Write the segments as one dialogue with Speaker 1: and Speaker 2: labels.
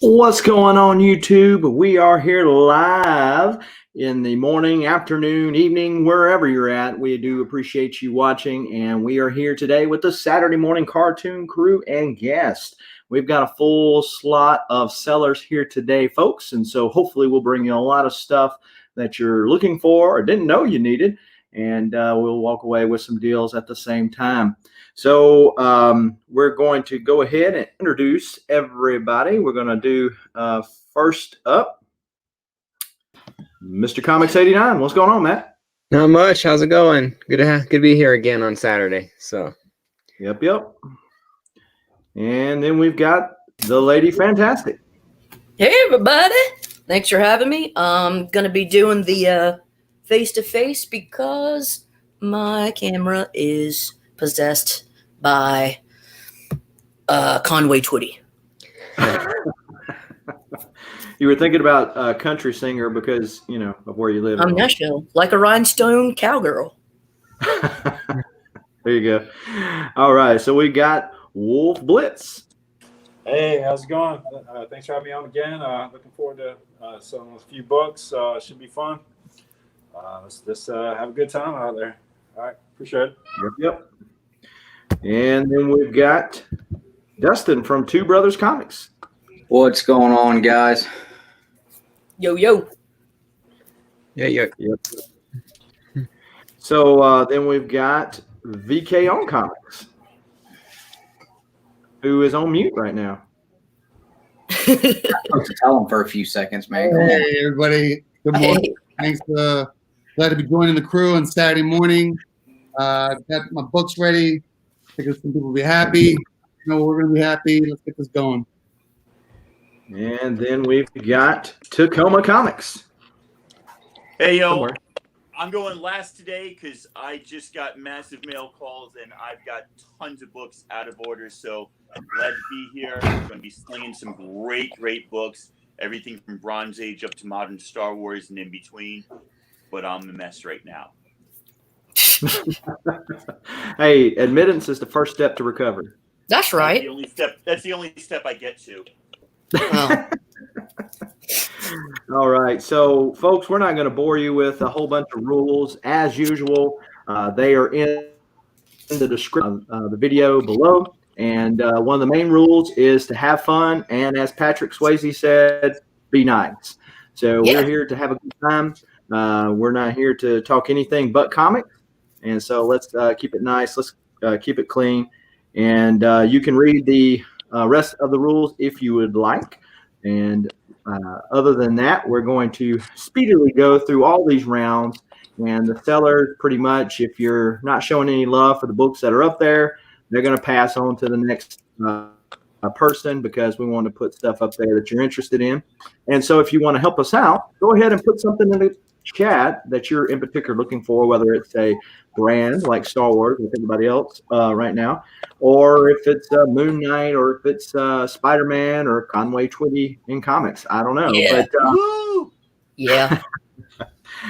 Speaker 1: What's going on, YouTube? We are here live in the morning, afternoon, evening, wherever you're at. We do appreciate you watching, and we are here today with the Saturday morning cartoon crew and guests. We've got a full slot of sellers here today, folks, and so hopefully we'll bring you a lot of stuff that you're looking for or didn't know you needed, and we'll walk away with some deals at the same time. So we're going to go ahead and introduce everybody. We're going to do first up, Mr. Comics 89. What's going on, Matt?
Speaker 2: Not much. How's it going? Good to be here again on Saturday. So,
Speaker 1: Yep. And then we've got the Lady Fantastic.
Speaker 3: Hey, everybody. Thanks for having me. I'm going to be doing the face-to-face because my camera is possessed by Conway Twitty.
Speaker 1: You were thinking about a country singer because, you know, of where you live.
Speaker 3: I'm Nashville, like a rhinestone cowgirl.
Speaker 1: There you go. All right, so we got WolfBlitzed.
Speaker 4: Hey, how's it going? Thanks for having me on again. Looking forward to selling a few books. Should be fun. Let's have a good time out there. All right, appreciate it.
Speaker 1: Yep. And then we've got Dustin from Two Brothers Comics.
Speaker 5: What's going on, guys?
Speaker 3: Yo.
Speaker 2: yeah.
Speaker 1: So then we've got VK on Comics, who is on mute right now.
Speaker 5: I'm supposed to tell them for a few seconds, man.
Speaker 6: Hey, everybody. Good morning.
Speaker 3: Hey.
Speaker 6: Thanks. Glad to be joining the crew on Saturday morning. Got my books ready. I think some people will be happy. You know, we're going to be happy. Let's get this going.
Speaker 1: And then we've got Tacoma Comics.
Speaker 7: Hey, yo,
Speaker 1: Somewhere.
Speaker 7: I'm going last today because I just got massive mail calls and I've got tons of books out of order. So I'm glad to be here. I'm going to be slinging some great books, everything from Bronze Age up to modern Star Wars and in between. But I'm a mess right now.
Speaker 1: Hey, admittance is the first step to recovery.
Speaker 3: That's right.
Speaker 7: That's the only step I get to.
Speaker 3: Oh.
Speaker 1: All right, so folks, we're not going to bore you with a whole bunch of rules. As usual, they are in the description of the video below. And one of the main rules is to have fun. And as Patrick Swayze said, be nice. So
Speaker 3: Yeah.
Speaker 1: we're here to have a good time. We're not here to talk anything but comics. And so let's keep it nice. Let's keep it clean. And you can read the rest of the rules if you would like. And other than that, we're going to speedily go through all these rounds. And the sellers, pretty much, if you're not showing any love for the books that are up there, they're going to pass on to the next person because we want to put stuff up there that you're interested in. And so if you want to help us out, go ahead and put something in the chat that you're in particular looking for, whether it's a brand like Star Wars like everybody else right now, or if it's Moon Knight, or if it's Spider-Man or Conway Twitty in comics. I don't know.
Speaker 3: Yeah.
Speaker 1: But,
Speaker 7: Woo!
Speaker 3: Yeah.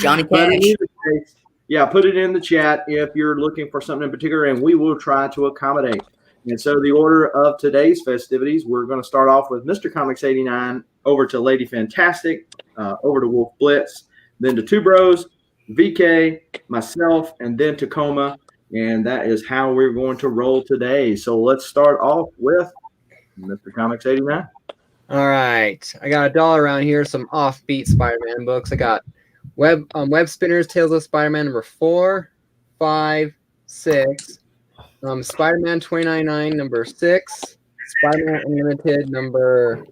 Speaker 3: Johnny
Speaker 1: but in
Speaker 3: Cash.
Speaker 1: either case, yeah, put it in the chat if you're looking for something in particular, and we will try to accommodate. And so the order of today's festivities, we're going to start off with Mr. Comics 89, over to Lady Fantastic, over to WolfBlitzed, then to Two Bros, VK, myself, and then Tacoma. And that is how we're going to roll today. So let's start off with Mr. Comics 89.
Speaker 2: All right. I got $1 around here. Some offbeat Spider-Man books. I got Web Spinners, Tales of Spider-Man number 4, 5, 6. Spider-Man 2099 number 6. Spider-Man Unlimited number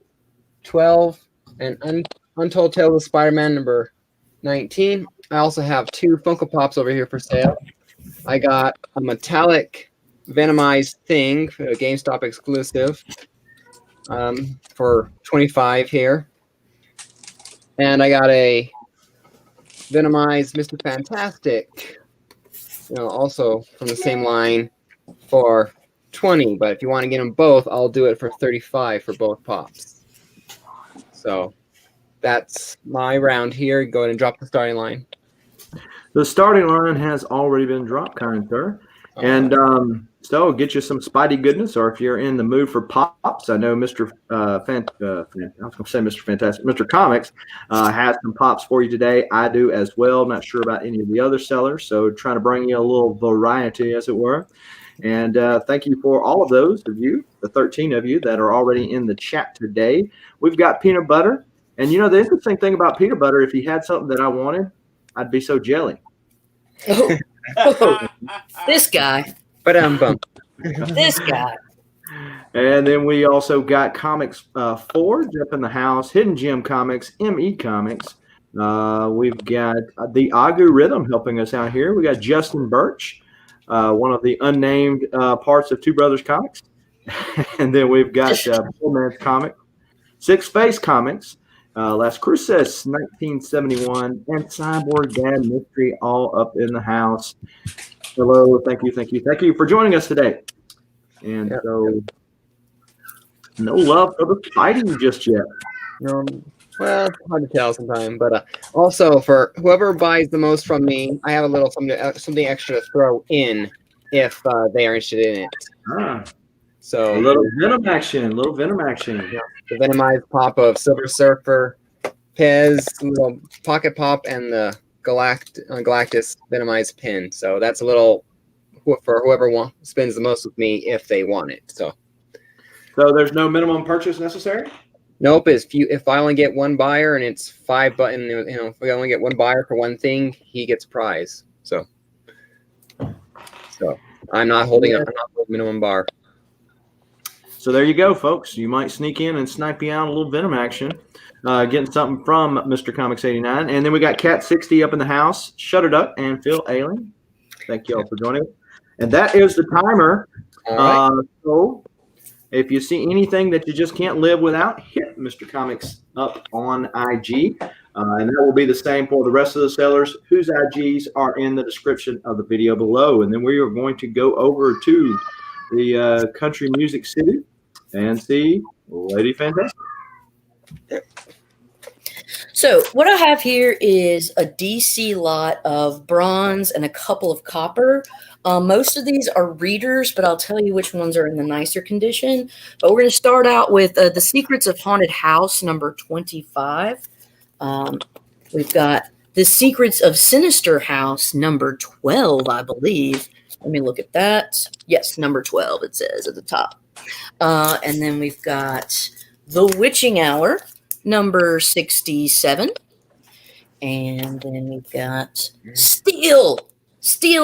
Speaker 2: 12, and Untold Tales of Spider-Man number 19. I also have 2 Funko Pops over here for sale. I got a metallic Venomized Thing, a GameStop exclusive, for $25 here. And I got a Venomized Mr. Fantastic, also from the same line for $20. But if you want to get them both, I'll do it for $35 for both pops. So that's my round here. Go ahead and drop the starting line.
Speaker 1: The starting line has already been dropped, kind sir. And so get you some Spidey goodness, or if you're in the mood for pop pops. I know Mr. I was going to say Mr. Fantastic. Mr. Comics has some pops for you today. I do as well. Not sure about any of the other sellers, so trying to bring you a little variety, as it were. And thank you for all of those of you, the 13 of you that are already in the chat today. We've got peanut butter. And, the interesting thing about peanut butter, if he had something that I wanted, I'd be so jelly.
Speaker 3: Oh, this guy.
Speaker 2: But
Speaker 3: This guy.
Speaker 1: And then we also got Comics Forge up in the house, Hidden Gem Comics, ME Comics. We've got the Agu Rhythm helping us out here. We got Justin Birch, one of the unnamed parts of Two Brothers Comics. And then we've got Poor Man's Comic, Six Face Comics, Las Cruces 1971, and Cyborg Dad Mystery all up in the house. Hello, thank you for joining us today. And so, no love for the fighting just yet.
Speaker 2: well, it's hard to tell sometimes. But also, for whoever buys the most from me, I have a little something extra to throw in if they are interested in it. So
Speaker 1: A little venom action.
Speaker 2: Yeah, the Venomized pop of Silver Surfer, Pez, little pocket pop, and the Galactus Venomized pin. So that's a little for whoever spends the most with me if they want it. So
Speaker 1: there's no minimum purchase necessary?
Speaker 2: nope. If I only get one buyer and it's $5, if we only get one buyer for one thing, he gets a prize. So I'm not holding up. I'm not holding minimum bar.
Speaker 1: So there you go, folks. You might sneak in and snipe you out a little venom action. Getting something from Mr. Comics 89. And then we got Cat 60 up in the house, Shutter Duck, and Phil Ailing. Thank you all for joining us. And that is the timer.
Speaker 2: All right.
Speaker 1: So if you see anything that you just can't live without, hit Mr. Comics up on IG. And that will be the same for the rest of the sellers whose IGs are in the description of the video below. And then we are going to go over to the Country Music City and see Lady Fantastic.
Speaker 3: So what I have here is a DC lot of bronze and a couple of copper. Most of these are readers, but I'll tell you which ones are in the nicer condition. But we're going to start out with The Secrets of Haunted House, number 25. We've got The Secrets of Sinister House, number 12, I believe. Let me look at that. Yes, number 12, it says at the top. And then we've got The Witching Hour, number 67. And then we've got Steel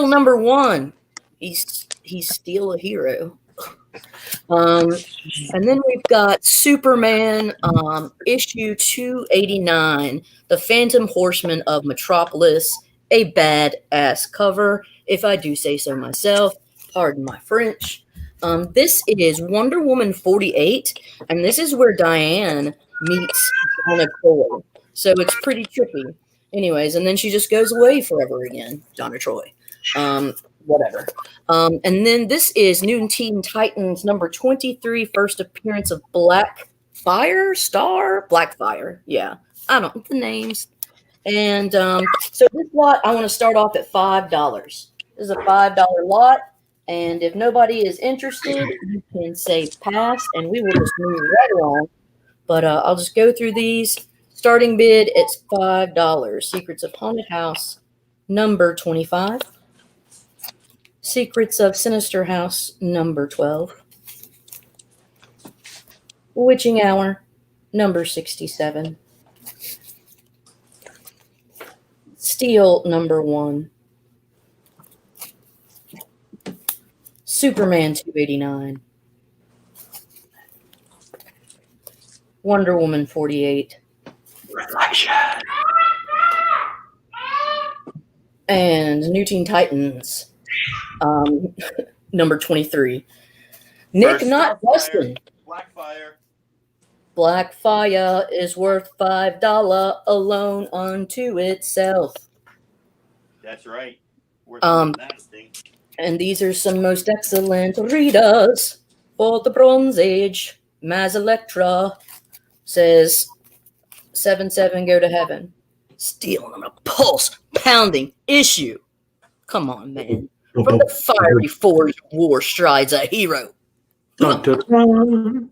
Speaker 3: number 1. He's still a hero. And then we've got Superman issue 289, The Phantom Horseman of Metropolis, a badass cover, if I do say so myself. Pardon my French. This is Wonder Woman 48, and this is where Diane meets Donna Troy. So it's pretty trippy. Anyways, and then she just goes away forever again, Donna Troy. Whatever. And then this is New Teen Titans number 23, first appearance of Blackfire. Yeah, I don't know the names. And so this lot, I want to start off at $5. This is a $5 lot. And if nobody is interested, you can say pass, and we will just move right along. But I'll just go through these. Starting bid, it's $5. Secrets of Haunted House, number 25. Secrets of Sinister House, number 12. Witching Hour, number 67. Steel, number 1. Superman 289. Wonder Woman 48.
Speaker 1: Reflection.
Speaker 3: And New Teen Titans, number 23. Nick,
Speaker 7: First
Speaker 3: not
Speaker 7: Starfire,
Speaker 3: Dustin. Blackfire is worth $5 alone unto itself.
Speaker 7: That's right. Worth that thing.
Speaker 3: And these are some most excellent readers for the Bronze Age. Maz Electra says 7-7 go to heaven. Stealing on a pulse pounding issue. Come on, man. From the fiery forge of war strides a hero.
Speaker 1: Dun, dun, dun.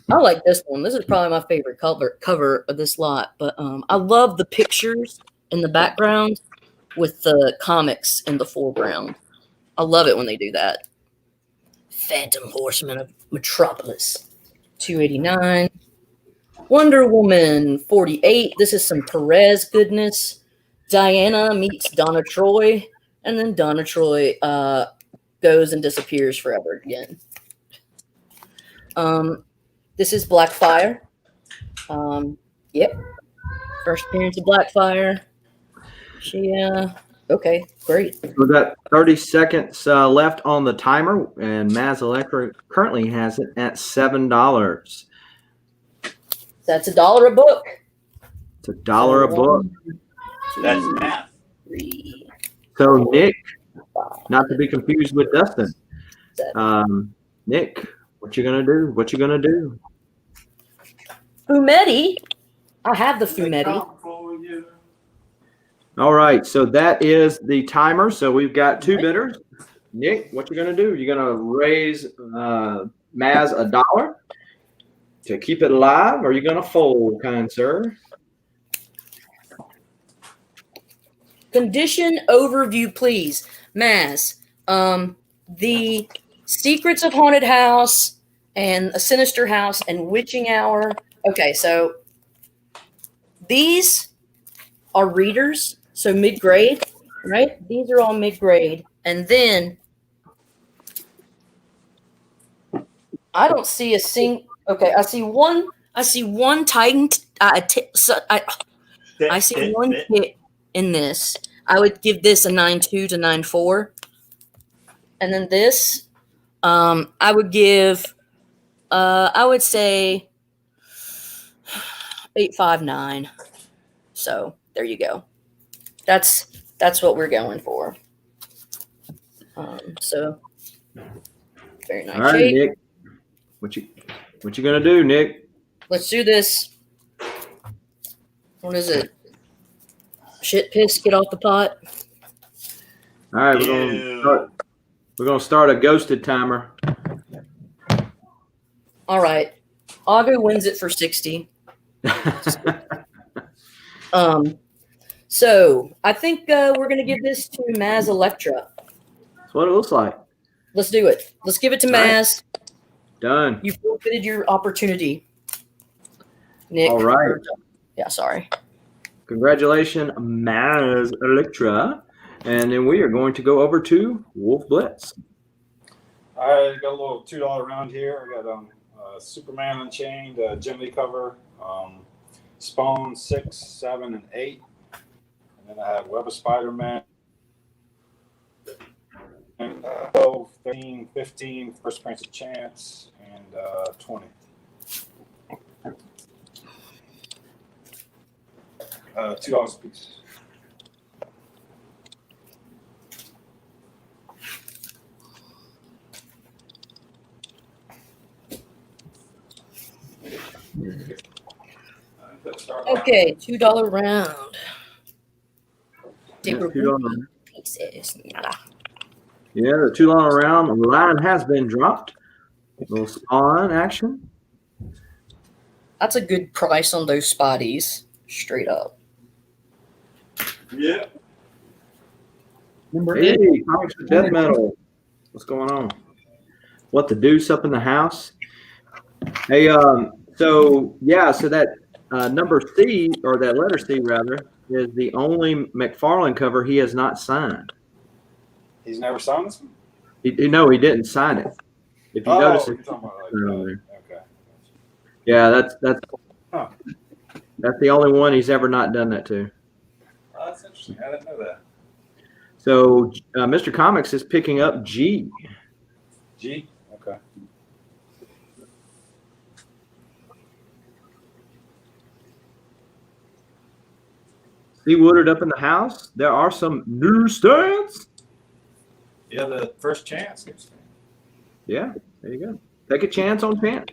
Speaker 3: I like this one. This is probably my favorite cover of this lot. But I love the pictures in the background with the comics in the foreground. I love it when they do that. Phantom Horseman of Metropolis, $2.89. Wonder Woman, $48. This is some Perez goodness. Diana meets Donna Troy, and then Donna Troy goes and disappears forever again. This is Blackfire. Yep. First appearance of Blackfire. Okay, great.
Speaker 1: We've got 30 seconds left on the timer, and Maz Electra currently has it at $7.
Speaker 3: That's $1 a book.
Speaker 1: It's $1 a book.
Speaker 7: That's math.
Speaker 3: 3,
Speaker 1: So Nick,
Speaker 3: 5,
Speaker 1: not to be confused with Dustin.
Speaker 3: 7.
Speaker 1: Nick, what you gonna do? What you gonna do?
Speaker 3: Fumetti. I have the Fumetti.
Speaker 1: All right, so that is the timer. So we've got 2 bidders. Nick, what you gonna do? You gonna raise Maz $1 to keep it alive, or are you gonna fold, kind sir?
Speaker 3: Condition overview, please. Maz, the Secrets of Haunted House and A Sinister House and Witching Hour. Okay, so these are readers, so mid-grade, right? These are all mid-grade. And then I don't see a okay, I see one Titan. I see one hit in this. I would give this a 9.2 to 9.4. And then this, I would give, I would say 8.59. So there you go. That's what we're going for. So very nice.
Speaker 1: All right,
Speaker 3: shape.
Speaker 1: Nick. What you gonna do, Nick?
Speaker 3: Let's do this. What is it? Shit piss, get off the pot.
Speaker 1: All right, we're gonna start a ghosted timer.
Speaker 3: All right. Augo wins it for 60. So I think we're gonna give this to Maz Electra.
Speaker 1: That's what it looks like.
Speaker 3: Let's do it. Let's give it to
Speaker 1: All right.
Speaker 3: Maz.
Speaker 1: Done.
Speaker 3: You forfeited your opportunity, Nick.
Speaker 1: All right.
Speaker 3: Yeah, sorry.
Speaker 1: Congratulations, Maz Electra. And then we are going to go over to WolfBlitzed.
Speaker 4: I got a little $2 round here. I got Superman Unchained, Jim Lee cover, Spawn 6, 7, and 8. And then I have Web of Spider-Man 12, 13, 15, First Prince of Chance, and 20. $2 a piece.
Speaker 3: Okay, $2 round.
Speaker 1: $2.
Speaker 3: Pieces. Nada.
Speaker 1: Yeah, the $2 round line has been dropped. A little Spawn action.
Speaker 3: That's a good price on those spotties. Straight up.
Speaker 4: Yeah.
Speaker 6: Number
Speaker 1: Hey,
Speaker 6: 8.
Speaker 1: Comics with Death Metal. What's going on? What the deuce up in the house? Hey, so that number C, or that letter C rather, is the only McFarlane cover he has not signed.
Speaker 4: He's never signed this one?
Speaker 1: He didn't sign it. If you notice,
Speaker 4: you're
Speaker 1: it's
Speaker 4: talking about
Speaker 1: on there.
Speaker 4: okay.
Speaker 1: Yeah, that's
Speaker 4: Huh.
Speaker 1: that's the only one he's ever not done that to.
Speaker 4: Oh, that's interesting. I didn't know that.
Speaker 1: So Mr. Comics is picking up G.
Speaker 4: G? Okay.
Speaker 1: See Woodard up in the house. There are some newsstands.
Speaker 4: Yeah, the first chance.
Speaker 1: Yeah, there you go. Take a chance on chance.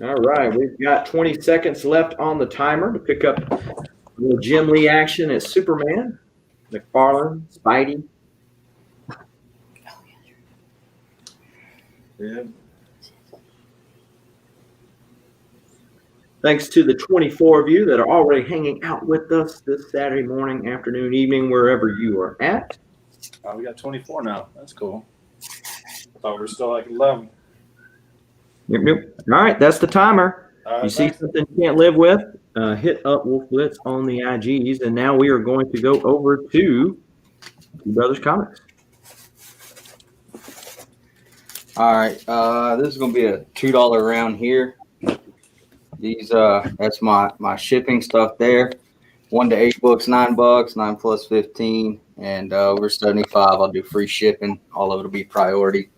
Speaker 1: All right, we've got 20 seconds left on the timer to pick up a little Jim Lee action at Superman. McFarlane, Spidey.
Speaker 4: Yeah.
Speaker 1: Thanks to the 24 of you that are already hanging out with us this Saturday morning, afternoon, evening, wherever you are at.
Speaker 4: Oh, we got 24 now. That's cool. I thought we were still like 11.
Speaker 1: Yep. All right, that's the timer.
Speaker 4: All right,
Speaker 1: You see
Speaker 4: thanks.
Speaker 1: something you can't live with, hit up WolfBlitzed on the IGs. And now we are going to go over to Two Brothers Comics.
Speaker 5: All right, this is gonna be a $2 round here. These that's my shipping stuff there. 1 to 8 books, $9, 9 plus 15, and over 75, I'll do free shipping. All of it will be priority.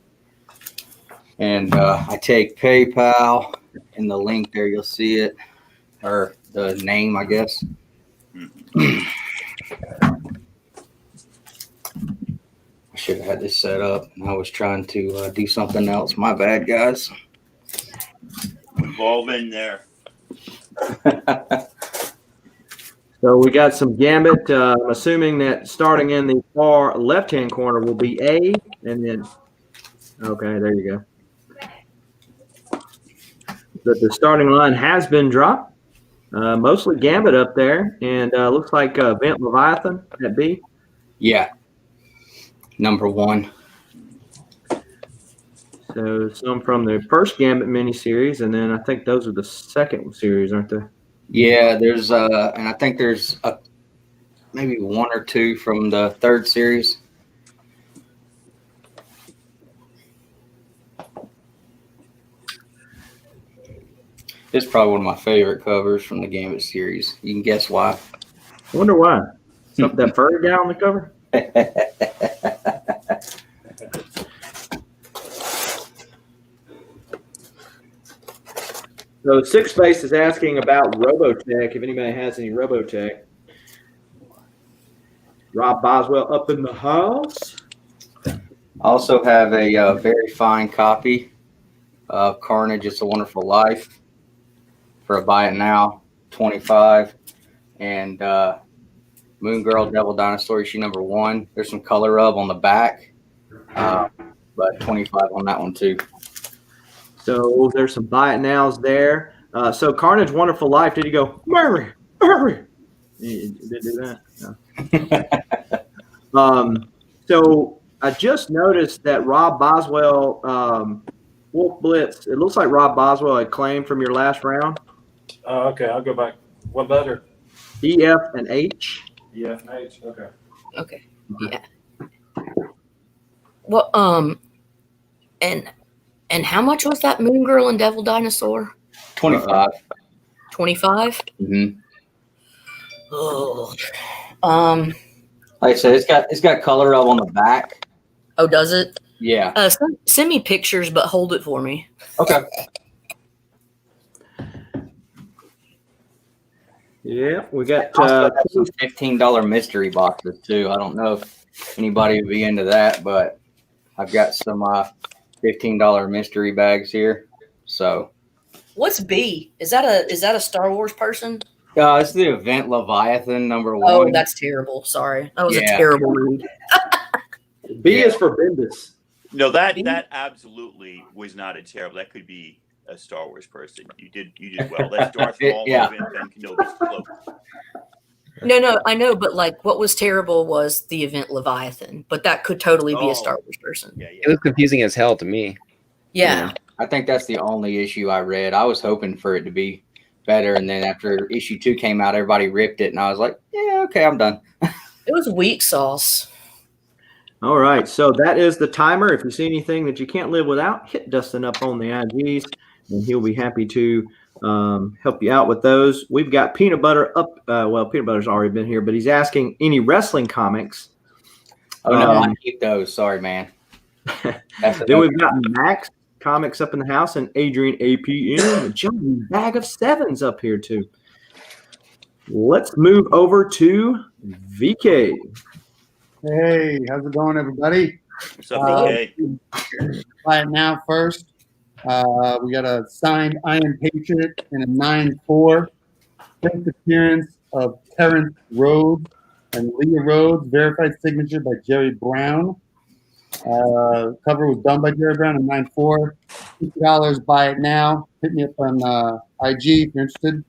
Speaker 5: And I take PayPal. In the link there, you'll see it, or the name, I guess. I should have had this set up. I was trying to do something else. My bad, guys.
Speaker 7: We've all been there.
Speaker 1: So we got some Gambit. I'm assuming that starting in the far left-hand corner will be A, and then, okay, there you go. But the starting line has been dropped. Mostly Gambit up there, and looks like Vent Leviathan at B.
Speaker 5: Yeah. Number 1.
Speaker 1: So some from the first Gambit miniseries, and then I think those are the second series, aren't they?
Speaker 5: Yeah, there's and I think there's maybe 1 or 2 from the third series. It's probably one of my favorite covers from the Gambit series. You can guess why.
Speaker 1: I wonder why. Something that furry guy on the cover? So Six Space is asking about Robotech, if anybody has any Robotech. Rob Boswell up in the house.
Speaker 5: I also have a very fine copy of Carnage, It's a Wonderful Life for a buy it now, 25. And Moon Girl, Devil Dinosaur, issue number 1. There's some color rub on the back, but 25 on that one too.
Speaker 1: So there's some buy it nows there. So Carnage, Wonderful Life. Did he go, Murray? He did do that? No. So I just noticed that Rob Boswell, WolfBlitzed, it looks like Rob Boswell had claimed from your last round.
Speaker 4: Okay, I'll go back. What letter?
Speaker 1: E, F, and H.
Speaker 4: E, F, and H. Okay.
Speaker 3: Okay. Yeah. Well, and how much was that Moon Girl and Devil Dinosaur?
Speaker 5: 25.
Speaker 3: 25?
Speaker 5: Mm-hmm.
Speaker 3: Oh.
Speaker 5: Like I said, it's got color rub on the back.
Speaker 3: Oh, does it?
Speaker 5: Yeah.
Speaker 3: Send me pictures, but hold it for me.
Speaker 5: Okay.
Speaker 1: Yeah, we got
Speaker 5: Also have some $15 mystery boxes too. I don't know if anybody would be into that, but I've got some $15 mystery bags here. So
Speaker 3: What's B? Is that a Star Wars person?
Speaker 5: it's the Event Leviathan number 1.
Speaker 3: Oh, that's terrible. Sorry. That was a terrible read.
Speaker 1: B is for Bendis.
Speaker 7: No, that absolutely was not a terrible. That could be a Star Wars person. You did well. That's Darth Maul and Ben Kenobi's cloak.
Speaker 3: No, I know, but like, what was terrible was the Event Leviathan, but that could totally be a Star Wars person.
Speaker 7: Yeah.
Speaker 2: It was confusing as hell to me.
Speaker 3: Yeah.
Speaker 5: I think that's the only issue I read. I was hoping for it to be better, and then after issue 2 came out, everybody ripped it, and I was like, yeah, okay, I'm done.
Speaker 3: It was weak sauce.
Speaker 1: All right, so that is the timer. If you see anything that you can't live without, hit Dustin up on the IGs, and he'll be happy to help you out with those. We've got Peanut Butter up. Well, Peanut Butter's already been here, but he's asking any wrestling comics.
Speaker 5: Oh, no, I keep those. Sorry, man.
Speaker 1: Then we've got Max Comics up in the house, and Adrian APM, and John Bag of Sevens up here too. Let's move over to VK.
Speaker 6: Hey, how's it going, everybody?
Speaker 7: What's up, DK?
Speaker 6: Buy it now first. We got a signed Iron Patriot and a 9-4. First appearance of Terrence Rhodes. and Leah Rhodes, verified signature by Jerry Brown. Cover was done by Jerry Brown in 9.4. $50, buy it now. Hit me up on IG if you're interested.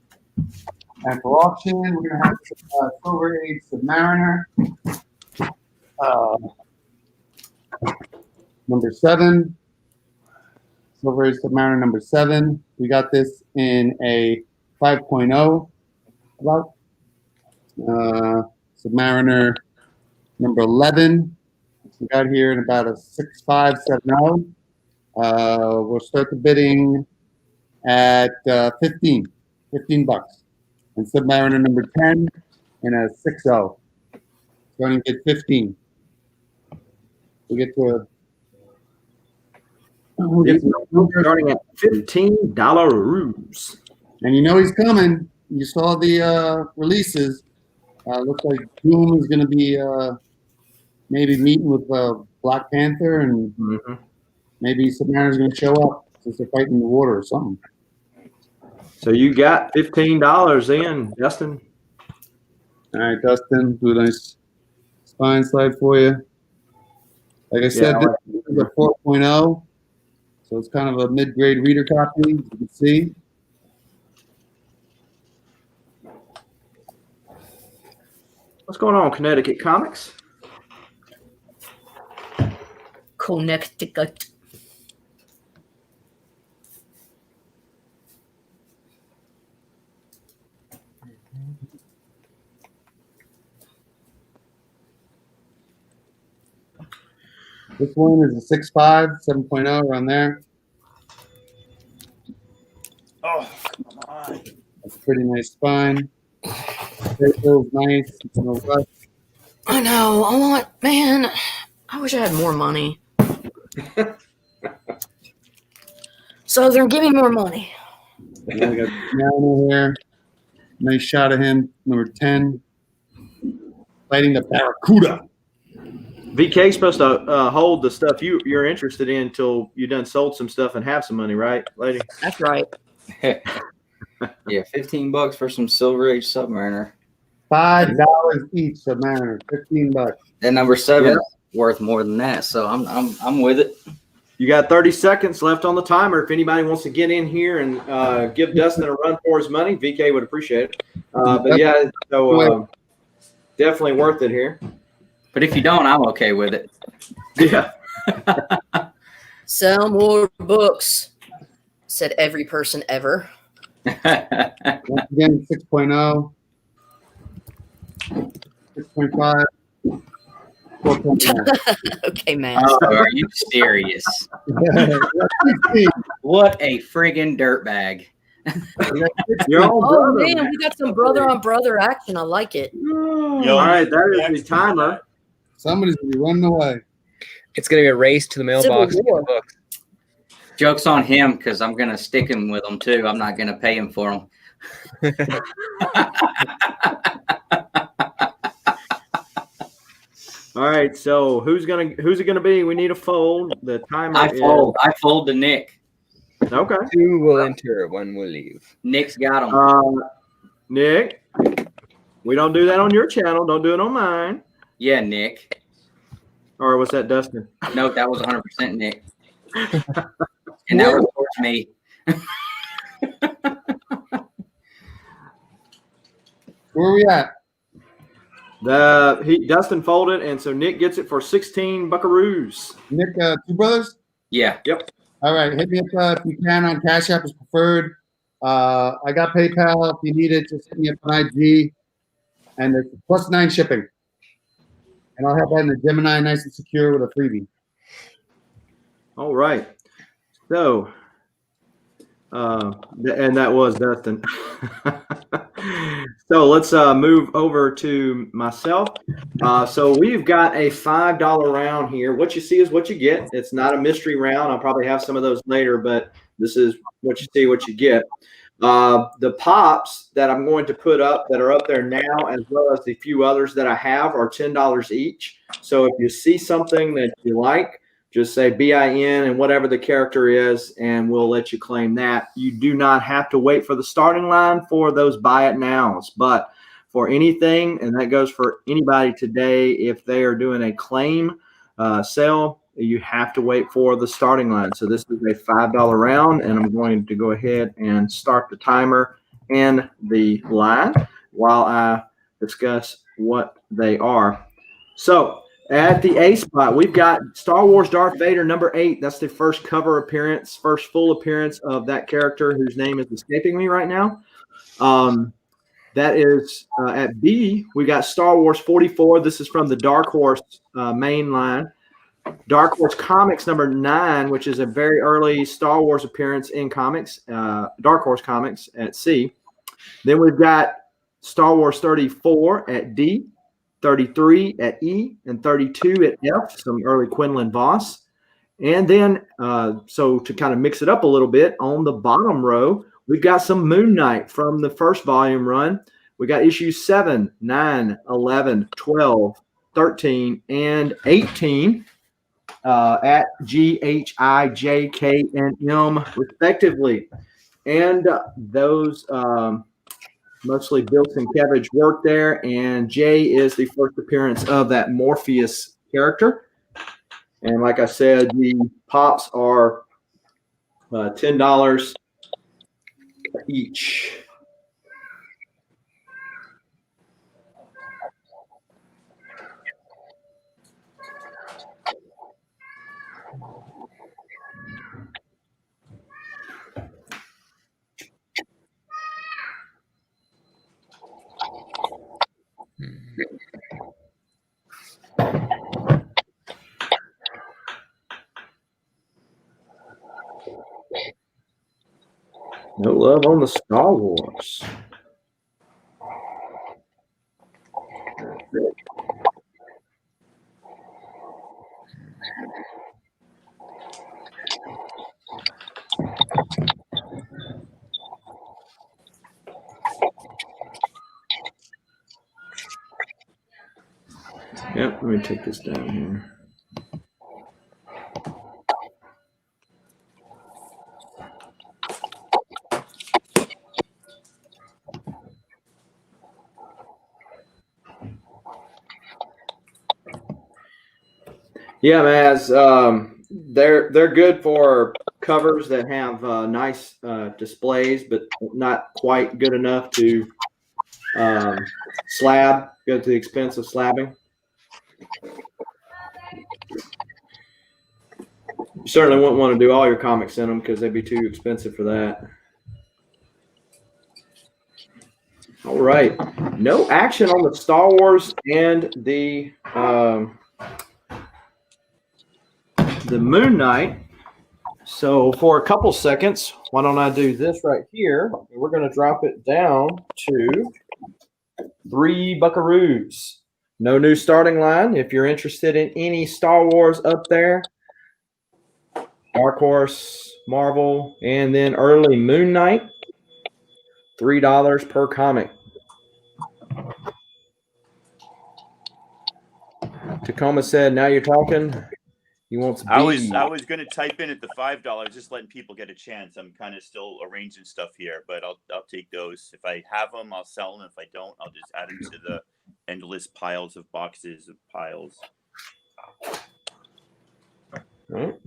Speaker 6: And for auction, we're going to have Silver Age Submariner. Number 7. Silver Age Submariner number 7. We got this in a 5.0. About Submariner number 11. We got here in about a 6.570. We'll start the bidding at $15 bucks. And Submariner number 10 in a 6.0. Going to get 15. We get to
Speaker 1: starting at $15.
Speaker 6: And you know he's coming. You saw the releases. Looks like Doom is going to be maybe meeting with Black Panther, and maybe Submariner's going to show up since they're fighting in the water or something.
Speaker 1: So you got $15 in, Dustin.
Speaker 6: All right, Dustin, do a nice spine slide for you. Like I said, this is a 4.0, so it's kind of a mid-grade reader copy, as you can see.
Speaker 1: What's going on, Connecticut Comics?
Speaker 3: Connecticut.
Speaker 6: This one is a 6.5, 7.0, around there.
Speaker 7: Oh, come on.
Speaker 6: That's a pretty nice spine. It feels nice. It's no rush.
Speaker 3: I know. Man, I wish I had more money. Southern, give me more money.
Speaker 6: Yeah, we got Mariner here. Nice shot of him, number 10. Fighting the Barracuda.
Speaker 1: VK's supposed to hold the stuff you're interested in until you done sold some stuff and have some money, right, lady?
Speaker 3: That's right.
Speaker 5: Yeah, $15 for some Silver Age Submariner.
Speaker 6: $5 each, Submariner. $15.
Speaker 5: That number 7 is worth more than that, so I'm with it.
Speaker 1: You got 30 seconds left on the timer. If anybody wants to get in here and give Dustin a run for his money, VK would appreciate it. But yeah, so definitely worth it here.
Speaker 5: But if you don't, I'm okay with it.
Speaker 1: Yeah.
Speaker 3: Sell more books, said every person ever.
Speaker 6: Once again, 6.0. 6.5. 4.9.
Speaker 3: Okay, man.
Speaker 5: Oh, are you serious? What a friggin' dirtbag.
Speaker 1: Your own
Speaker 3: Oh,
Speaker 1: brother,
Speaker 3: man, we got some brother-on-brother action. I like it.
Speaker 1: All right, that is the timer.
Speaker 6: Somebody's going to be running away.
Speaker 2: It's going to be a race to the mailbox to get the books.
Speaker 5: Joke's on him because I'm going to stick him with them, too. I'm not going to pay him for them.
Speaker 1: All right, so who's it gonna be? We need a fold. The timer.
Speaker 5: I fold to Nick.
Speaker 1: Okay.
Speaker 2: 2 will enter, 1 will leave.
Speaker 5: Nick's got him.
Speaker 1: Nick, we don't do that on your channel. Don't do it on mine.
Speaker 5: Yeah, Nick.
Speaker 1: Or was that Dustin?
Speaker 5: No, that was 100% Nick. And that was towards me.
Speaker 6: Where are we at?
Speaker 1: Dustin folded, and so Nick gets it for 16 buckaroos.
Speaker 6: Nick, 2 brothers?
Speaker 5: Yeah.
Speaker 1: Yep.
Speaker 6: All right, hit me up if you can on Cash App is preferred. I got PayPal. If you need it, just hit me up on IG. And it's +9 shipping. And I'll have that in the Gemini nice and secure with a freebie.
Speaker 1: All right. So, and that was Dustin. So let's move over to myself. So we've got a $5 round here. What you see is what you get. It's not a mystery round. I'll probably have some of those later, but this is what you see, what you get. The pops that I'm going to put up that are up there now, as well as the few others that I have, are $10 each. So if you see something that you like, just say BIN and whatever the character is, and we'll let you claim that. You do not have to wait for the starting line for those buy it nows. But for anything, and that goes for anybody today. If they are doing a claim sale, you have to wait for the starting line. So this is a $5 round, and I'm going to go ahead and start the timer and the line while I discuss what they are. So at the A spot, we've got Star Wars Darth Vader #8. That's the first cover appearance, first full appearance of that character whose name is escaping me right now. That is at B. We got Star Wars 44. This is from the Dark Horse main line. Dark Horse Comics #9, which is a very early Star Wars appearance in comics. Dark Horse Comics at C. Then we've got Star Wars 34 at D, 33 at E, and 32 at F, some early Quinlan Voss. And then, so to kind of mix it up a little bit, on the bottom row, we've got some Moon Knight from the first volume run. We got issues 7, 9, 11, 12, 13, and 18 at G, H, I, J, K, and M, respectively. And those mostly Bill Sienkiewicz work there, and J is the first appearance of that Morpheus character. And like I said, the pops are $10 each. No love on the Star Wars. Yep, let me take this down here. Yeah, Maz, they're good for covers that have nice displays, but not quite good enough to slab, go to the expense of slabbing. You certainly wouldn't want to do all your comics in them because they'd be too expensive for that. All right. No action on the Star Wars and the Moon Knight. So for a couple seconds, why don't I do this right here? We're going to drop it down to 3 buckaroos. No new starting line. If you're interested in any Star Wars up there, Dark Horse, Marvel, and then early Moon Knight, $3 per comic. Tacoma said, "Now you're talking." He wants B.
Speaker 7: I was going to type in at the $5, just letting people get a chance. I'm kind of still arranging stuff here, but I'll take those. If I have them, I'll sell them. If I don't, I'll just add them to the endless piles of boxes of piles.
Speaker 1: All right.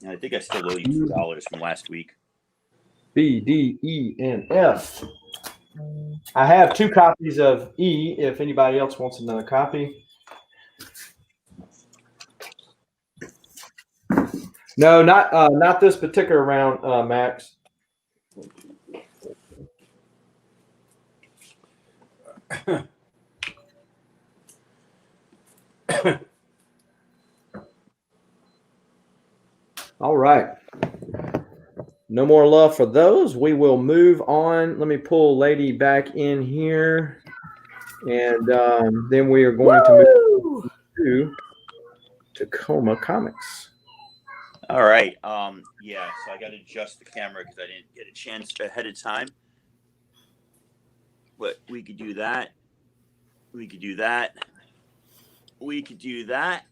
Speaker 7: And I think I still owe you $2 from last week.
Speaker 1: B, D, E, and F. I have 2 copies of E if anybody else wants another copy. No, not this particular round, Max. All right. No more love for those. We will move on. Let me pull Lady back in here. And then we are going to move to Tacoma Comics.
Speaker 7: All right. Yeah, so I got to adjust the camera because I didn't get a chance ahead of time. But we could do that. We could do that. We could do that.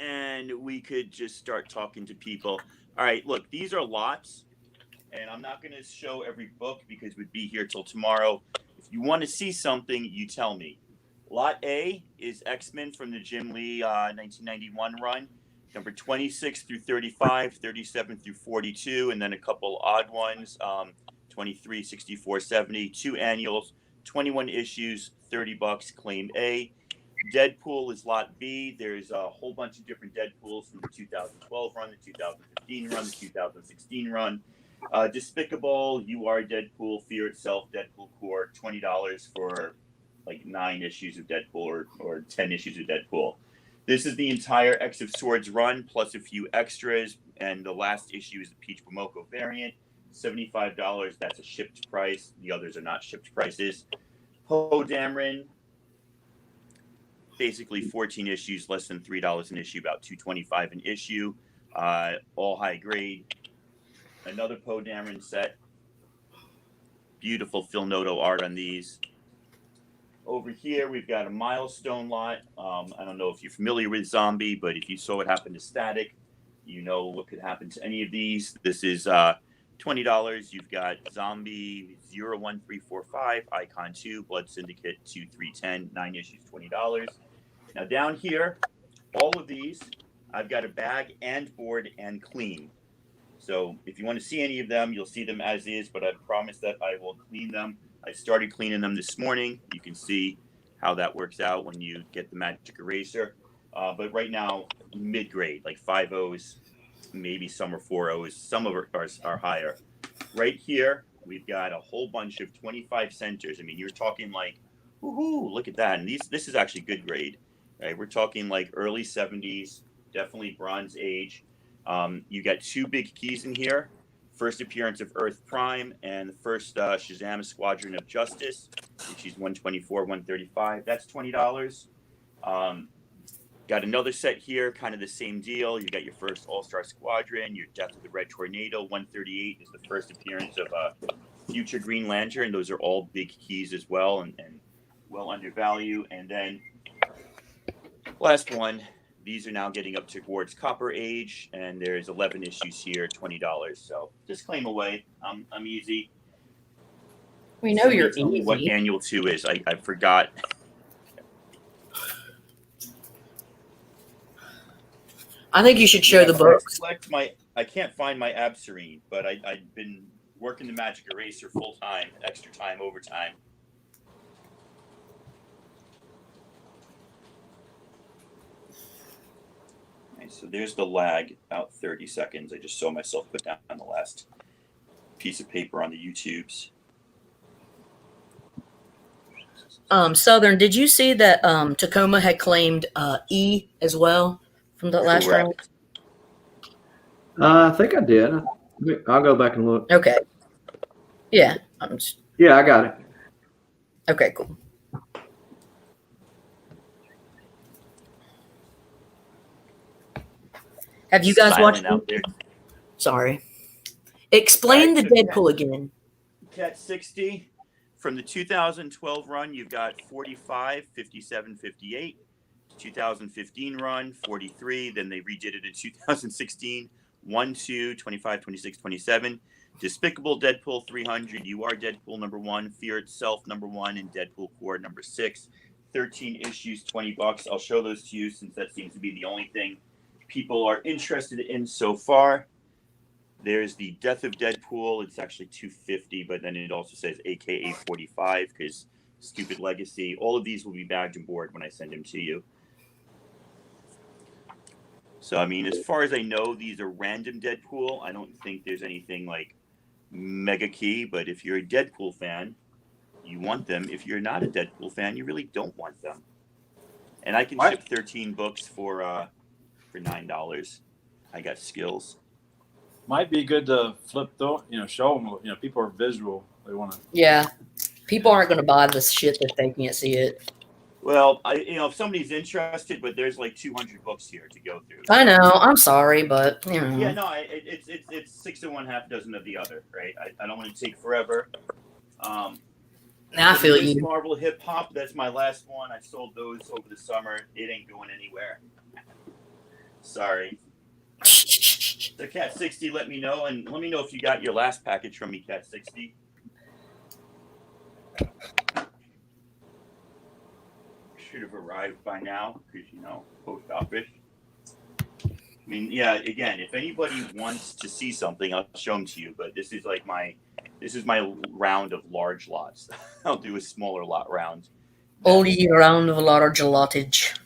Speaker 7: And we could just start talking to people. All right, look, these are lots. and I'm not going to show every book because we'd be here till tomorrow. If you want to see something, you tell me. Lot A is X-Men from the Jim Lee 1991 run, number 26 through 35, 37 through 42, and then a couple odd ones, 23, 64, 70, 2 annuals, 21 issues, $30, claim A. Deadpool is Lot B. There's a whole bunch of different Deadpools from the 2012 run, the 2015 run, the 2016 run. Despicable, You Are Deadpool, Fear Itself, Deadpool Corps, $20 for like 9 issues of Deadpool or 10 issues of Deadpool. This is the entire X of Swords run plus a few extras, and the last issue is the Peach Momoko variant, $75. That's a shipped price. The others are not shipped prices. Poe Dameron, basically 14 issues, less than $3 an issue, about $2.25 an issue, all high grade. Another Poe Dameron set. Beautiful Phil Noto art on these. Over here, we've got a milestone lot. I don't know if you're familiar with Zombie, but if you saw what happened to Static, you know what could happen to any of these. This is $20. You've got Zombie 01345, Icon 2, Blood Syndicate 2310, 9 issues, $20. Now down here, all of these, I've got a bag and board and clean. So if you want to see any of them, you'll see them as is, but I promise that I will clean them. I started cleaning them this morning. You can see how that works out when you get the magic eraser. But right now, mid-grade, like 5.0s, maybe some are 4.0s, some of are higher. Right here, we've got a whole bunch of 25 centers. I mean, you're talking like, woohoo, look at that. And this is actually good grade. Right? We're talking like early 70s, definitely Bronze Age. You got 2 big keys in here. First appearance of Earth Prime and the first Shazam Squadron of Justice, which is 124, 135. That's $20. Got another set here, kind of the same deal. You got your first All-Star Squadron, your Death of the Red Tornado. 138 is the first appearance of future Green Lantern. Those are all big keys as well, and well under value. And then last one. These are now getting up towards Copper Age, and there's 11 issues here, $20. So just claim away. I'm easy.
Speaker 3: We know you're
Speaker 7: Tell me what
Speaker 3: easy.
Speaker 7: Annual 2 is. I forgot.
Speaker 3: I think you should show the books.
Speaker 7: I can't find my Abserine, but I've been working the magic eraser full time, extra time, overtime. So there's the lag, about 30 seconds. I just saw myself put down the last piece of paper on the YouTubes.
Speaker 3: Southern, did you see that Tacoma had claimed E as well from the last round?
Speaker 7: Correct.
Speaker 1: I think I did. I'll go back and look.
Speaker 3: Okay. Yeah.
Speaker 1: Yeah, I got it.
Speaker 3: Okay, cool. Have you guys
Speaker 7: Silent
Speaker 3: watched?
Speaker 7: out there.
Speaker 3: Sorry. Explain the
Speaker 7: All right,
Speaker 3: Deadpool again.
Speaker 7: Cat 60 from the 2012 run, you've got 45, 57, 58. 2015 run, 43. Then they redid it in 2016. 1, 2, 25, 26, 27. Despicable Deadpool 300. You Are Deadpool #1. Fear Itself #1. And Deadpool Corps #6. 13 issues, $20. I'll show those to you since that seems to be the only thing people are interested in so far. There's the Death of Deadpool. It's actually $250, but then it also says AKA 45 because stupid legacy. All of these will be bagged and board when I send them to you. So, I mean, as far as I know, these are random Deadpool. I don't think there's anything like mega key, but if you're a Deadpool fan, you want them. If you're not a Deadpool fan, you really don't want them. And I can ship 13 books for $9. I got skills.
Speaker 4: Might be good to flip though, show them. People are visual. They want to.
Speaker 3: Yeah. People aren't going to buy this shit if they can't see it.
Speaker 7: Well, if somebody's interested, but there's like 200 books here to go through.
Speaker 3: I know. I'm sorry, but
Speaker 7: Yeah, no, it's 6 to 1, half dozen of the other, right? I don't want to take forever.
Speaker 3: I feel
Speaker 7: Miss
Speaker 3: you.
Speaker 7: Marvel Hip Hop. That's my last one. I sold those over the summer. It ain't going anywhere. Sorry. So Cat 60, let me know, and let me know if you got your last package from me, Cat 60. Should have arrived by now, because post office. I mean, yeah. Again, if anybody wants to see something, I'll show them to you. But this is my round of large lots. I'll do a smaller lot round.
Speaker 3: Only round of large lottage.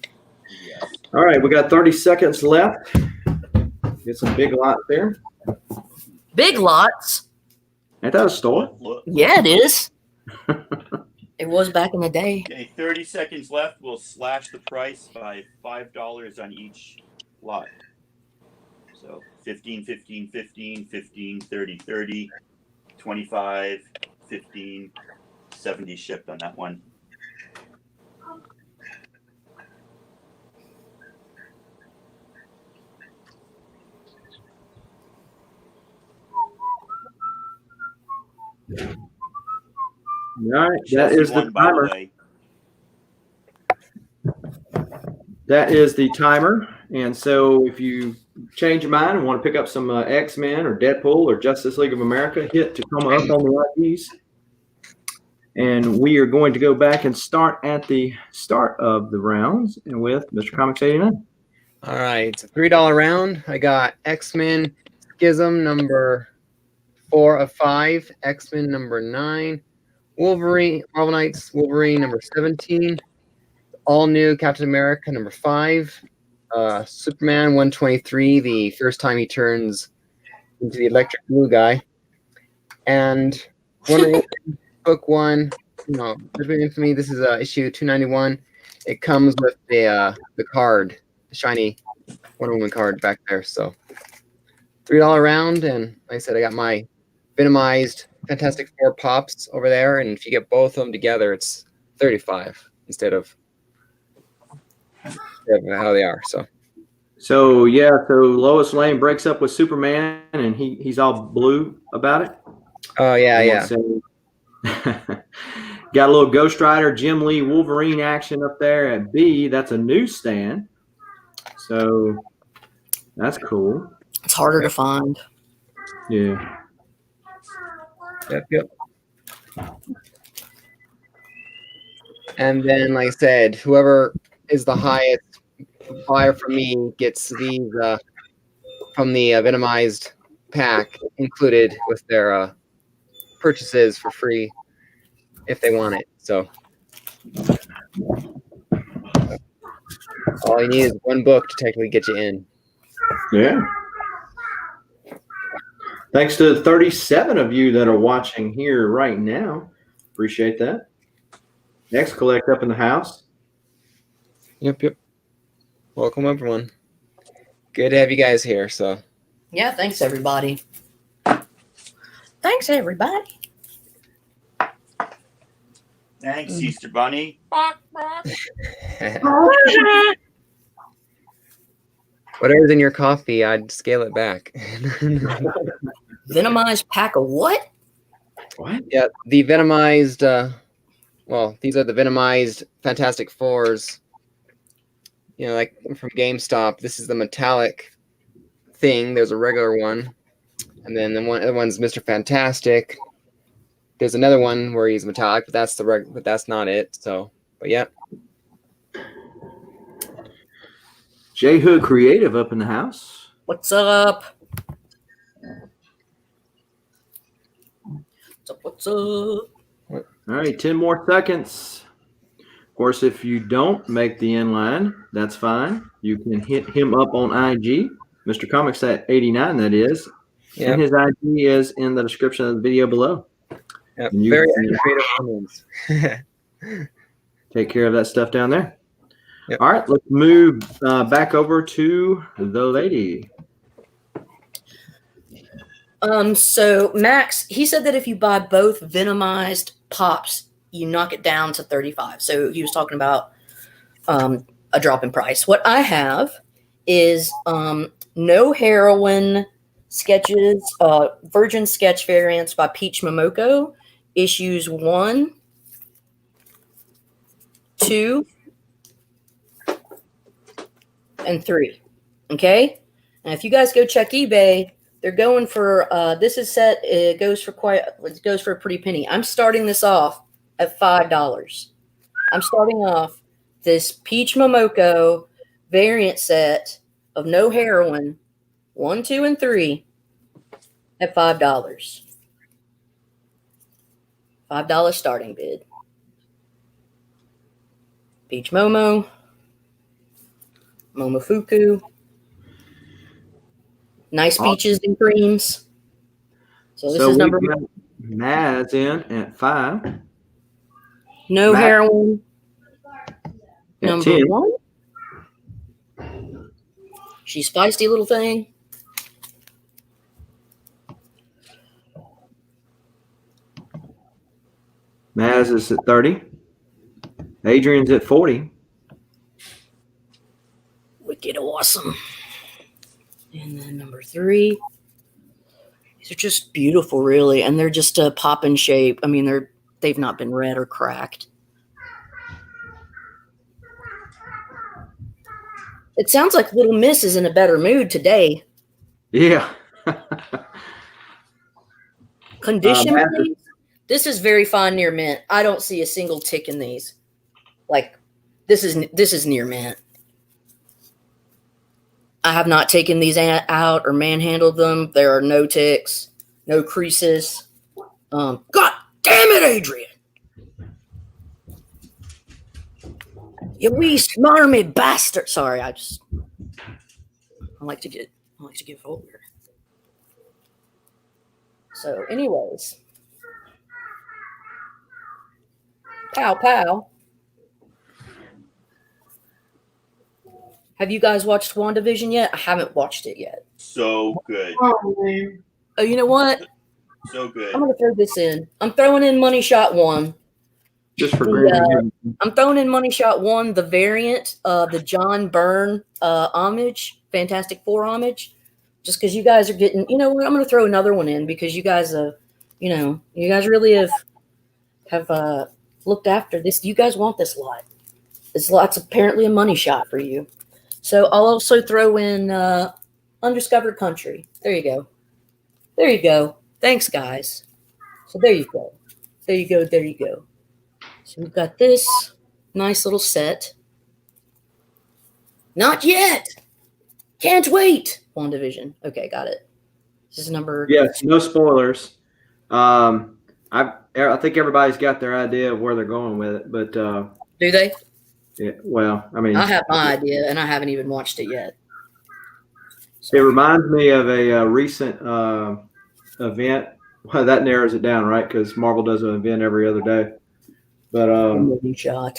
Speaker 7: Yes.
Speaker 1: All right, we got 30 seconds left. Get some big lots there.
Speaker 3: Big lots?
Speaker 1: Ain't that a store?
Speaker 7: Look.
Speaker 3: Yeah, it is. It was back in the day.
Speaker 7: Okay, 30 seconds left. We'll slash the price by $5 on each lot. So 15, 15, 15, 15, 30, 30, 25, 15, 70 shipped on that one.
Speaker 1: All right, that
Speaker 7: Chelsea
Speaker 1: is the
Speaker 7: won, by the
Speaker 1: timer.
Speaker 7: way.
Speaker 1: That is the timer. And so if you change your mind and want to pick up some X-Men or Deadpool or Justice League of America, hit Tacoma up on the IDs. And we are going to go back and start at the start of the rounds and with Mr. Comics 89.
Speaker 2: All right, it's a $3 round. I got X-Men Schism number 4 of 5, X-Men number 9, Wolverine, Marvel Knights Wolverine number 17, all new Captain America number 5, Superman 123, the first time he turns into the electric blue guy, and Wonder Woman book 1. Between Infamy. This is issue 291. It comes with the card, the shiny Wonder Woman card back there. So $3 round, and like I said, I got my Venomized Fantastic Four pops over there, and if you get both of them together, it's 35 instead of how they are.
Speaker 1: So Lois Lane breaks up with Superman and he's all blue about it.
Speaker 2: Oh yeah.
Speaker 1: Got a little Ghost Rider, Jim Lee, Wolverine action up there at B. That's a newsstand. So that's cool.
Speaker 3: It's harder to find.
Speaker 1: Yeah.
Speaker 2: Yep. And then, like I said, whoever is the highest buyer for me gets these from the Venomized pack included with their purchases for free if they want it. So all you need is one book to technically get you in.
Speaker 1: Yeah. Thanks to the 37 of you that are watching here right now. Appreciate that. Next, collect up in the house.
Speaker 2: Yep. Welcome, everyone. Good to have you guys here. So
Speaker 3: Yeah, thanks, everybody. Thanks, everybody.
Speaker 7: Thanks, Easter Bunny.
Speaker 2: Whatever's in your coffee, I'd scale it back.
Speaker 3: Venomized pack of what?
Speaker 1: What?
Speaker 2: Yeah, the Venomized, these are the Venomized Fantastic Fours. Like from GameStop. This is the metallic thing. There's a regular one. And then the other one's Mr. Fantastic. There's another one where he's metallic, but that's not it. So, but yeah.
Speaker 1: J Hood Creative up in the house.
Speaker 3: What's up? What's up?
Speaker 1: All right, 10 more seconds. Of course, if you don't make the inline, that's fine. You can hit him up on IG, Mr. Comics at 89, that is.
Speaker 2: Yep.
Speaker 1: And his IG is in the description of the video below.
Speaker 2: Yep.
Speaker 1: And you
Speaker 2: Very
Speaker 1: can
Speaker 2: creative comments.
Speaker 1: take care of that stuff down there.
Speaker 2: Yep.
Speaker 1: All right, let's move back over to the lady.
Speaker 3: So Max, he said that if you buy both Venomized pops, you knock it down to 35. So he was talking about a drop in price. What I have is No Heroine sketches, Virgin sketch variants by Peach Momoko, issues 1, 2, and 3. Okay? And if you guys go check eBay, they're going for this is set. It goes for a pretty penny. I'm starting this off at $5. I'm starting off this Peach Momoko variant set of No Heroine 1, 2, and 3 at $5. $5 starting bid. Peach Momo, Momofuku, nice peaches and creams. So this is number
Speaker 1: one. Maz in at 5.
Speaker 3: No
Speaker 1: Matt
Speaker 3: Heroine.
Speaker 1: at
Speaker 3: Number
Speaker 1: 10.
Speaker 3: 1. She's feisty little thing.
Speaker 1: Maz is at 30. Adrian's at 40.
Speaker 3: Wicked awesome. And then number 3. These are just beautiful, really, and they're just a pop in shape. I mean, they've not been read or cracked. It sounds like Little Miss is in a better mood today.
Speaker 1: Yeah.
Speaker 3: Condition, please. This is very fine near mint. I don't see a single tick in these. Like, this is near mint. I have not taken these out or manhandled them. There are no ticks, no creases. God damn it, Adrian! You wee smarmy bastard. Sorry, I like to get vulgar. So, anyways. Pow, pow. Have you guys watched WandaVision yet? I haven't watched it yet.
Speaker 7: So good.
Speaker 3: Oh, you know what?
Speaker 7: So good.
Speaker 3: I'm going to throw this in. I'm throwing in Money Shot 1.
Speaker 1: Just for
Speaker 3: I'm throwing in Money Shot 1, the variant, the John Byrne homage, Fantastic Four homage. Just because you guys are getting, you know what? I'm going to throw another one in because you guys you guys really have looked after this. You guys want this lot. This lot's apparently a money shot for you. So I'll also throw in Undiscovered Country. There you go. There you go. Thanks, guys. So there you go. There you go. There you go. So we've got this nice little set. Not yet. Can't wait. WandaVision. Okay, got it. This is number.
Speaker 1: Yes, no spoilers. I think everybody's got their idea of where they're going with it, but
Speaker 3: Do they?
Speaker 1: yeah, well, I mean,
Speaker 3: I have my idea, and I haven't even watched it yet.
Speaker 1: it reminds me of a recent event. Well, that narrows it down, right? Because Marvel does an event every other day. But
Speaker 3: Money shot.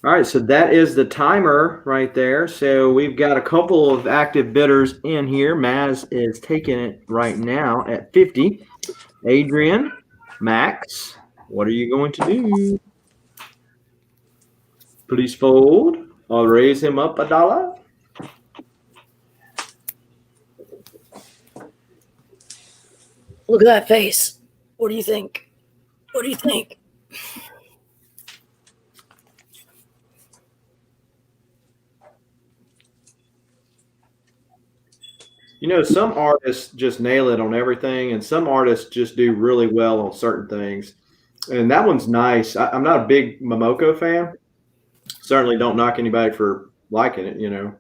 Speaker 1: all right, so that is the timer right there. So we've got a couple of active bidders in here. Maz is taking it right now at 50. Adrian, Max, what are you going to do? Please fold. I'll raise him up $1.
Speaker 3: Look at that face. What do you think? What do you think?
Speaker 1: You know, some artists just nail it on everything, and some artists just do really well on certain things. And that one's nice. I'm not a big Momoko fan. Certainly don't knock anybody for liking it, you know.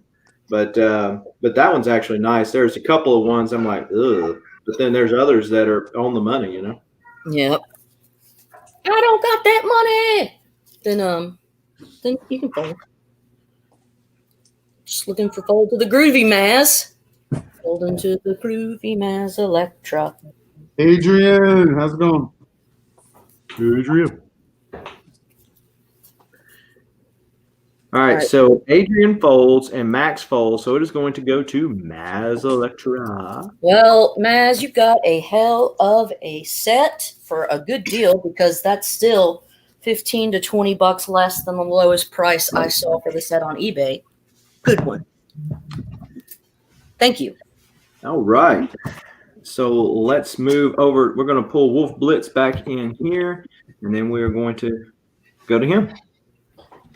Speaker 1: But that one's actually nice. There's a couple of ones I'm like, ugh. But then there's others that are on the money, you know.
Speaker 3: Yep. I don't got that money. Then you can fold. Just looking for fold to the groovy Maz. Fold into the groovy Maz Electra.
Speaker 6: Adrian, how's it going?
Speaker 1: Adrian. All right,
Speaker 3: All right.
Speaker 1: so Adrian folds and Max folds, so it is going to go to Maz Electra.
Speaker 3: Well, Maz, you got a hell of a set for a good deal because that's still $15 to $20 less than the lowest price I saw for the set on eBay. Good one. Thank you.
Speaker 1: All right. So let's move over. We're going to pull WolfBlitzed back in here, and then we're going to go to him.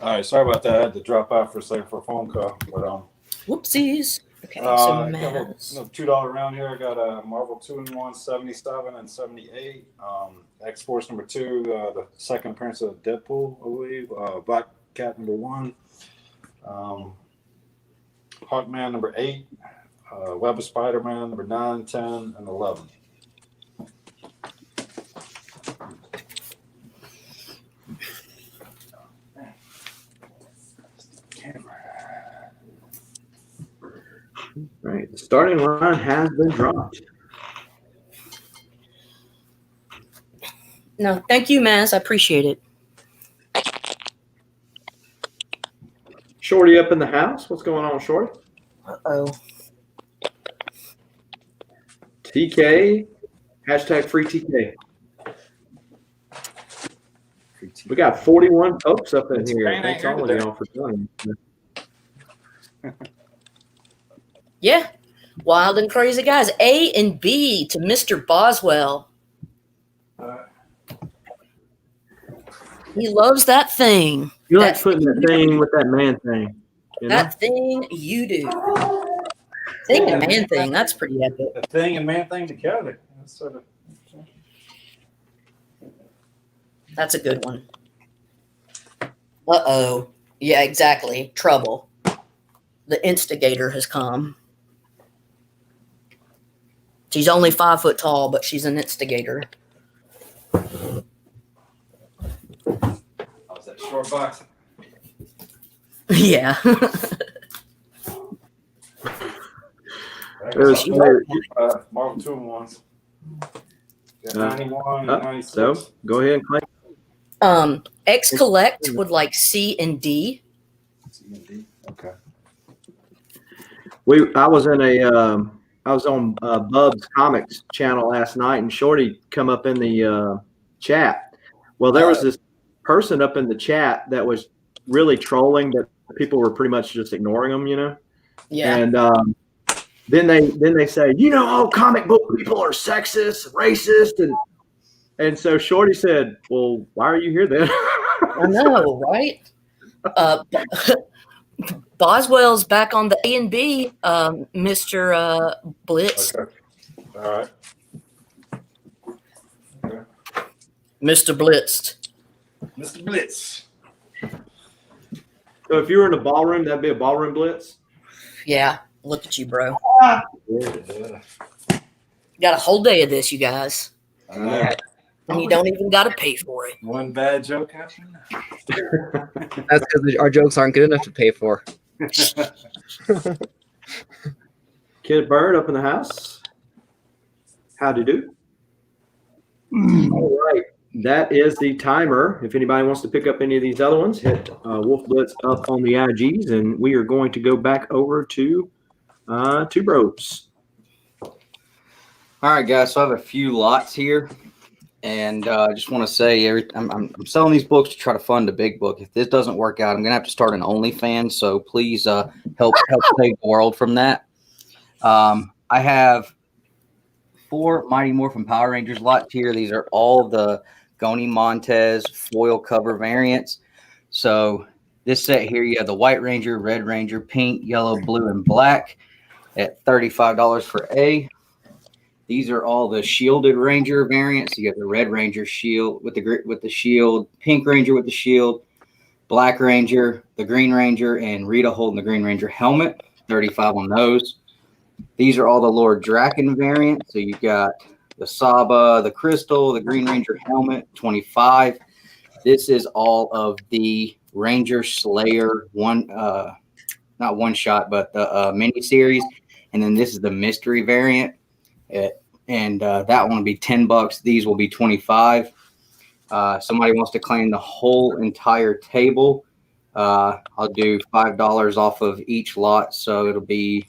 Speaker 4: All right, sorry about that. I had to drop out for a second for a phone call. But
Speaker 3: Whoopsies. Okay, so
Speaker 4: I got a
Speaker 3: Maz.
Speaker 4: little $2 round here. I got a Marvel 2-in-1, 77 and 78. X-Force number 2, the second appearance of Deadpool, I believe. Black Cat number 1. Hawkman number 8. Web of Spider-Man number 9, 10, and 11.
Speaker 1: Right. The starting line has been dropped.
Speaker 3: No, thank you, Maz. I appreciate it.
Speaker 1: Shorty up in the house. What's going on, Shorty?
Speaker 3: Uh-oh.
Speaker 1: TK. Hashtag free TK. We got 41 folks up in here. Thanks all of y'all for joining.
Speaker 3: Yeah. Wild and crazy guys. A and B to Mr. Boswell. He loves that thing.
Speaker 1: You like putting that thing with that man thing. You know?
Speaker 3: That thing you do. Thing and man thing. That's pretty epic.
Speaker 4: The thing and man thing together. That's sort of.
Speaker 3: That's a good one. Uh-oh. Yeah, exactly. Trouble. The instigator has come. She's only 5 foot tall, but she's an instigator.
Speaker 4: Oh, is that short box?
Speaker 3: Yeah.
Speaker 1: There's
Speaker 4: Marvel 2-in-1s. Got 91 and 96.
Speaker 1: So go ahead and claim.
Speaker 3: X Collect would like C and D.
Speaker 4: Okay.
Speaker 1: I was on Bub's Comics channel last night, and Shorty come up in the chat. Well, there was this person up in the chat that was really trolling, but people were pretty much just ignoring them, you know.
Speaker 3: Yeah.
Speaker 1: And then they say, you know, all comic book people are sexist, racist, and so Shorty said, well, why are you here then?
Speaker 3: I know, right? Boswell's back on the A and B, Mr. Blitz.
Speaker 4: Okay. All right. Okay.
Speaker 3: Mr. Blitzed.
Speaker 4: Mr. Blitz.
Speaker 1: So if you were in a ballroom, that'd be a ballroom blitz.
Speaker 3: Yeah, look at you, bro.
Speaker 4: Yeah.
Speaker 3: Got a whole day of this, you guys.
Speaker 4: I know.
Speaker 3: And you don't even got to pay for it.
Speaker 4: One bad joke after another.
Speaker 2: That's because our jokes aren't good enough to pay for.
Speaker 1: Kid Bird up in the house. Howdy do. All right. That is the timer. If anybody wants to pick up any of these other ones, hit WolfBlitzed up on the IGs, and we are going to go back over to Two Bros.
Speaker 5: All right, guys. So I have a few lots here, and I just want to say, I'm selling these books to try to fund a big book. If this doesn't work out, I'm gonna have to start an OnlyFans. So please help save the world from that. I have 4 Mighty Morphin Power Rangers lots here. These are all the Goni Montez foil cover variants. So this set here, you have the White Ranger, Red Ranger, Pink, Yellow, Blue, and Black at $35 for A. These are all the shielded Ranger variants. You got the Red Ranger shield with the shield, Pink Ranger with the shield, Black Ranger, the Green Ranger, and Rita holding the Green Ranger helmet. $35 on those. These are all the Lord Draken variants. So you've got the Saba, the Crystal, the Green Ranger helmet, $25. This is all of the Ranger Slayer not one shot, but the mini series. And then this is the mystery variant. And that one will be $10. These will be $25. Somebody wants to claim the whole entire table. I'll do $5 off of each lot. So it'll be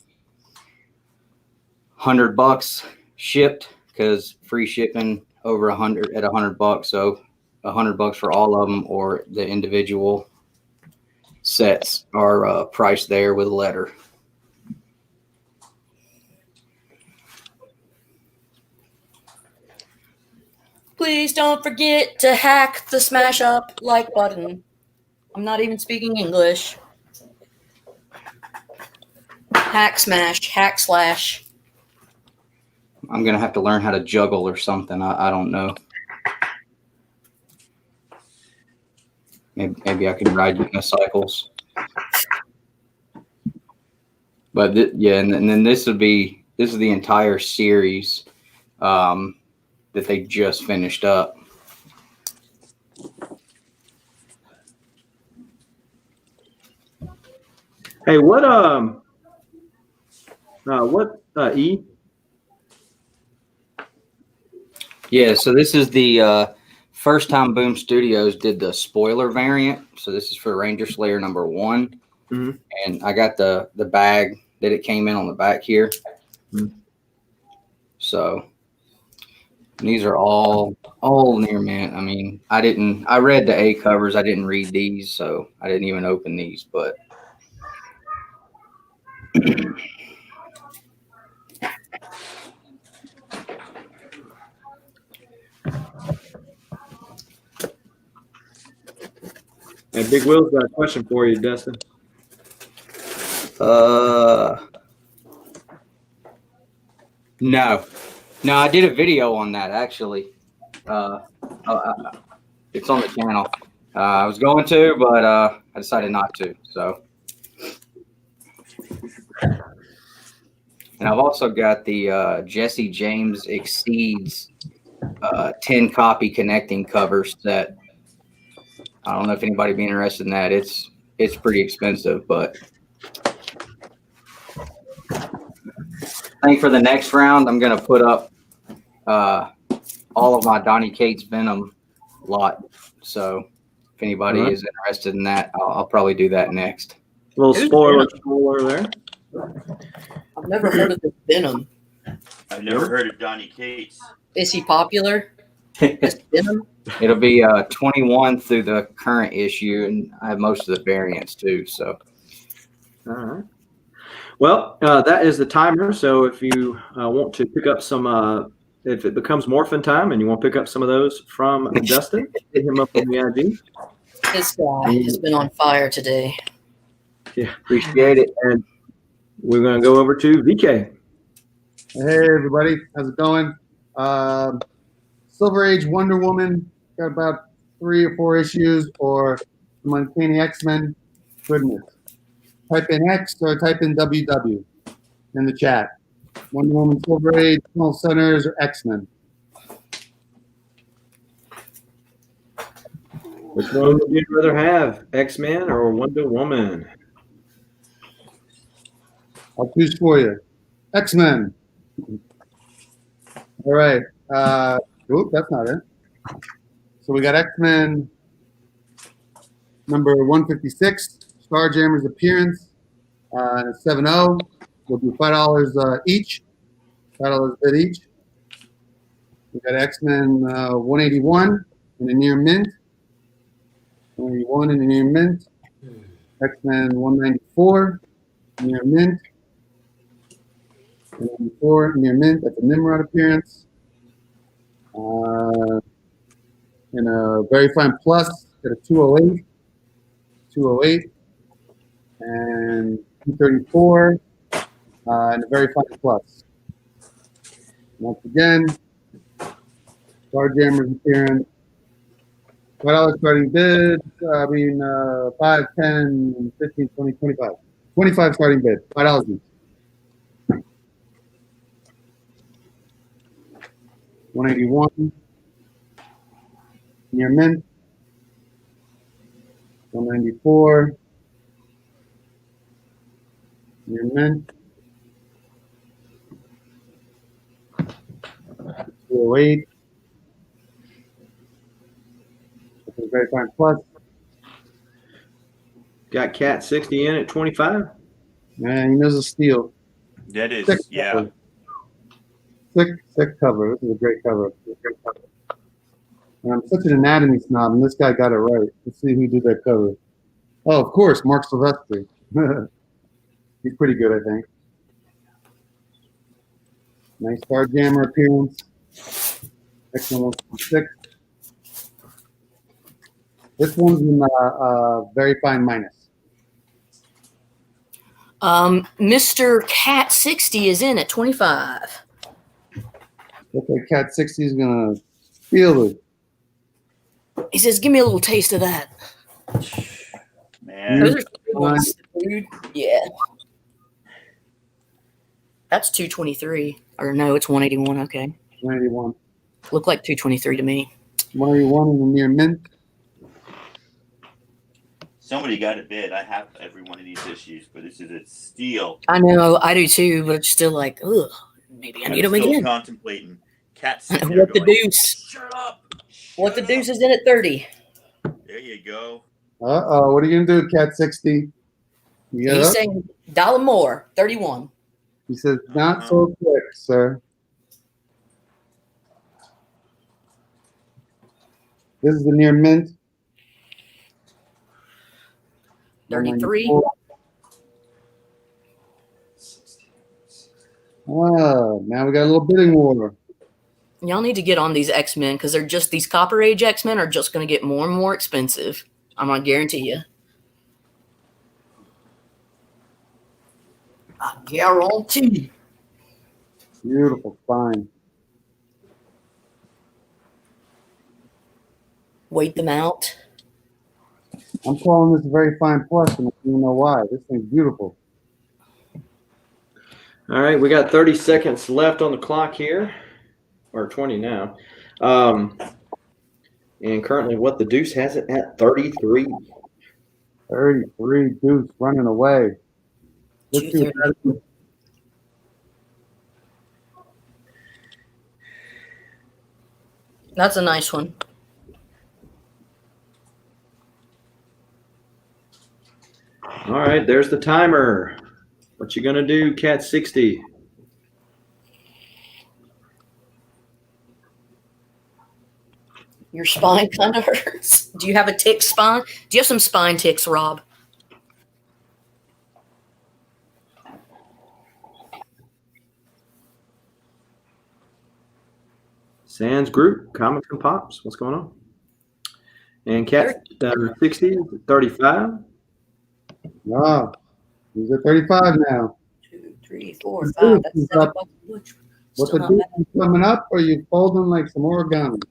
Speaker 5: $100 shipped, because free shipping over $100. So $100 for all of them, or the individual sets are priced there with a letter.
Speaker 3: Please don't forget to hack the smash up like button I'm not even speaking English. Hack smash, hack slash.
Speaker 5: I'm gonna have to learn how to juggle or something. I don't know. Maybe I can ride unicycles. But and then this is the entire series that they just finished up.
Speaker 1: Hey, what E?
Speaker 5: Yeah, so this is the first time Boom Studios did the spoiler variant. So this is for Ranger Slayer #1.
Speaker 1: Mm-hmm.
Speaker 5: And I got the bag that it came in on the back here.
Speaker 1: Mm-hmm.
Speaker 5: So these are all near mint. I mean, I read the A covers. I didn't read these, so I didn't even open these, but
Speaker 1: Hey, Big Will's got a question for you, Dustin.
Speaker 5: No, I did a video on that actually. It's on the channel. I was going to, but I decided not to. So, and I've also got the Jesse James Exceeds 10 copy connecting cover set. I don't know if anybody be interested in that. It's pretty expensive, but I think for the next round, I'm gonna put up all of my Donny Cates Venom lot. So if anybody is interested in that, I'll probably do that next.
Speaker 1: A little spoiler there.
Speaker 3: I've never heard of the Venom.
Speaker 7: I've never heard of Donny Cates.
Speaker 3: Is he popular? Is Venom?
Speaker 5: It'll be 21 through the current issue, and I have most of the variants too. So,
Speaker 1: all right. Well, that is the timer. So if you want to pick up some, if it becomes morphin time and you want to pick up some of those from Dustin, hit him up on the IG.
Speaker 3: This guy has been on fire today.
Speaker 1: Yeah, appreciate it. And we're going to go over to VK.
Speaker 6: Hey everybody, how's it going? Silver Age Wonder Woman, got about 3 or 4 issues, or the Uncanny X-Men. Goodness. Type in X or type in WW in the chat. Wonder Woman, Silver Age, Small Centers, or X-Men.
Speaker 1: Which one would you rather have, X-Men or Wonder Woman?
Speaker 6: I'll choose for you. X-Men. All right. Oop, that's not it. So we got X-Men number 156, Starjammer's appearance, and it's 7-0. We'll do $5 each. $5 bid each. We got X-Men 181 in the near mint. 181 in the near mint. X-Men 194 near mint. 194 near mint. That's a Nimrod appearance. And a Very Fine Plus, got a 208, 208, and 234, and a Very Fine Plus. Once again, Starjammer's appearance. $5 starting bid. 5, 10, 15, 20, 25. 25 starting bid. $5 each. 181 near mint. 194 near mint. 208. This is Very Fine Plus.
Speaker 1: Got Cat 60 in at 25.
Speaker 6: Man, he knows a steal.
Speaker 7: That is,
Speaker 6: Sick
Speaker 7: yeah.
Speaker 6: cover. Sick cover. This is a great cover. And I'm such an anatomy snob, and this guy got it right. Let's see who did that cover. Oh, of course, Mark Silvestri. He's pretty good, I think. Nice Starjammer appearance. X-Men 156. This one's in very fine minus.
Speaker 3: Mr. Cat 60 is in at 25.
Speaker 6: Okay, Cat 60 is gonna steal it.
Speaker 3: He says, "Give me a little taste of that."
Speaker 7: Man,
Speaker 3: Those are good ones, dude. Yeah. That's 223. Or no, it's 181. Okay.
Speaker 6: 181.
Speaker 3: Look like 223 to me.
Speaker 6: 181 in the near mint.
Speaker 7: somebody got a bid. I have every one of these issues, but this is a steal.
Speaker 3: I know, I do too, but it's still like, ugh, maybe I need them
Speaker 7: I'm still
Speaker 3: again.
Speaker 7: contemplating. Cats.
Speaker 3: What the deuce?
Speaker 7: Shut up.
Speaker 3: What the
Speaker 7: Shut
Speaker 3: deuce
Speaker 7: up.
Speaker 3: is in at 30?
Speaker 7: There you go.
Speaker 6: Uh-oh, what are you going to do, Cat 60? You get
Speaker 3: He's
Speaker 6: up?
Speaker 3: saying dollar more, 31.
Speaker 6: He says, not so quick, sir. This is the near mint.
Speaker 3: 33.
Speaker 6: Oh, now we got a little bidding war.
Speaker 3: Y'all need to get on these X-Men because they're just, these Copper Age X-Men are just going to get more and more expensive. I'm going to guarantee you. I guarantee.
Speaker 6: Beautiful, fine.
Speaker 3: Wait them out.
Speaker 6: I'm calling this a very fine plus, and I don't even know why. This thing's beautiful.
Speaker 1: All right, we got 30 seconds left on the clock here, or 20 now. And currently what the deuce has it at 33.
Speaker 6: 33 deuce running away. Let's see what that is.
Speaker 3: That's a nice one.
Speaker 1: All right, there's the timer. What you gonna do, Cat 60?
Speaker 3: Your spine kind of hurts. Do you have a tick spine? Do you have some spine ticks, Rob?
Speaker 1: Sans Group, Comics and Pops. What's going on? And Cat 60, 35.
Speaker 6: Ah, he's at 35 now.
Speaker 3: 2, 3, 4, 5. That's
Speaker 6: He's
Speaker 3: 7
Speaker 6: up.
Speaker 3: bucks a bunch.
Speaker 6: What
Speaker 3: Still
Speaker 6: the
Speaker 3: not
Speaker 6: deuce
Speaker 3: bad.
Speaker 6: is coming up, or you folding like some origami?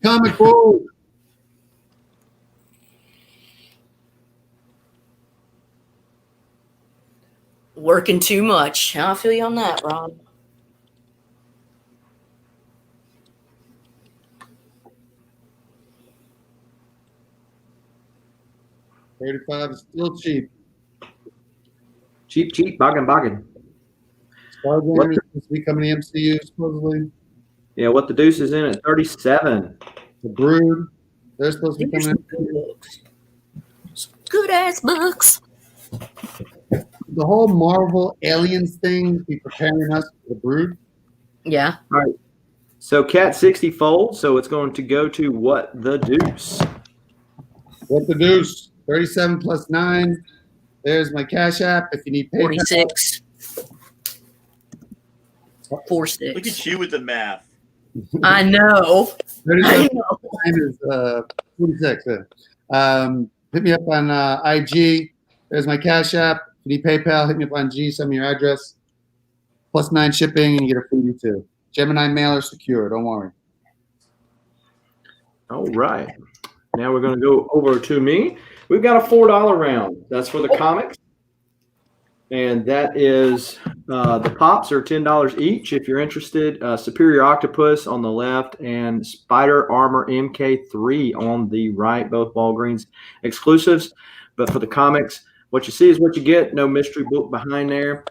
Speaker 6: Comic Book.
Speaker 3: Working too much. I feel you on that, Rob.
Speaker 6: $35 is still cheap.
Speaker 1: Cheap, cheap, boggin'.
Speaker 6: Stargazer is supposed to be coming to MCU, supposedly.
Speaker 1: Yeah, what the deuce is in at 37.
Speaker 6: The Brood, they're supposed to be
Speaker 3: These are
Speaker 6: coming
Speaker 3: some
Speaker 6: in.
Speaker 3: good books. Some good ass books.
Speaker 6: The whole Marvel Aliens thing be preparing us for the Brood.
Speaker 3: Yeah.
Speaker 1: All right. So Cat 60 folds, so it's going to go to what the deuce.
Speaker 6: What the deuce? 37 plus 9. There's my Cash App. If you need PayPal.
Speaker 3: 46. 4,
Speaker 7: Look
Speaker 3: 6.
Speaker 7: at you with the math.
Speaker 3: I know.
Speaker 6: 37
Speaker 3: I know.
Speaker 6: plus 9 is 46. Hit me up on IG. There's my Cash App. If you need PayPal, hit me up on G. Send me your address. Plus 9 shipping, and you get a freebie too. Gemini mailer secure. Don't worry.
Speaker 1: All right. Now we're going to go over to me. We've got a $4 round. That's for the comics. And that is the pops are $10 each. If you're interested, Superior Octopus on the left and Spider Armor MK3 on the right, both Walgreens exclusives. But for the comics, what you see is what you get. No mystery book behind there.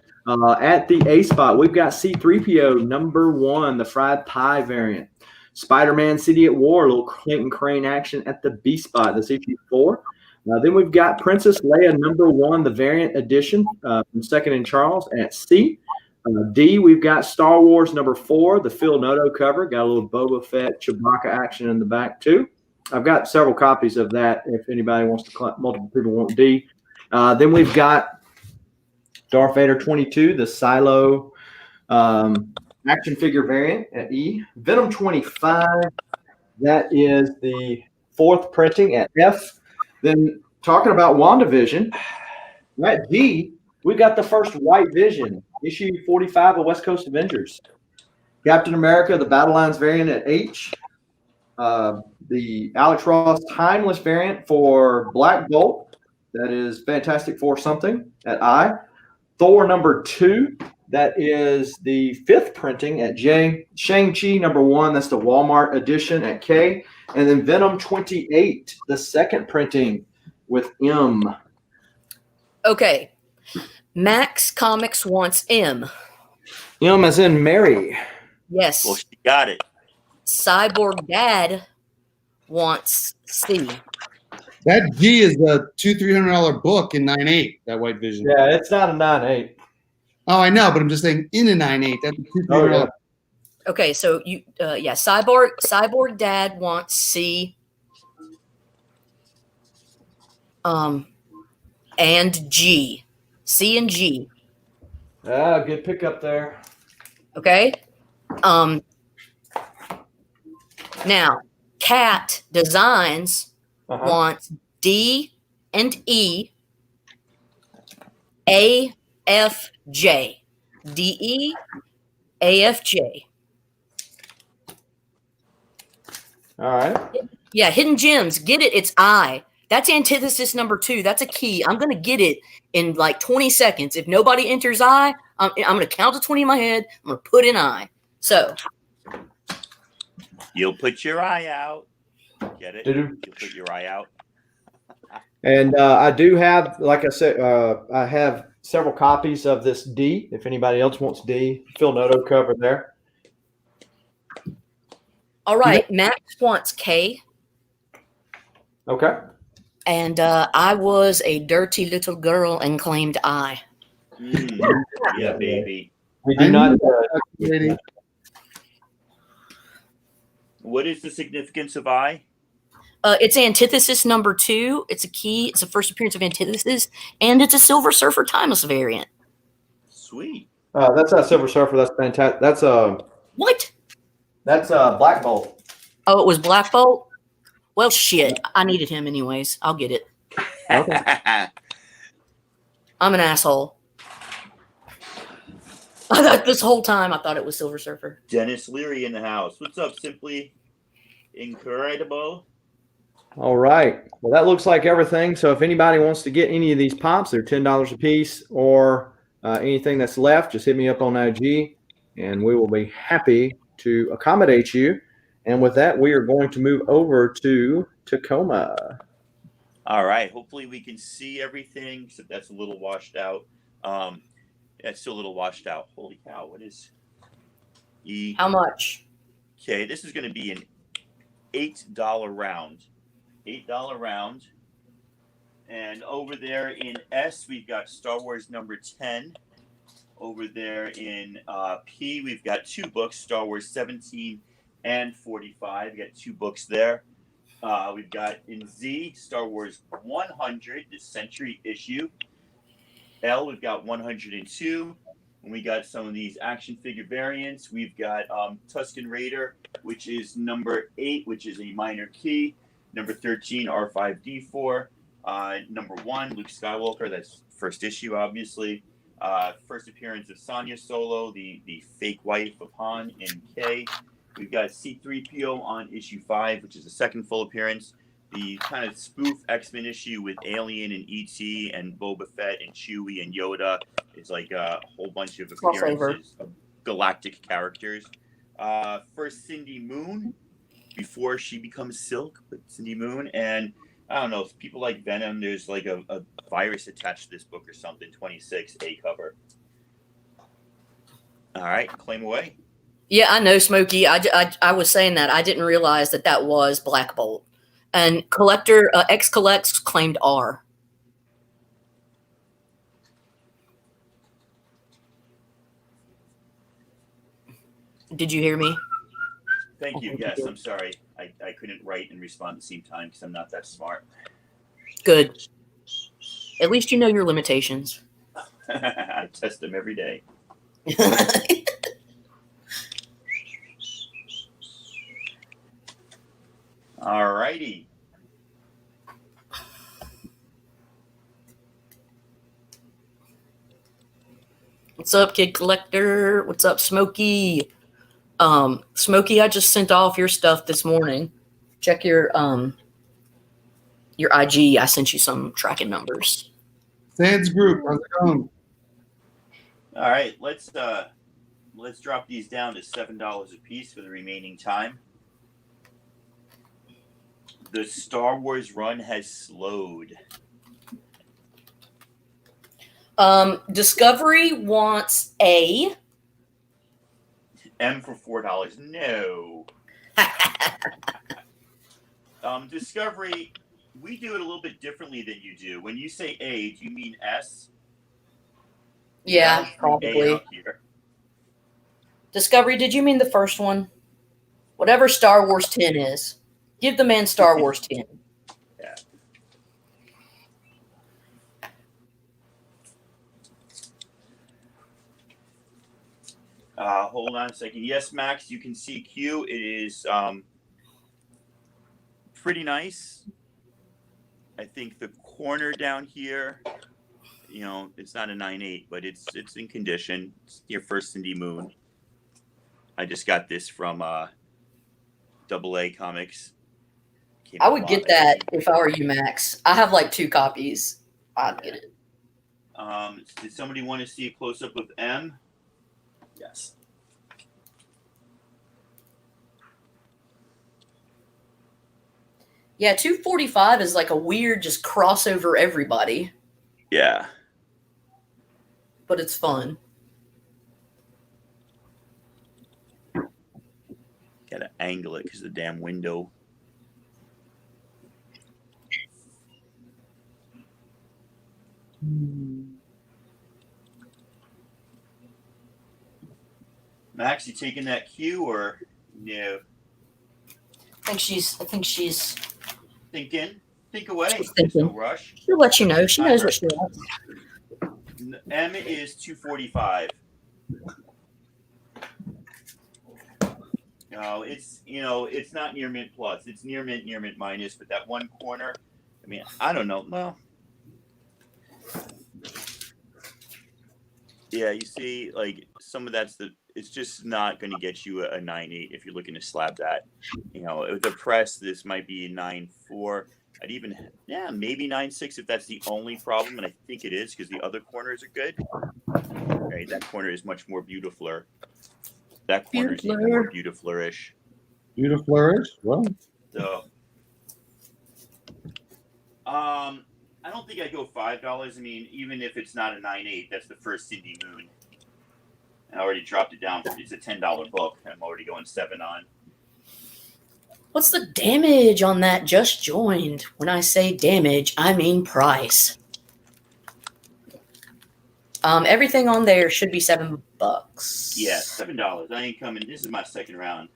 Speaker 1: At the A spot, we've got C-3PO #1, the fried pie variant. Spider-Man City at War, a little Clinton Crane action at the B spot. That's issue 4. Then we've got Princess Leia #1, the variant edition from Second and Charles at C. D, we've got Star Wars #4, the Phil Noto cover. Got a little Boba Fett, Chewbacca action in the back too. I've got several copies of that if anybody wants to, multiple people want D. Then we've got Darth Vader 22, the Silo action figure variant at E. Venom 25, that is the 4th printing at F. Then talking about WandaVision, at G, we got the first White Vision, issue 45 of West Coast Avengers. Captain America, the Battle Lines variant at H. The Alex Ross Timeless variant for Black Bolt, that is Fantastic Four something at I. Thor number 2, that is the 5th printing at J. Shang-Chi number 1, that's the Walmart edition at K. And then Venom 28, the 2nd printing with M.
Speaker 3: Okay. Max Comics wants M.
Speaker 1: M as in Mary.
Speaker 3: Yes.
Speaker 7: Well, she got it.
Speaker 3: Cyborg Dad wants C.
Speaker 6: That G is a $200-300 book in 9.8. That White Vision.
Speaker 1: Yeah, it's not a 9.8.
Speaker 6: Oh, I know, but I'm just saying in a 9.8. That's a $200-300.
Speaker 1: Oh, yeah.
Speaker 3: Okay, so Cyborg Dad wants C. And G. C and G.
Speaker 1: Ah, good pickup there.
Speaker 3: Okay? Now, Cat Designs wants D and E, A, F, J. D, E, A, F, J.
Speaker 1: All right.
Speaker 3: Yeah, Hidden Gems. Get it. It's I. That's antithesis number 2. That's a key. I'm going to get it in like 20 seconds. If nobody enters I, I'm going to count to 20 in my head. I'm going to put in I. So.
Speaker 7: You'll put your eye out. Get it? You'll put your eye out.
Speaker 1: And I do have, like I said, I have several copies of this D. If anybody else wants D, Phil Noto cover there.
Speaker 3: All right. Max wants K.
Speaker 1: Okay.
Speaker 3: And I was a dirty little girl and claimed I.
Speaker 7: Yeah, baby.
Speaker 1: We do not.
Speaker 7: What is the significance of I?
Speaker 3: It's antithesis number 2. It's a key. It's the first appearance of antithesis, and it's a Silver Surfer Timeless variant.
Speaker 7: Sweet.
Speaker 1: That's not Silver Surfer. That's fantastic. That's
Speaker 3: what?
Speaker 1: That's Black Bolt.
Speaker 3: Oh, it was Black Bolt. Well, shit. I needed him anyways. I'll get it.
Speaker 1: Okay.
Speaker 3: I'm an asshole. This whole time I thought it was Silver Surfer.
Speaker 7: Dennis Leary in the house. What's up, Simply Incredible?
Speaker 1: All right. Well, that looks like everything. So if anybody wants to get any of these pops, they're $10 a piece, or anything that's left, just hit me up on IG, and we will be happy to accommodate you. And with that, we are going to move over to Tacoma.
Speaker 7: All right. Hopefully we can see everything, except that's a little washed out. That's still a little washed out. Holy cow. What is E?
Speaker 3: How much?
Speaker 7: Okay, this is going to be an $8 round. $8 round. And over there in S, we've got Star Wars number 10. Over there in P, we've got 2 books, Star Wars 17 and 45. We got 2 books there. We've got in Z, Star Wars 100, the Century issue. L, we've got 102. And we got some of these action figure variants. We've got Tusken Raider, which is number 8, which is a minor key. Number 13, R5D4. Number 1, Luke Skywalker. That's first issue, obviously. First appearance of Sonya Solo, the fake wife of Han in K. We've got C-3PO on issue 5, which is the second full appearance. The kind of spoof X-Men issue with Alien and E.T. and Boba Fett and Chewie and Yoda. It's like a whole bunch of appearances of galactic characters. First Cindy Moon, before she becomes Silk, but Cindy Moon. And I don't know, if people like Venom, there's like a virus attached to this book or something. 26, A cover. All right, claim away.
Speaker 3: Yeah, I know, Smokey. I was saying that. I didn't realize that was Black Bolt. And Collector X Collects claimed R. Did you hear me?
Speaker 7: Thank you. Yes, I'm sorry. I couldn't write and respond at the same time because I'm not that smart.
Speaker 3: Good. At least you know your limitations.
Speaker 7: I test them every day. All righty.
Speaker 3: What's up, Kid Collector? What's up, Smokey? Smokey, I just sent off your stuff this morning. Check your IG. I sent you some tracking numbers.
Speaker 6: Sands Group, how's it going?
Speaker 7: All right, let's drop these down to $7 a piece for the remaining time. The Star Wars run has slowed.
Speaker 3: Discovery wants A.
Speaker 7: M for $4. No. Discovery, we do it a little bit differently than you do. When you say A, do you mean S?
Speaker 3: Yeah,
Speaker 7: A
Speaker 3: probably.
Speaker 7: out here.
Speaker 3: Discovery, did you mean the first one? Whatever Star Wars 10 is. Give the man Star Wars 10.
Speaker 7: Yeah. Hold on a second. Yes, Max, you can see Q. It is pretty nice. I think the corner down here, you know, it's not a 9.8, but it's in condition. It's your first Cindy Moon. I just got this from AA Comics.
Speaker 3: I would get that if I were you, Max. I have like 2 copies. I'd get it.
Speaker 7: Did somebody want to see a close-up of M? Yes.
Speaker 3: Yeah, 245 is like a weird just crossover everybody,
Speaker 7: Yeah.
Speaker 3: but it's fun.
Speaker 7: Gotta angle it because the damn window. Max, you taking that cue or no?
Speaker 3: I think she's
Speaker 7: Thinking. Think away.
Speaker 3: She's
Speaker 7: There's no
Speaker 3: thinking.
Speaker 7: rush.
Speaker 3: She'll let you know. She knows what she wants.
Speaker 7: M is 245. No, it's not near mint plus. It's near mint minus. But that one corner, I mean, I don't know. Well, yeah, you see, like some of it's just not going to get you a 9.8 if you're looking to slab that. You know, with the press, this might be 9.4. I'd even, maybe 9.6 if that's the only problem, and I think it is because the other corners are good. Right, that corner is much more beautifuler. That corner is even more beautifulerish.
Speaker 6: Beautifulerish? Well.
Speaker 7: So, I don't think I'd go $5. I mean, even if it's not a 9.8, that's the first Cindy Moon. I already dropped it down. It's a $10 book. I'm already going 7 on.
Speaker 3: What's the damage on that just joined? When I say damage, I mean price. Everything on there should be $7.
Speaker 7: Yeah, $7. I ain't coming. This is my second round.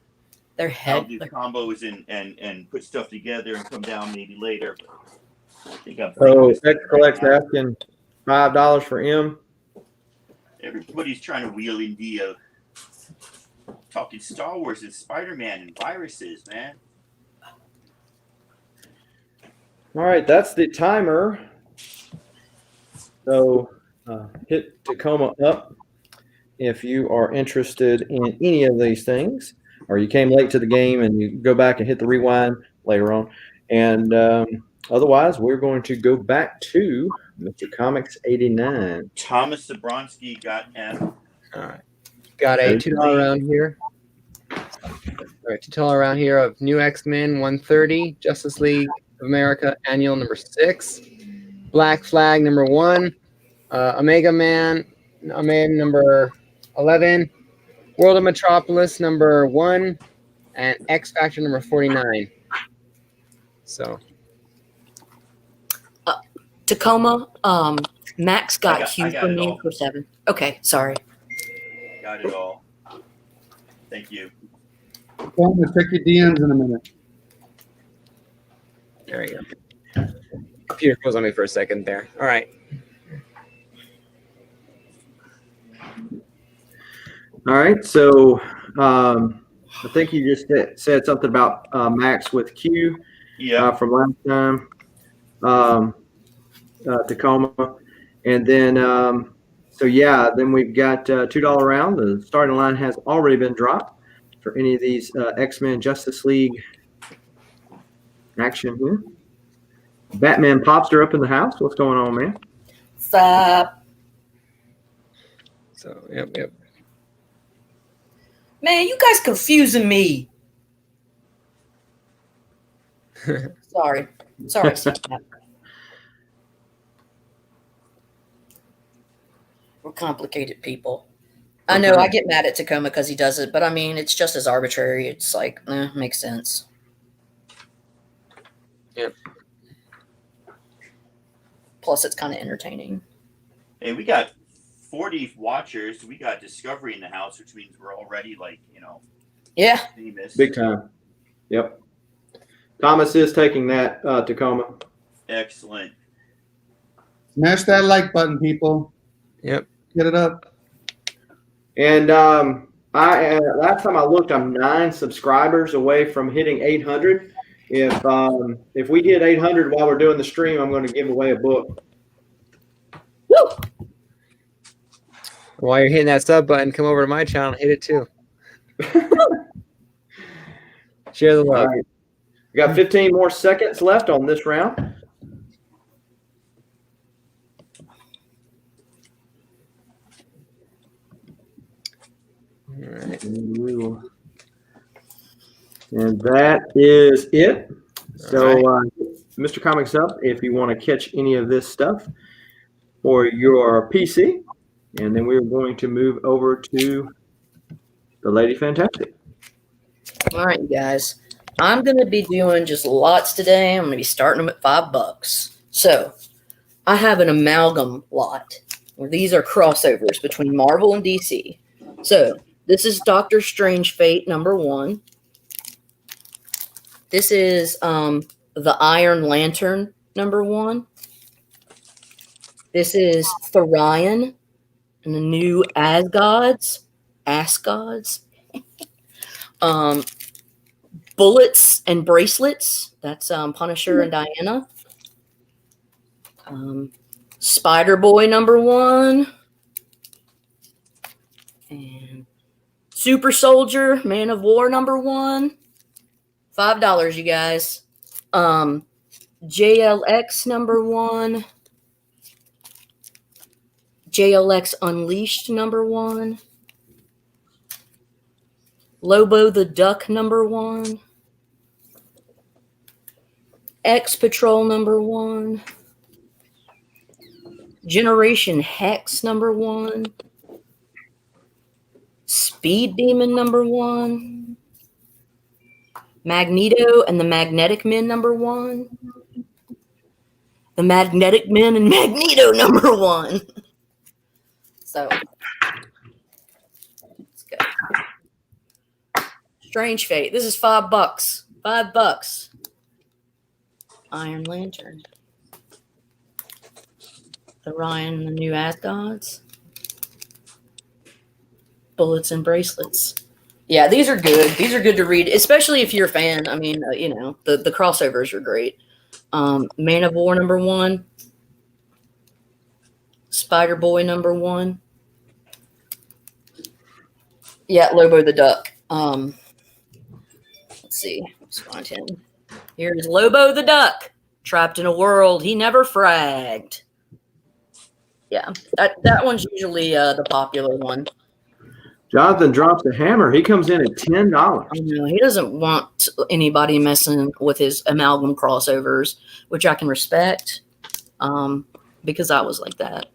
Speaker 3: They're
Speaker 7: I'll do combos and put stuff together and come down maybe later. I think I'm
Speaker 1: So X Collect's asking $5 for M.
Speaker 7: Everybody's trying to wheel in the talking Star Wars and Spider-Man and viruses, man.
Speaker 1: All right, that's the timer. So hit Tacoma up if you are interested in any of these things, or you came late to the game and you go back and hit the rewind later on. And otherwise, we're going to go back to Mr. Comics 89.
Speaker 7: Thomas Zabronsky got M.
Speaker 2: All right. Got a $2 round here. All right, $2 round here of New X-Men 130, Justice League of America Annual number 6, Black Flag number 1, Omega Man number 11, World of Metropolis number 1, and X Factor number 49. So
Speaker 3: Tacoma, Max got Q
Speaker 7: got
Speaker 3: from
Speaker 7: it
Speaker 3: me
Speaker 7: all.
Speaker 3: for 7. Okay, sorry.
Speaker 7: Got it all. Thank you.
Speaker 6: We'll check your DMs in a minute.
Speaker 2: there you go. Computer froze on me for a second there. All right.
Speaker 1: All right, so I think you just said something about Max with Q from last time, Tacoma. And then So yeah, then we've got $2 round. The starting line has already been dropped for any of these X-Men Justice League action here. Batman Popster up in the house. What's going on, man?
Speaker 3: Stop.
Speaker 2: So yep.
Speaker 3: Man, you guys confusing me. Sorry. Stop. We're complicated people. I know I get mad at Tacoma because he does it, but I mean, it's just as arbitrary. It's like, makes sense.
Speaker 2: Yep.
Speaker 3: Plus, it's kind of entertaining.
Speaker 7: Hey, we got 40 watchers. We got Discovery in the house, which means we're already
Speaker 3: Yeah.
Speaker 7: famous.
Speaker 1: Big time. Yep. Thomas is taking that Tacoma.
Speaker 7: Excellent.
Speaker 6: Smash that like button, people.
Speaker 2: Yep.
Speaker 6: Get it up.
Speaker 1: And I last time I looked, I'm 9 subscribers away from hitting 800. If we hit 800 while we're doing the stream, I'm going to give away a book.
Speaker 3: Woo!
Speaker 2: While you're hitting that sub button, come over to my channel and hit it too. Share the
Speaker 1: All
Speaker 2: love.
Speaker 1: right. We got 15 more seconds left on this round.
Speaker 2: All right.
Speaker 1: And that is it. So, Mr. Comics Up, if you want to catch any of this stuff for your PC, and then we're going to move over to the Lady Fantastic.
Speaker 3: All right, you guys. I'm going to be doing just lots today. I'm going to be starting them at $5. So, I have an amalgam lot where these are crossovers between Marvel and DC. So, this is Doctor Strange Fate #1. This is the Iron Lantern #1. This is Thorion and the new Asgods. Bullets and Bracelets. That's Punisher and Diana. Spider-Boy #1. And Super Soldier, Man of War #1. $5, you guys. JLX #1. JLX Unleashed #1. Lobo the Duck #1. X Patrol #1. Generation Hex #1. Speed Demon #1. Magneto and the Magnetic Men #1. The Magnetic Men and Magneto #1. So let's go. Strange Fate. This is $5. $5. Iron Lantern. Orion and the New Asgods. Bullets and Bracelets. Yeah, these are good. These are good to read, especially if you're a fan. I mean, the crossovers are great. Man of War #1. Spider-Boy #1. Yeah, Lobo the Duck. Let's see. Let's find him. Here's Lobo the Duck, trapped in a world he never fragged. Yeah, that one's usually the popular one.
Speaker 1: Jonathan drops the hammer. He comes in at $10.
Speaker 3: I know, he doesn't want anybody messing with his amalgam crossovers, which I can respect, because I was like that.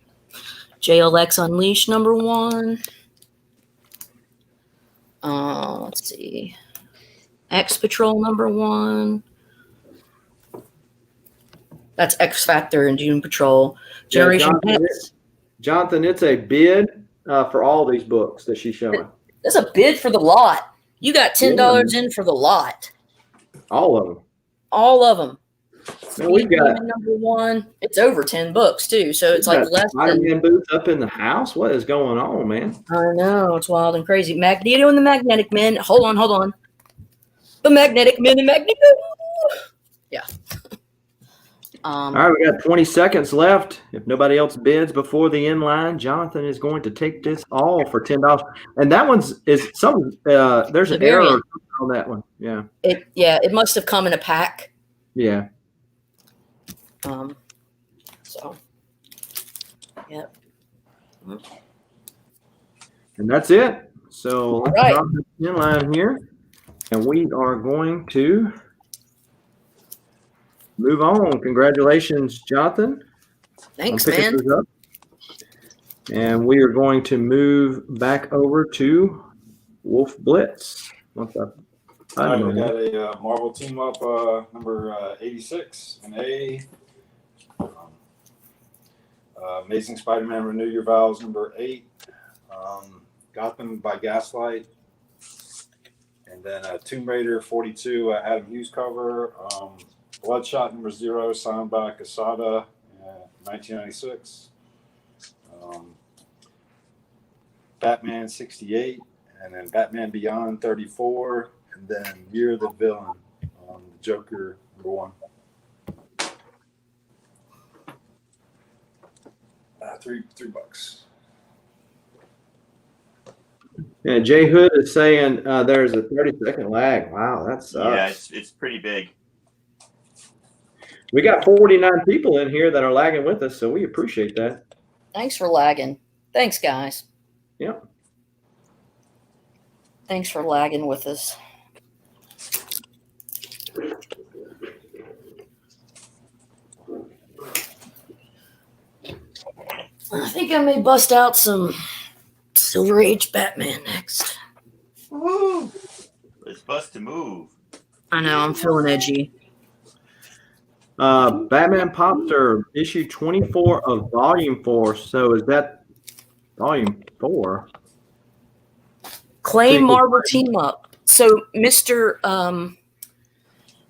Speaker 3: JLX Unleashed #1. Let's see. X Patrol #1. That's X Factor and Doom Patrol. Generation X.
Speaker 1: Jonathan, it's a bid for all these books that she's showing.
Speaker 3: That's a bid for the lot. You got $10 in for the lot.
Speaker 1: All of them.
Speaker 3: All of them.
Speaker 1: Man, we've got
Speaker 3: #1. It's over 10 books too, so it's like less than.
Speaker 1: Spider-Man booth up in the house. What is going on, man?
Speaker 3: I know, it's wild and crazy. Magneto and the Magnetic Men. Hold on. The Magnetic Men and Magneto. Yeah.
Speaker 1: All right, we got 20 seconds left. If nobody else bids before the end line, Jonathan is going to take this all for $10. And that there's an error on that one. Yeah.
Speaker 3: It must have come in a pack.
Speaker 1: Yeah.
Speaker 3: So, yep.
Speaker 1: And that's it. So let's
Speaker 3: Right.
Speaker 1: drop the end line here. And we are going to move on. Congratulations, Jonathan.
Speaker 3: Thanks,
Speaker 1: on picking
Speaker 3: man.
Speaker 1: those up. And we are going to move back over to WolfBlitzed.
Speaker 4: All right, we got a Marvel team up number 86, an A. Amazing Spider-Man Renew Your Vows number 8. Gotham by Gaslight. And then Tomb Raider 42 Adam Hughes cover. Bloodshot number 0 signed by Quesada, 1996. Batman 68, and then Batman Beyond 34, and then Year of the Villain, the Joker number 1. $3.
Speaker 1: Yeah, Jay Hood is saying there's a 30-second lag. Wow, that sucks.
Speaker 7: Yeah, it's pretty big.
Speaker 1: We got 49 people in here that are lagging with us, so we appreciate that.
Speaker 3: Thanks for lagging. Thanks, guys.
Speaker 1: Yep.
Speaker 3: Thanks for lagging with us. I think I may bust out some Silver Age Batman next.
Speaker 7: Woo! Let's bust a move.
Speaker 3: I know, I'm feeling edgy.
Speaker 1: Batman Popster, issue 24 of Volume 4. So is that Volume 4?
Speaker 3: Claim Marvel team up. So Mr.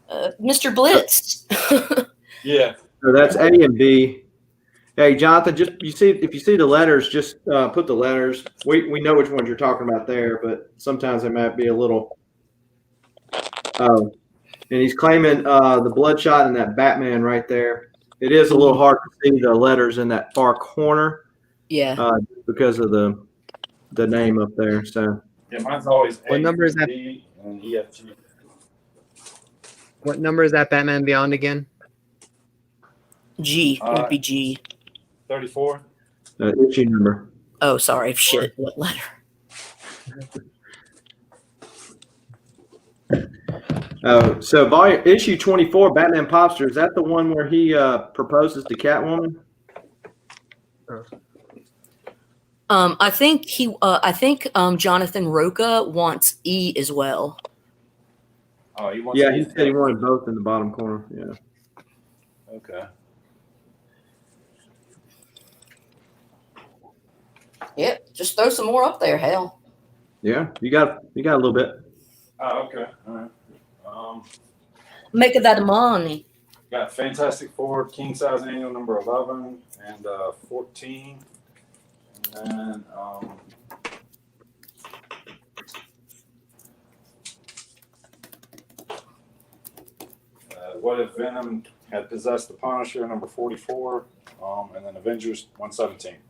Speaker 3: Blitzed.
Speaker 4: Yeah.
Speaker 1: So that's A and B. Hey, Jonathan, if you see the letters, just put the letters. We know which ones you're talking about there, but sometimes they might be a little. And he's claiming the Bloodshot and that Batman right there. It is a little hard to see the letters in that far corner.
Speaker 3: Yeah.
Speaker 1: Because of the name up there. So.
Speaker 4: Yeah, mine's always
Speaker 2: What
Speaker 4: A,
Speaker 2: number is that?
Speaker 4: B, and EFG.
Speaker 2: What number is that Batman Beyond again?
Speaker 3: G. It would be G.
Speaker 4: 34.
Speaker 1: Issue number.
Speaker 3: Oh, sorry. Shit. What letter?
Speaker 1: So issue 24, Batman Popster, is that the one where he proposes to Catwoman?
Speaker 3: I think Jonathan Roca wants E as well.
Speaker 4: Oh, he wants.
Speaker 1: Yeah, he said he wanted both in the bottom corner. Yeah.
Speaker 4: Okay.
Speaker 3: Yep. Just throw some more up there. Hell.
Speaker 1: Yeah, you got a little bit.
Speaker 4: Oh, okay. All right.
Speaker 3: Make that money.
Speaker 4: Got Fantastic Four King Size Annual number 11 and 14. And then What If Venom Had Possessed the Punisher number 44. And then Avengers 117.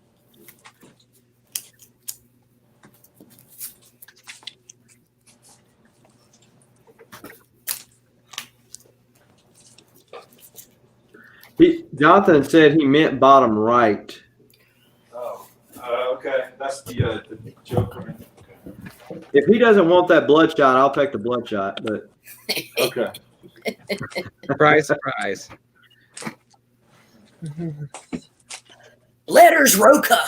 Speaker 1: Jonathan said he meant bottom right.
Speaker 4: Oh, okay. That's the Joker. Okay.
Speaker 1: If he doesn't want that Bloodshot, I'll take the Bloodshot. But
Speaker 4: Okay.
Speaker 2: Surprise, surprise.
Speaker 3: Letters Roca.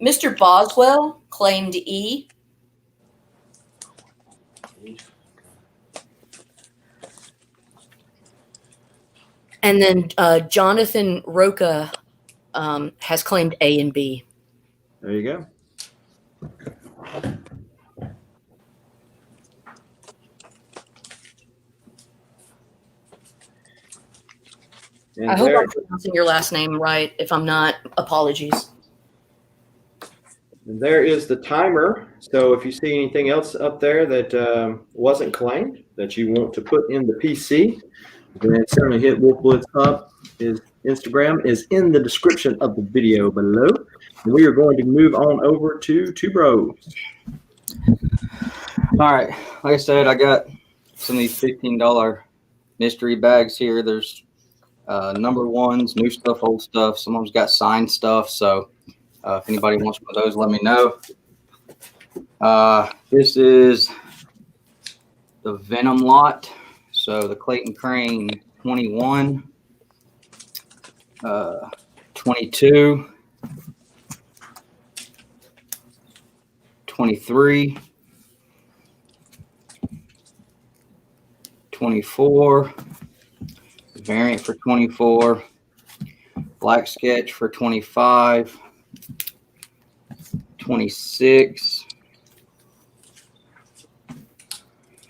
Speaker 3: Mr. Boswell claimed E. And then Jonathan Roca has claimed A and B.
Speaker 1: there you go. And
Speaker 3: I hope I'm pronouncing your last name right. If I'm not, apologies.
Speaker 1: and there is the timer. So if you see anything else up there that wasn't claimed that you want to put in the PC, then certainly hit WolfBlitzed up. His Instagram is in the description of the video below. And we are going to move on over to Two Bros.
Speaker 5: All right. Like I said, I got some of these $15 mystery bags here. There's number ones, new stuff, old stuff. Some of them's got signed stuff. So if anybody wants one of those, let me know. This is the Venom lot. So the Clayton Crane 21, 22, 23, 24, variant for 24, black sketch for 25, 26.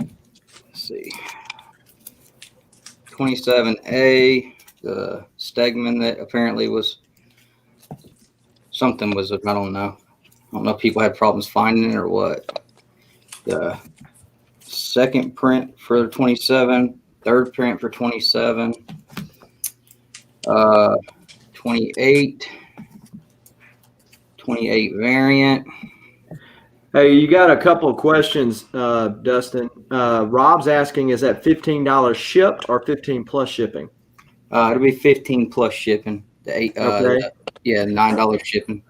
Speaker 5: Let's see. 27A, the Stegman that apparently was something was, I don't know. I don't know if people had problems finding it or what. The second print for 27, third print for 27, 28, 28 variant.
Speaker 1: Hey, you got a couple of questions, Dustin. Rob's asking, is that $15 shipped or 15 plus shipping?
Speaker 5: It'll be 15 plus shipping. Okay. $9 shipping.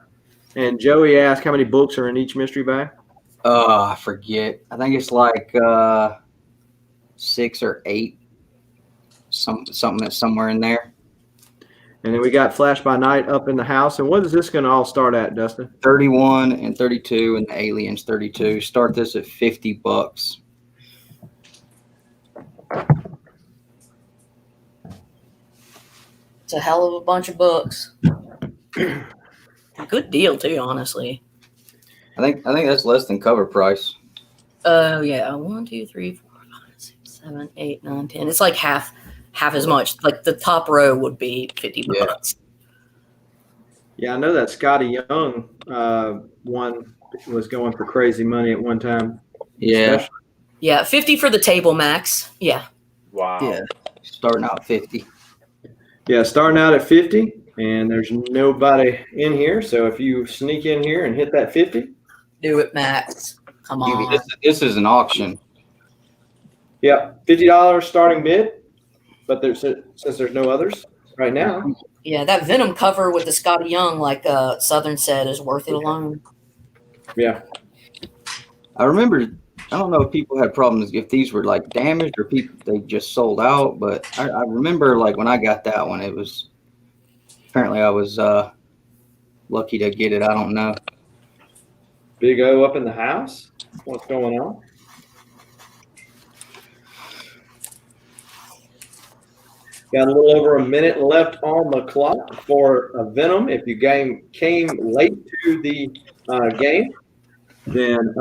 Speaker 1: And Joey asked, how many books are in each mystery bag?
Speaker 5: I forget. I think it's like 6 or 8. Something that's somewhere in there.
Speaker 1: And then we got Flash by Night up in the house. And what is this going to all start at, Dustin?
Speaker 5: 31 and 32 and the Aliens 32. Start this at $50.
Speaker 3: It's a hell of a bunch of books. Good deal too, honestly.
Speaker 5: I think that's less than cover price.
Speaker 3: Oh yeah, 1, 2, 3, 4, 5, 6, 7, 8, 9, 10. It's like half as much. Like the top row would be $50.
Speaker 1: Yeah, I know that Scotty Young one was going for crazy money at one time.
Speaker 5: Yeah.
Speaker 3: Yeah, 50 for the table max. Yeah.
Speaker 7: Wow.
Speaker 5: Yeah. Starting out 50.
Speaker 1: Yeah, starting out at 50, and there's nobody in here. So if you sneak in here and hit that 50,
Speaker 3: Do it, Max. Come on.
Speaker 5: This is an auction.
Speaker 1: yeah, $50 starting bid. But since there's no others right now.
Speaker 3: Yeah, that Venom cover with the Scotty Young, like Southern said, is worth it alone.
Speaker 1: Yeah.
Speaker 5: I remember, I don't know if people had problems if these were like damaged or they just sold out, but I remember like when I got that one, it was apparently I was lucky to get it. I don't know.
Speaker 1: Big O up in the house. What's going on? Got a little over a minute left on the clock for Venom. If you came late to the game, then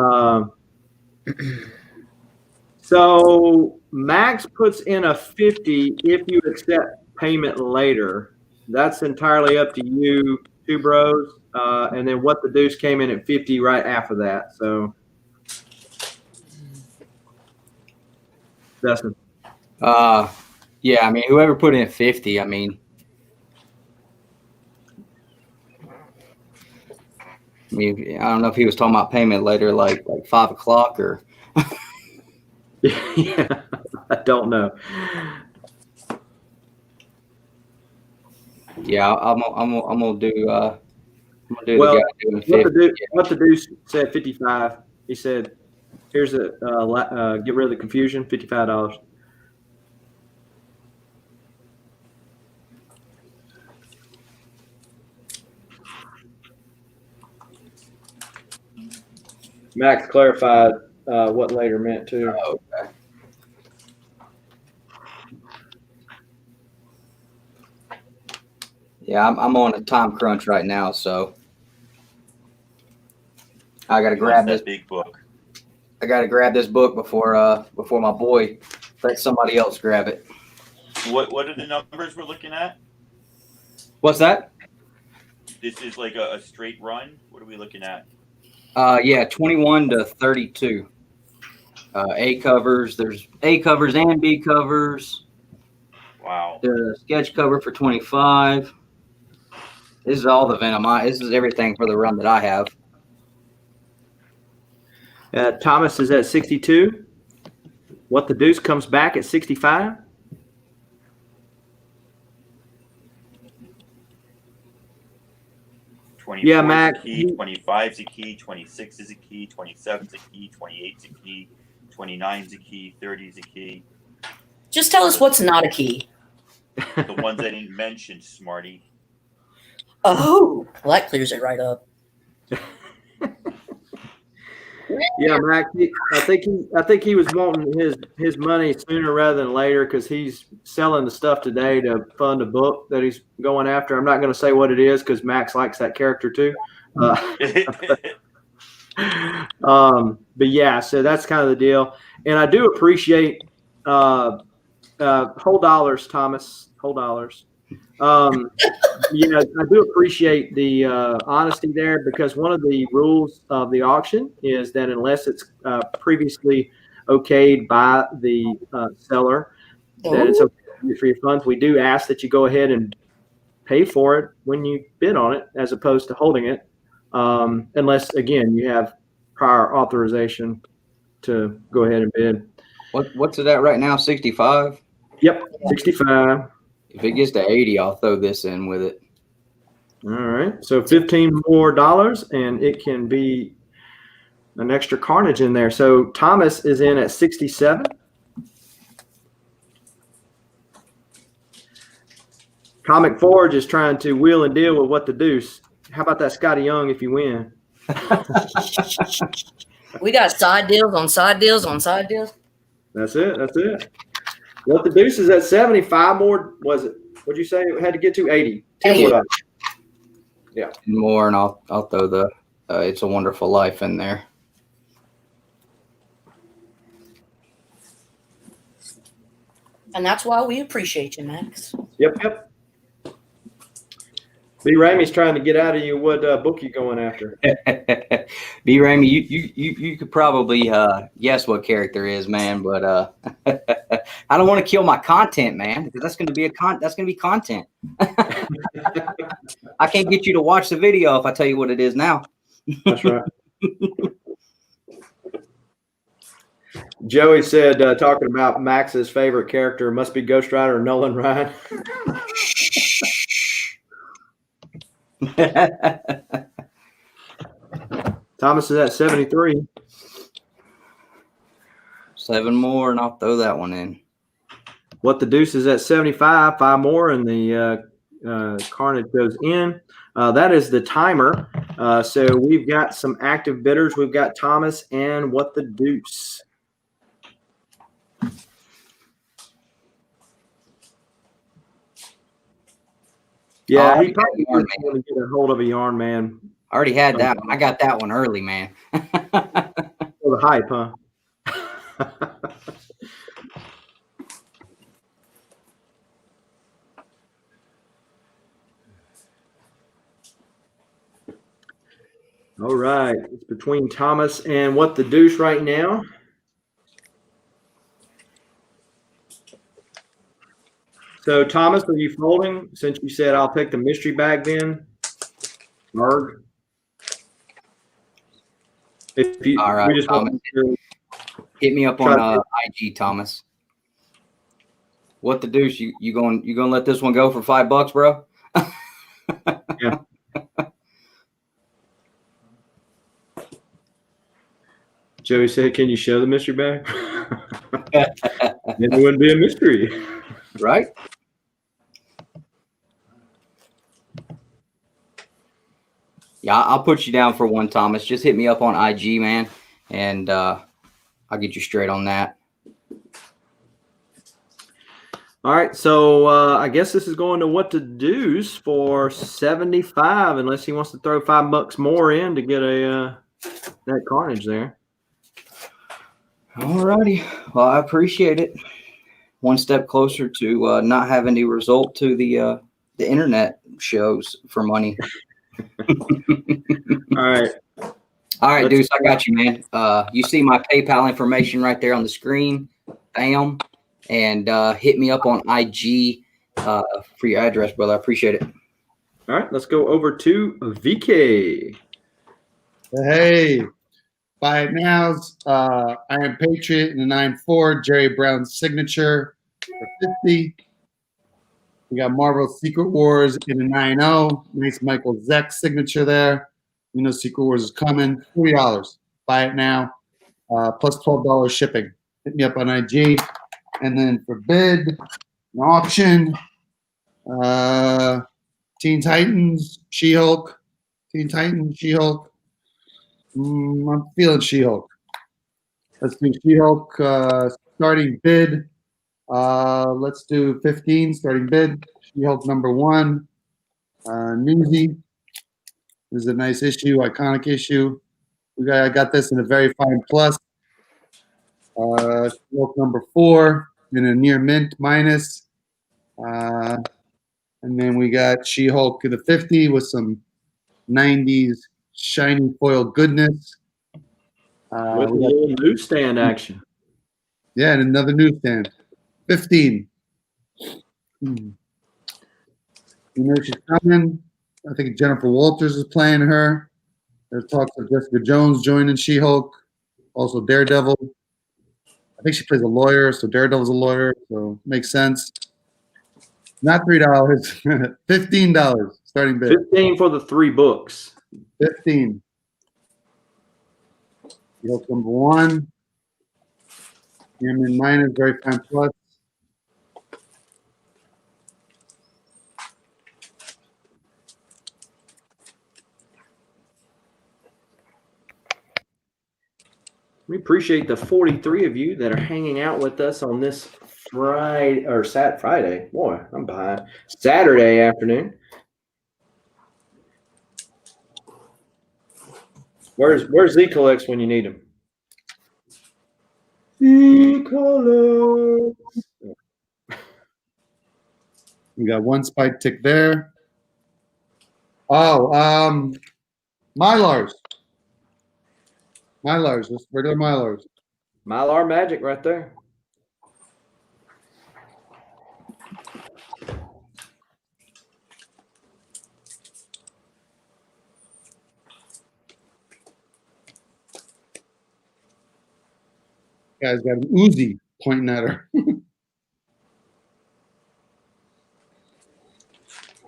Speaker 1: so Max puts in a 50 if you accept payment later. That's entirely up to you, Two Bros. And then What the Deuce came in at 50 right after that. So, Dustin.
Speaker 5: Yeah, I mean, whoever put in 50, I mean, I don't know if he was talking about payment later, like 5 o'clock or.
Speaker 1: Yeah, I don't know.
Speaker 5: Yeah, I'm gonna do. I'm gonna do
Speaker 1: Well,
Speaker 5: the guy doing 50.
Speaker 1: What the Deuce said 55. He said, "Here's a get rid of the confusion. $55." Max clarified what later meant too.
Speaker 5: Oh, okay. Yeah, I'm on a time crunch right now, so I gotta grab this
Speaker 7: big book.
Speaker 5: I gotta grab this book before my boy lets somebody else grab it.
Speaker 7: What are the numbers we're looking at?
Speaker 5: What's that?
Speaker 7: This is like a straight run. What are we looking at?
Speaker 5: Yeah, 21 to 32. A covers. There's A covers and B covers.
Speaker 7: Wow.
Speaker 5: The sketch cover for 25. This is all the Venom. This is everything for the run that I have.
Speaker 1: Thomas is at 62. What the Deuce comes back at 65. Yeah, Mac.
Speaker 7: A key, 25 is a key, 26 is a key, 27 is a key, 28 is a key, 29 is a key, 30 is a key.
Speaker 3: Just tell us what's not a key.
Speaker 7: The ones I didn't mention, Smarty.
Speaker 3: Oh, well, that clears it right up.
Speaker 1: Yeah, Mac. I think he was wanting his money sooner rather than later because he's selling the stuff today to fund a book that he's going after. I'm not going to say what it is because Max likes that character too. But yeah, so that's kind of the deal. And I do appreciate whole dollars, Thomas. Whole dollars. Yeah, I do appreciate the honesty there because one of the rules of the auction is that unless it's previously okayed by the seller, that it's okay for your funds. We do ask that you go ahead and pay for it when you bid on it, as opposed to holding it, unless again you have prior authorization to go ahead and bid.
Speaker 5: What's it at right now? 65.
Speaker 1: Yep, 65.
Speaker 5: If it gets to 80, I'll throw this in with it.
Speaker 1: All right. So $15 more, and it can be an extra carnage in there. So Thomas is in at 67. Comic Forge is trying to wheel and deal with what the Deuce. How about that Scotty Young if you win?
Speaker 3: We got side deals on side deals on side deals.
Speaker 1: That's it. That's it. What the Deuce is at 75 more, was it? What'd you say it had to get to? 80. 10 more dollars. Yeah.
Speaker 5: More, and I'll throw the It's a Wonderful Life in there.
Speaker 3: And that's why we appreciate you, Max.
Speaker 1: Yep. B. Ramey's trying to get out of you what book you going after.
Speaker 5: B. Ramey, you could probably guess what character is, man, but I don't want to kill my content, man, because that's going to be content. I can't get you to watch the video if I tell you what it is now.
Speaker 1: That's right. Joey said, talking about Max's favorite character must be Ghost Rider or Nolan Ryan. Thomas is at 73.
Speaker 5: 7 more, and I'll throw that one in.
Speaker 1: What the Deuce is at 75. 5 more, and the carnage goes in. That is the timer. So we've got some active bidders. We've got Thomas and What the Deuce. Yeah, he probably want to get a hold of a yarn man.
Speaker 5: I already had that one. I got that one early, man.
Speaker 1: For the hype, huh? All right. It's between Thomas and What the Deuce right now. So, Thomas, are you folding? Since you said I'll take the mystery bag then. Marg. If you,
Speaker 5: all right,
Speaker 1: we just
Speaker 5: Thomas. Hit me up on IG, Thomas. What the Deuce? You gonna let this one go for $5, bro?
Speaker 1: Yeah. Joey said, "Can you show the mystery bag?" Then it wouldn't be a mystery,
Speaker 5: right? Yeah, I'll put you down for one, Thomas. Just hit me up on IG, man, and I'll get you straight on that.
Speaker 1: All right, so I guess this is going to What the Deuce for 75, unless he wants to throw $5 more in to get a that carnage there.
Speaker 5: All righty. Well, I appreciate it. One step closer to not having to resort to the internet shows for money.
Speaker 1: All right.
Speaker 5: All right,
Speaker 1: Let's-
Speaker 5: Deuce, I got you, man. You see my PayPal information right there on the screen. Bam. And hit me up on IG for your address, brother. I appreciate it.
Speaker 1: All right, let's go over to VK.
Speaker 6: Hey, buy it now's Iron Patriot in the 9.4, Jerry Brown's signature for 50. We got Marvel Secret Wars in the 9.0. Nice Michael Zeck signature there. You know Secret Wars is coming. $40. Buy it now. Plus $12 shipping. Hit me up on IG. And then for bid, an auction, Teen Titans, She-Hulk. Teen Titans, She-Hulk. I'm feeling She-Hulk. Let's do She-Hulk starting bid. Let's do 15 starting bid. She-Hulk #1. Newsy. This is a nice issue, iconic issue. I got this in a very fine plus. She-Hulk #4 in a near mint minus. And then we got She-Hulk in the 50 with some 90s shiny foil goodness.
Speaker 1: With a little newsstand action.
Speaker 6: Yeah, and another newsstand. 15. You know she's coming. I think Jennifer Walters is playing her. There's talks of Jessica Jones joining She-Hulk. Also Daredevil. I think she plays a lawyer, so Daredevil's a lawyer, so makes sense. Not $3, $15 starting bid.
Speaker 1: 15 for the 3 books.
Speaker 6: 15. She-Hulk #1. Cameron minus, very fine plus.
Speaker 1: We appreciate the 43 of you that are hanging out with us on this Friday. Boy, I'm behind. Saturday afternoon. Where's Z Collects when you need him? Z Collects.
Speaker 6: We got one spike tick there. Oh, Mylars. Mylars, just regular Mylars.
Speaker 1: Mylar Magic right there.
Speaker 6: Guy's got an Uzi pointing at her.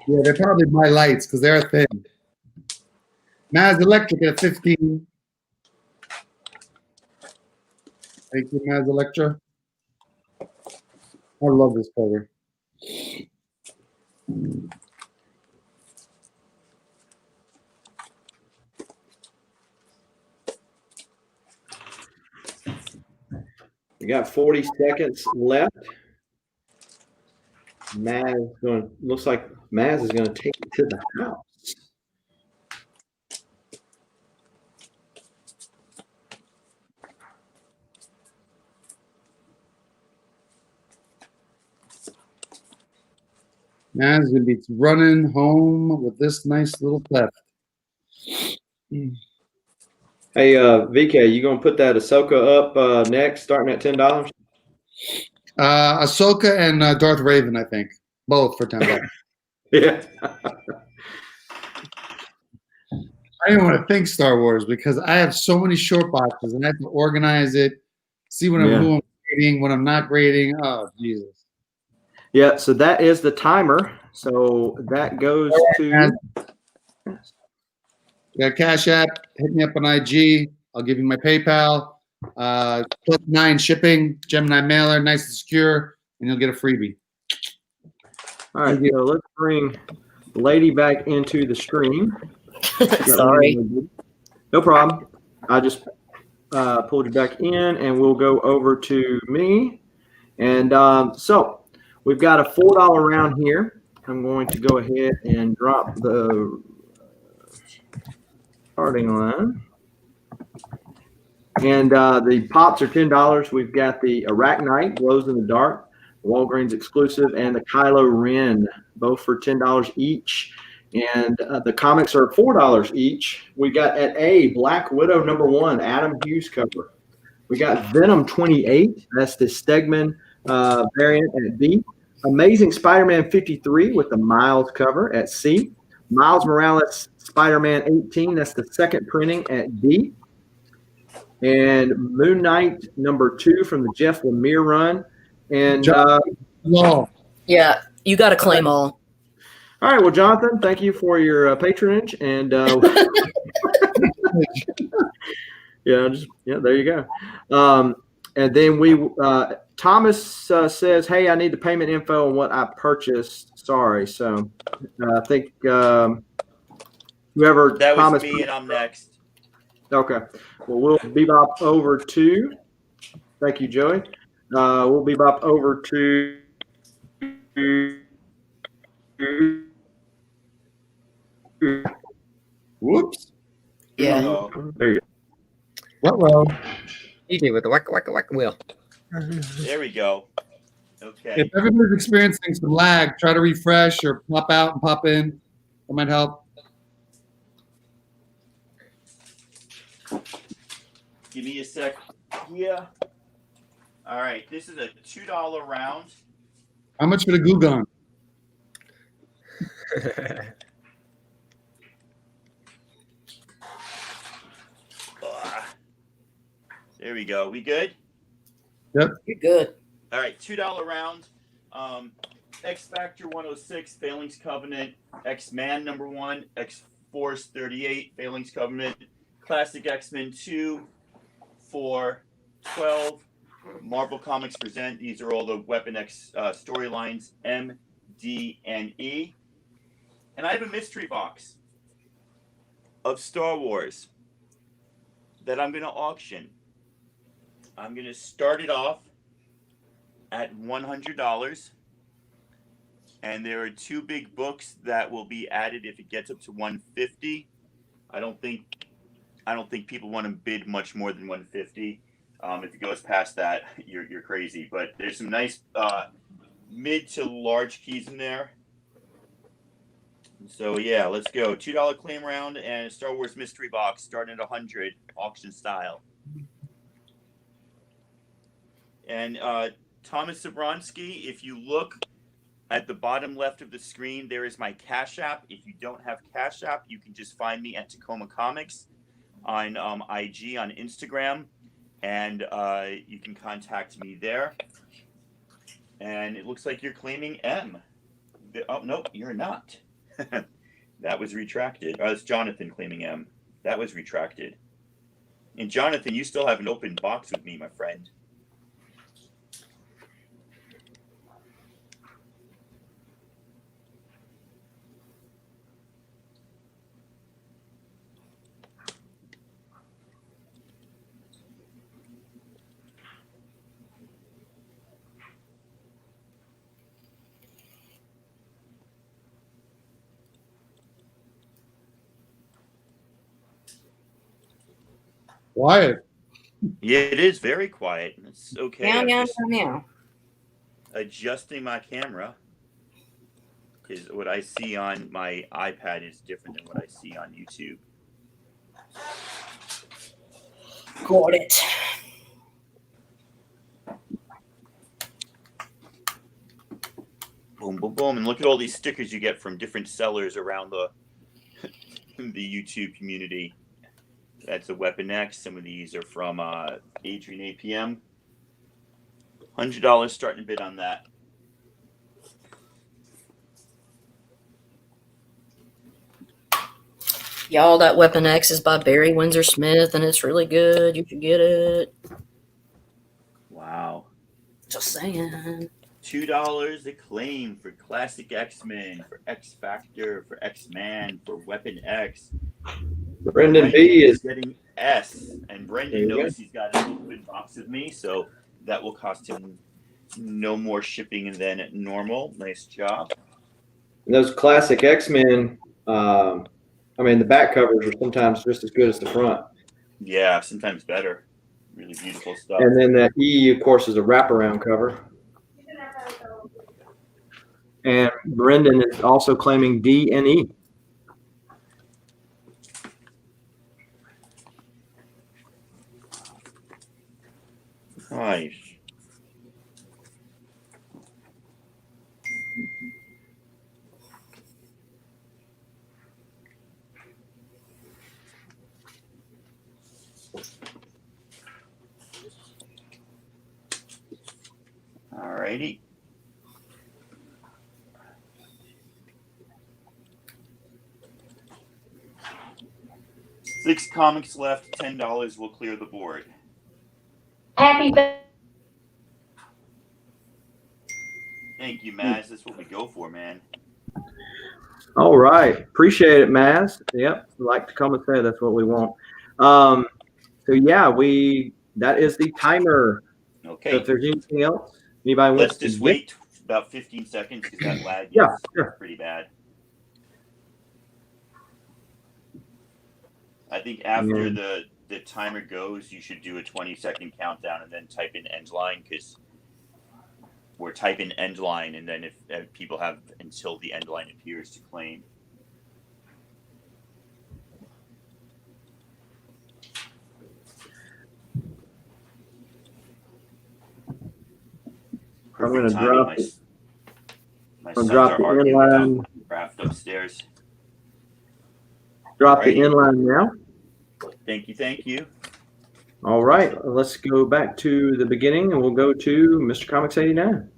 Speaker 6: Yeah, they're probably my lights because they're thin. Maz Electric at 15. Thank you, Maz Electra. I love this cover.
Speaker 1: We got 40 seconds left. Looks like Maz is going to take it to the house.
Speaker 6: Maz is going to be running home with this nice little theft.
Speaker 1: Hey, VK, you going to put that Ahsoka up next, starting at $10?
Speaker 6: Ahsoka and Darth Raven, I think. Both for $10.
Speaker 1: Yeah.
Speaker 6: I don't want to think Star Wars because I have so many short boxes and I have to organize it, see who I'm grading, what I'm not grading. Oh, Jesus.
Speaker 1: Yeah, so that is the timer. So that goes to...
Speaker 6: You got Cash App, hit me up on IG. I'll give you my PayPal. +9 shipping, Gemini mailer, nice and secure, and you'll get a freebie.
Speaker 1: All right, so let's bring the lady back into the stream.
Speaker 3: Sorry.
Speaker 1: No problem. I just pulled you back in, and we'll go over to me. And so we've got a $4 round here. I'm going to go ahead and drop the starting line. And the pops are $10. We've got the Arachnite, glows in the dark, Walgreens exclusive, and the Kylo Ren, both for $10 each. And the comics are $4 each. We got at A, Black Widow #1, Adam Hughes cover. We got Venom 28. That's the Stegman variant at B. Amazing Spider-Man 53 with the Miles cover at C. Miles Morales Spider-Man 18. That's the second printing at D. And Moon Knight #2 from the Jeff Lemire run. And
Speaker 6: Law.
Speaker 3: Yeah, you got to claim all.
Speaker 1: all right, well, Jonathan, thank you for your patronage. And yeah, there you go. And then Thomas says, "Hey, I need the payment info on what I purchased." Sorry, so I think whoever
Speaker 7: That was
Speaker 1: Thomas.
Speaker 7: me, and I'm next.
Speaker 1: Okay, well, we'll bebop over to. Thank you, Joey. We'll bebop over to.
Speaker 6: Whoops.
Speaker 3: Yeah.
Speaker 7: Uh-oh.
Speaker 1: There you go.
Speaker 6: Well,
Speaker 2: You did with the whack wheel.
Speaker 7: There we go. Okay.
Speaker 6: if everybody's experiencing some lag, try to refresh or pop out and pop in. That might help.
Speaker 7: Give me a sec here. All right. This is a $2 round.
Speaker 6: How much for the glue gun?
Speaker 7: There we go. We good?
Speaker 3: You're good.
Speaker 7: All right. $2 round. X Factor 106, Phalanx Covenant. X-Man #1. X-Force 38, Phalanx Covenant. Classic X-Men 2 for $12. Marvel Comics present. These are all the Weapon X storylines, M, D, and E. And I have a mystery box of Star Wars that I'm going to auction. I'm going to start it off at $100. And there are 2 big books that will be added if it gets up to $150. I don't think people want to bid much more than $150. If it goes past that, you're crazy. But there's some nice mid to large keys in there. So yeah, let's go. $2 claim round and Star Wars mystery box starting at 100, auction style. And Thomas Zabronsky, if you look at the bottom left of the screen, there is my Cash App. If you don't have Cash App, you can just find me at Tacoma Comics on IG, on Instagram, and you can contact me there. And it looks like you're claiming M. Oh, no, you're not. That was retracted. Oh, it's Jonathan claiming M. That was retracted. And Jonathan, you still have an open box with me, my friend.
Speaker 6: Quiet.
Speaker 7: Yeah, it is very quiet. It's okay.
Speaker 3: Meow,
Speaker 7: I'm
Speaker 3: meow,
Speaker 7: just
Speaker 3: meow, meow.
Speaker 7: adjusting my camera because what I see on my iPad is different than what I see on YouTube.
Speaker 3: Got it.
Speaker 7: Boom, boom, boom. And look at all these stickers you get from different sellers around the YouTube community. That's a Weapon X. Some of these are from Adrian APM. $100 starting to bid on that.
Speaker 3: Y'all, that Weapon X is by Barry Windsor Smith, and it's really good. You should get it.
Speaker 7: Wow.
Speaker 3: Just saying.
Speaker 7: $2 a claim for Classic X-Men, for X Factor, for X-Man, for Weapon X.
Speaker 1: Brendan B is
Speaker 7: getting S, and Brendan knows he's got an open box with me, so that will cost him no more shipping than normal. Nice job.
Speaker 1: those classic X-Men. I mean, the back covers are sometimes just as good as the front.
Speaker 7: Yeah, sometimes better. Really beautiful stuff.
Speaker 1: And then that E, of course, is a wraparound cover. And Brendan is also claiming D and E.
Speaker 7: Nice. Alrighty. Six comics left. $10 will clear the board.
Speaker 3: Happy birthday.
Speaker 7: Thank you, Maz. That's what we go for, man.
Speaker 1: All right. Appreciate it, Maz. Yep. Like Tacoma said, that's what we want. So yeah, that is the timer.
Speaker 7: Okay.
Speaker 1: So if there's anything else, anybody
Speaker 7: Let's
Speaker 1: wants to
Speaker 7: just wait about 15 seconds because that lag
Speaker 1: Yeah,
Speaker 7: is
Speaker 1: sure.
Speaker 7: pretty bad. I think after the timer goes, you should do a 20-second countdown and then type in end line because we're typing end line, and then if people have until the end line appears to claim.
Speaker 1: I'm going to
Speaker 7: Perfect timing.
Speaker 1: drop it.
Speaker 7: My
Speaker 1: I'll
Speaker 7: sons
Speaker 1: drop
Speaker 7: are
Speaker 1: the
Speaker 7: arguing
Speaker 1: inline.
Speaker 7: about craft upstairs.
Speaker 1: Drop the
Speaker 7: Alrighty.
Speaker 1: inline now.
Speaker 7: Thank you, thank you.
Speaker 1: All right. Let's go back to the beginning, and we'll go to Mr. Comics 89.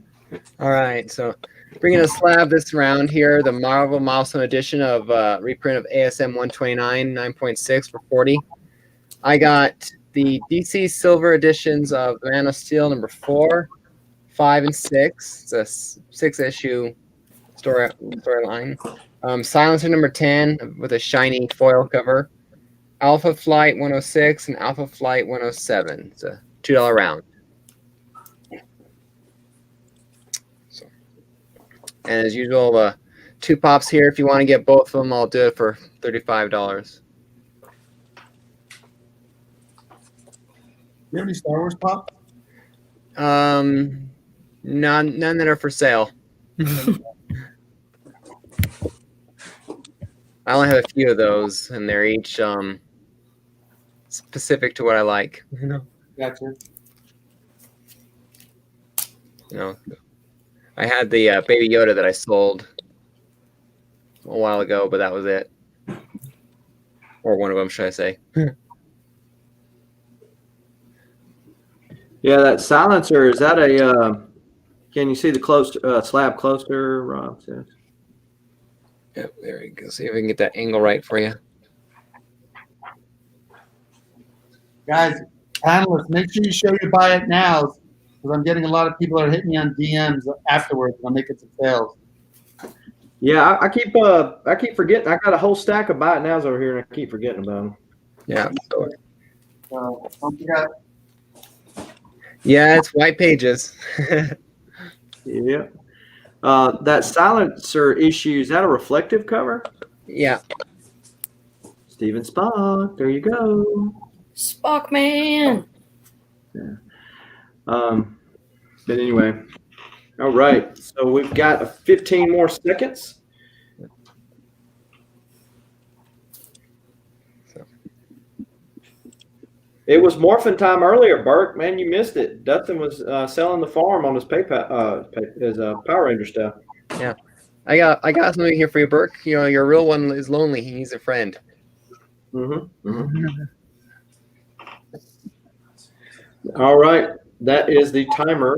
Speaker 2: All right, so bringing a slab this round here, the Marvel Milestone Edition of reprint of ASM 129 9.6 for 40. I got the DC Silver editions of Man of Steel number 4, 5, and 6. It's a 6-issue storyline. Silencer number 10 with a shiny foil cover. Alpha Flight 106 and Alpha Flight 107. It's a $2 round. And as usual, 2 pops here. If you want to get both of them, I'll do it for $35.
Speaker 6: You have any Star Wars pop?
Speaker 2: None that are for sale. I only have a few of those, and they're each specific to what I like.
Speaker 6: Gotcha.
Speaker 2: You know, I had the Baby Yoda that I sold a while ago, but that was it. Or one of them, should I say?
Speaker 1: Yeah, that silencer, is that a, can you see the slab closer, Rob says?
Speaker 2: Yep, there you go. See if we can get that angle right for you.
Speaker 6: Guys, panelists, make sure you show your buy it now, because I'm getting a lot of people that are hitting me on DMs afterwards, and I'm making some sales.
Speaker 1: Yeah, I keep forgetting. I got a whole stack of buy it nows over here, and I keep forgetting about them.
Speaker 2: Yeah.
Speaker 6: Don't forget.
Speaker 2: Yeah, it's white pages.
Speaker 1: Yeah. That silencer issue, is that a reflective cover?
Speaker 2: Yeah.
Speaker 1: Steven Spock, there you go.
Speaker 3: Spock man.
Speaker 1: Yeah. But anyway, all right. So we've got 15 more seconds. It was morphin time earlier, Burke. Man, you missed it. Dustin was selling the farm on his his Power Ranger stuff.
Speaker 2: Yeah. I got something here for you, Burke. You know, your real one is lonely. He needs a friend.
Speaker 1: Mm-hmm. Mm-hmm. All right. That is the timer.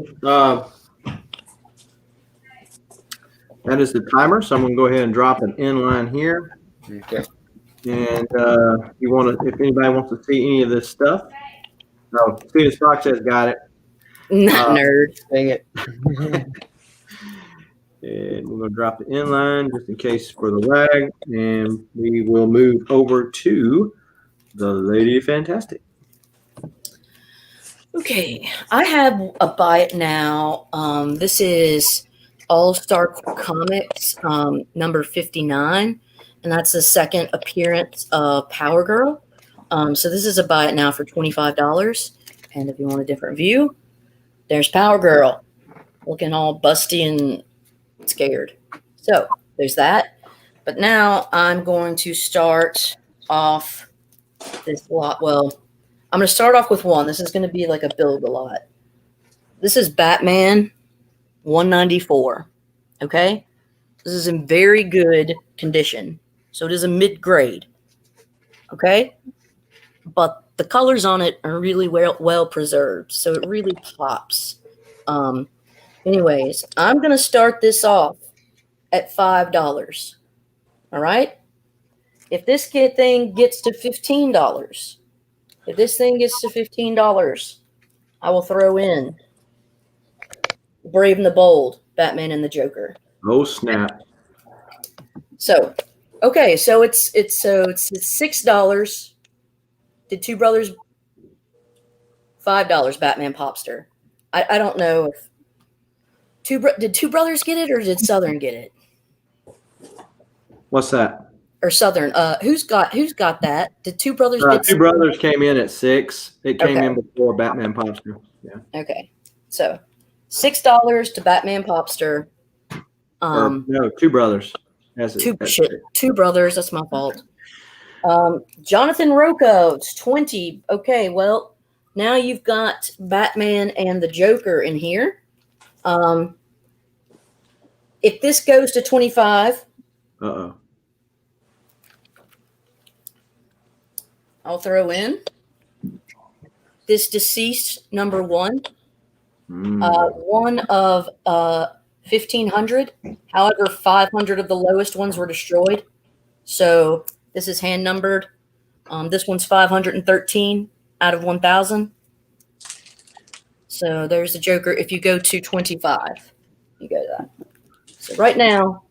Speaker 1: That is the timer. So I'm going to go ahead and drop an inline here.
Speaker 2: Okay.
Speaker 1: And if anybody wants to see any of this stuff, no, Steven Spock says got it.
Speaker 3: Not nerd.
Speaker 2: Dang it.
Speaker 1: And we're going to drop the inline just in case for the lag, and we will move over to the Lady Fantastic.
Speaker 3: Okay, I have a buy it now. This is All Star Comics number 59, and that's the second appearance of Power Girl. So this is a buy it now for $25. And if you want a different view, there's Power Girl looking all busty and scared. So there's that. But now I'm going to start off this lot. Well, I'm going to start off with one. This is going to be like a build a lot. This is Batman 194. Okay? This is in very good condition. So it is a mid-grade. Okay? But the colors on it are really well preserved. So it really pops. Anyways, I'm going to start this off at $5. All right? If this thing gets to $15, I will throw in Brave and the Bold, Batman and the Joker.
Speaker 1: Oh snap!
Speaker 3: So, okay, so it's $6. Did Two Brothers $5? Batman Popster. I don't know if did Two Brothers get it or did Southern get it?
Speaker 1: What's that?
Speaker 3: Or Southern? Who's got that? Did Two Brothers get
Speaker 1: Two Brothers came in at 6. It came in before Batman Popster. Yeah.
Speaker 3: Okay, so $6 to Batman Popster.
Speaker 1: No, Two Brothers.
Speaker 3: Two Brothers. That's my fault. Jonathan Rocco, it's 20. Okay, well, now you've got Batman and the Joker in here. If this goes to 25, I'll throw in this Deceased number 1. One of 1,500. However, 500 of the lowest ones were destroyed. So this is hand numbered. This one's 513 out of 1,000. So there's the Joker. If you go to 25, you go to that. So right now,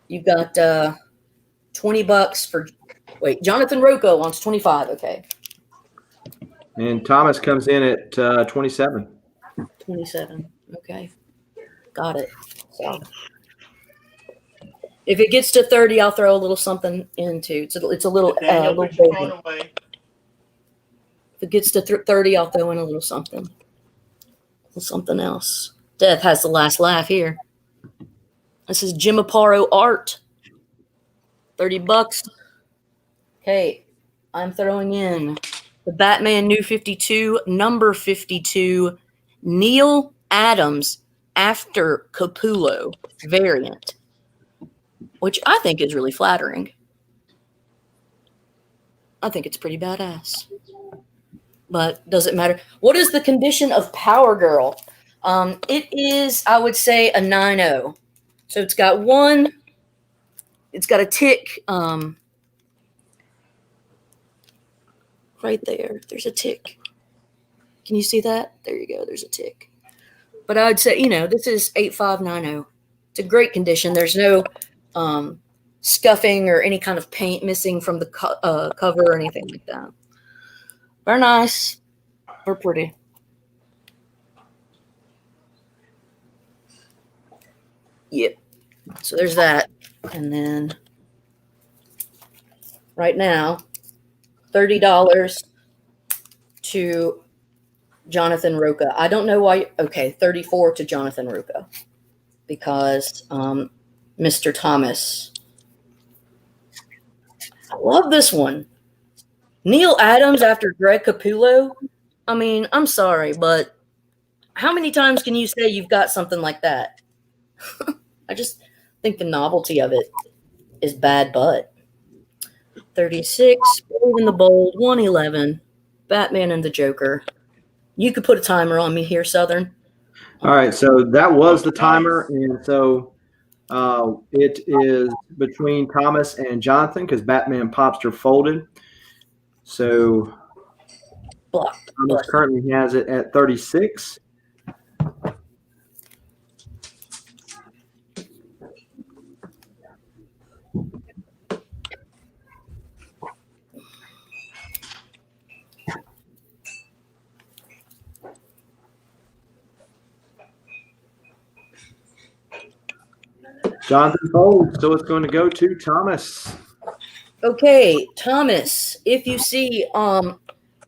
Speaker 3: you've got $20 for. Wait, Jonathan Rocco wants 25. Okay.
Speaker 1: And Thomas comes in at 27.
Speaker 3: 27. Okay. Got it. So if it gets to 30, I'll throw a little something into. It's a little
Speaker 7: Daniel,
Speaker 3: little
Speaker 7: put your
Speaker 3: baby.
Speaker 7: phone away.
Speaker 3: If it gets to 30, I'll throw in a little something. A little something else. Death has the last laugh here. This is Jim Aparo art. $30. Okay. I'm throwing in the Batman New 52, number 52, Neil Adams after Capullo variant, which I think is really flattering. I think it's pretty badass. But does it matter? What is the condition of Power Girl? It is, I would say, a 9.0. So it's got a tick right there. There's a tick. Can you see that? There you go. There's a tick. But I'd say, this is 8590. It's a great condition. There's no scuffing or any kind of paint missing from the cover or anything like that. Very nice. Very pretty. Yep. So there's that. And then right now, $30 to Jonathan Rocco. I don't know why. Okay, 34 to Jonathan Rocco because Mr. Thomas. I love this one. Neil Adams after Greg Capullo. I mean, I'm sorry, but how many times can you say you've got something like that? I just think the novelty of it is bad, but 36, Brave and the Bold, 111, Batman and the Joker. You could put a timer on me here, Southern.
Speaker 1: All right, so that was the timer, and so it is between Thomas and Jonathan because Batman Popster folded. So Thomas currently has it at 36. Jonathan folds, so it's going to go to Thomas.
Speaker 3: Okay, Thomas, if you see, well,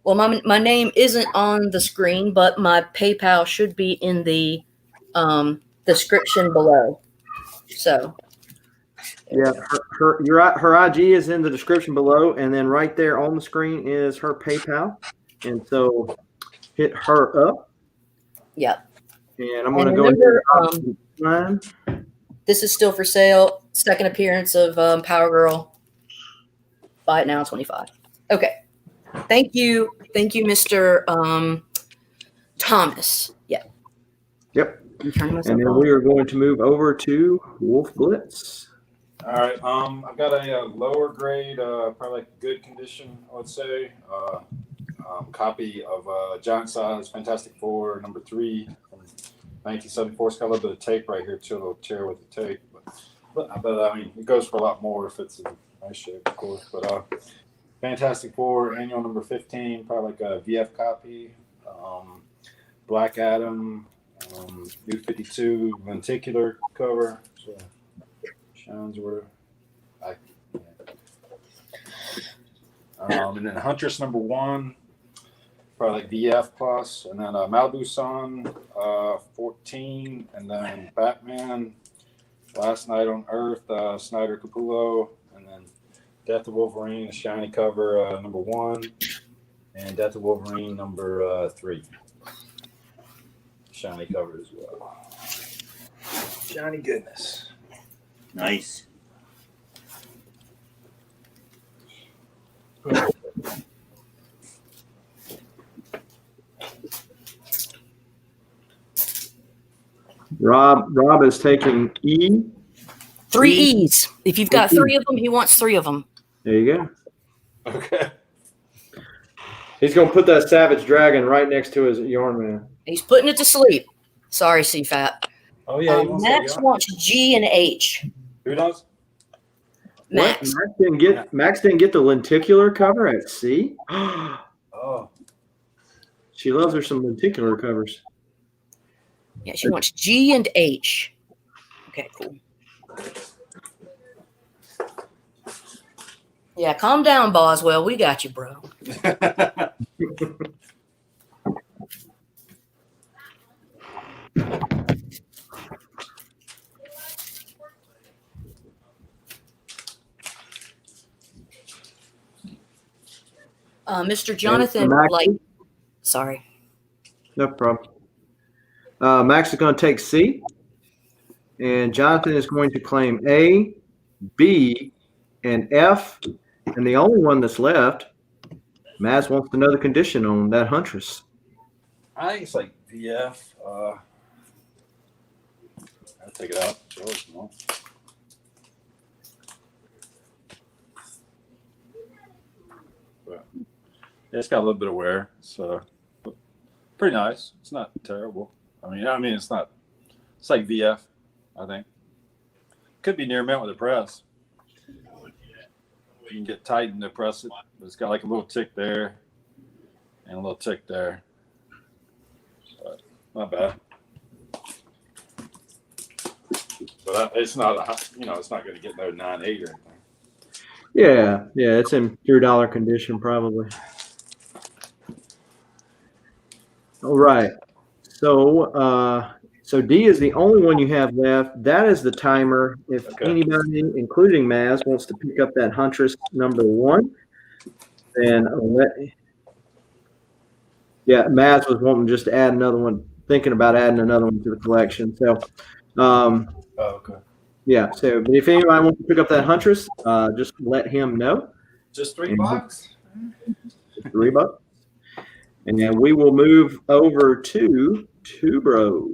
Speaker 3: my name isn't on the screen, but my PayPal should be in the description below. So,
Speaker 1: yeah, her IG is in the description below, and then right there on the screen is her PayPal, and so hit her up,
Speaker 3: Yep.
Speaker 1: And I'm going to
Speaker 3: And
Speaker 1: go
Speaker 3: remember,
Speaker 1: ahead.
Speaker 3: this is still for sale. Second appearance of Power Girl. Buy it now, 25. Okay. Thank you, Mr. Thomas. Yeah.
Speaker 1: Yep.
Speaker 3: I'm turning myself
Speaker 1: And then
Speaker 3: off.
Speaker 1: we are going to move over to WolfBlitzed.
Speaker 4: All right. I've got a lower grade, probably like good condition, I would say. Copy of John Size Fantastic Four #3 from 1974. It's got a little bit of tape right here, too, a little tear with the tape. But I mean, it goes for a lot more if it's in nice shape, of course. But Fantastic Four annual #15, probably like a VF copy. Black Adam, New 52 lenticular cover. So shines or whatever. And then Huntress #1, probably like VF plus, and then Malibu Sun 14, and then Batman, Last Night on Earth, Snyder Capullo, and then Death of Wolverine, shiny cover #1, and Death of Wolverine #3. Shiny cover as well. Shiny goodness.
Speaker 7: Nice.
Speaker 1: Rob is taking E.
Speaker 3: 3 E's. If you've got 3 of them, he wants 3 of them.
Speaker 1: There you go.
Speaker 4: Okay.
Speaker 1: He's going to put that Savage Dragon right next to his Yarn Man.
Speaker 3: He's putting it to sleep. Sorry, CFAT.
Speaker 4: Oh yeah.
Speaker 3: Max wants G and H.
Speaker 4: Who does?
Speaker 3: Max.
Speaker 1: What? Max didn't get the lenticular cover at C?
Speaker 4: Oh.
Speaker 1: She loves her some lenticular covers.
Speaker 3: Yeah, she wants G and H. Okay, cool. Yeah, calm down, Boswell. We got you, bro. Mr. Jonathan, sorry.
Speaker 1: No problem. Max is going to take C, and Jonathan is going to claim A, B, and F, and the only one that's left, Maz wants to know the condition on that Huntress.
Speaker 4: I think it's like VF. I'll take it out. No. But it's got a little bit of wear, so pretty nice. It's not terrible. I mean, it's not. It's like VF, I think. Could be near mint with a press. You can get tightened to press it, but it's got like a little tick there and a little tick there. But not bad. But it's not, it's not going to get no 9.8 or anything.
Speaker 1: Yeah, it's in $3 condition probably. All right. So D is the only one you have left. That is the timer. If anybody, including Maz, wants to pick up that Huntress #1, then Maz was wanting just to add another one, thinking about adding another one to the collection. So,
Speaker 4: okay.
Speaker 1: Yeah. So, but if anybody wants to pick up that Huntress, just let him know.
Speaker 4: Just $3.
Speaker 1: Just $3. And then we will move over to Two Bros.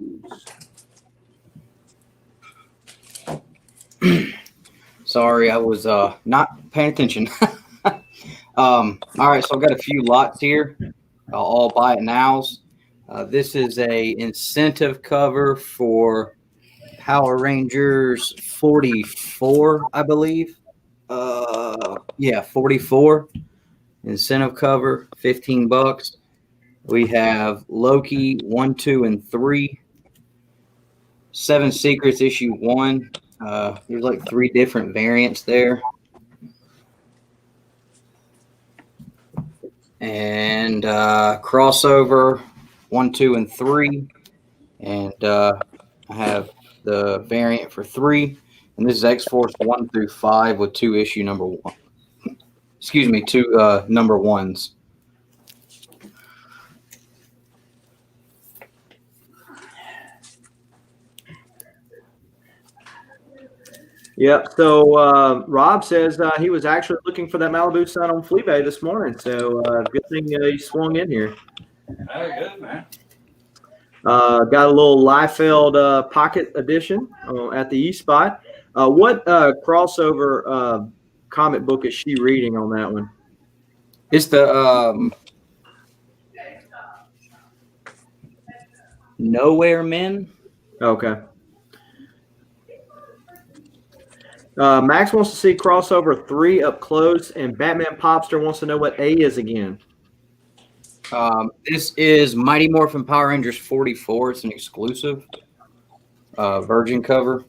Speaker 5: Sorry, I was not paying attention. All right, so I've got a few lots here. All buy it nows. This is a incentive cover for Power Rangers 44, I believe. 44 incentive cover, $15. We have Loki 1, 2, and 3. 7 Secrets issue 1. There's like 3 different variants there. And crossover 1, 2, and 3. And I have the variant for 3. And this is X-Force 1 through 5 with 2 issue number 1. Excuse me, 2 number 1s.
Speaker 1: Yep. So Rob says he was actually looking for that Malibu Sun on Fleabay this morning. So good thing he swung in here.
Speaker 4: Very good, man.
Speaker 1: Got a little Liefeld pocket edition at the E spot. What crossover comic book is she reading on that one?
Speaker 5: It's the Nowhere Men.
Speaker 1: Okay. Max wants to see crossover 3 up close, and Batman Popster wants to know what A is again.
Speaker 5: This is Mighty Morphin Power Rangers 44. It's an exclusive Virgin cover.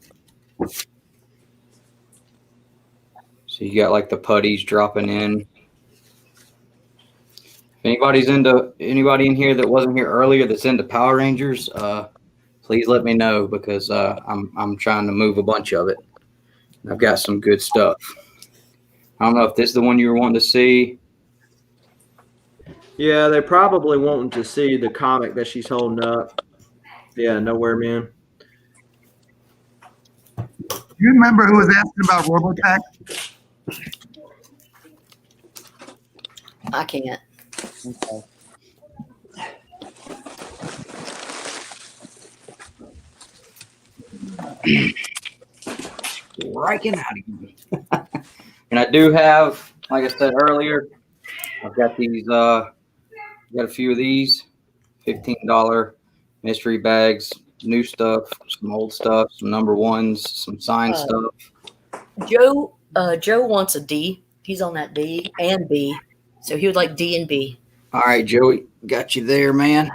Speaker 5: So you got like the putties dropping in. If anybody in here that wasn't here earlier that's into Power Rangers, please let me know because I'm trying to move a bunch of it. I've got some good stuff. I don't know if this is the one you were wanting to see.
Speaker 1: Yeah, they're probably wanting to see the comic that she's holding up. Yeah, Nowhere Man.
Speaker 6: Do you remember who was asking about Robotech?
Speaker 3: I can't.
Speaker 6: Okay.
Speaker 5: Striking out again. And I do have, like I said earlier, I've got these. Got a few of these $15 mystery bags, new stuff, some old stuff, some number ones, some signed stuff.
Speaker 3: Joe wants a D. He's on that D and B, so he would like D and B.
Speaker 5: All right, Joey, got you there, man.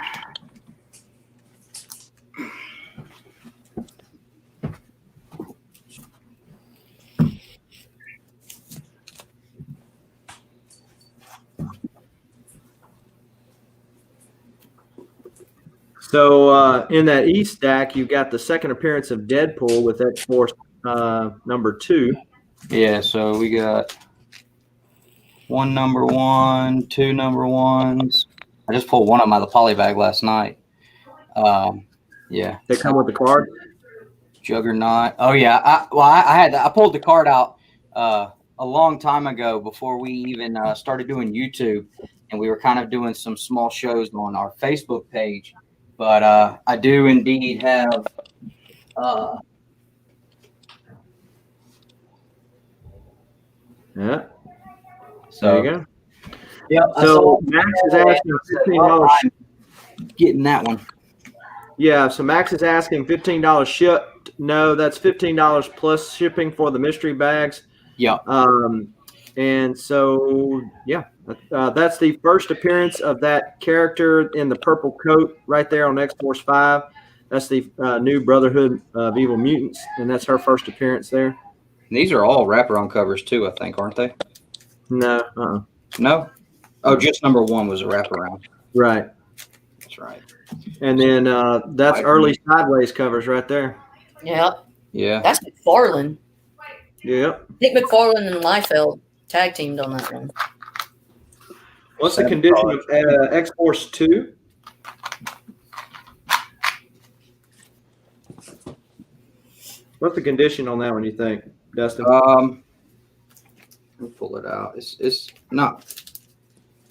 Speaker 1: So in that E stack, you got the second appearance of Deadpool with X-Force number 2.
Speaker 5: Yeah, so we got 1 number 1, 2 number 1s. I just pulled one of them out of the poly bag last night. Yeah.
Speaker 1: They come with the card.
Speaker 5: Juggernaut. Oh yeah. I pulled the card out a long time ago before we even started doing YouTube, and we were kind of doing some small shows on our Facebook page. But I do indeed have
Speaker 1: Yeah.
Speaker 5: so
Speaker 1: There you go.
Speaker 5: yeah.
Speaker 1: So Max is asking $15.
Speaker 5: Getting that one.
Speaker 1: Yeah. So Max is asking $15 shipped. No, that's $15 plus shipping for the mystery bags.
Speaker 5: Yeah.
Speaker 1: And so yeah, that's the first appearance of that character in the purple coat right there on X-Force 5. That's the new Brotherhood of Evil Mutants, and that's her first appearance there.
Speaker 5: And these are all wraparound covers too, I think, aren't they?
Speaker 1: No.
Speaker 5: No. Oh, just number 1 was a wraparound.
Speaker 1: Right.
Speaker 5: That's right.
Speaker 1: And then that's early Sideways covers right there.
Speaker 3: Yep.
Speaker 5: Yeah.
Speaker 3: That's McFarlane.
Speaker 1: Yep.
Speaker 3: I think McFarlane and Liefeld tag teamed on that one.
Speaker 1: What's the condition of X-Force 2? What's the condition on that one, you think, Dustin?
Speaker 5: Let me pull it out. It's not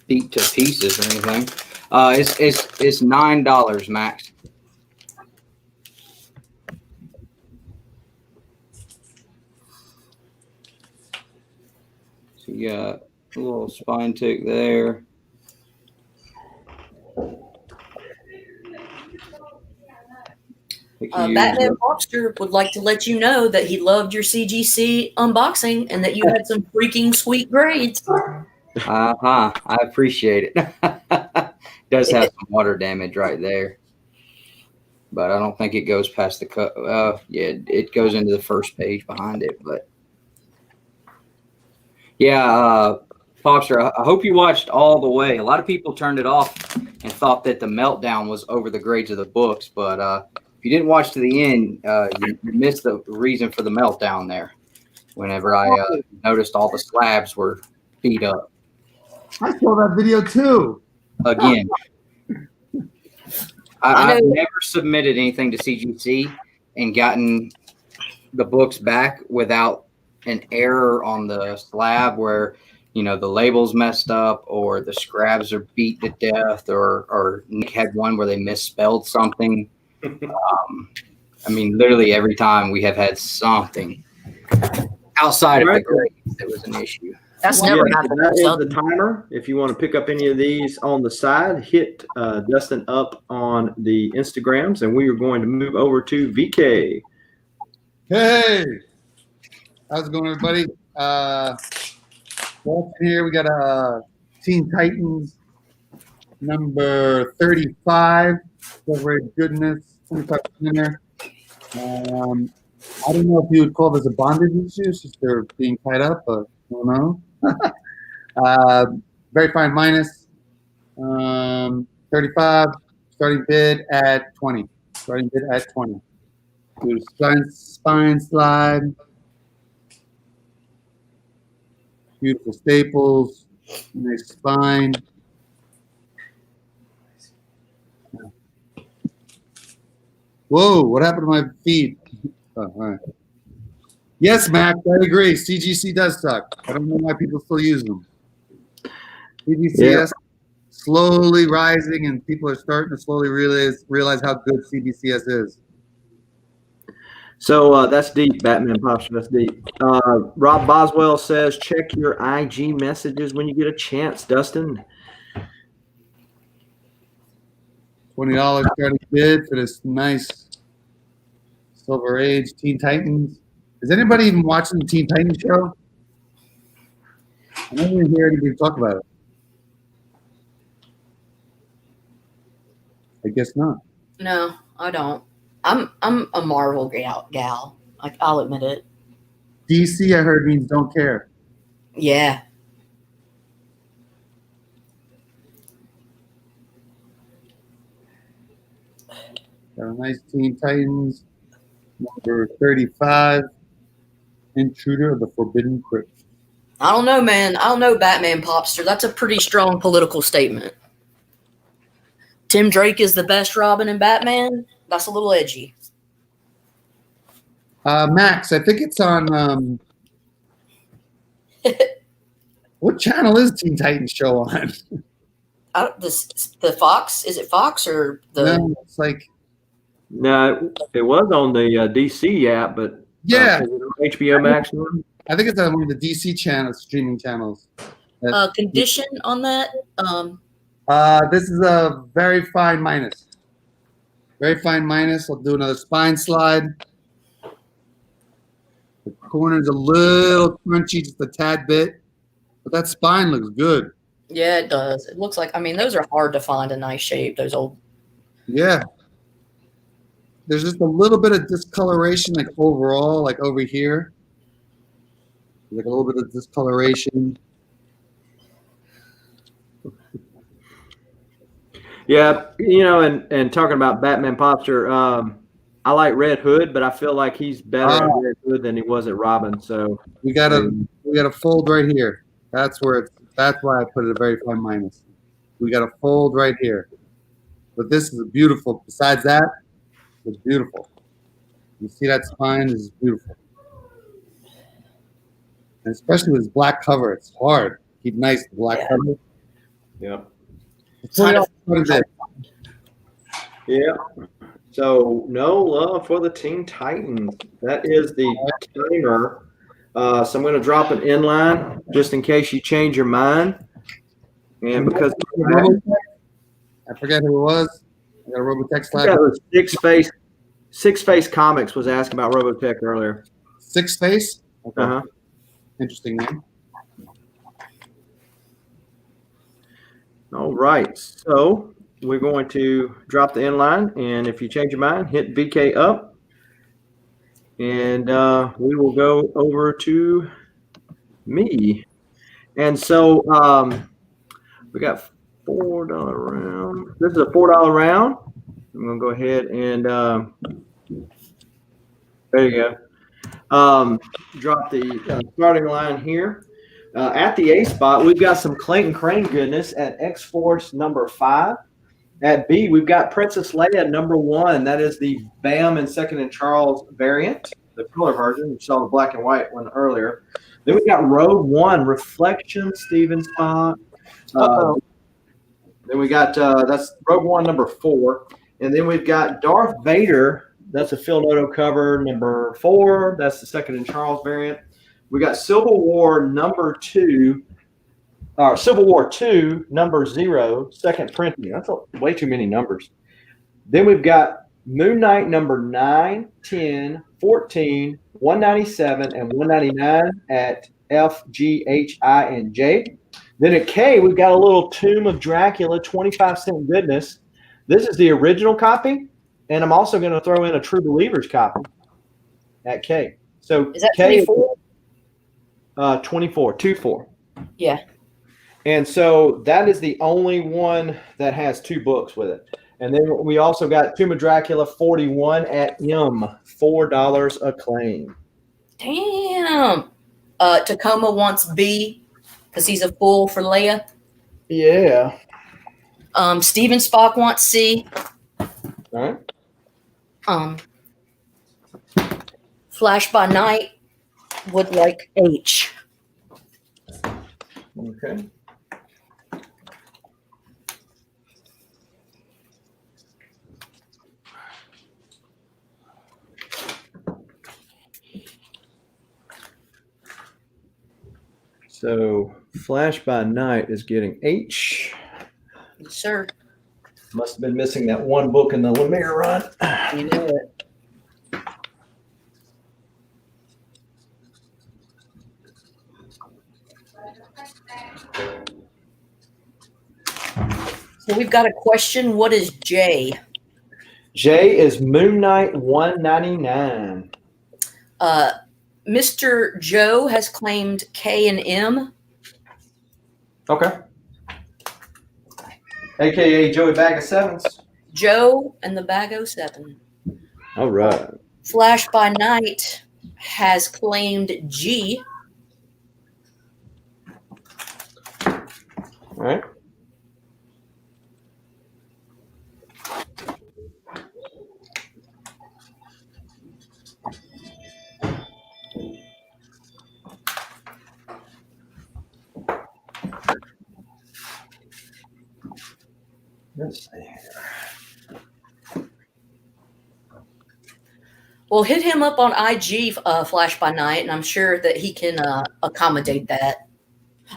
Speaker 5: beat to pieces or anything. It's $9, Max. So you got a little spine tick there.
Speaker 3: Batman Popster would like to let you know that he loved your CGC unboxing and that you had some freaking sweet grades.
Speaker 5: I appreciate it. Does have some water damage right there, but I don't think it goes past the cut. Yeah, it goes into the first page behind it. But yeah, Popster, I hope you watched all the way. A lot of people turned it off and thought that the meltdown was over the grades of the books, but if you didn't watch to the end, you missed the reason for the meltdown there. Whenever I noticed all the slabs were beat up.
Speaker 6: I saw that video too.
Speaker 5: Again, I've never submitted anything to CGC and gotten the books back without an error on the slab where, you know, the label's messed up or the scrabs are beat to death, or Nick had one where they misspelled something. I mean, literally every time we have had something outside of the grades that was an issue.
Speaker 3: That's never
Speaker 1: Yeah,
Speaker 3: happened.
Speaker 1: that is
Speaker 3: So-
Speaker 1: the timer. If you want to pick up any of these on the side, hit Dustin up on the Instagrams, and we are going to move over to VK.
Speaker 6: Hey, how's it going, everybody? Welcome here. We got Teen Titans number 35. Silver Goodness, 25 center. I don't know if you would call this a bondage issue since they're being tied up, but I don't know. Very fine minus. 35. Starting bid at 20. Starting bid at 20. Do spine slide. Beautiful staples. Nice spine. Whoa, what happened to my feed? Oh, all right. Yes, Max, I agree. CGC does suck. I don't know why people still use them. CBCS slowly rising, and people are starting to slowly realize how good CBCS is.
Speaker 1: So that's deep, Batman Popster. That's deep. Rob Boswell says, check your IG messages when you get a chance, Dustin.
Speaker 6: $20 starting bid for this nice Silver Age Teen Titans. Is anybody even watching the Teen Titans show? I don't even hear anybody talk about it. I guess not.
Speaker 3: No, I don't. I'm a Marvel gal. I'll admit it.
Speaker 6: DC, I heard, means don't care.
Speaker 3: Yeah.
Speaker 6: Got a nice Teen Titans, number 35, Intruder of the Forbidden Crypt.
Speaker 3: I don't know, man. I don't know, Batman Popster. That's a pretty strong political statement. Tim Drake is the best Robin and Batman. That's a little edgy.
Speaker 6: Max, I think it's on. What channel is Teen Titans show on?
Speaker 3: The Fox? Is it Fox or the?
Speaker 6: No, it's like.
Speaker 1: No, it was on the DC app, but
Speaker 6: Yeah,
Speaker 1: HBO Max.
Speaker 6: I think it's on one of the DC channels, streaming channels.
Speaker 3: Condition on that?
Speaker 6: This is a very fine minus. Very fine minus. I'll do another spine slide. The corner's a little crunchy, just a tad bit, but that spine looks good.
Speaker 3: Yeah, it does. It looks like. I mean, those are hard to find in nice shape. Those old.
Speaker 6: Yeah. There's just a little bit of discoloration, like overall, like over here. Like a little bit of discoloration.
Speaker 1: Yeah, you know, and talking about Batman Popster, I like Red Hood, but I feel like he's better at Red Hood than he was at Robin. So
Speaker 6: we got a fold right here. That's why I put it a very fine minus. We got a fold right here. But this is beautiful. Besides that, it's beautiful. You see that spine is beautiful. And especially with this black cover, it's hard. Keep nice black cover.
Speaker 1: yeah.
Speaker 6: Yeah.
Speaker 1: So no love for the Teen Titans. That is the timer. So I'm going to drop an inline just in case you change your mind. And because
Speaker 6: I forget who it was. I got a Robotech slide.
Speaker 1: Yeah, Six Face Comics was asking about Robotech earlier.
Speaker 6: Six Face? Okay.
Speaker 1: Uh-huh.
Speaker 6: Interesting name.
Speaker 1: All right. So we're going to drop the inline, and if you change your mind, hit VK up, and we will go over to me. And so we got $4 round. This is a $4 round. I'm going to go ahead and there you go. Drop the starting line here. At the A spot, we've got some Clayton Crane goodness at X-Force number 5. At B, we've got Princess Leia number 1. That is the Bam and Second and Charles variant. the color version. You saw the black and white one earlier. Then we got Rogue One Reflection, Steven Spahn. Then we got that's Rogue One number 4, and then we've got Darth Vader. That's a Phil Noto cover number 4. That's the second in Charles variant. We got Civil War number 2. Civil War 2 number 0, second printing. That's way too many numbers. Then we've got Moon Knight number 9, 10, 14, 197, and 199 at F, G, H, I, and J. Then at K, we've got a little Tomb of Dracula, 25-cent goodness. This is the original copy, and I'm also going to throw in a True Believers copy at K. So
Speaker 3: Is that
Speaker 1: K
Speaker 3: 24?
Speaker 1: 24, 24.
Speaker 3: Yeah.
Speaker 1: And so that is the only one that has 2 books with it. And then we also got Tomb of Dracula 41 at M, $4 a claim.
Speaker 3: Damn. Tacoma wants B because he's a fool for Leia.
Speaker 1: Yeah.
Speaker 3: Steven Spock wants C.
Speaker 1: All right.
Speaker 3: Flash by Night would like H.
Speaker 1: Okay. So Flash by Night is getting H.
Speaker 3: Yes, sir.
Speaker 1: Must have been missing that one book in the Lemire run.
Speaker 3: You know it. So we've got a question. What is J?
Speaker 1: J is Moon Knight 199.
Speaker 3: Mr. Joe has claimed K and M.
Speaker 1: Okay. AKA Joey Bag of Sevens.
Speaker 3: Joe and the Bag 07.
Speaker 1: All right.
Speaker 3: Flash by Night has claimed G.
Speaker 1: All right. Let's see here.
Speaker 3: Well, hit him up on IG, Flash by Night, and I'm sure that he can accommodate that.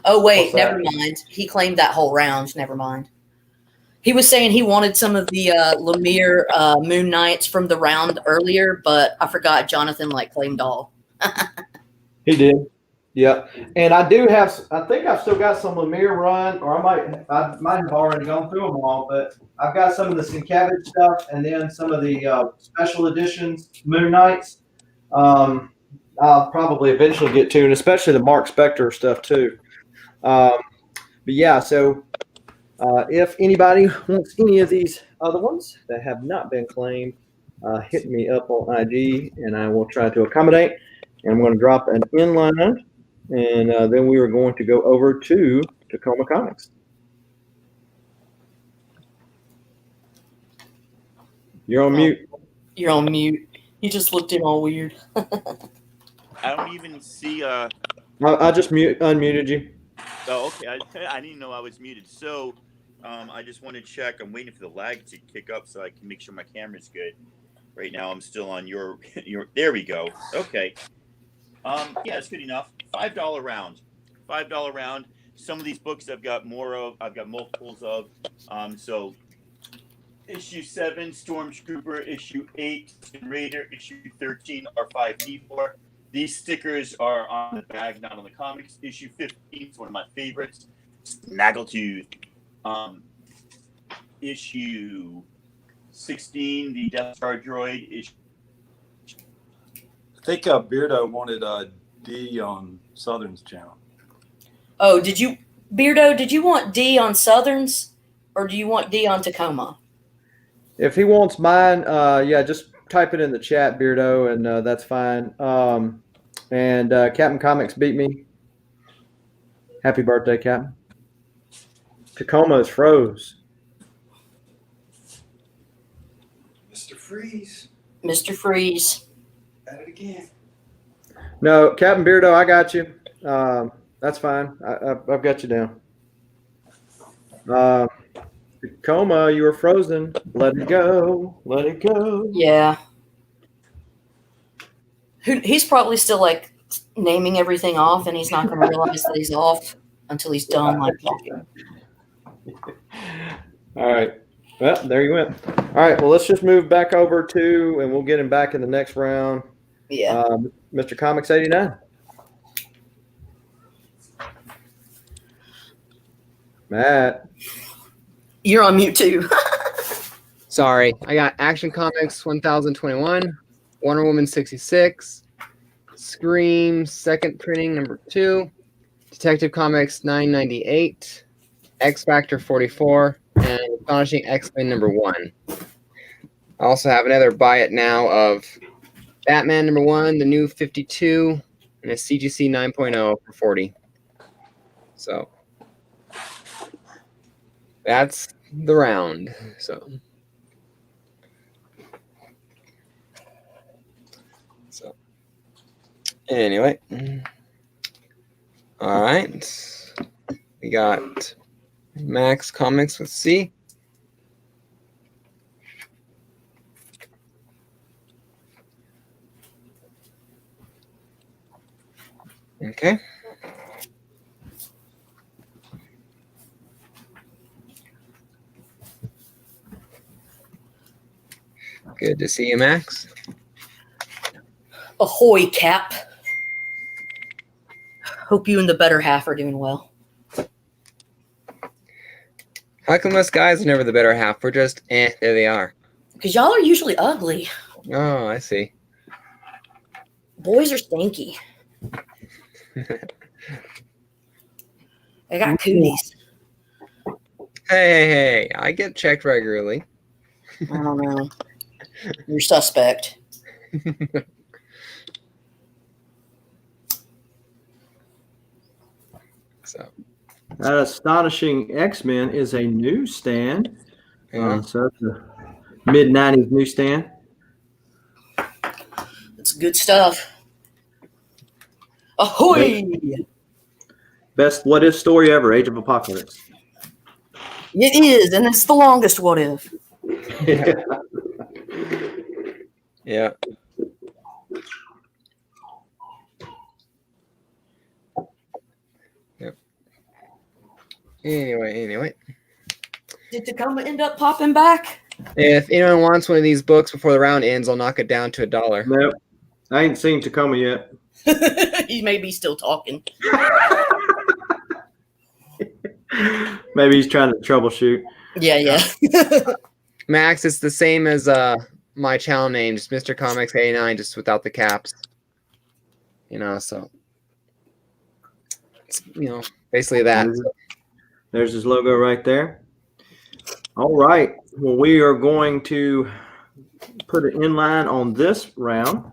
Speaker 3: Oh, wait,
Speaker 1: What's that?
Speaker 3: never mind. He claimed that whole round. Never mind. He was saying he wanted some of the Lemire Moon Knights from the round earlier, but I forgot Jonathan claimed all.
Speaker 1: He did. Yeah. And I do have, I think I've still got some Lemire run, or I might have already gone through them all, but I've got some of the Sienkiewicz stuff and then some of the special editions Moon Knights. I'll probably eventually get to, and especially the Mark Spector stuff too. But yeah, so if anybody wants any of these other ones that have not been claimed, hit me up on IG and I will try to accommodate. And I'm going to drop an inline, and then we are going to go over to Tacoma Comics. You're on mute.
Speaker 3: You're on mute. You just looked in all weird.
Speaker 7: I don't even see.
Speaker 1: I just unmuted you.
Speaker 7: Oh, okay. I didn't know I was muted. So, I just want to check. I'm waiting for the lag to kick up so I can make sure my camera's good. Right now, I'm still on your. There we go. Okay. Yeah, it's good enough. $5 round. $5 round. Some of these books I've got more of. I've got multiples of. So issue 7, Stormtrooper. Issue 8, Raider. Issue 13 are 5D4. These stickers are on the bag, not on the comics. Issue 15 is one of my favorites. Snaggletooth. Issue 16, the Death Star droid. Issue
Speaker 4: I think Beardo wanted D on Southern's channel.
Speaker 3: Oh, Beardo, did you want D on Southerns or do you want D on Tacoma?
Speaker 1: If he wants mine, yeah, just type it in the chat, Beardo, and that's fine. And Captain Comics beat me. Happy birthday, Captain. Tacoma is froze.
Speaker 4: Mr. Freeze.
Speaker 3: Mr. Freeze.
Speaker 5: At it again.
Speaker 1: No, Captain Beardo, I got you. That's fine. I've got you down. Tacoma, you were frozen. Let it go. Let it go.
Speaker 3: Yeah. He's probably still like naming everything off, and he's not going to realize that he's off until he's done like talking.
Speaker 1: All right. Well, there you went. All right. Well, let's just move back over to, and we'll get him back in the next round.
Speaker 3: Yeah.
Speaker 1: Mr. Comics 89. Matt.
Speaker 3: You're on mute too.
Speaker 2: Sorry, I got Action Comics 1021, Wonder Woman 66, Scream second printing number 2, Detective Comics 998, X Factor 44, and Astonishing X-Men number 1. I also have another buy it now of Batman number 1, the new 52, and a CGC 9.0 for 40. So that's the round. So anyway, all right, we got Max Comics with C. Okay. Good to see you, Max.
Speaker 3: Ahoy, Cap. Hope you and the better half are doing well.
Speaker 2: How come us guys are never the better half? We're just, there they are.
Speaker 3: Because y'all are usually ugly.
Speaker 2: Oh, I see.
Speaker 3: Boys are stinky. I got cooties.
Speaker 2: Hey, I get checked regularly.
Speaker 3: I don't know. You're suspect.
Speaker 2: So
Speaker 1: That Astonishing X-Men is a newsstand.
Speaker 2: yeah.
Speaker 1: So it's a mid-90s newsstand.
Speaker 3: It's good stuff. Ahoy!
Speaker 1: Best what if story ever, Age of Apocalypse.
Speaker 3: It is, and it's the longest what if.
Speaker 2: Yeah. Yep. Anyway.
Speaker 3: Did Tacoma end up popping back?
Speaker 2: If anyone wants one of these books before the round ends, I'll knock it down to $1.
Speaker 1: Nope. I ain't seen Tacoma yet.
Speaker 3: He may be still talking.
Speaker 1: Maybe he's trying to troubleshoot.
Speaker 3: Yeah.
Speaker 2: Max, it's the same as my channel name, just Mr. Comics 89, just without the caps. So it's basically that.
Speaker 1: There's his logo right there. All right. Well, we are going to put an inline on this round.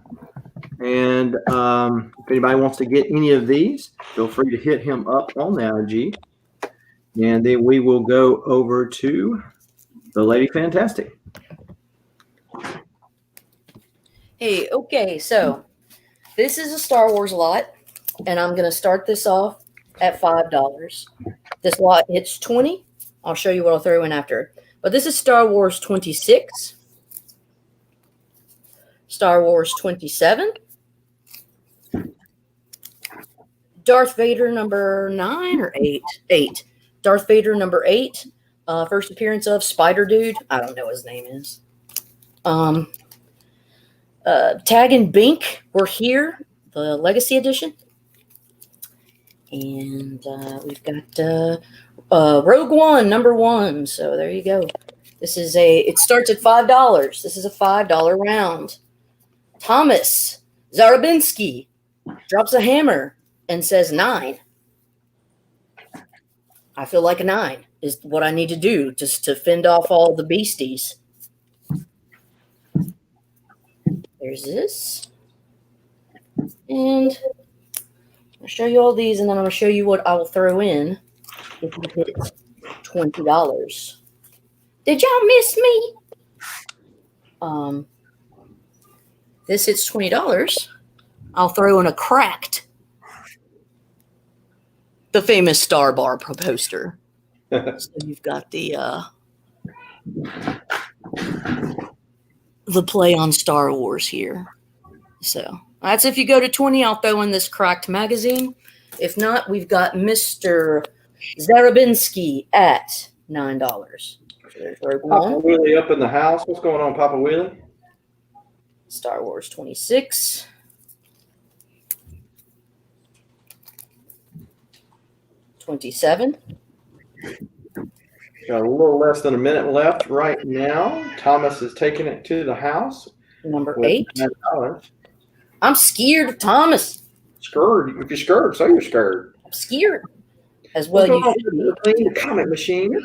Speaker 1: And if anybody wants to get any of these, feel free to hit him up on the IG. And then we will go over to the Lady Fantastic.
Speaker 3: Hey, okay, so this is a Star Wars lot, and I'm going to start this off at $5. This lot hits 20. I'll show you what I'll throw in after. But this is Star Wars 26, Star Wars 27, Darth Vader number 9 or 8? 8. Darth Vader number 8. First appearance of Spider Dude. I don't know what his name is. Tag and Bink were here, the Legacy Edition. And we've got Rogue One number 1. So there you go. It starts at $5. This is a $5 round. Thomas Zarabinski drops a hammer and says 9. I feel like a 9 is what I need to do just to fend off all the beasties. There's this. And I'll show you all these, and then I'm going to show you what I will throw in if you hit $20. Did y'all miss me? this hits $20, I'll throw in a cracked, the famous Star Bar poster. So you've got the play on Star Wars here. So that's if you go to 20, I'll throw in this cracked magazine. If not, we've got Mr. Zarabinski at $9. So there's Rogue
Speaker 1: Papa
Speaker 3: One,
Speaker 1: Willie up in the house. What's going on, Papa Willie?
Speaker 3: Star Wars 26, $27,
Speaker 1: Got a little less than a minute left right now. Thomas is taking it to the house.
Speaker 3: number
Speaker 1: with
Speaker 3: 8.
Speaker 1: $9.
Speaker 3: I'm scared of Thomas.
Speaker 1: Scared. If you're scared, so you're scared.
Speaker 3: I'm scared. As well,
Speaker 1: What's going
Speaker 3: you
Speaker 1: on? We're playing the comic machine.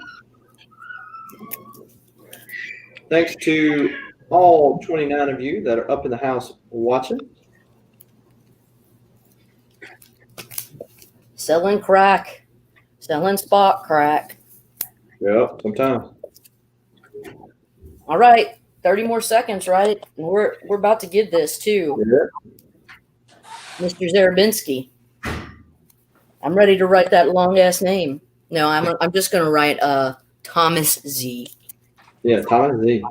Speaker 1: Thanks to all 29 of you that are up in the house watching.
Speaker 3: selling crack, selling spot crack.
Speaker 1: Yep, sometimes.
Speaker 3: All right, 30 more seconds, right? We're about to give this to
Speaker 1: Yeah.
Speaker 3: Mr. Zarabinski. I'm ready to write that long ass name. No, I'm just gonna write Thomas Z.
Speaker 1: Yeah, Thomas Z.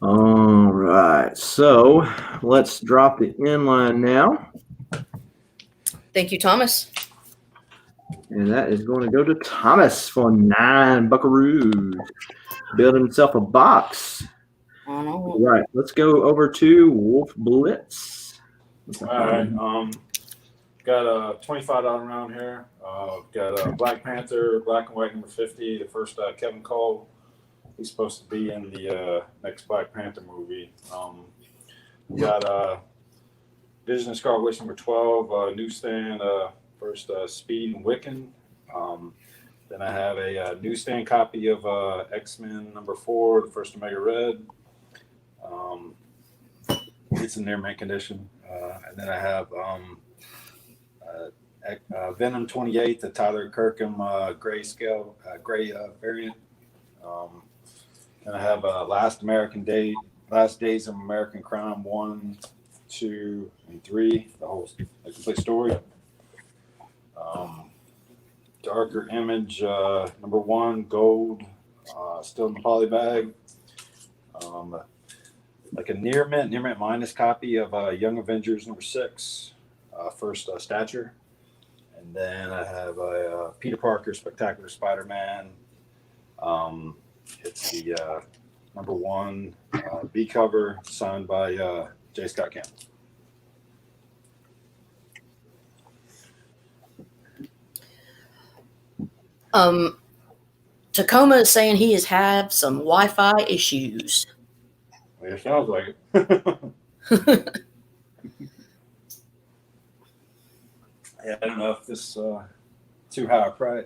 Speaker 1: All right, so let's drop the inline now.
Speaker 3: Thank you, Thomas.
Speaker 1: And that is going to go to Thomas for 9 buckaroos. Build himself a box.
Speaker 3: I don't know.
Speaker 1: All right, let's go over to WolfBlitzed.
Speaker 4: All right. Got a $25 round here. Got a Black Panther, black and white number 50. The first Kevin Cole. He's supposed to be in the next Black Panther movie. Got Vision of Scarlet Witch number 12. Newsstand. First Speed and Wiccan. Then I have a newsstand copy of X-Men number 4, the first Omega Red. It's in near mint condition. And then I have Venom 28, the Tyler Kirkham grayscale, gray variant. And I have Last Days of American Crime 1, 2, and 3, the complete story. Darker Image number 1, gold, still in the poly bag. Like a near mint minus copy of Young Avengers number 6, first stature. And then I have a Peter Parker Spectacular Spider-Man. It's the number 1 B cover signed by J. Scott Campbell.
Speaker 3: Tacoma is saying he has had some Wi-Fi issues.
Speaker 4: Well, it sounds like it. Yeah, I don't know if this too high a price.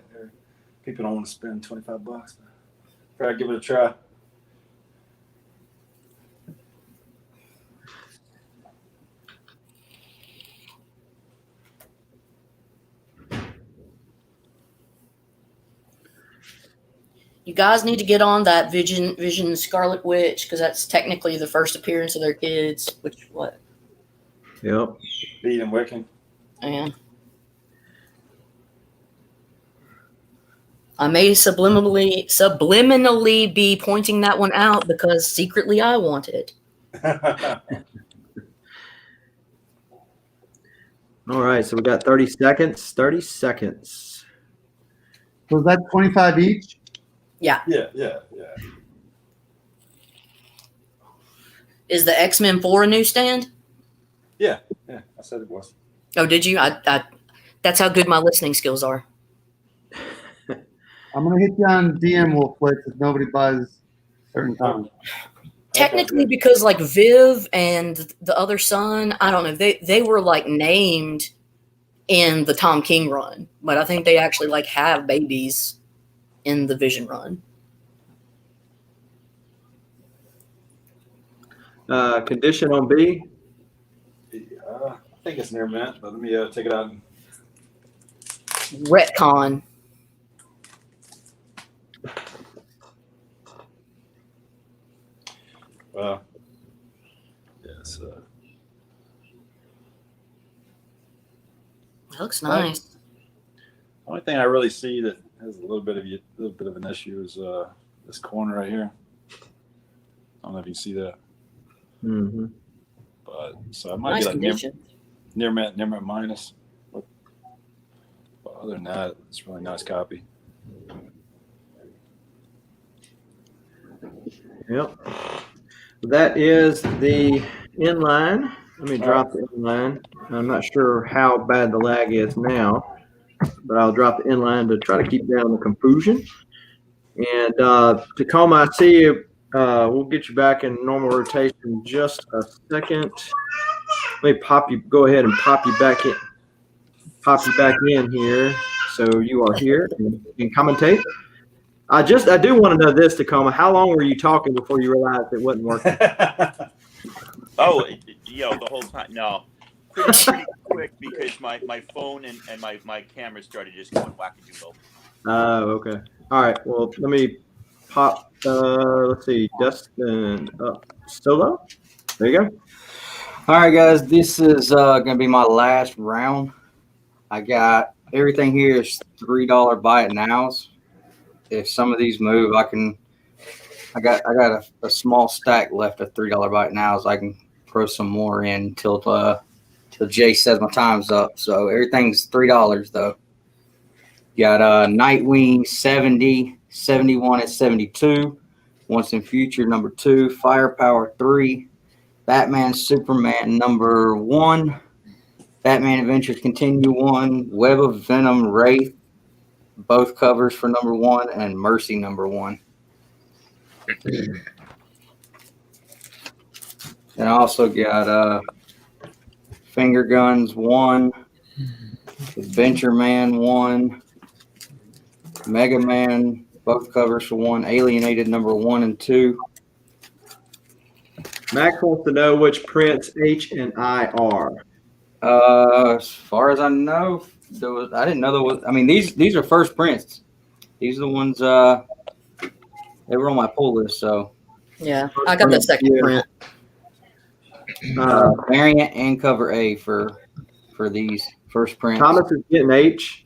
Speaker 4: People don't want to spend $25, but try to give it a try.
Speaker 3: You guys need to get on that Vision Scarlet Witch, because that's technically the first appearance of their kids. Which what?
Speaker 1: Yep.
Speaker 4: Beat and Wiccan.
Speaker 3: And I may subliminally be pointing that one out because secretly I want it.
Speaker 1: All right, so we got 30 seconds. 30 seconds.
Speaker 6: So is that 25 each?
Speaker 3: Yeah.
Speaker 4: Yeah.
Speaker 3: Is the X-Men 4 a newsstand?
Speaker 4: Yeah, I said it was.
Speaker 3: Oh, did you? I that's how good my listening skills are.
Speaker 6: I'm going to hit you on DM WolfBlitzed if nobody buys certain times.
Speaker 3: Technically, because like Viv and the other son, I don't know, they were like named in the Tom King run, but I think they actually like have babies in the Vision run.
Speaker 1: Condition on B.
Speaker 4: I think it's near mint, but let me take it out.
Speaker 3: Retcon.
Speaker 4: Yes.
Speaker 3: That looks nice.
Speaker 4: Only thing I really see that has a little bit of an issue is this corner right here. I don't know if you see that,
Speaker 1: Mm-hmm.
Speaker 4: but so it might
Speaker 3: Nice
Speaker 4: be like
Speaker 3: condition.
Speaker 4: near mint minus. But other than that, it's a really nice copy.
Speaker 1: Yep. That is the inline. Let me drop the inline. I'm not sure how bad the lag is now, but I'll drop the inline to try to keep down the confusion. And Tacoma, I see you. We'll get you back in normal rotation in just a second. Let me pop you. Go ahead and pop you back in. Pop you back in here. So you are here and can commentate. I do want to know this, Tacoma. How long were you talking before you realized it wasn't working?
Speaker 7: The whole time. No, pretty quick because my phone and my camera started just going wackadoodle.
Speaker 1: Oh, okay. All right. Well, let me pop. Let's see, Dustin Solo. There you go.
Speaker 5: All right, guys. This is gonna be my last round. I got everything here is $3 buy it nows. If some of these move, I got a small stack left of $3 buy it nows. I can throw some more in till Jay says my time's up. So everything's $3 though. Got Nightwing 70, 71 at 72. Once in Future number 2, Firepower 3, Batman Superman number 1, Batman Adventures Continue 1, Web of Venom Wraith, both covers for number 1, and Mercy number 1. And I also got Finger Guns 1, Adventure Man 1, Mega Man, both covers for 1, Alienated number 1 and 2.
Speaker 1: Max wants to know which prints H and I are.
Speaker 5: As far as I know, I didn't know there was. I mean, these are first prints. These are the ones they were on my pull list. So
Speaker 3: Yeah, I got that second print.
Speaker 5: variant and cover A for these first prints.
Speaker 1: Thomas is getting H.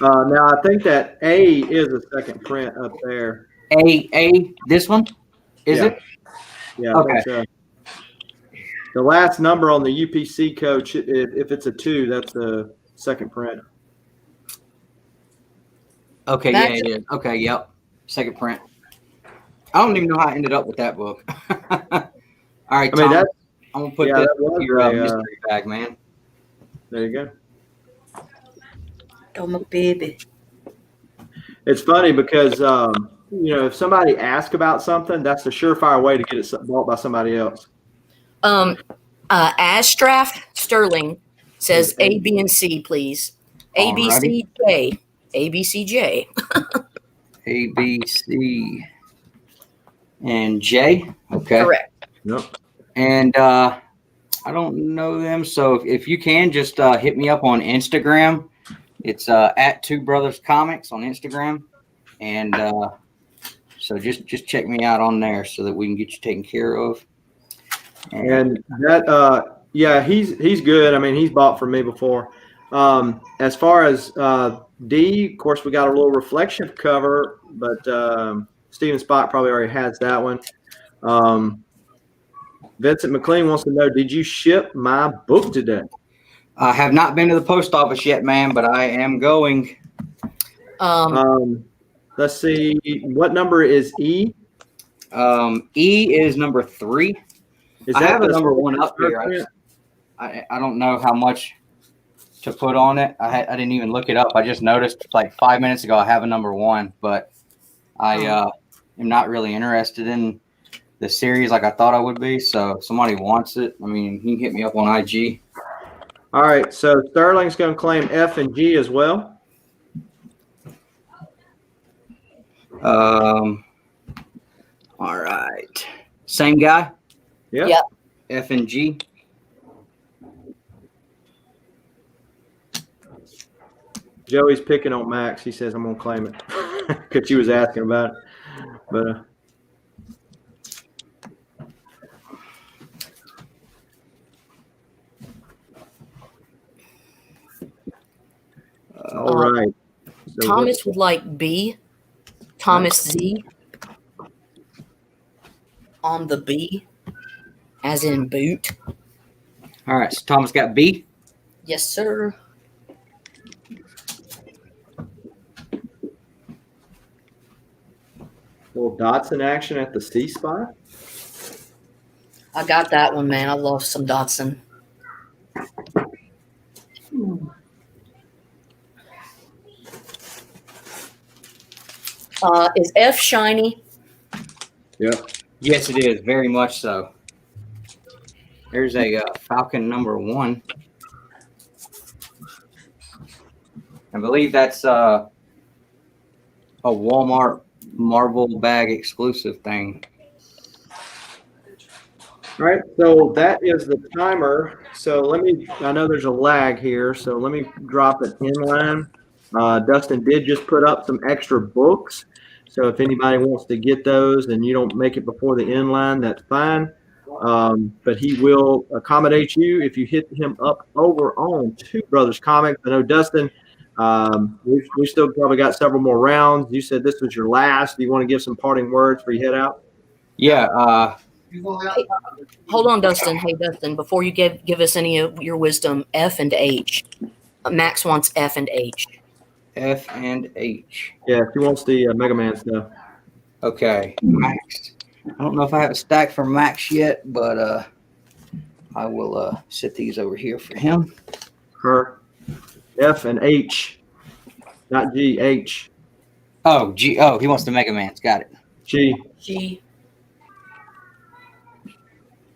Speaker 1: Now I think that A is a second print up there.
Speaker 5: A this one is
Speaker 1: Yeah.
Speaker 5: it?
Speaker 1: Yeah.
Speaker 5: Okay.
Speaker 1: I think so. The last number on the UPC code, if it's a 2, that's the second print.
Speaker 5: Okay,
Speaker 3: Back
Speaker 5: yeah,
Speaker 3: to-
Speaker 5: it is. Okay, yep, second print. I don't even know how I ended up with that book. All right,
Speaker 1: I mean,
Speaker 5: Tom, I'm gonna put that
Speaker 1: that was
Speaker 5: in your
Speaker 1: a,
Speaker 5: mystery bag, man.
Speaker 1: There you go.
Speaker 3: Oh, my baby.
Speaker 1: It's funny because if somebody asks about something, that's the surefire way to get it bought by somebody else.
Speaker 3: Astraf Sterling says A, B, and C, please. A, B, C, J. A, B, C, J.
Speaker 5: A, B, C, and J. Okay.
Speaker 3: Correct.
Speaker 1: Yep.
Speaker 5: And I don't know them, so if you can just hit me up on Instagram. It's at Two Brothers Comics on Instagram, and so just check me out on there so that we can get you taken care of.
Speaker 1: And that, he's good. I mean, he's bought from me before. As far as D, of course, we got a little reflection cover, but Steven Spock probably already has that one. Vincent McLean wants to know, did you ship my book today?
Speaker 5: I have not been to the post office yet, man, but I am going.
Speaker 1: Let's see. What number is E?
Speaker 5: E is number 3.
Speaker 1: Is
Speaker 5: I
Speaker 1: that
Speaker 5: have a
Speaker 1: the
Speaker 5: number 1 up here.
Speaker 1: print?
Speaker 5: I don't know how much to put on it. I didn't even look it up. I just noticed like 5 minutes ago I have a number 1, but I am not really interested in the series like I thought I would be. So if somebody wants it, I mean, he can hit me up on IG.
Speaker 1: All right. So Sterling's going to claim F and G as well.
Speaker 5: All right. Same guy?
Speaker 1: Yep.
Speaker 3: Yep.
Speaker 5: F and G.
Speaker 1: Joey's picking on Max. He says, I'm going to claim it because she was asking about it. But All right. So
Speaker 3: Thomas would like B. Thomas Z. On the B, as in boot.
Speaker 5: All right, so Thomas got B.
Speaker 3: Yes, sir.
Speaker 1: little dots in action at the C spot.
Speaker 3: I got that one, man. I love some Dotson. Is F shiny?
Speaker 1: Yep.
Speaker 5: Yes, it is. Very much so. There's a Falcon number 1. I believe that's a Walmart Marvel bag exclusive thing.
Speaker 1: All right, so that is the timer. So I know there's a lag here, so let me drop it in line. Dustin did just put up some extra books. So if anybody wants to get those and you don't make it before the end line, that's fine. But he will accommodate you if you hit him up over on Two Brothers Comics. I know, Dustin, we still probably got several more rounds. You said this was your last. Do you want to give some parting words before you head out?
Speaker 5: Yeah.
Speaker 3: Hey, hold on, Dustin. Hey, Dustin, before you give us any of your wisdom, F and H. Max wants F and H.
Speaker 5: F and H.
Speaker 1: Yeah, he wants the Mega Man stuff.
Speaker 5: Okay, Max. I don't know if I have a stack for Max yet, but I will set these over here for him.
Speaker 1: Her. F and H. Not G, H.
Speaker 5: Oh, G. Oh, he wants the Mega Man's. Got it.
Speaker 1: G.
Speaker 3: G.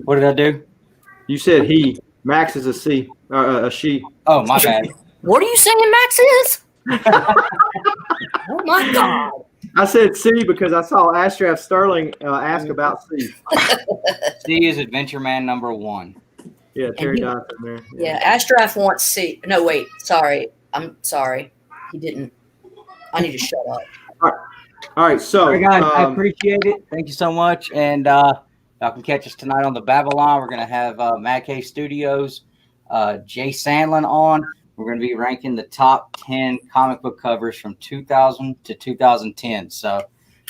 Speaker 5: What did I do?
Speaker 1: You said he. Max is a C. A she.
Speaker 5: Oh, my bad.
Speaker 3: What are you saying Max is? Oh, my God.
Speaker 1: I said C because I saw Astraf Sterling ask about C.
Speaker 5: C is Adventure Man number 1.
Speaker 1: Yeah, Terry Dotson there.
Speaker 3: Yeah, Astraf wants C. No, wait. Sorry. I'm sorry. He didn't. I need to shut up.
Speaker 1: All right, so.
Speaker 5: All right, guys, I appreciate it. Thank you so much. And y'all can catch us tonight on the Babylon. We're going to have Mad Cave Studios, Jay Sandlin on. We're going to be ranking the top 10 comic book covers from 2000 to 2010. So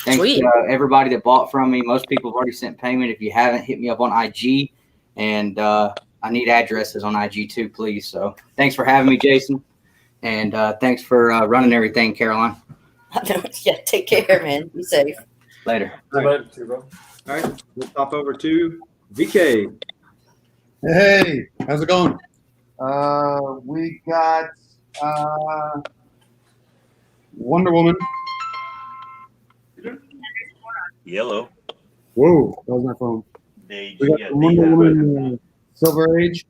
Speaker 5: thanks to everybody that bought from me. Most people have already sent payment. If you haven't, hit me up on IG. And I need addresses on IG too, please. So thanks for having me, Jason. And thanks for running everything, Caroline.
Speaker 3: Yeah, take care, man. Be safe.
Speaker 5: Later.
Speaker 1: All right, we'll hop over to VK.
Speaker 6: Hey, how's it going? We got Wonder Woman.
Speaker 7: Yellow.
Speaker 6: Whoa, that was my phone.
Speaker 7: They,
Speaker 6: We got Wonder Woman Silver Age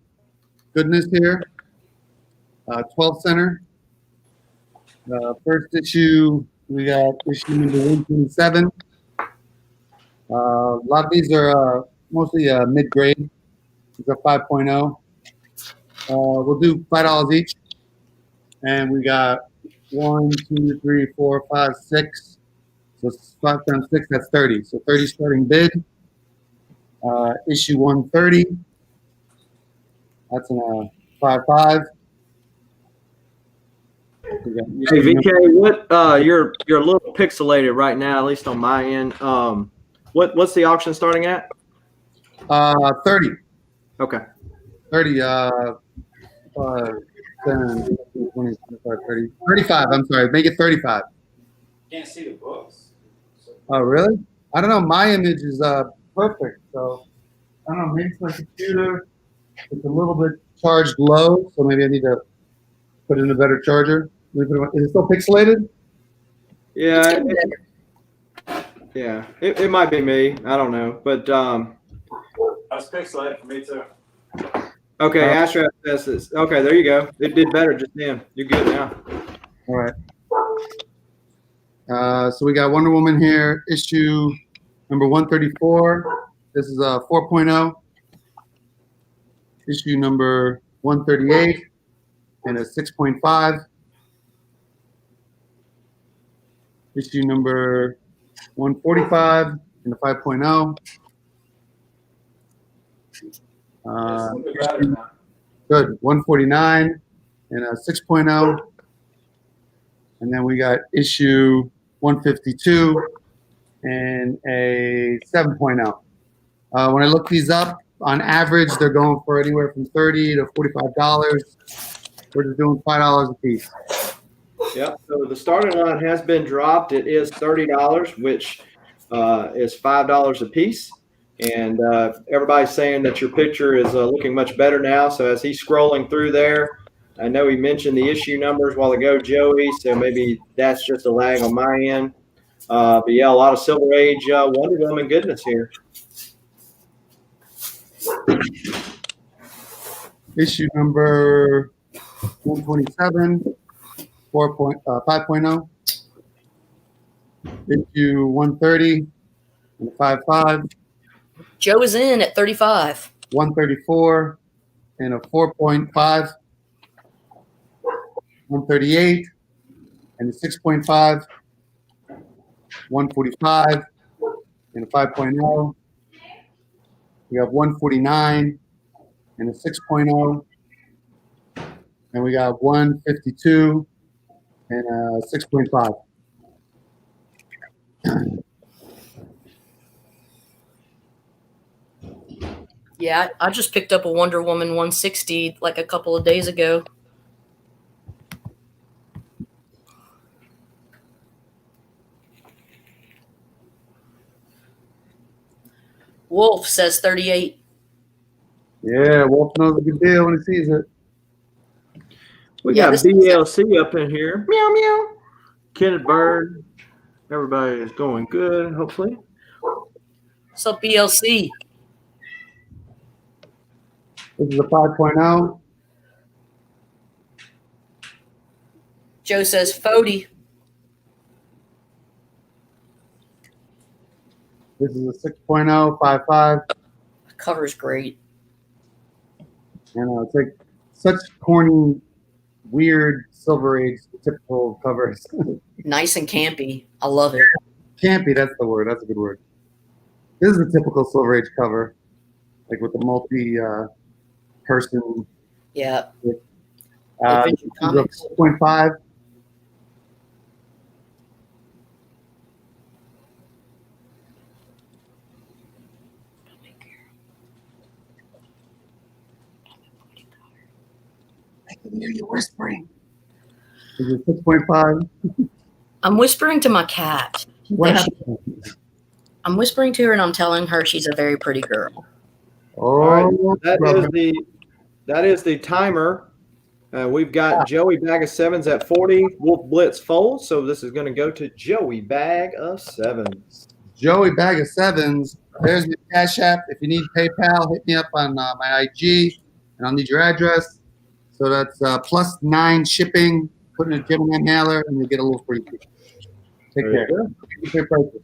Speaker 6: goodness here. 12 center. First issue, we got issue number 127. A lot of these are mostly mid-grade. It's a 5.0. We'll do $5 each. And we got 1, 2, 3, 4, 5, 6. So 5 times 6, that's 30. So 30 starting bid. Issue 130. That's in a 5.5.
Speaker 1: Hey VK, what you're a little pixelated right now, at least on my end. What's the auction starting at?
Speaker 6: 30.
Speaker 1: Okay.
Speaker 6: 30. 10, 20, 25, 30. 35. I'm sorry. Make it 35.
Speaker 4: Can't see the books.
Speaker 6: Oh, really? I don't know. My image is perfect. So I don't know. Maybe it's my computer. It's a little bit charged low, so maybe I need to put in a better charger. Is it still pixelated?
Speaker 1: Yeah. It might be me. I don't know, but
Speaker 4: That's pixelated for me too.
Speaker 1: okay. Astra says this. Okay, there you go. It did better just then. You're good now.
Speaker 6: All right. So we got Wonder Woman here, issue number 134. This is a 4.0. Issue number 138 and a 6.5. Issue number 145 and a 5.0. Good. 149 and a 6.0. And then we got issue 152 and a 7.0. When I look these up, on average, they're going for anywhere from $30 to $45. We're just doing $5 a piece.
Speaker 1: Yep. So the starting line has been dropped. It is $30, which is $5 a piece. And everybody's saying that your picture is looking much better now. So as he's scrolling through there, I know he mentioned the issue numbers while ago, Joey. So maybe that's just a lag on my end. But yeah, a lot of Silver Age Wonder Woman goodness here.
Speaker 6: Issue number 127, 5.0. Issue 130 and a 5.5.
Speaker 3: Joe is in at 35.
Speaker 6: 134 and a 4.5. 138 and a 6.5. 145 and a 5.0. We have 149 and a 6.0. And we got 152 and a 6.5.
Speaker 3: Yeah, I just picked up a Wonder Woman 160 like a couple of days ago. Wolf says 38.
Speaker 6: Yeah, Wolf knows a good deal when he sees it.
Speaker 1: We
Speaker 3: Yeah,
Speaker 1: got
Speaker 3: this-
Speaker 1: BLC up in here. Meow, meow. Kenneth Bird. Everybody is going good, hopefully.
Speaker 3: What's up, BLC?
Speaker 6: This is a 5.0.
Speaker 3: Joe says 40.
Speaker 6: This is a 6.0, 5.5.
Speaker 3: The cover's great.
Speaker 6: And it's like such corny, weird Silver Age typical covers.
Speaker 3: Nice and campy. I love it.
Speaker 6: Campy, that's the word. That's a good word. This is a typical Silver Age cover, like with the multi-person.
Speaker 3: Yeah.
Speaker 6: This is a 4.5. I can hear you whispering. This is a 6.5.
Speaker 3: I'm whispering to my cat.
Speaker 6: What
Speaker 3: Like
Speaker 6: happened?
Speaker 3: I'm whispering to her and I'm telling her she's a very pretty girl.
Speaker 6: Oh,
Speaker 1: All right,
Speaker 6: brother.
Speaker 1: that is the timer. We've got Joey Bag of Sevens at 40. WolfBlitzed folds. So this is going to go to Joey Bag of Sevens.
Speaker 6: Joey Bag of Sevens. There's my Cash App. If you need PayPal, hit me up on my IG, and I'll need your address. So that's +9 shipping. Put in a Gemini mailer, and you get a little free. Take
Speaker 1: There
Speaker 6: care.
Speaker 1: you
Speaker 6: Keep your prices.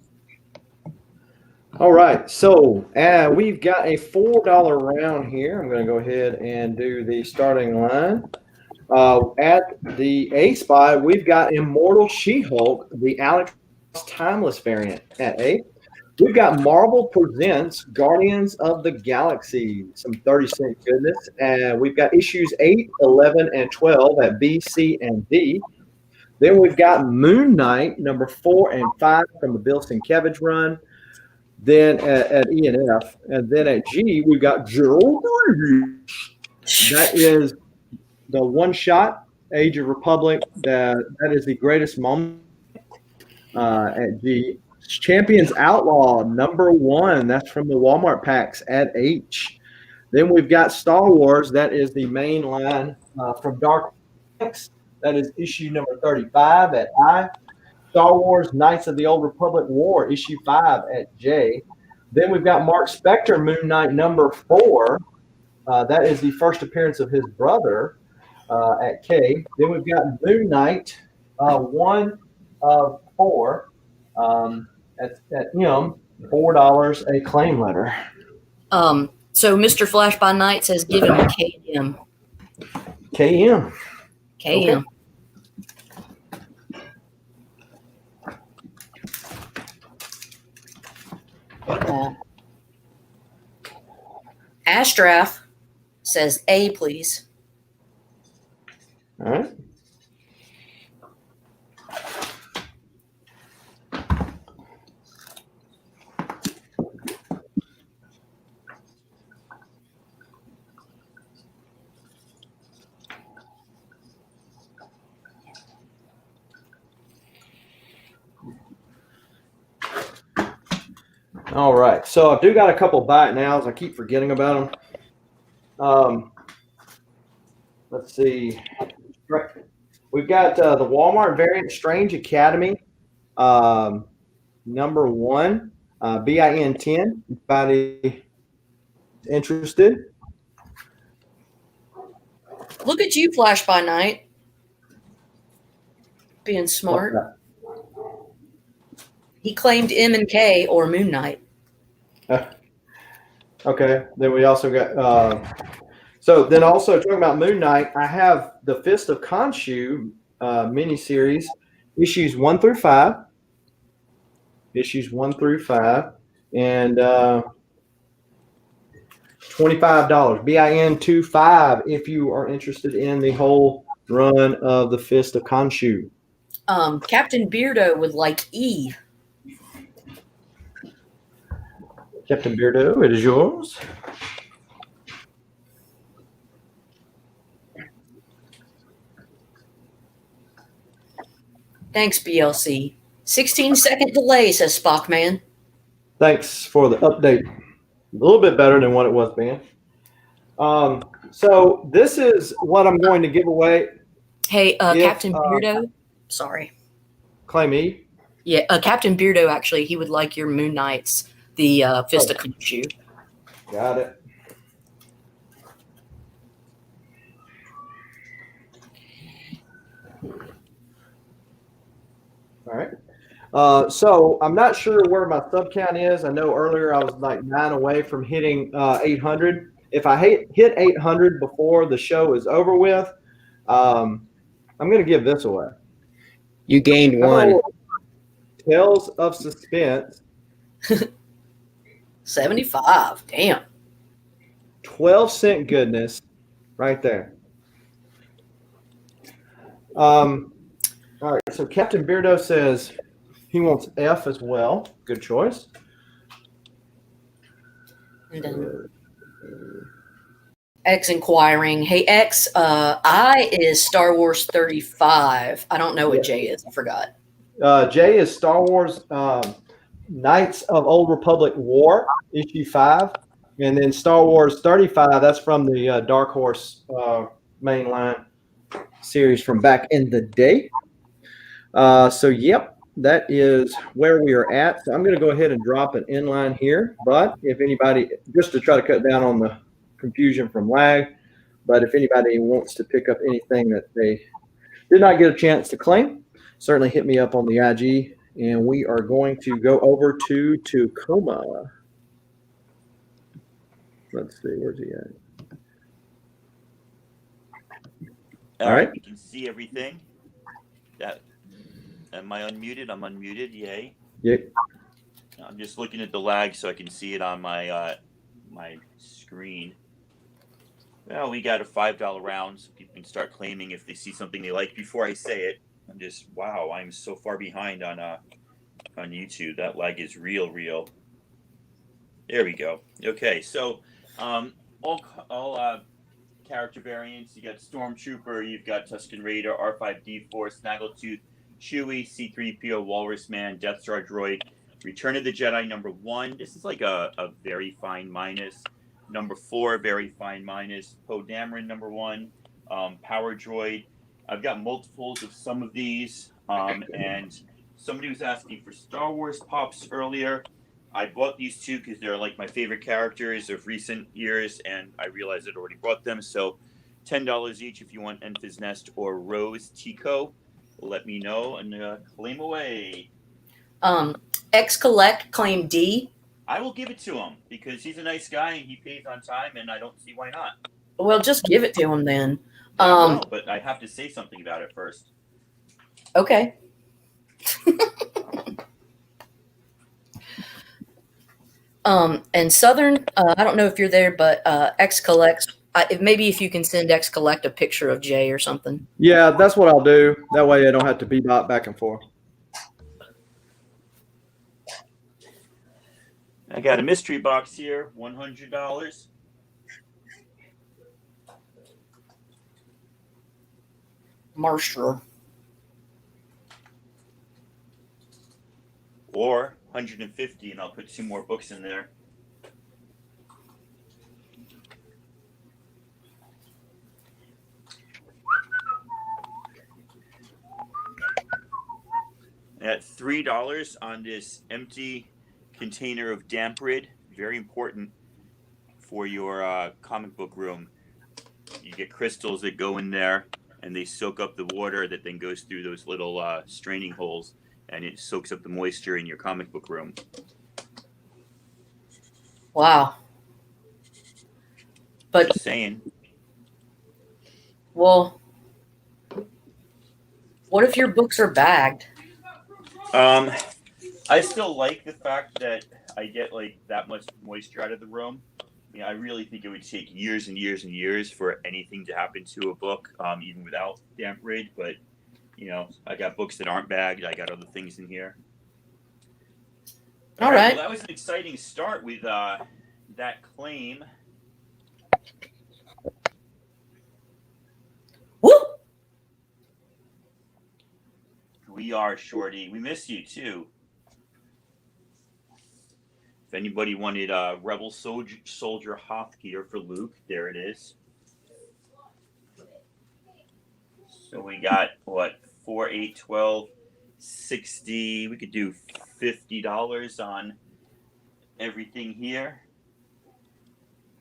Speaker 1: All right, so we've got a $4 round here. I'm going to go ahead and do the starting line. At the A spot, we've got Immortal She-Hulk, the Alex Timeless variant at A. We've got Marvel Presents Guardians of the Galaxy, some 30-cent goodness. And we've got issues 8, 11, and 12 at B, C, and D. Then we've got Moon Knight, number 4 and 5 from the Bill Sienkiewicz run. Then at E and F. And then at G, we've got Gerald. That is the one-shot Age of Republic. That is the greatest moment at G. Champions Outlaw, number 1. That's from the Walmart packs at H. Then we've got Star Wars. That is the main line from Dark Horse. That is issue number 35 at I. Star Wars Knights of the Old Republic War, issue 5 at J. Then we've got Mark Spector, Moon Knight number 4. That is the first appearance of his brother at K. Then we've got Moon Knight 1 of 4 at M, $4 a claim letter.
Speaker 3: So Mr. Flash by Night says give him a KM.
Speaker 1: KM.
Speaker 3: KM. Ashdraff says A, please.
Speaker 1: All right. All right. So I do got a couple buy it nows. I keep forgetting about them. Let's see. Right. We've got the Walmart variant Strange Academy, number 1, BIN 10. Anybody interested?
Speaker 3: Look at you, Flash by Night, being smart. He claimed M and K or Moon Knight.
Speaker 1: Okay. Then we also got. So then also talking about Moon Knight, I have the Fist of Khonshu miniseries, issues 1 through 5. Issues 1 through 5, and $25. BIN 25 if you are interested in the whole run of the Fist of Khonshu.
Speaker 3: Captain Beardo would like E.
Speaker 1: Captain Beardo, it is yours.
Speaker 3: Thanks, BLC. 16-second delay, says Spockman.
Speaker 1: Thanks for the update. A little bit better than what it was, Ben. So this is what I'm going to give away.
Speaker 3: Hey, Captain Beardo. Sorry.
Speaker 1: Claim E.
Speaker 3: Yeah, Captain Beardo, actually, he would like your Moon Knights, the Fist of Khonshu.
Speaker 1: Got it. All right. So I'm not sure where my sub count is. I know earlier I was like 9 away from hitting 800. If I hit 800 before the show is over with, I'm going to give this away.
Speaker 2: You gained 1.
Speaker 1: Tales of Suspense.
Speaker 3: 75. Damn.
Speaker 1: 12-cent goodness right there. All right. So Captain Beardo says he wants F as well. Good choice.
Speaker 3: And then X inquiring. Hey, X, I is Star Wars 35. I don't know what J is. I forgot.
Speaker 1: J is Star Wars Knights of Old Republic War, issue 5. And then Star Wars 35, that's from the Dark Horse mainline series from back in the day. So, yep, that is where we are at. So I'm going to go ahead and drop an inline here. But if anybody, just to try to cut down on the confusion from lag, but if anybody wants to pick up anything that they did not get a chance to claim, certainly hit me up on the IG, and we are going to go over to Tacoma. Let's see, where's he at?
Speaker 7: All right, you can see everything. Am I unmuted? I'm unmuted. Yay.
Speaker 1: Yeah.
Speaker 7: I'm just looking at the lag so I can see it on my my screen. Well, we got a $5 round, so people can start claiming if they see something they like before I say it. Wow, I'm so far behind on YouTube. That lag is real. There we go. Okay, so all character variants. You got Stormtrooper, you've got Tusken Raider, R5D4, Snaggletooth, Chewie, C-3PO, Walrus Man, Death Star Droid, Return of the Jedi number 1. This is like a very fine minus. Number 4, very fine minus. Poe Dameron number 1, Power Droid. I've got multiples of some of these, and somebody was asking for Star Wars Pops earlier. I bought these 2 because they're like my favorite characters of recent years, and I realized I'd already bought them. So $10 each if you want Enfys Nest or Rose Tico. Let me know and claim away.
Speaker 3: X Collect claim D.
Speaker 7: I will give it to him because he's a nice guy and he pays on time, and I don't see why not.
Speaker 3: Well, just give it to him then.
Speaker 7: No, but I have to say something about it first.
Speaker 3: Okay. And Southern, I don't know if you're there, but X Collect, maybe if you can send X Collect a picture of Jay or something.
Speaker 1: Yeah, that's what I'll do. That way I don't have to bebop back and forth.
Speaker 7: I got a mystery box here, $100.
Speaker 3: Marshall.
Speaker 7: Or 150, and I'll put 2 more books in there. At $3 on this empty container of damp rid, very important for your comic book room. You get crystals that go in there, and they soak up the water that then goes through those little straining holes, and it soaks up the moisture in your comic book room.
Speaker 3: Wow. But
Speaker 7: Just saying.
Speaker 3: well, what if your books are bagged?
Speaker 7: I still like the fact that I get like that much moisture out of the room. I mean, I really think it would take years and years and years for anything to happen to a book, even without damp rid. But you know, I got books that aren't bagged. I got other things in here.
Speaker 3: All right.
Speaker 7: Well, that was an exciting start with that claim.
Speaker 3: Woo!
Speaker 7: We are, Shorty. We miss you too. If anybody wanted Rebel Soldier Hoth gear for Luke, there it is. So we got what, 4, 8, 12, 60. We could do $50 on everything here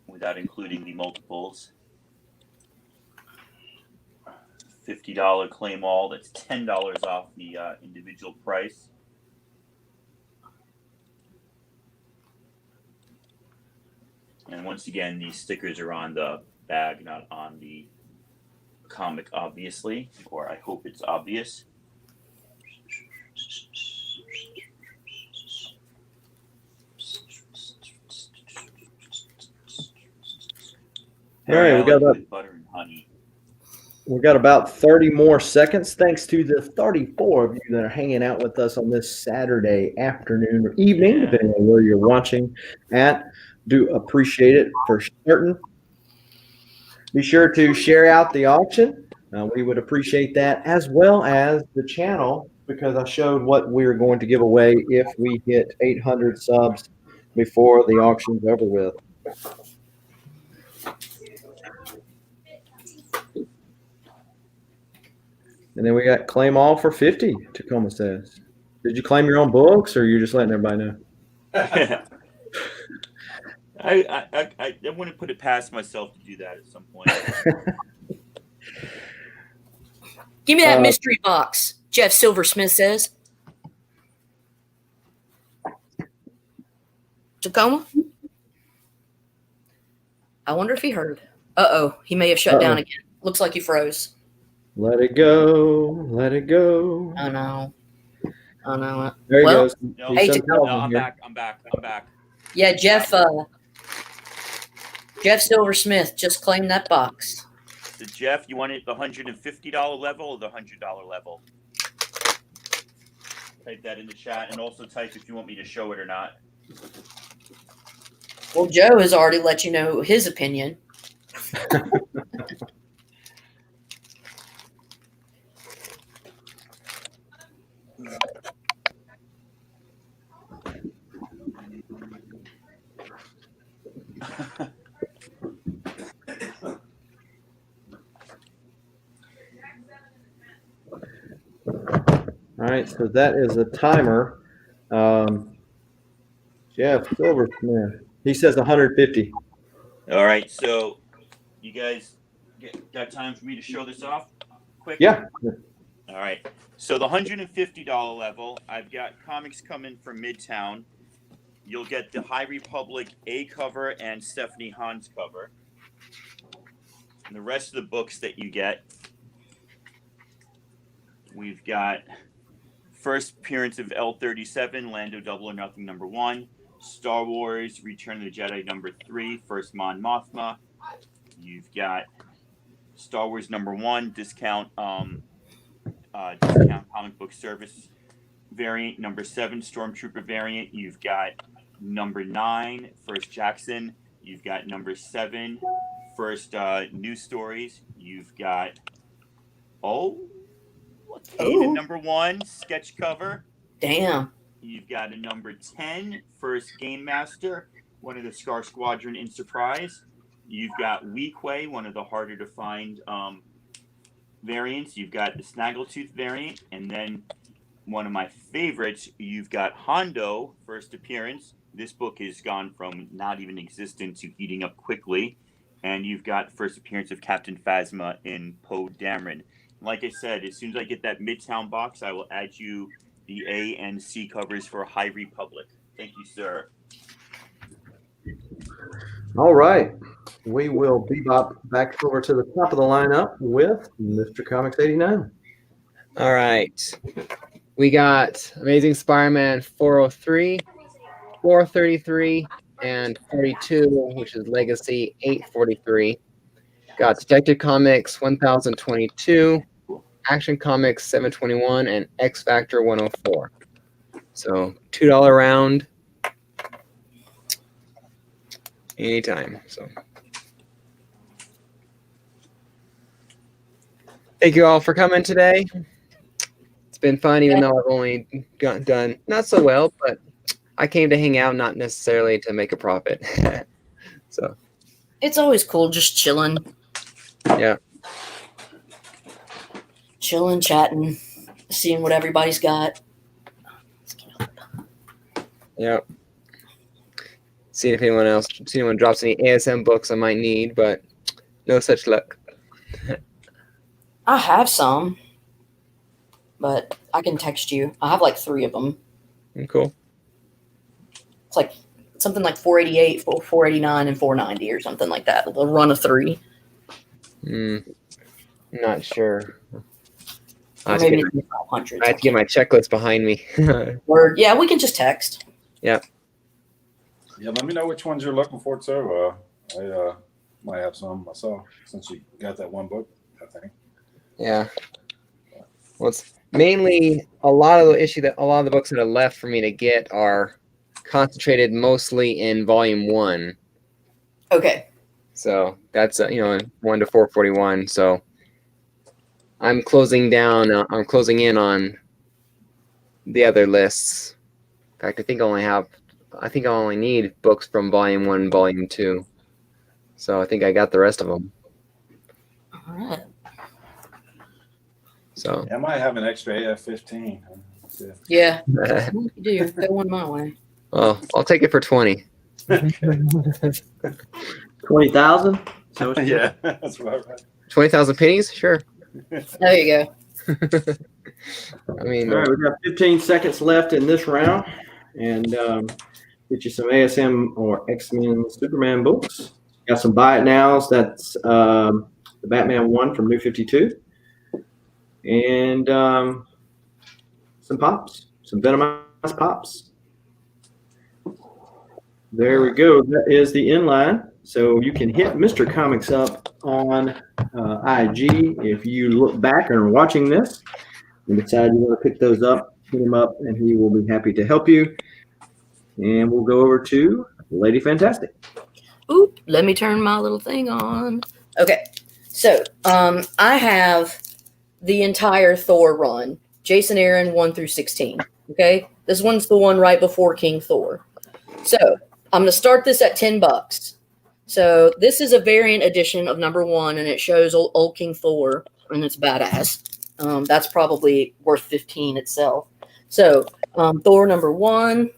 Speaker 7: without including the multiples. $50 claim all. That's $10 off the individual price. And once again, these stickers are on the bag, not on the comic, obviously, or I hope it's obvious.
Speaker 1: All right, we got
Speaker 7: with butter and honey.
Speaker 1: We got about 30 more seconds. Thanks to the 34 of you that are hanging out with us on this Saturday afternoon or evening, depending on where you're watching at. Do appreciate it for certain. Be sure to share out the auction. We would appreciate that, as well as the channel, because I showed what we're going to give away if we hit 800 subs before the auction's over with. And then we got claim all for 50, Tacoma says. Did you claim your own books, or you're just letting everybody know?
Speaker 7: I wouldn't put it past myself to do that at some point.
Speaker 3: Give me that mystery box, Jeff Silversmith says. Tacoma? I wonder if he heard. Uh-oh, he may have shut down again. Looks like he froze.
Speaker 1: Let it go. Let it go.
Speaker 3: Oh, no. Oh, no.
Speaker 1: There he goes.
Speaker 7: No,
Speaker 3: Hey,
Speaker 7: no, I'm back. I'm back.
Speaker 3: Yeah, Jeff Silversmith just claimed that box.
Speaker 7: So Jeff, you want it the $150 level or the $100 level? Type that in the chat, and also type if you want me to show it or not.
Speaker 3: Well, Joe has already let you know his opinion.
Speaker 1: All right, so that is a timer. Jeff Silversmith. He says 150.
Speaker 7: All right, so you guys got time for me to show this off quick?
Speaker 1: Yeah.
Speaker 7: All right. So the $150 level, I've got comics coming from Midtown. You'll get the High Republic A cover and Stephanie Hahn's cover. And the rest of the books that you get, we've got first appearance of L-37, Lando Double or Nothing #1, Star Wars, Return of the Jedi #3, First Mon Mothma. You've got Star Wars #1, discount comic book service variant, #7, Stormtrooper variant. You've got #9, First Jackson. You've got #7, First New Stories. You've got Kanan #1 sketch cover.
Speaker 3: Damn.
Speaker 7: you've got a number 10, First Game Master, one of the Scar Squadron in Surprise. You've got Weequay, one of the harder to find variants. You've got the Snaggletooth variant, and then one of my favorites, you've got Hondo, first appearance. This book has gone from not even existent to heating up quickly. And you've got first appearance of Captain Phasma in Poe Dameron. Like I said, as soon as I get that Midtown box, I will add you the A and C covers for High Republic. Thank you, sir.
Speaker 1: All right. We will bebop back over to the top of the lineup with Mr. Comics 89.
Speaker 2: All right. We got Amazing Spider-Man 403, 433, and 42, which is Legacy 843. Got Detective Comics 1022, Action Comics 721, and X Factor 104. So $2 round anytime. So thank you all for coming today. It's been fun, even though I've only done not so well, but I came to hang out, not necessarily to make a profit. So
Speaker 3: It's always cool just chilling.
Speaker 2: Yeah.
Speaker 3: Chilling, chatting, seeing what everybody's got.
Speaker 2: Yeah. See if anyone drops any ASM books I might need, but no such luck.
Speaker 3: I have some, but I can text you. I have like 3 of them.
Speaker 2: Cool.
Speaker 3: It's like something like 488, 489, and 490 or something like that. A run of 3.
Speaker 2: Not sure.
Speaker 3: Or maybe 500.
Speaker 2: I have to get my checklist behind me.
Speaker 3: Or, yeah, we can just text.
Speaker 2: Yeah.
Speaker 4: Yeah, let me know which ones you're looking for too. I might have some myself since you got that one book, I think.
Speaker 2: Yeah. Well, it's mainly a lot of the books that are left for me to get are concentrated mostly in volume 1.
Speaker 3: Okay.
Speaker 2: So that's 1 to 441. So I'm closing in on the other lists. In fact, I think I only need books from volume 1 and volume 2. So I think I got the rest of them.
Speaker 3: All right.
Speaker 2: So
Speaker 4: Yeah, I might have an extra AF-15.
Speaker 3: Yeah. You do. Go one my way.
Speaker 2: well, I'll take it for 20.
Speaker 1: 20,000?
Speaker 4: Yeah, that's about right.
Speaker 2: 20,000 pennies? Sure.
Speaker 3: There you go.
Speaker 2: I mean,
Speaker 1: All right, we've got 15 seconds left in this round, and get you some ASM or X-Men Superman books. Got some buy it nows. That's the Batman 1 from New 52, and some pops, some Venomized pops. There we go. That is the inline. So you can hit Mr. Comics up on IG if you look back and are watching this and decide you want to pick those up, hit him up, and he will be happy to help you. And we'll go over to Lady Fantastic.
Speaker 3: Oop, let me turn my little thing on. Okay. So I have the entire Thor run. Jason Aaron 1 through 16. Okay. This one's the one right before King Thor. So I'm going to start this at $10. So this is a variant edition of number 1, and it shows old King Thor, and it's badass. That's probably worth 15 itself. So Thor number 1.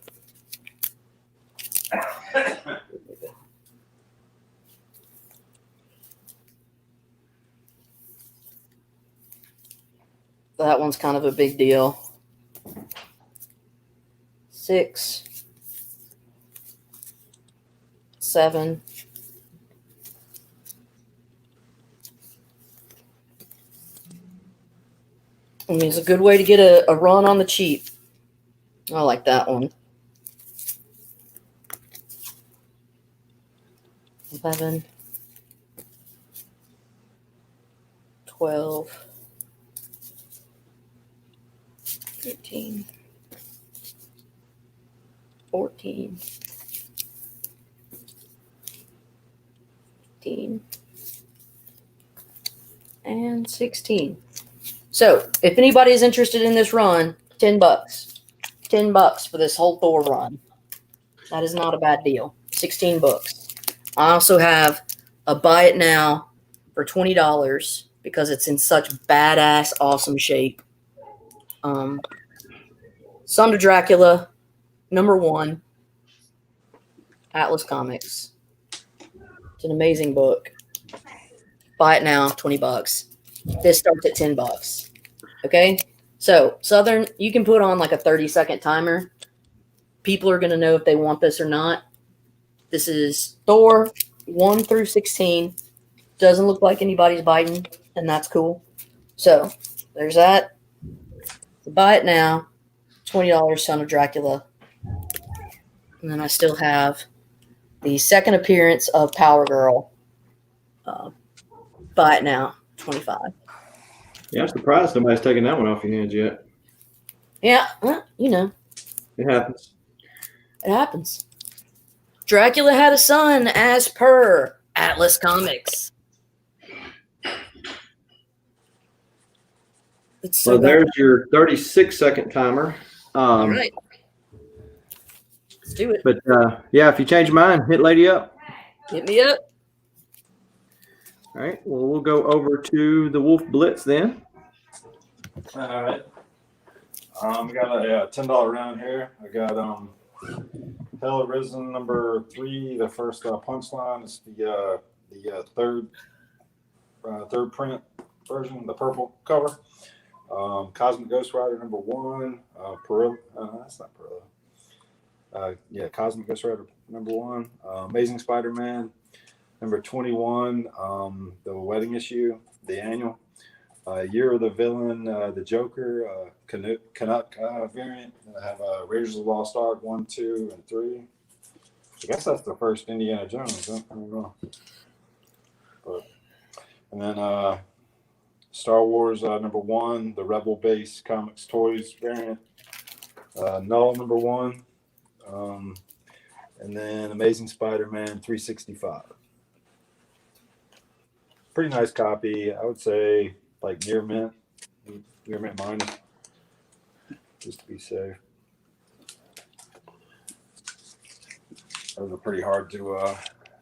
Speaker 3: That one's kind of a big deal. 6, 7. I mean, it's a good way to get a run on the cheap. I like that one. 11, 12, 13, 14, 15, and 16. So if anybody is interested in this run, $10. $10 for this whole Thor run. That is not a bad deal. 16 books. I also have a buy it now for $20 because it's in such badass, awesome shape. Son of Dracula, #1, Atlas Comics. It's an amazing book. Buy it now, $20. This starts at $10. Okay? So, Southern, you can put on like a 30-second timer. People are going to know if they want this or not. This is Thor 1 through 16. Doesn't look like anybody's biting, and that's cool. So, there's that. Buy it now. $20, Son of Dracula. And then I still have the second appearance of Power Girl. Buy it now. $25.
Speaker 1: Yeah, I'm surprised nobody's taken that one off your hands yet.
Speaker 3: Yeah, well, you know.
Speaker 1: It happens.
Speaker 3: It happens. Dracula had a son as per Atlas Comics. It's so
Speaker 1: So there's your 36-second timer.
Speaker 3: all right. Let's do it.
Speaker 1: But yeah, if you change your mind, hit Lady up.
Speaker 3: Hit me up.
Speaker 1: All right. Well, we'll go over to the WolfBlitzed then.
Speaker 4: All right. We got a $10 round here. I got Hell Arisen #3, the first punchline. It's the third print version, the purple cover. Cosmic Ghost Rider #1. Perillo. That's not Perillo. Yeah, Cosmic Ghost Rider #1. Amazing Spider-Man #21. The wedding issue, the annual. Year of the Villain, the Joker, Canuck variant. I have Raiders of the Lost Ark 1, 2, and 3. I guess that's the first Indiana Jones. I don't know. And then Star Wars #1, the Rebel Base Comics Toys variant. Null #1. And then Amazing Spider-Man 365. Pretty nice copy. I would say like near mint minus, just to be safe. Those are pretty hard to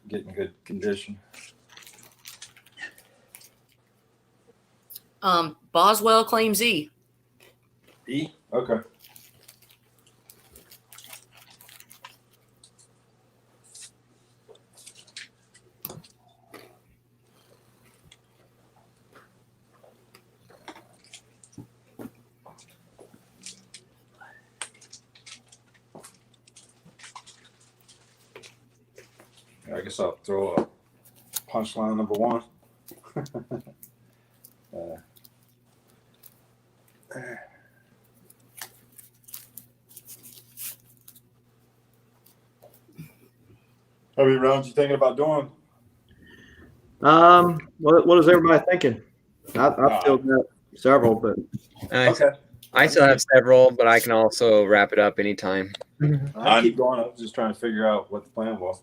Speaker 4: get in good condition.
Speaker 3: Boswell claims E.
Speaker 4: E? Okay. I guess I'll throw a punchline #1. How many rounds you thinking about doing?
Speaker 1: What is everybody thinking? I've still got several, but
Speaker 4: Okay.
Speaker 2: I still have several, but I can also wrap it up anytime.
Speaker 4: I keep going. I was just trying to figure out what the plan was.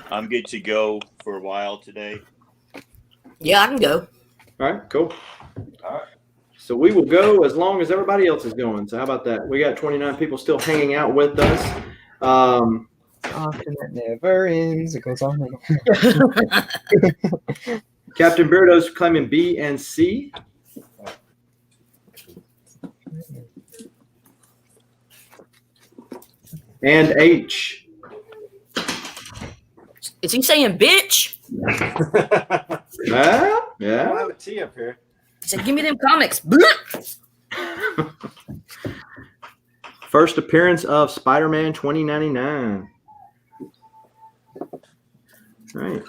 Speaker 7: I'm good to go for a while today.
Speaker 3: Yeah, I can go.
Speaker 1: all right, cool.
Speaker 4: All right.
Speaker 1: So we will go as long as everybody else is going. So how about that? We got 29 people still hanging out with us.
Speaker 2: Often it never ends. It goes on.
Speaker 1: Captain Beardo's claiming B and C. And H.
Speaker 3: Is he saying bitch?
Speaker 1: Yeah.
Speaker 4: I have a T up here.
Speaker 3: He said, give me them comics.
Speaker 1: First appearance of Spider-Man 2099. All right.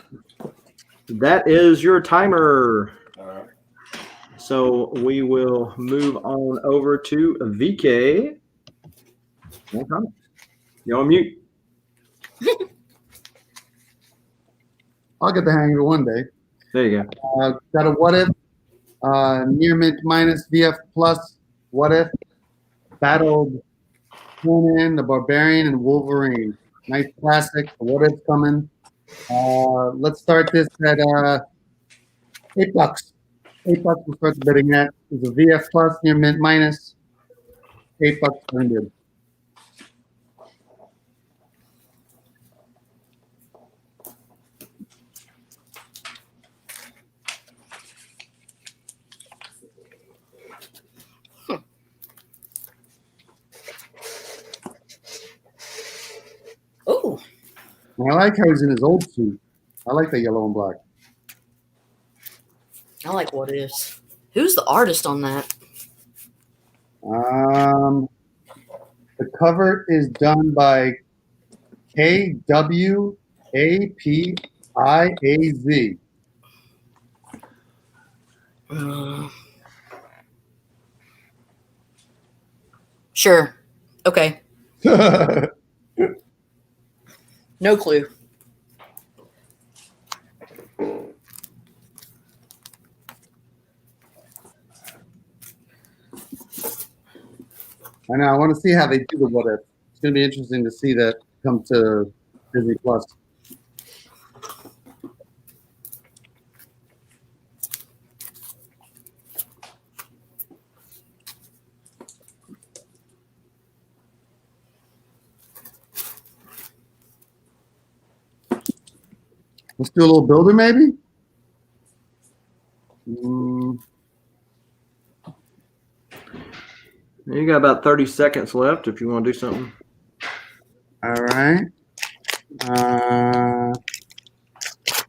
Speaker 1: That is your timer.
Speaker 4: All right.
Speaker 1: So we will move on over to VK. No comment. You're on mute.
Speaker 6: I'll get the hang of it one day.
Speaker 1: There you go.
Speaker 6: Got a What If, near mint minus VF plus What If, battled Conan, the Barbarian, and Wolverine. Nice classic. The What If's coming. Let's start this at $8. $8 we'll start the bidding at. It's a VF plus near mint minus. $8 turned in. And I like how he's in his old suit. I like the yellow and black.
Speaker 3: I like What Ifs. Who's the artist on that?
Speaker 6: The cover is done by KWAPIAZ.
Speaker 3: Sure. Okay. No clue.
Speaker 6: I know. I want to see how they do the What If. It's going to be interesting to see that come to Disney Plus. Let's do a little builder, maybe.
Speaker 1: You got about 30 seconds left if you want to do something.
Speaker 6: All right.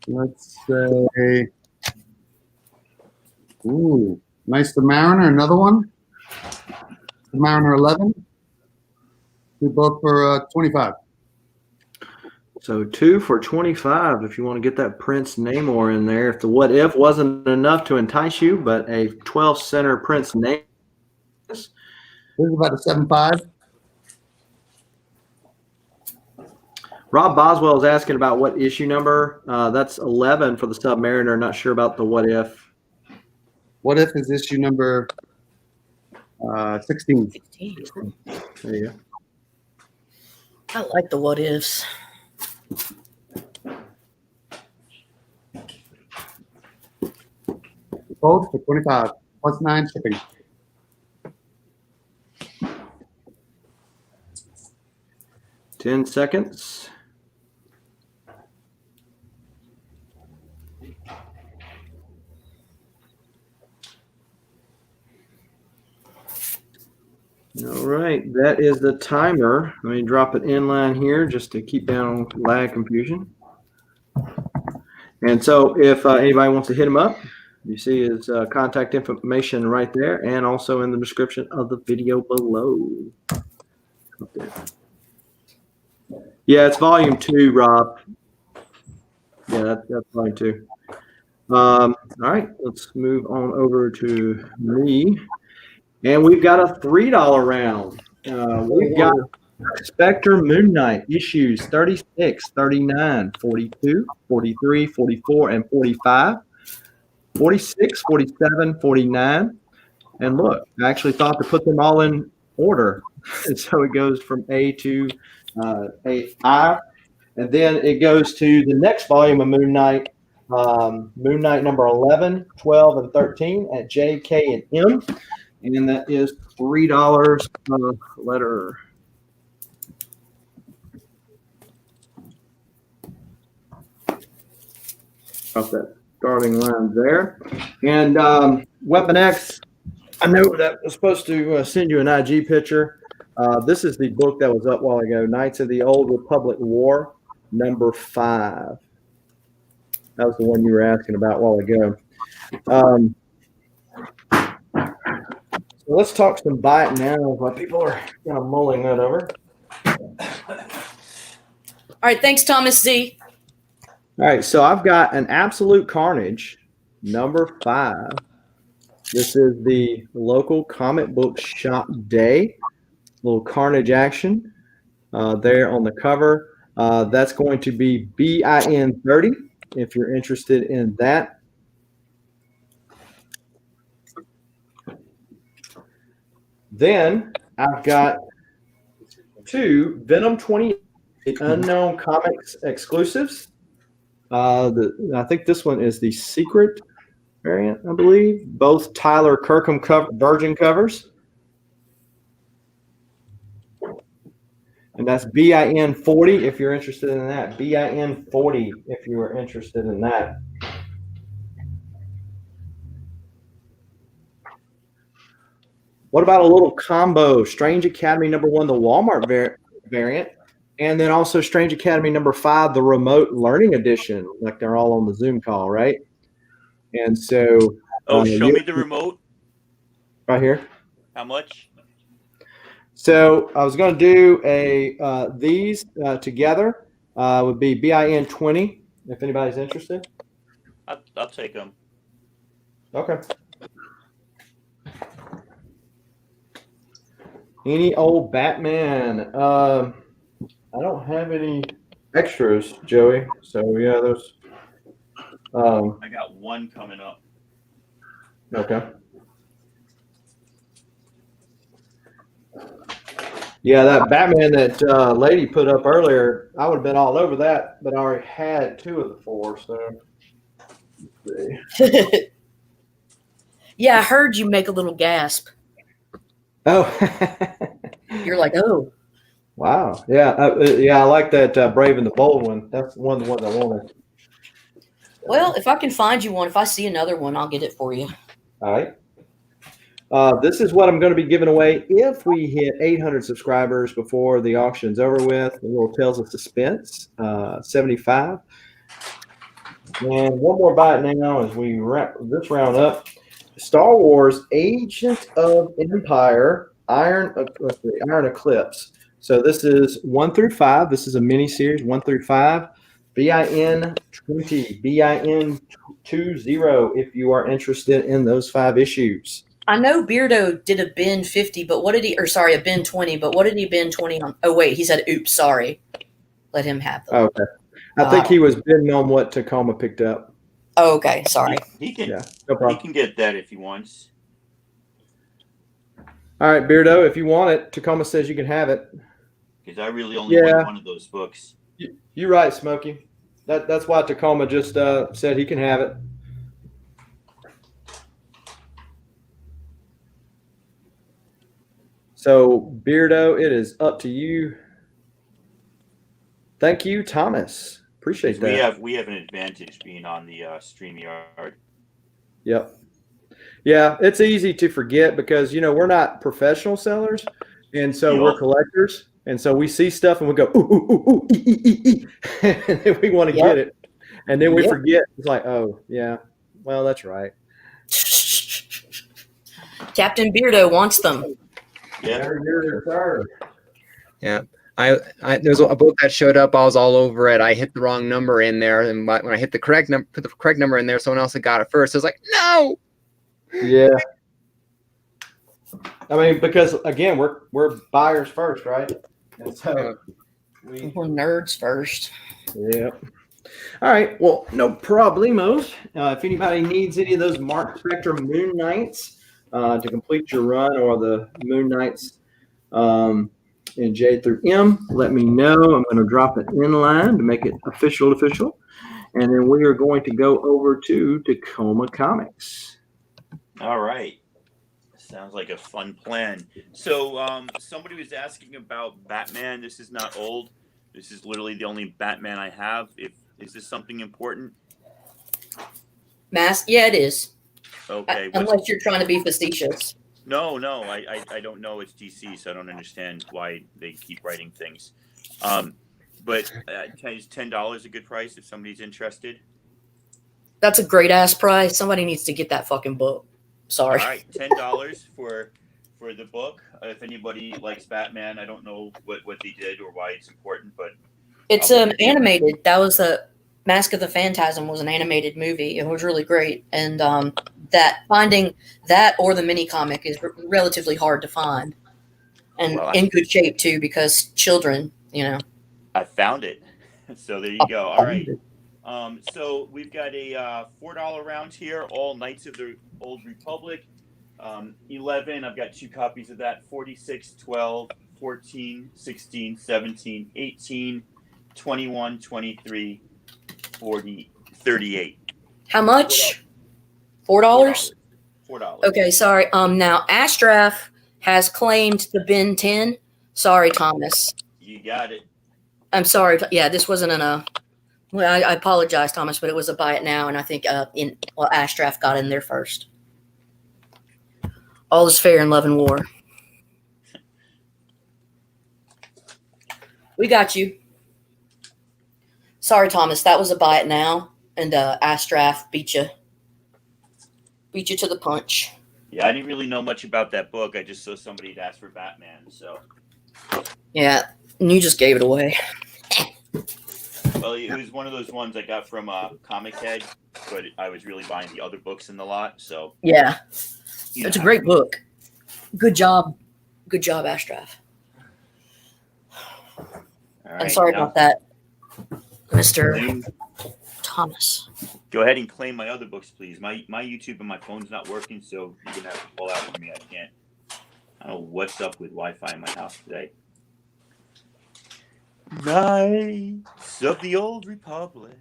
Speaker 6: Let's say, ooh, nice the Mariner, another one. The Mariner 11. We both for 25.
Speaker 1: So 2 for 25 if you want to get that Prince Namor in there. If the What If wasn't enough to entice you, but a 12 center Prince Namor.
Speaker 6: This is about a 7.5.
Speaker 1: Rob Boswell is asking about what issue number. That's 11 for the Submariner. Not sure about the What If.
Speaker 6: What If is issue number 16.
Speaker 3: 16.
Speaker 1: There you go.
Speaker 3: I like the What Ifs.
Speaker 6: Both for 25 plus 9 shipping.
Speaker 1: Ten seconds. All right, that is the timer. Let me drop it in line here just to keep down lag confusion. And so if anybody wants to hit him up, you see his contact information right there and also in the description of the video below. Yeah, it's volume 2, Rob. Yeah, that's volume 2. All right, let's move on over to me. And we've got a $3 round. We've got Spectre Moon Knight issues 36, 39, 42, 43, 44, and 45, 46, 47, 49. And look, I actually thought to put them all in order. So it goes from A to I. And then it goes to the next volume of Moon Knight, Moon Knight number 11, 12, and 13 at J, K, and M. And that is $3 per letter. Off that starting line there. And Weapon X, I know that was supposed to send you an IG picture. This is the book that was up a while ago, Knights of the Old Republic War, number 5. That was the one you were asking about a while ago. So let's talk some buy it now while people are kind of mulling that over.
Speaker 3: All right, thanks, Thomas Z.
Speaker 1: All right, so I've got an Absolute Carnage, number 5. This is the local comic book shop day. Little Carnage action there on the cover. That's going to be BIN 30 if you're interested in that. Then I've got 2 Venom 20 Unknown Comics exclusives. I think this one is the secret variant, I believe. Both Tyler Kirkham Virgin covers. And that's BIN 40 if you're interested in that. BIN 40 if you are interested in that. What about a little combo? Strange Academy number 1, the Walmart variant. And then also Strange Academy number 5, the remote learning edition, like they're all on the Zoom call, right? And so,
Speaker 7: show me the remote.
Speaker 1: Right here.
Speaker 7: How much?
Speaker 1: So I was going to do these together would be BIN 20 if anybody's interested.
Speaker 7: I'll take them.
Speaker 1: Okay. Any old Batman? I don't have any extras, Joey. So yeah, those.
Speaker 7: I got one coming up.
Speaker 1: Okay. Yeah, that Batman that lady put up earlier, I would have been all over that, but I already had 2 of the 4. So.
Speaker 3: Yeah, I heard you make a little gasp.
Speaker 1: Oh.
Speaker 3: You're like, oh.
Speaker 1: Wow. Yeah. Yeah. I like that Brave and the Bold one. That's one of the ones I wanted.
Speaker 3: Well, if I can find you one, if I see another one, I'll get it for you.
Speaker 1: All right. This is what I'm going to be giving away if we hit 800 subscribers before the auction's over with. The little Tales of Suspense, 75. And one more bite now as we wrap this round up. Star Wars Agent of Empire, Iron Eclipse. So this is 1 through 5. This is a mini series, 1 through 5. BIN 20, BIN 20 if you are interested in those 5 issues.
Speaker 3: I know Beardo did a bin 50, but what did he, or sorry, a bin 20, but what did he bin 20 on? Oh, wait, he said, oops, sorry. Let him have them.
Speaker 1: Okay. I think he was bidding on what Tacoma picked up.
Speaker 3: Oh, okay, sorry.
Speaker 7: He can,
Speaker 1: Yeah, no problem.
Speaker 7: He can get that if he wants.
Speaker 1: All right, Beardo, if you want it, Tacoma says you can have it.
Speaker 7: Because I really only want one of those books.
Speaker 1: You're right, Smokey. That's why Tacoma just said he can have it. So, Beardo, it is up to you. Thank you, Thomas. Appreciate that.
Speaker 7: We have an advantage being on the StreamYard.
Speaker 1: Yep. Yeah, it's easy to forget because, we're not professional sellers, and so we're collectors. And so we see stuff and we go, ooh, ooh, ooh, ooh, and then we want to get it. And then we forget. It's like, oh, yeah, well, that's right.
Speaker 3: Captain Beardo wants them.
Speaker 7: Yeah.
Speaker 2: Yeah. There's a book that showed up. I was all over it. I hit the wrong number in there, and when I hit the correct number, put the correct number in there, someone else had got it first. I was like, no.
Speaker 1: Yeah. I mean, because again, we're buyers first, right? And so
Speaker 3: we're nerds first.
Speaker 1: Yeah. All right. Well, no problemos. If anybody needs any of those Mark Spectrum Moon Knights to complete your run, or the Moon Knights in J through M, let me know. I'm going to drop it in line to make it official. And then we are going to go over to Tacoma Comics.
Speaker 7: All right. Sounds like a fun plan. So somebody was asking about Batman. This is not old. This is literally the only Batman I have. Is this something important?
Speaker 3: Yeah, it is.
Speaker 7: Okay.
Speaker 3: Unless you're trying to be facetious.
Speaker 7: No, I don't know. It's DC, so I don't understand why they keep writing things. But is $10 a good price if somebody's interested?
Speaker 3: That's a great ass price. Somebody needs to get that fucking book. Sorry.
Speaker 7: All right, $10 for the book. If anybody likes Batman, I don't know what they did or why it's important, but
Speaker 3: it's animated. That was the Mask of the Phantasm was an animated movie. It was really great, and that finding that or the mini comic is relatively hard to find, and in good shape too, because children,
Speaker 7: I found it. So there you go. All right. So we've got a $4 round here, all Knights of the Old Republic. 11, I've got 2 copies of that. 46, 12, 14, 16, 17, 18, 21, 23, 40, 38.
Speaker 3: How much? $4?
Speaker 7: $4.
Speaker 3: Okay, sorry. Now Astraf has claimed the bin 10. Sorry, Thomas.
Speaker 7: You got it.
Speaker 3: I'm sorry. Yeah, this wasn't well, I apologize, Thomas, but it was a buy it now, and I think Astraf got in there first. All is fair in love and war. We got you. Sorry, Thomas. That was a buy it now, and Astraf beat you. Beat you to the punch.
Speaker 7: Yeah, I didn't really know much about that book. I just saw somebody had asked for Batman, so.
Speaker 3: Yeah, and you just gave it away.
Speaker 7: Well, it was one of those ones I got from Comic Geek, but I was really buying the other books in the lot, so.
Speaker 3: Yeah,
Speaker 7: You
Speaker 3: it's a
Speaker 7: know.
Speaker 3: great book. Good job, Astraf.
Speaker 7: All
Speaker 3: I'm
Speaker 7: right,
Speaker 3: sorry
Speaker 7: now
Speaker 3: about that, Mr.
Speaker 7: claim-
Speaker 3: Thomas.
Speaker 7: Go ahead and claim my other books, please. My YouTube and my phone's not working, so you're gonna have to pull out for me. I can't. I don't know what's up with Wi-Fi in my house today. Knights of the Old Republic.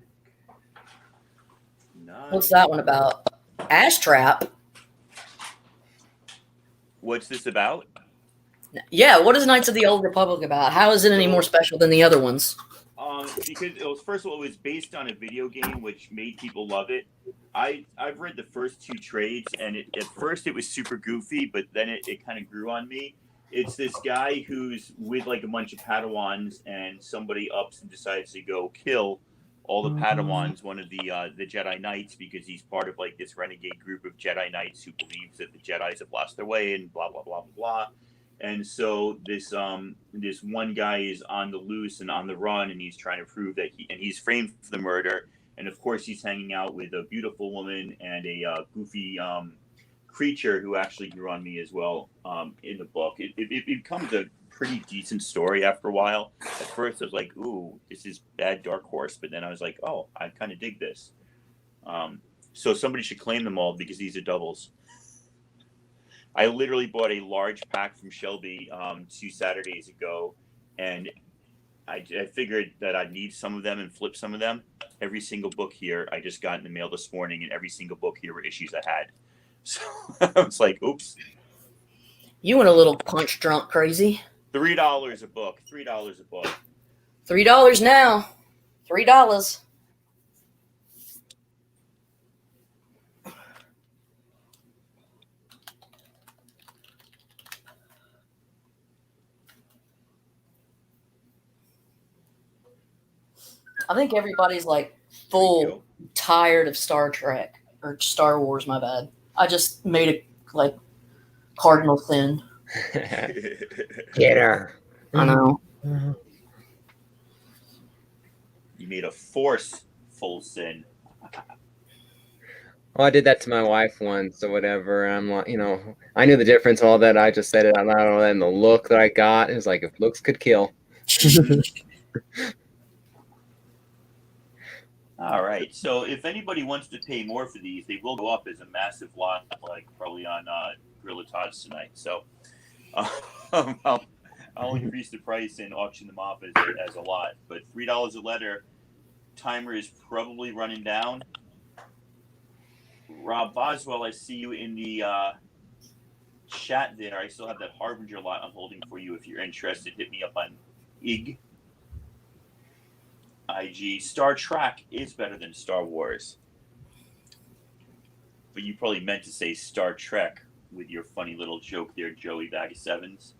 Speaker 3: What's that one about? Ash Trap.
Speaker 7: What's this about?
Speaker 3: Yeah, what is Knights of the Old Republic about? How is it any more special than the other ones?
Speaker 7: Because it was, first of all, it was based on a video game, which made people love it. I've read the first 2 trades, and at first it was super goofy, but then it kind of grew on me. It's this guy who's with like a bunch of Padawans, and somebody ups and decides to go kill all the Padawans, one of the Jedi Knights, because he's part of like this renegade group of Jedi Knights who believes that the Jedis have lost their way and blah blah blah blah blah. And so this one guy is on the loose and on the run, and he's trying to prove that he's framed for the murder. And of course, he's hanging out with a beautiful woman and a goofy creature who actually grew on me as well in the book. It becomes a pretty decent story after a while. At first, I was like, "Ooh, this is bad Dark Horse," but then I was like, "Oh, I kind of dig this." So somebody should claim them all because these are doubles. I literally bought a large pack from Shelby 2 Saturdays ago, and I figured that I'd need some of them and flip some of them. Every single book here I just got in the mail this morning, and every single book here were issues I had. So I was like, oops.
Speaker 3: You went a little punch drunk crazy.
Speaker 7: $3 a book. $3 a book.
Speaker 3: $3 now. $3. I think everybody's like full tired of Star Trek or Star Wars. My bad. I just made it like cardinal sin.
Speaker 2: Get her.
Speaker 3: I know.
Speaker 7: You made a forceful sin.
Speaker 2: Well, I did that to my wife once or whatever. I'm like, I knew the difference, all that. I just said it out loud, and the look that I got is like, if looks could kill.
Speaker 7: All right. So if anybody wants to pay more for these, they will go up as a massive lot, like probably on Gorilla Tots tonight. So I'll increase the price and auction them off as a lot. But $3 a letter. Timer is probably running down. Rob Boswell, I see you in the chat there. I still have that Harbinger lot I'm holding for you. If you're interested, hit me up on IG. Star Trek is better than Star Wars. But you probably meant to say Star Trek with your funny little joke there, Joey Bag of Sevens.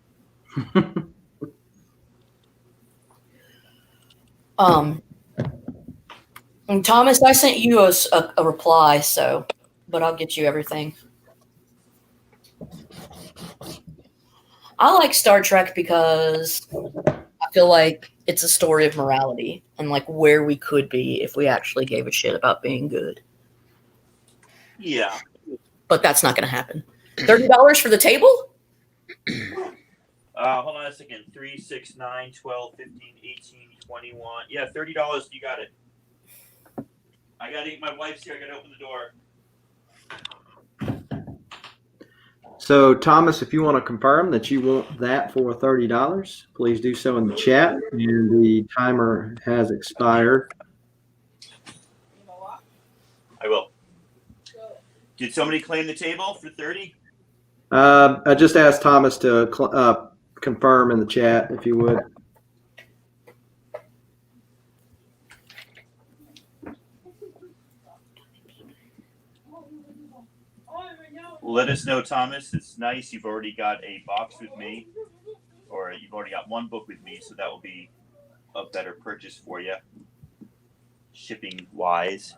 Speaker 3: Thomas, I sent you a reply, but I'll get you everything. I like Star Trek because I feel like it's a story of morality and like where we could be if we actually gave a shit about being good.
Speaker 7: Yeah.
Speaker 3: But that's not going to happen. $30 for the table?
Speaker 7: Hold on a second. 3, 6, 9, 12, 15, 18, 21. Yeah, $30. You got it. I got to eat. My wife's here. I got to open the door.
Speaker 1: So, Thomas, if you want to confirm that you want that for $30, please do so in the chat. And the timer has expired.
Speaker 7: I will. Did somebody claim the table for 30?
Speaker 1: I just asked Thomas to confirm in the chat, if you would.
Speaker 7: Let us know, Thomas. It's nice. You've already got a box with me, or you've already got one book with me, so that will be a better purchase for you, shipping wise.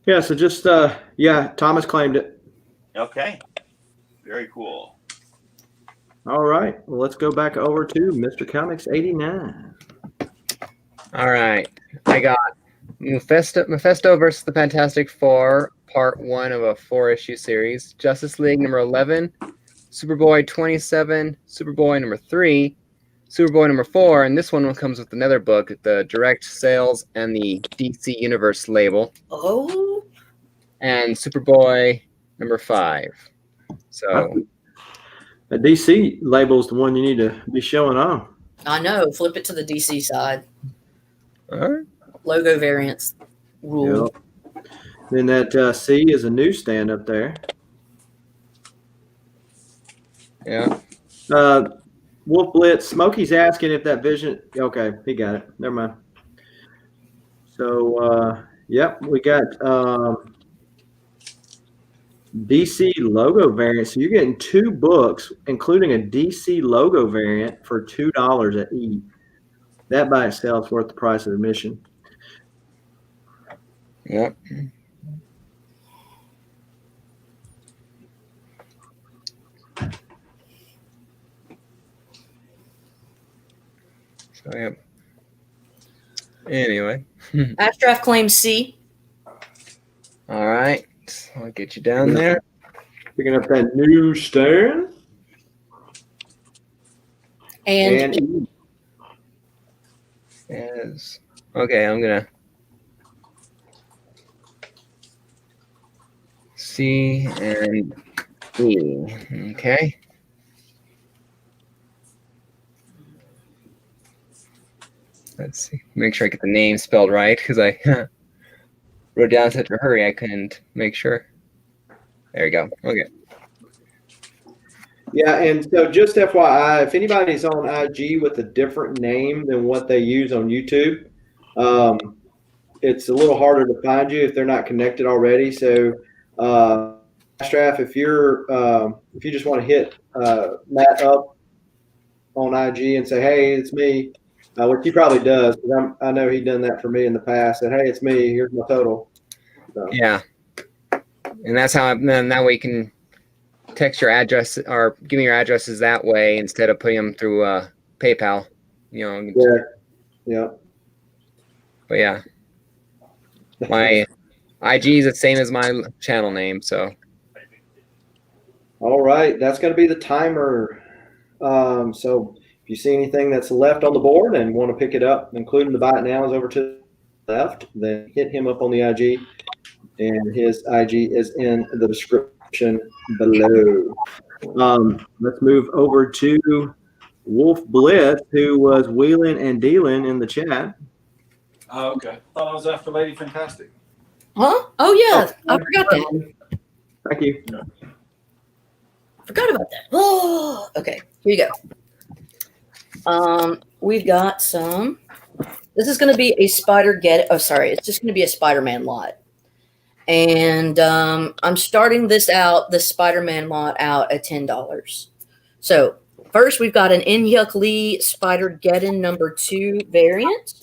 Speaker 1: Yeah, so just Thomas claimed it.
Speaker 7: Okay, very cool.
Speaker 1: All right, well, let's go back over to Mr. Comics 89.
Speaker 2: All right, I got Mephisto versus the Fantastic Four, Part 1 of a 4-issue series. Justice League number 11, Superboy 27, Superboy number 3, Superboy number 4, and this one comes with another book, the direct sales and the DC Universe label.
Speaker 3: Oh.
Speaker 2: And Superboy number 5. So
Speaker 1: The DC label's the one you need to be showing on.
Speaker 3: I know. Flip it to the DC side.
Speaker 2: all right.
Speaker 3: Logo variants rule.
Speaker 1: Yep. Then that C is a newsstand up there.
Speaker 2: Yeah.
Speaker 1: WolfBlitzed. Smokey's asking if that vision. Okay, he got it. Never mind. So, yep, we got DC logo variant. So you're getting 2 books, including a DC logo variant for $2 at each. That by itself is worth the price of admission.
Speaker 2: Yep. So yeah. Anyway.
Speaker 3: Ashdraft claims C.
Speaker 2: All right. I'll get you down there.
Speaker 1: Picking up that newsstand.
Speaker 3: And
Speaker 2: Yes. Okay, I'm gonna C and E. Okay. Let's see. Make sure I get the name spelled right because I wrote down in such a hurry I couldn't make sure. There we go. Okay.
Speaker 1: Yeah, and so just FYI, if anybody's on IG with a different name than what they use on YouTube, it's a little harder to find you if they're not connected already. So, Straff, if you just want to hit Matt up on IG and say, "Hey, it's me," which he probably does, because I know he's done that for me in the past. Said, "Hey, it's me. Here's my total." So.
Speaker 2: Yeah. And that's how then that way you can text your address or give me your addresses that way instead of putting them through PayPal. You know.
Speaker 1: Yeah. Yeah.
Speaker 2: But yeah, my IG is the same as my channel name. So.
Speaker 1: All right, that's going to be the timer. So if you see anything that's left on the board and want to pick it up, including the buy it now is over to the left, then hit him up on the IG, and his IG is in the description below. Let's move over to WolfBlitzed, who was wheeling and dealing in the chat.
Speaker 4: Oh, okay. Thought I was after Lady Fantastic.
Speaker 3: huh? Oh yeah, I forgot that.
Speaker 1: Thank you.
Speaker 3: Forgot about that. Oh, okay. Here you go. We've got some. This is going to be a it's just going to be a Spider-Man lot. And I'm starting this Spider-Man lot out at $10. So first we've got an Inyuk Lee Spider-Geddon number 2 variant.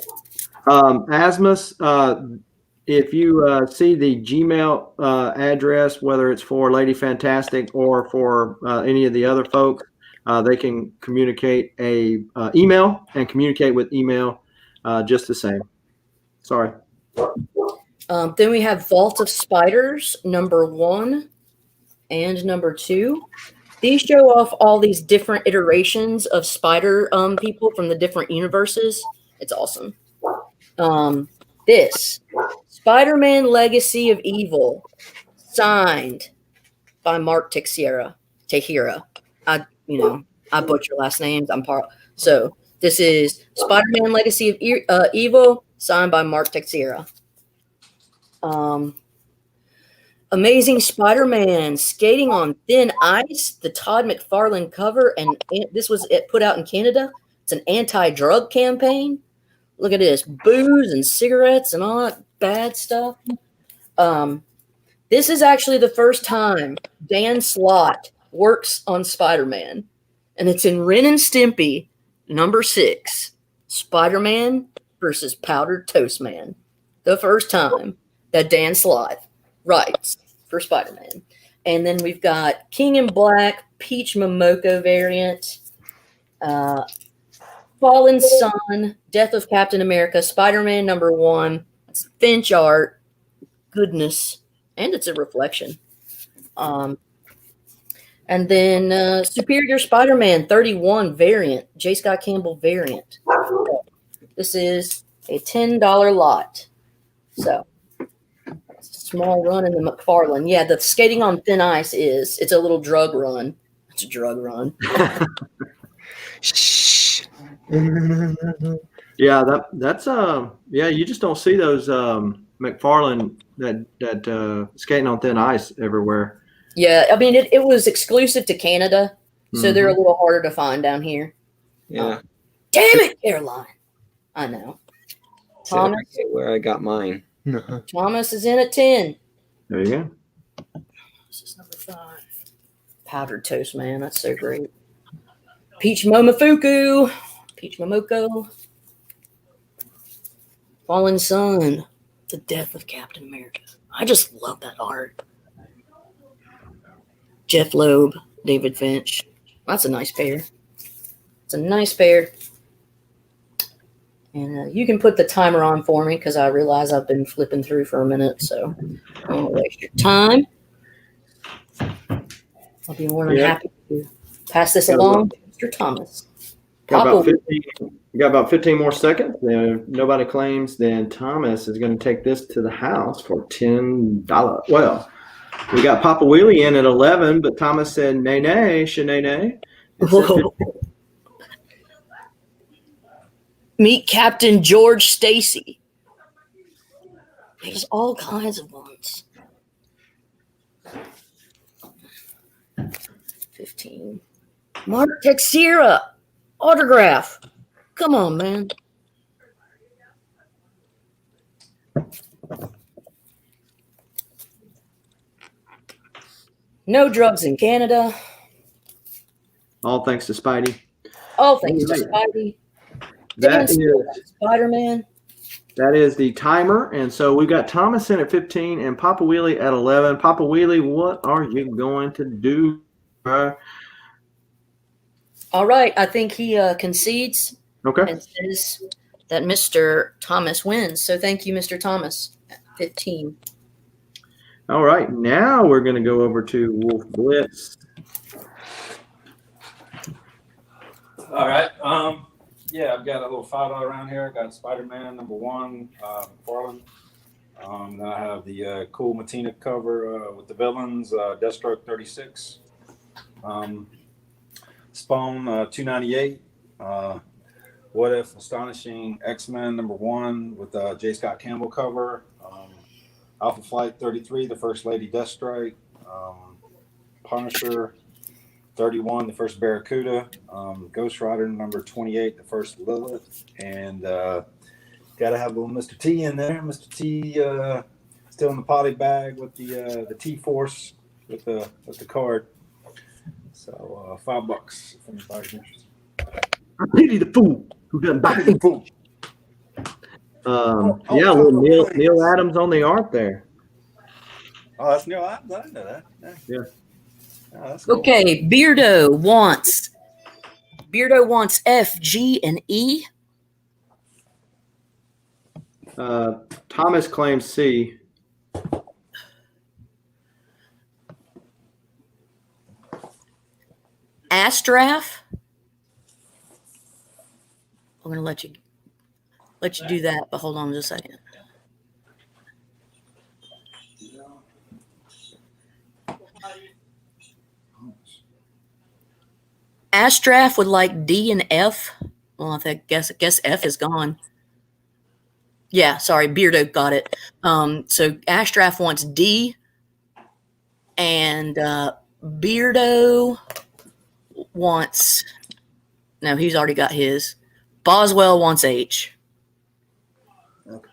Speaker 1: Asmus, if you see the Gmail address, whether it's for Lady Fantastic or for any of the other folks, they can communicate a email and communicate with email just the same. Sorry.
Speaker 3: Then we have Vault of Spiders number 1 and number 2. These show off all these different iterations of spider people from the different universes. It's awesome. This Spider-Man Legacy of Evil, signed by Mark Teixeira. I butcher last names. So this is Spider-Man Legacy of Evil, signed by Mark Teixeira. Amazing Spider-Man Skating on Thin Ice, the Todd McFarlane cover, and this was put out in Canada. It's an anti-drug campaign. Look at this, booze and cigarettes and all that bad stuff. This is actually the first time Dan Slott works on Spider-Man. and it's in Ren and Stimpy, number 6, Spider-Man versus Powdered Toast Man. The first time that Dan Slothe writes for Spider-Man. And then we've got King in Black, Peach Momoko variant, Fallen Sun, Death of Captain America, Spider-Man number 1. It's Finch art. Goodness. And it's a reflection. And then Superior Spider-Man 31 variant, J. Scott Campbell variant. This is a $10 lot. So, it's a small run in the McFarlane. Yeah, the skating on thin ice it's a little drug run. It's a drug run.
Speaker 2: Shh.
Speaker 1: Yeah, that's yeah, you just don't see those McFarlane that skating on thin ice everywhere.
Speaker 3: Yeah, I mean it was exclusive to Canada, so they're a little harder to find down here.
Speaker 2: Yeah.
Speaker 3: Damn it, Caroline. I know. Thomas,
Speaker 2: Where I got mine.
Speaker 3: Thomas is in at 10.
Speaker 1: There you go.
Speaker 3: This is number 5. Powdered Toast Man, that's so great. Peach Momoko. Fallen Sun. The Death of Captain America. I just love that art. Jeff Loeb, David Finch. That's a nice pair. It's a nice pair. And you can put the timer on for me because I realize I've been flipping through for a minute, so I won't waste your time. I'll be more than happy to pass this along to Mr. Thomas.
Speaker 1: Got about 15 more seconds. If nobody claims, then Thomas is going to take this to the house for $10. Well, we got Papa Wheelie in at 11, but Thomas said, nay, shenay.
Speaker 3: Meet Captain George Stacy. There's all kinds of ones. 15. Mark Teixeira. Autograph. Come on, man. No drugs in Canada.
Speaker 1: All thanks to Spidey.
Speaker 3: All thanks to Spidey.
Speaker 1: That is
Speaker 3: Spider-Man.
Speaker 1: That is the timer. And so we've got Thomas in at 15 and Papa Wheelie at 11. Papa Wheelie, what are you going to do?
Speaker 3: All right. I think he concedes.
Speaker 1: Okay.
Speaker 3: And says that Mr. Thomas wins. So thank you, Mr. Thomas, at 15.
Speaker 1: All right. Now we're going to go over to WolfBlitzed.
Speaker 4: All right. Yeah, I've got a little $5 around here. I got Spider-Man number 1, McFarlane. Then I have the cool Matina cover with the villains, Deathstroke 36. Spawn 298. What If Astonishing X-Men number 1 with J. Scott Campbell cover. Alpha Flight 33, the First Lady Deathstrike. Punisher 31, the First Barracuda. Ghost Rider number 28, the First Lilith. And got to have little Mr. T in there. Mr. T still in the potty bag with the T-Force with the card. So $5 if anybody's interested.
Speaker 1: I pity the fool who doesn't buy the fool. Yeah, little Neil Adams on the art there.
Speaker 4: Oh, that's Neil Adams? I didn't know that.
Speaker 1: Yeah.
Speaker 4: Oh, that's cool.
Speaker 3: Okay, Beardo wants F, G, and E.
Speaker 1: Thomas claims C.
Speaker 3: Astraf. I'm gonna let you do that, but hold on just a second. Astraf would like D and F. Well, I guess F is gone. Yeah, sorry, Beardo got it. So Astraf wants D, and Beardo wants. No, he's already got his. Boswell wants H.
Speaker 4: Okay.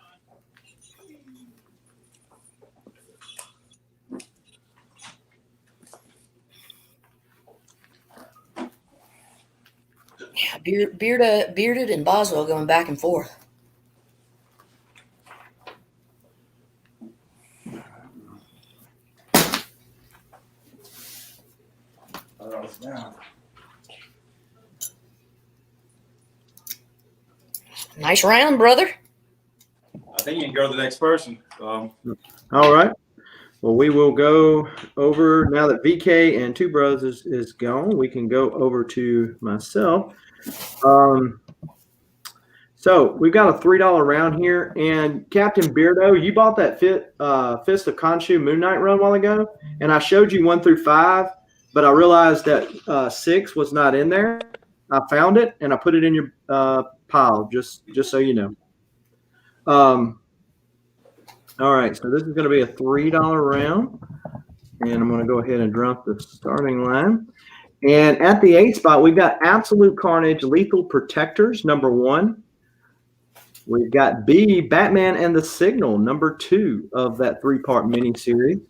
Speaker 3: Yeah, Bearded and Boswell going back and forth. Nice round, brother.
Speaker 4: I think you can go to the next person.
Speaker 1: All right. Well, we will go over now that VK and Two Bros is gone. We can go over to myself. So we've got a $3 round here, and Captain Beardo, you bought that Fist of Khonshu Moon Knight run a while ago, and I showed you 1 through 5, but I realized that 6 was not in there. I found it and I put it in your pile, just so you know. All right, so this is going to be a $3 round, and I'm going to go ahead and drop the starting line. And at the 8 spot, we've got Absolute Carnage Lethal Protectors, number 1. We've got B, Batman and the Signal, number 2 of that 3-part miniseries.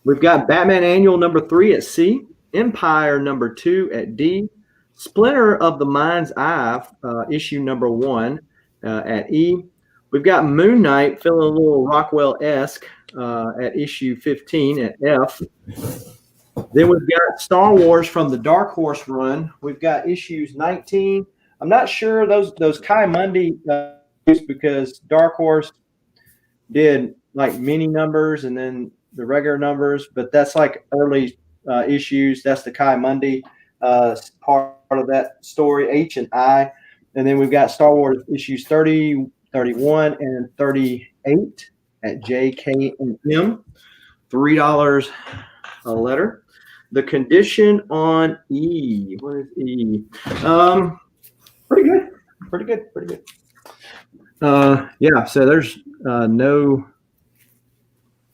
Speaker 1: We've got Batman Annual number 3 at C, Empire number 2 at D, Splinter of the Mind's Eye, issue number 1 at E. We've got Moon Knight, feeling a little Rockwell-esque at issue 15 at F. Then we've got Star Wars from the Dark Horse run. We've got issues 19. I'm not sure those Kai Mundi because Dark Horse did like mini numbers and then the regular numbers, but that's like early issues. That's the Kai Mundi part of that story, H and I. And then we've got Star Wars issues 30, 31, and 38 at J, K, and M. $3 a letter. The condition on E. What is E? Pretty good. Yeah, so there's no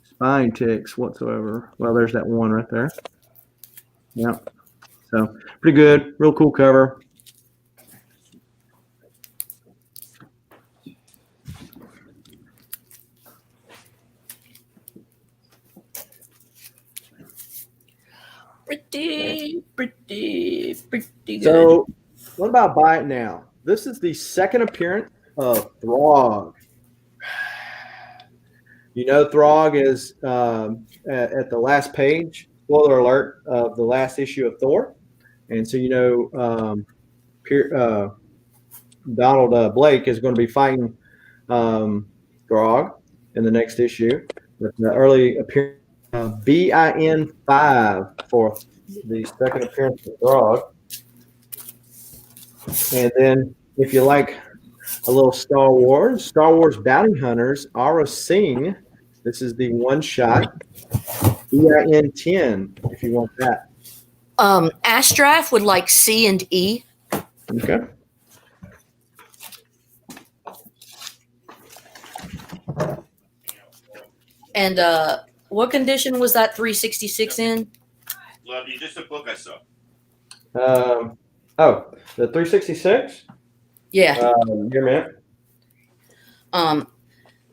Speaker 1: spine ticks whatsoever. Well, there's that one right there. Yeah. So pretty good. Real cool cover.
Speaker 3: Pretty good.
Speaker 1: So what about Buy It Now? This is the second appearance of Throg. You know, Throg is at the last page, spoiler alert, of the last issue of Thor. And so, you know, Donald Blake is going to be fighting Throg in the next issue. With the early appearance BIN 5 for the second appearance of Throg. And then if you like a little Star Wars Bounty Hunters, Aura Singh. This is the one shot. BIN 10 if you want that.
Speaker 3: Astraf would like C and E.
Speaker 1: Okay.
Speaker 3: And what condition was that 366 in?
Speaker 7: Lovely, just a book I saw.
Speaker 1: The 366?
Speaker 3: Yeah.
Speaker 1: Here, man.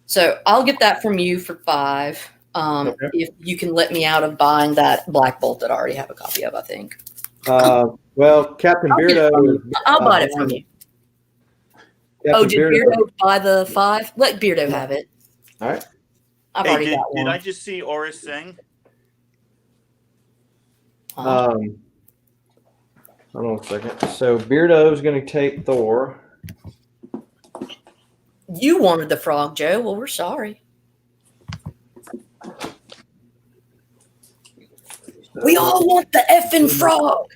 Speaker 3: So I'll get that from you for $5.
Speaker 1: Okay.
Speaker 3: If you can let me out of buying that Black Bolt that I already have a copy of, I think.
Speaker 1: Well, Captain Beardo.
Speaker 3: I'll buy it from you.
Speaker 1: Captain
Speaker 3: Did Beardo buy the 5? Let Beardo have it.
Speaker 1: All right.
Speaker 3: I've
Speaker 7: Hey,
Speaker 3: already got one.
Speaker 7: did I just see Aura Singh?
Speaker 1: Hold on a second. So Beardo's going to take Thor.
Speaker 3: You wanted the frog, Joe. Well, we're sorry. We all want the effing frog.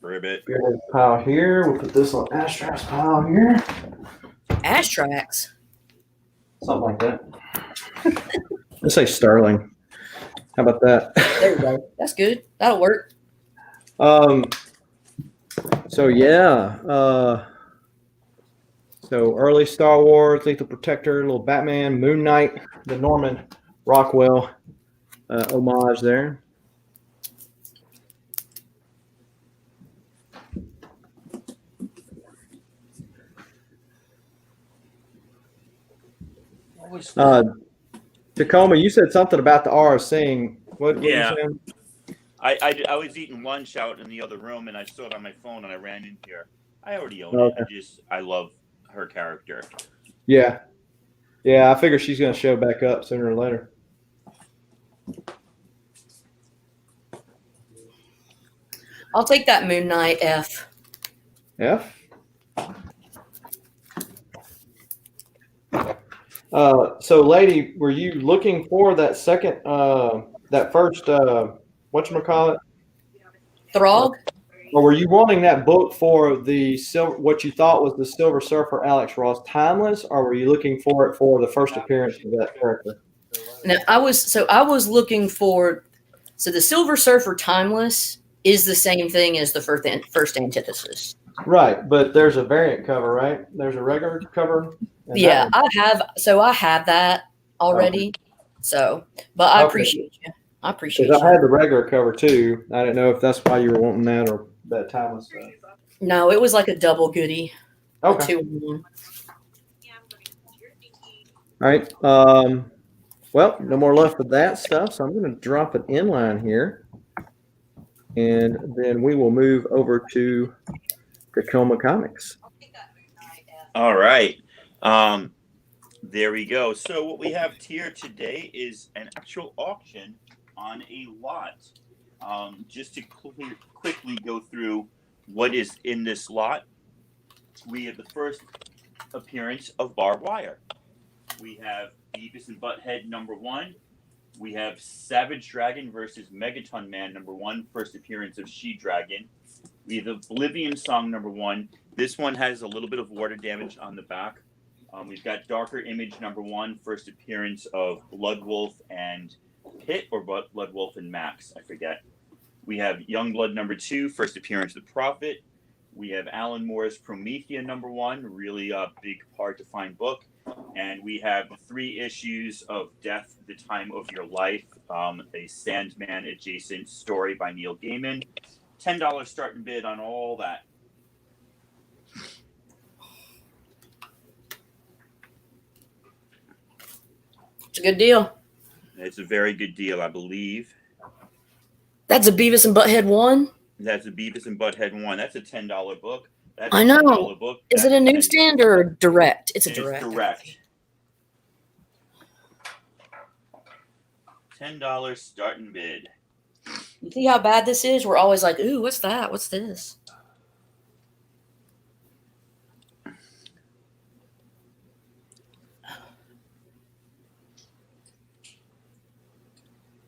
Speaker 7: Ribbit.
Speaker 1: Beardo's pile here. We'll put this on Astraf's pile here.
Speaker 3: Astrax.
Speaker 1: Something like that. Let's say Sterling. How about that?
Speaker 3: There you go. That's good. That'll work.
Speaker 1: So yeah. So early Star Wars, Lethal Protector, little Batman, Moon Knight, the Norman Rockwell homage there. Tacoma, you said something about the Aura Singh. What
Speaker 7: Yeah.
Speaker 1: were you saying?
Speaker 7: I was eating lunch out in the other room, and I saw it on my phone, and I ran in here. I already own it.
Speaker 1: Okay.
Speaker 7: I love her character.
Speaker 1: Yeah. Yeah, I figure she's going to show back up sooner or later.
Speaker 3: I'll take that Moon Knight F.
Speaker 1: F. So, lady, were you looking for that second, that first, whatchamacallit?
Speaker 3: Throg?
Speaker 1: Or were you wanting that book for the what you thought was the Silver Surfer Alex Ross Timeless, or were you looking for it for the first appearance of that character?
Speaker 3: Now, I was looking for, so the Silver Surfer Timeless is the same thing as the first Antithesis.
Speaker 1: Right, but there's a variant cover, right? There's a regular cover.
Speaker 3: Yeah, I have that already. So, but I appreciate you. I appreciate
Speaker 1: Because
Speaker 3: you.
Speaker 1: I had the regular cover too. I didn't know if that's why you were wanting that or that timeless stuff.
Speaker 3: No, it was like a double goodie.
Speaker 1: Okay.
Speaker 3: 2-in-1.
Speaker 1: All right. Well, no more left of that stuff, so I'm going to drop an inline here, and then we will move over to Tacoma Comics.
Speaker 7: All right. There we go. So what we have here today is an actual auction on a lot. Just to quickly go through what is in this lot, we have the first appearance of Barbed Wire. We have Beavis and Butthead #1. We have Savage Dragon versus Megaton Man #1, first appearance of She-Dragon. We have Oblivion Song #1. This one has a little bit of water damage on the back. We've got Darker Image #1, first appearance of Bloodwolf and Pit, or Bloodwolf and Max, I forget. We have Youngblood #2, first appearance of Prophet. We have Alan Moore's Promethea #1, really a big, hard to find book. And we have 3 issues of Death, the Time of Your Life, a Sandman adjacent story by Neil Gaiman. $10 starting bid on all that.
Speaker 3: It's a good deal.
Speaker 7: It's a very good deal, I believe.
Speaker 3: That's a Beavis and Butthead 1.
Speaker 7: That's a Beavis and Butthead 1. That's a $10 book. That's
Speaker 3: I know.
Speaker 7: A $10 book.
Speaker 3: Is it a newsstand or direct? It's a direct.
Speaker 7: It's direct. $10 starting bid.
Speaker 3: You see how bad this is? We're always like, ooh, what's that? What's this?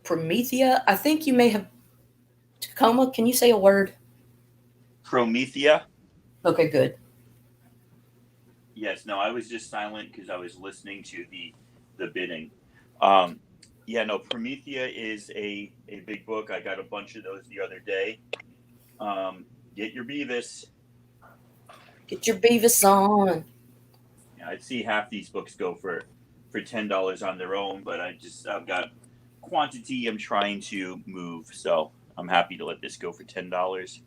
Speaker 3: Promethea? I think you may have... Tacoma, can you say a word?
Speaker 7: Promethea?
Speaker 3: Okay, good.
Speaker 7: Yes, no, I was just silent because I was listening to the bidding. Yeah, no, Promethea is a big book. I got a bunch of those the other day. Get your Beavis.
Speaker 3: Get your Beavis on.
Speaker 7: Yeah, I'd see half these books go for $10 on their own, but I've got quantity I'm trying to move, so I'm happy to let this go for $10.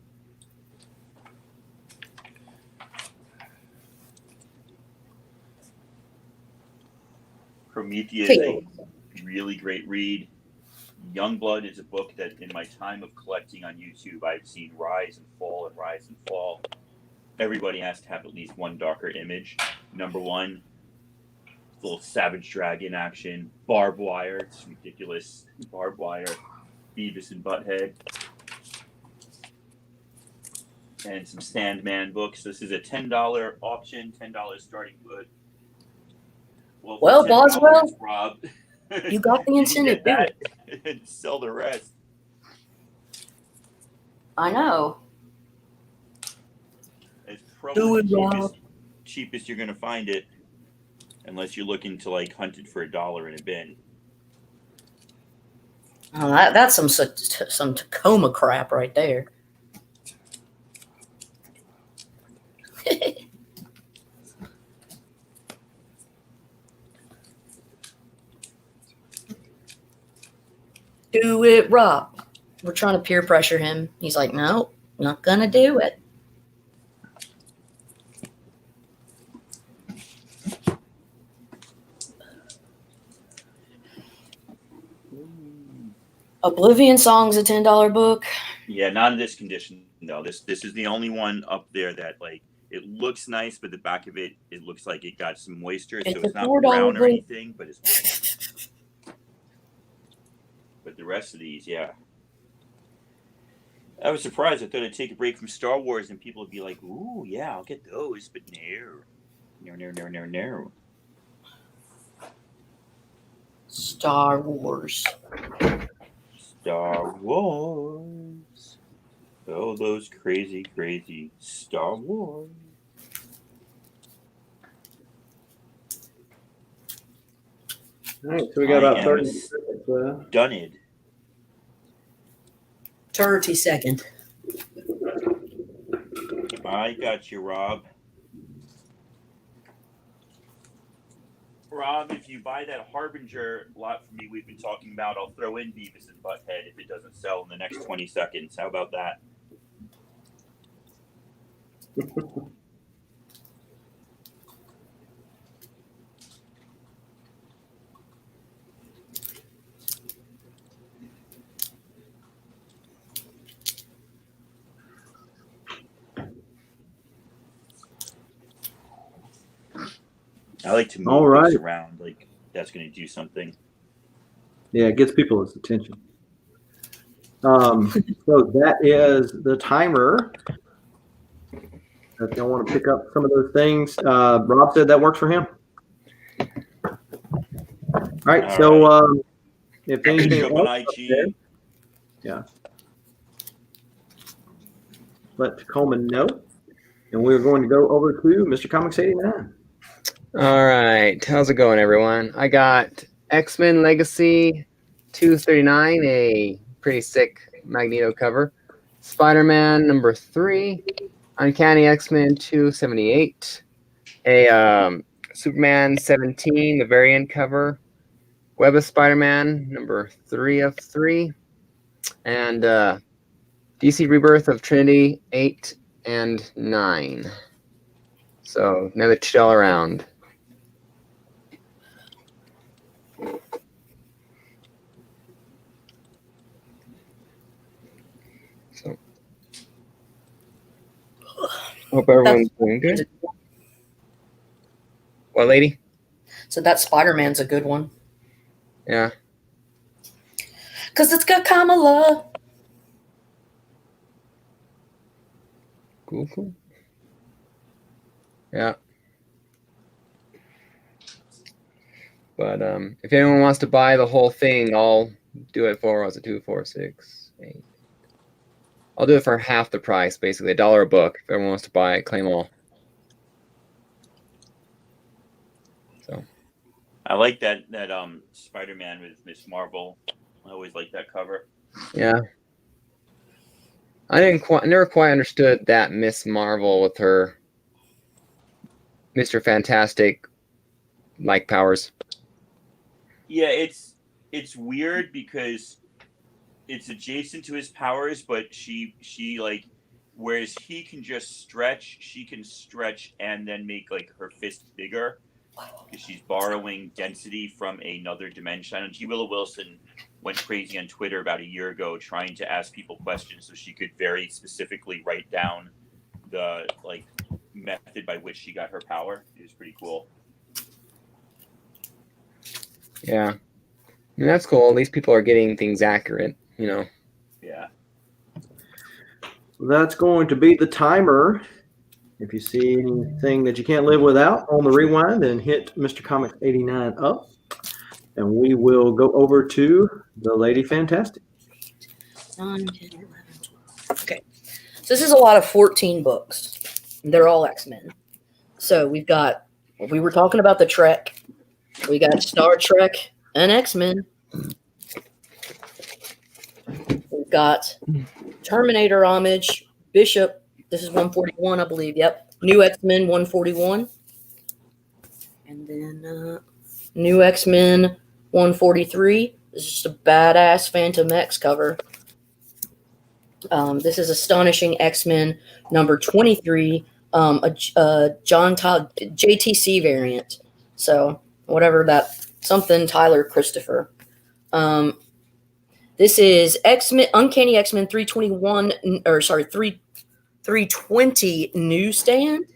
Speaker 7: Promethea is a really great read. Youngblood is a book that in my time of collecting on YouTube, I've seen rise and fall and rise and fall. Everybody has to have at least one Darker Image. #1, little Savage Dragon action. Barbed Wire, it's ridiculous. Barbed Wire, Beavis and Butthead. And some Sandman books. This is a $10 auction, $10 starting bid.
Speaker 3: Well, Boswell,
Speaker 7: Rob,
Speaker 3: you got the incentive.
Speaker 7: that and sell the rest.
Speaker 3: I know.
Speaker 7: It's probably the cheapest you're going to find it, unless you're looking to like hunt it for $1 in a bin.
Speaker 3: Oh, that's some Tacoma crap right there. Do it, Rob. We're trying to peer pressure him. He's like, no, not gonna do it. Oblivion Song's a $10 book.
Speaker 7: Yeah, not in this condition though. This is the only one up there that like it looks nice, but the back of it looks like it got some moisture, so it's not
Speaker 3: $4
Speaker 7: brown or
Speaker 3: book.
Speaker 7: anything, but it's. But the rest of these, yeah. I was surprised. I thought I'd take a break from Star Wars and people would be like, "Ooh, yeah, I'll get those," but no.
Speaker 3: Star Wars.
Speaker 7: Star Wars. Oh, those crazy Star Wars.
Speaker 1: All right, so we got about
Speaker 7: I am
Speaker 1: 30 seconds left.
Speaker 7: Done it.
Speaker 3: 30 second.
Speaker 7: I got you, Rob. Rob, if you buy that Harbinger lot for me we've been talking about, I'll throw in Beavis and Butthead if it doesn't sell in the next 20 seconds. How about that? I like to move things around, like that's going to do something.
Speaker 1: Yeah, it gets people's attention. So that is the timer. If y'all want to pick up some of those things, Rob said that works for him. All right, so if anything else
Speaker 7: on IG.
Speaker 1: Yeah. Let Tacoma know. And we're going to go over to Mr. Comics 89.
Speaker 2: All right. How's it going, everyone? I got X-Men Legacy 239, a pretty sick Magneto cover. Spider-Man number 3. Uncanny X-Men 278. A Superman 17, the variant cover. Web of Spider-Man number 3 of 3. And DC Rebirth of Trinity 8 and 9. So another $2 round. So hope everyone's doing good. What, lady?
Speaker 3: So that Spider-Man's a good one.
Speaker 2: Yeah.
Speaker 3: Because it's got Kamala.
Speaker 2: Cool. Yeah. But if anyone wants to buy the whole thing, I'll do it for, was it 2, 4, 6, 8? I'll do it for half the price, basically $1 a book. If everyone wants to buy it, claim all. So
Speaker 7: I like that Spider-Man with Miss Marvel. I always like that cover.
Speaker 2: yeah. I never quite understood that Miss Marvel with her Mr. Fantastic like powers.
Speaker 7: Yeah, it's weird because it's adjacent to his powers, but she like, whereas he can just stretch, she can stretch and then make like her fist bigger because she's borrowing density from another dimension. And G. Willow Wilson went crazy on Twitter about a year ago trying to ask people questions so she could very specifically write down the like method by which she got her power. It was pretty cool.
Speaker 2: Yeah. I mean, that's cool. At least people are getting things accurate, you know.
Speaker 7: Yeah.
Speaker 1: That's going to be the timer. If you see anything that you can't live without on the rewind, then hit Mr. Comics 89 up. And we will go over to the Lady Fantastic.
Speaker 3: 9, 10, 11, 12. Okay. So this is a lot of 14 books. They're all X-Men. So we've got, we were talking about the Trek. We got Star Trek and X-Men. We've got Terminator homage, Bishop. This is 141, I believe. Yep. New X-Men 141. And then New X-Men 143. This is just a badass Phantom X cover. This is Astonishing X-Men number 23, a John Todd JTC variant. So whatever that, something Tyler Christopher. This is X-Men, Uncanny X-Men 320 newsstand.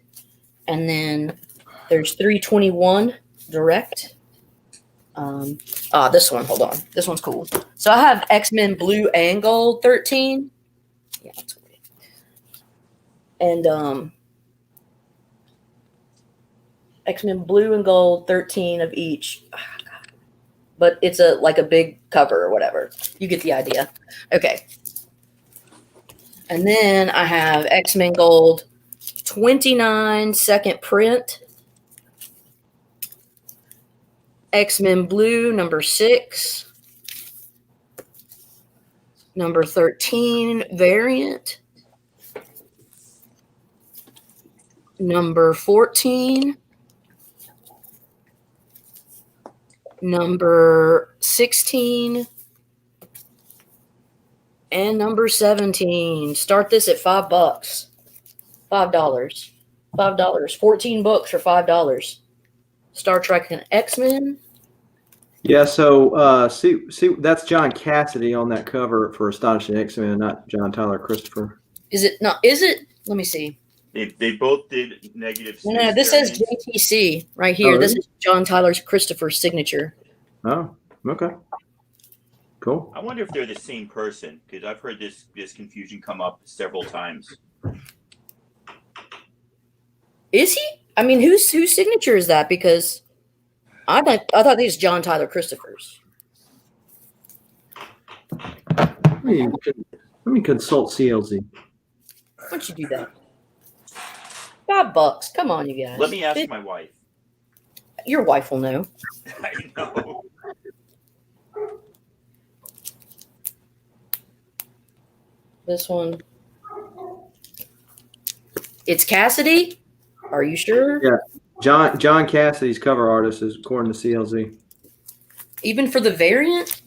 Speaker 3: And then there's 321 direct. This one, hold on. This one's cool. So I have X-Men Blue and Gold 13. Yeah, that's weird. And X-Men Blue and Gold 13 of each. But it's like a big cover or whatever. You get the idea. Okay. And then I have X-Men Gold 29 second print. X-Men Blue number 6. Number 13 variant. Number 14. Number 16. And number 17. Start this at $5. $5. $5. 14 books for $5. Star Trek and X-Men.
Speaker 1: Yeah, so see, that's John Cassidy on that cover for Astonishing X-Men, not John Tyler Christopher.
Speaker 3: Is it not? Is it? Let me see.
Speaker 7: They both did negative.
Speaker 3: No, this says JTC right here.
Speaker 1: Oh,
Speaker 3: This
Speaker 1: really?
Speaker 3: is John Tyler Christopher's signature.
Speaker 1: Oh, okay. Cool.
Speaker 7: I wonder if they're the same person, because I've heard this confusion come up several times.
Speaker 3: Is he? I mean, whose signature is that? Because I thought these John Tyler Christopher's.
Speaker 1: Let me consult CLZ.
Speaker 3: Why don't you do that? $5. Come on, you guys.
Speaker 7: Let me ask my wife.
Speaker 3: Your wife will know.
Speaker 7: I know.
Speaker 3: This one. It's Cassidy? Are you sure?
Speaker 1: Yeah. John Cassidy's cover artist is according to CLZ.
Speaker 3: Even for the variant?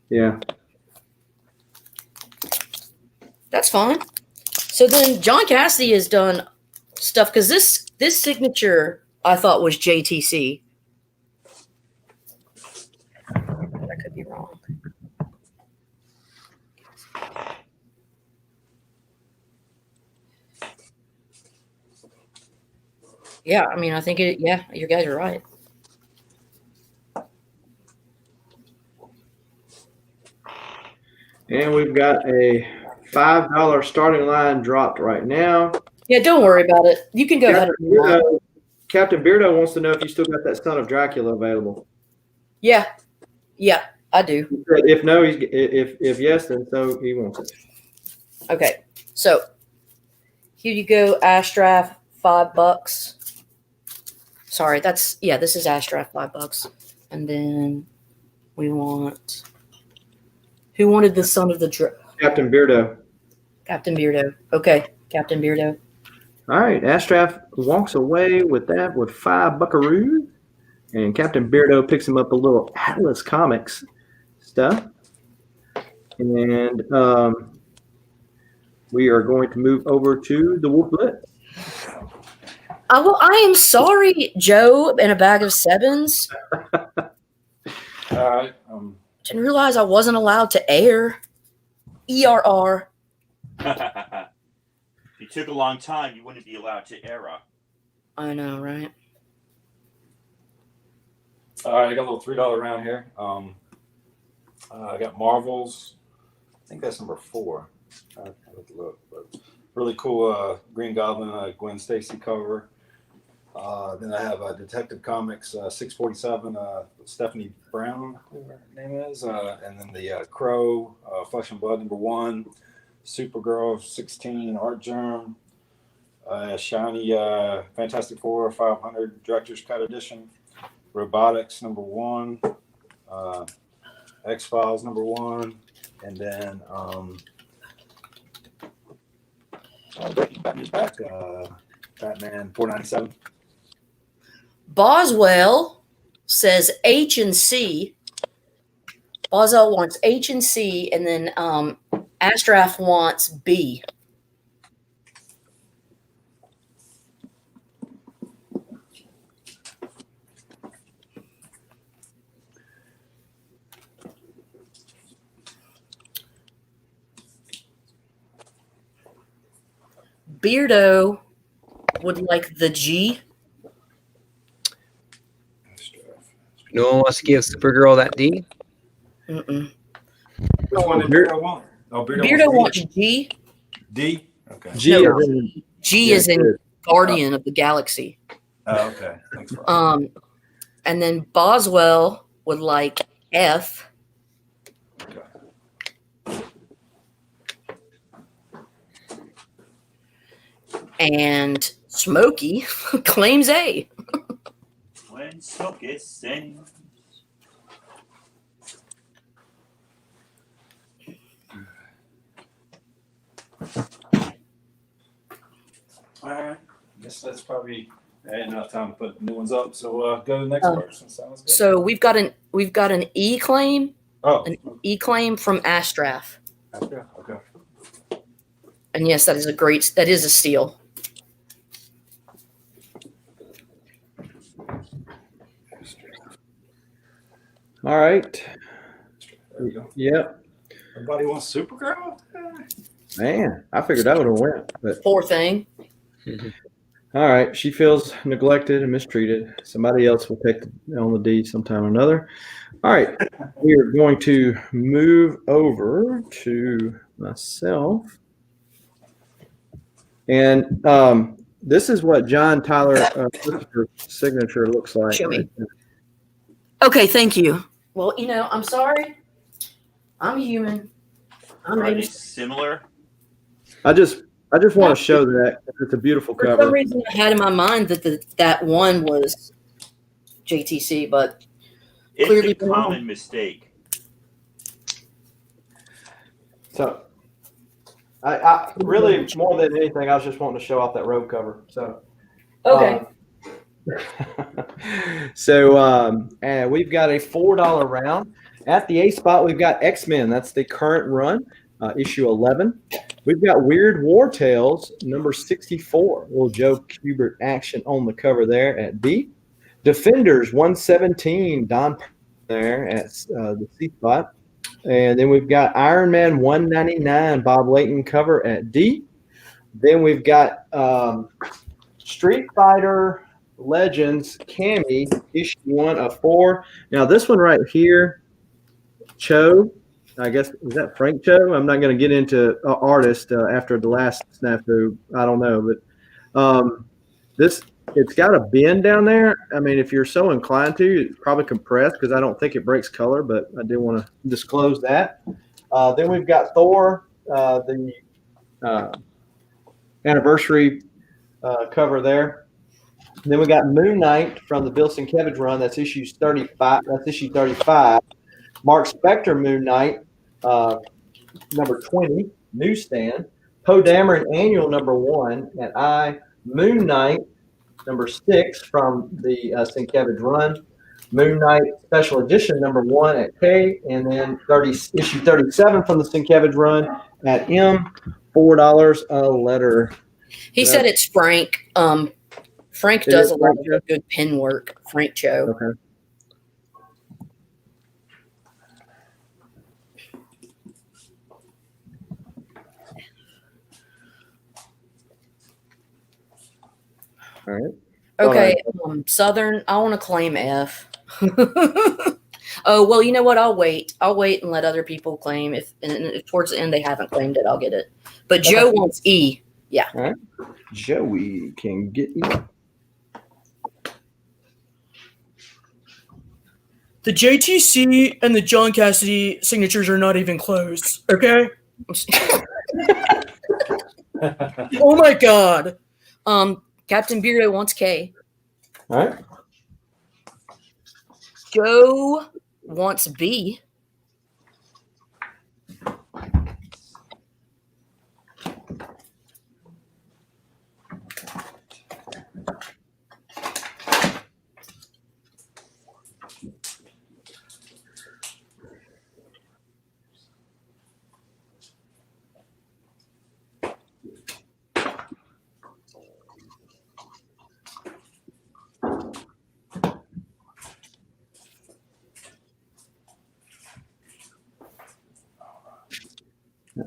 Speaker 1: Yeah.
Speaker 3: That's fine. So then John Cassidy has done stuff because this signature I thought was JTC. I could be wrong. Yeah, I mean, I think it. Yeah, you guys are right.
Speaker 1: And we've got a $5 starting line dropped right now.
Speaker 3: Yeah, don't worry about it. You can go ahead.
Speaker 1: Captain Beardo wants to know if you still got that Son of Dracula available.
Speaker 3: Yeah, I do.
Speaker 1: If no, if yes, then so he wants it.
Speaker 3: Okay, so here you go, Ashtraf, $5. Sorry, this is Ashtraf, $5. And then we want, who wanted the Son of the
Speaker 1: Captain Beardo.
Speaker 3: Captain Beardo. Okay, Captain Beardo.
Speaker 1: All right, Astraf walks away with that with 5 buckaroos, and Captain Beardo picks him up a little Atlas Comics stuff. And we are going to move over to the WolfBlitzed.
Speaker 3: Well, I am sorry, Joe, and a bag of sevens.
Speaker 4: All right.
Speaker 3: Didn't realize I wasn't allowed to air. ERR.
Speaker 7: If it took a long time, you wouldn't be allowed to era.
Speaker 3: I know, right?
Speaker 4: All right, I got a little $3 round here. I got Marvels. I think that's number 4. I have to look, but really cool Green Goblin Gwen Stacy cover. Then I have Detective Comics 647, Stephanie Brown, whatever her name is, and then the Crow Flesh and Blood number 1, Supergirl 16, Art Germ, Shiny Fantastic Four 500 Director's Cut Edition, Robotics number 1, X-Files number 1, and then Batman's back, Batman 497.
Speaker 3: Boswell says H and C. Boswell wants H and C, and then Astraf wants B. Beardo would like the G.
Speaker 2: No one wants to give Supergirl that D.
Speaker 3: Mm-mm.
Speaker 4: Which one did Beardo want? Oh,
Speaker 3: Beardo
Speaker 4: wants
Speaker 3: wants G.
Speaker 4: D. Okay.
Speaker 1: G
Speaker 3: No.
Speaker 1: is in,
Speaker 3: G
Speaker 1: Yeah,
Speaker 3: is in
Speaker 1: good.
Speaker 3: Guardian of the Galaxy.
Speaker 4: Oh, okay. Thanks for
Speaker 3: And then Boswell would like F. And Smokey claims A.
Speaker 7: When Smokey sings.
Speaker 4: All right. Guess that's probably enough time to put new ones up. So go to the next
Speaker 3: Oh.
Speaker 4: person. Sounds good.
Speaker 3: So we've got an E claim,
Speaker 4: Oh.
Speaker 3: an E claim from Astraf.
Speaker 4: Okay. Okay.
Speaker 3: And yes, that is a steal.
Speaker 1: All right.
Speaker 4: There we go.
Speaker 1: Yep.
Speaker 4: Everybody wants Supergirl?
Speaker 1: Man, I figured that would have went. But
Speaker 3: Poor thing.
Speaker 1: all right, she feels neglected and mistreated. Somebody else will take on the D sometime or another. All right, we are going to move over to myself. And this is what John Tyler Christopher's signature looks like.
Speaker 3: Show me. Okay, thank you. Well, I'm sorry. I'm human. I'm
Speaker 7: Are they
Speaker 3: maybe
Speaker 7: similar?
Speaker 1: I just want to show that it's a beautiful
Speaker 3: for some
Speaker 1: cover.
Speaker 3: reason I had in my mind that one was JTC, but
Speaker 7: It's
Speaker 3: Clearly
Speaker 7: a common mistake.
Speaker 1: So, I really more than anything, I was just wanting to show off that road cover. So,
Speaker 3: okay.
Speaker 1: And we've got a $4 round. At the A spot, we've got X-Men. That's the current run, issue 11. We've got Weird War Tales, number 64. Little Joe Kubert action on the cover there at B. Defenders 117, Don there at the C spot. And then we've got Iron Man 199, Bob Layton cover at D. Then we've got Street Fighter Legends Cammy, issue 1 of 4. Now this one right here, Cho, I guess, is that Frank Cho? I'm not going to get into artist after the last snafu. I don't know, but it's got a bend down there. I mean, if you're so inclined to, it's probably compressed because I don't think it breaks color, but I did want to disclose that. Then we've got Thor, the anniversary cover there. Then we got Moon Knight from the Bill Sienkiewicz run. That's issue 35. That's issue 35. Mark Spector Moon Knight, number 20, newsstand. Poe Dameron annual number 1 at I. Moon Knight number 6 from the Sienkiewicz run. Moon Knight special edition number 1 at K, and then issue 37 from the Sienkiewicz run at M. $4 a letter.
Speaker 3: He said it's Frank. Frank
Speaker 1: It
Speaker 3: does
Speaker 1: is
Speaker 3: a lot
Speaker 1: Frank
Speaker 3: of good pen work. Frank Cho.
Speaker 1: Okay. All right.
Speaker 3: Okay, Southern, I want to claim F. Oh, well, you know what? I'll wait. I'll wait and let other people claim. If towards the end they haven't claimed it, I'll get it. But Joe wants E. Yeah.
Speaker 1: All right. Joey can get you.
Speaker 3: The JTC and the John Cassidy signatures are not even close. Okay. Oh my God. Captain Beardo wants K.
Speaker 1: All right.
Speaker 3: Joe wants B.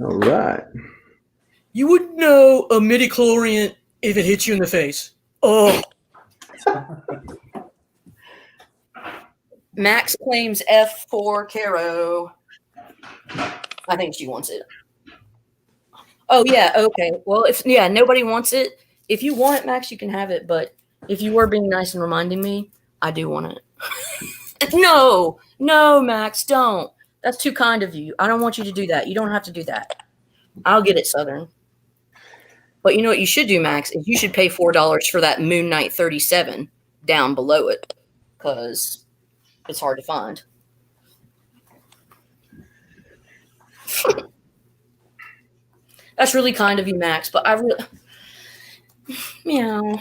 Speaker 1: All right.
Speaker 3: You wouldn't know, a midi-chlorian if it hits you in the face. Oh. Max claims F for Caro. I think she wants it. Oh, yeah, okay. Well, if nobody wants it. If you want it, Max, you can have it. But if you were being nice and reminding me, I do want it. No, Max, don't. That's too kind of you. I don't want you to do that. You don't have to do that. I'll get it, Southern. But you know what you should do, Max, is you should pay $4 for that Moon Knight 37 down below it, because it's hard to find. That's really kind of you, Max, but I really... Meow.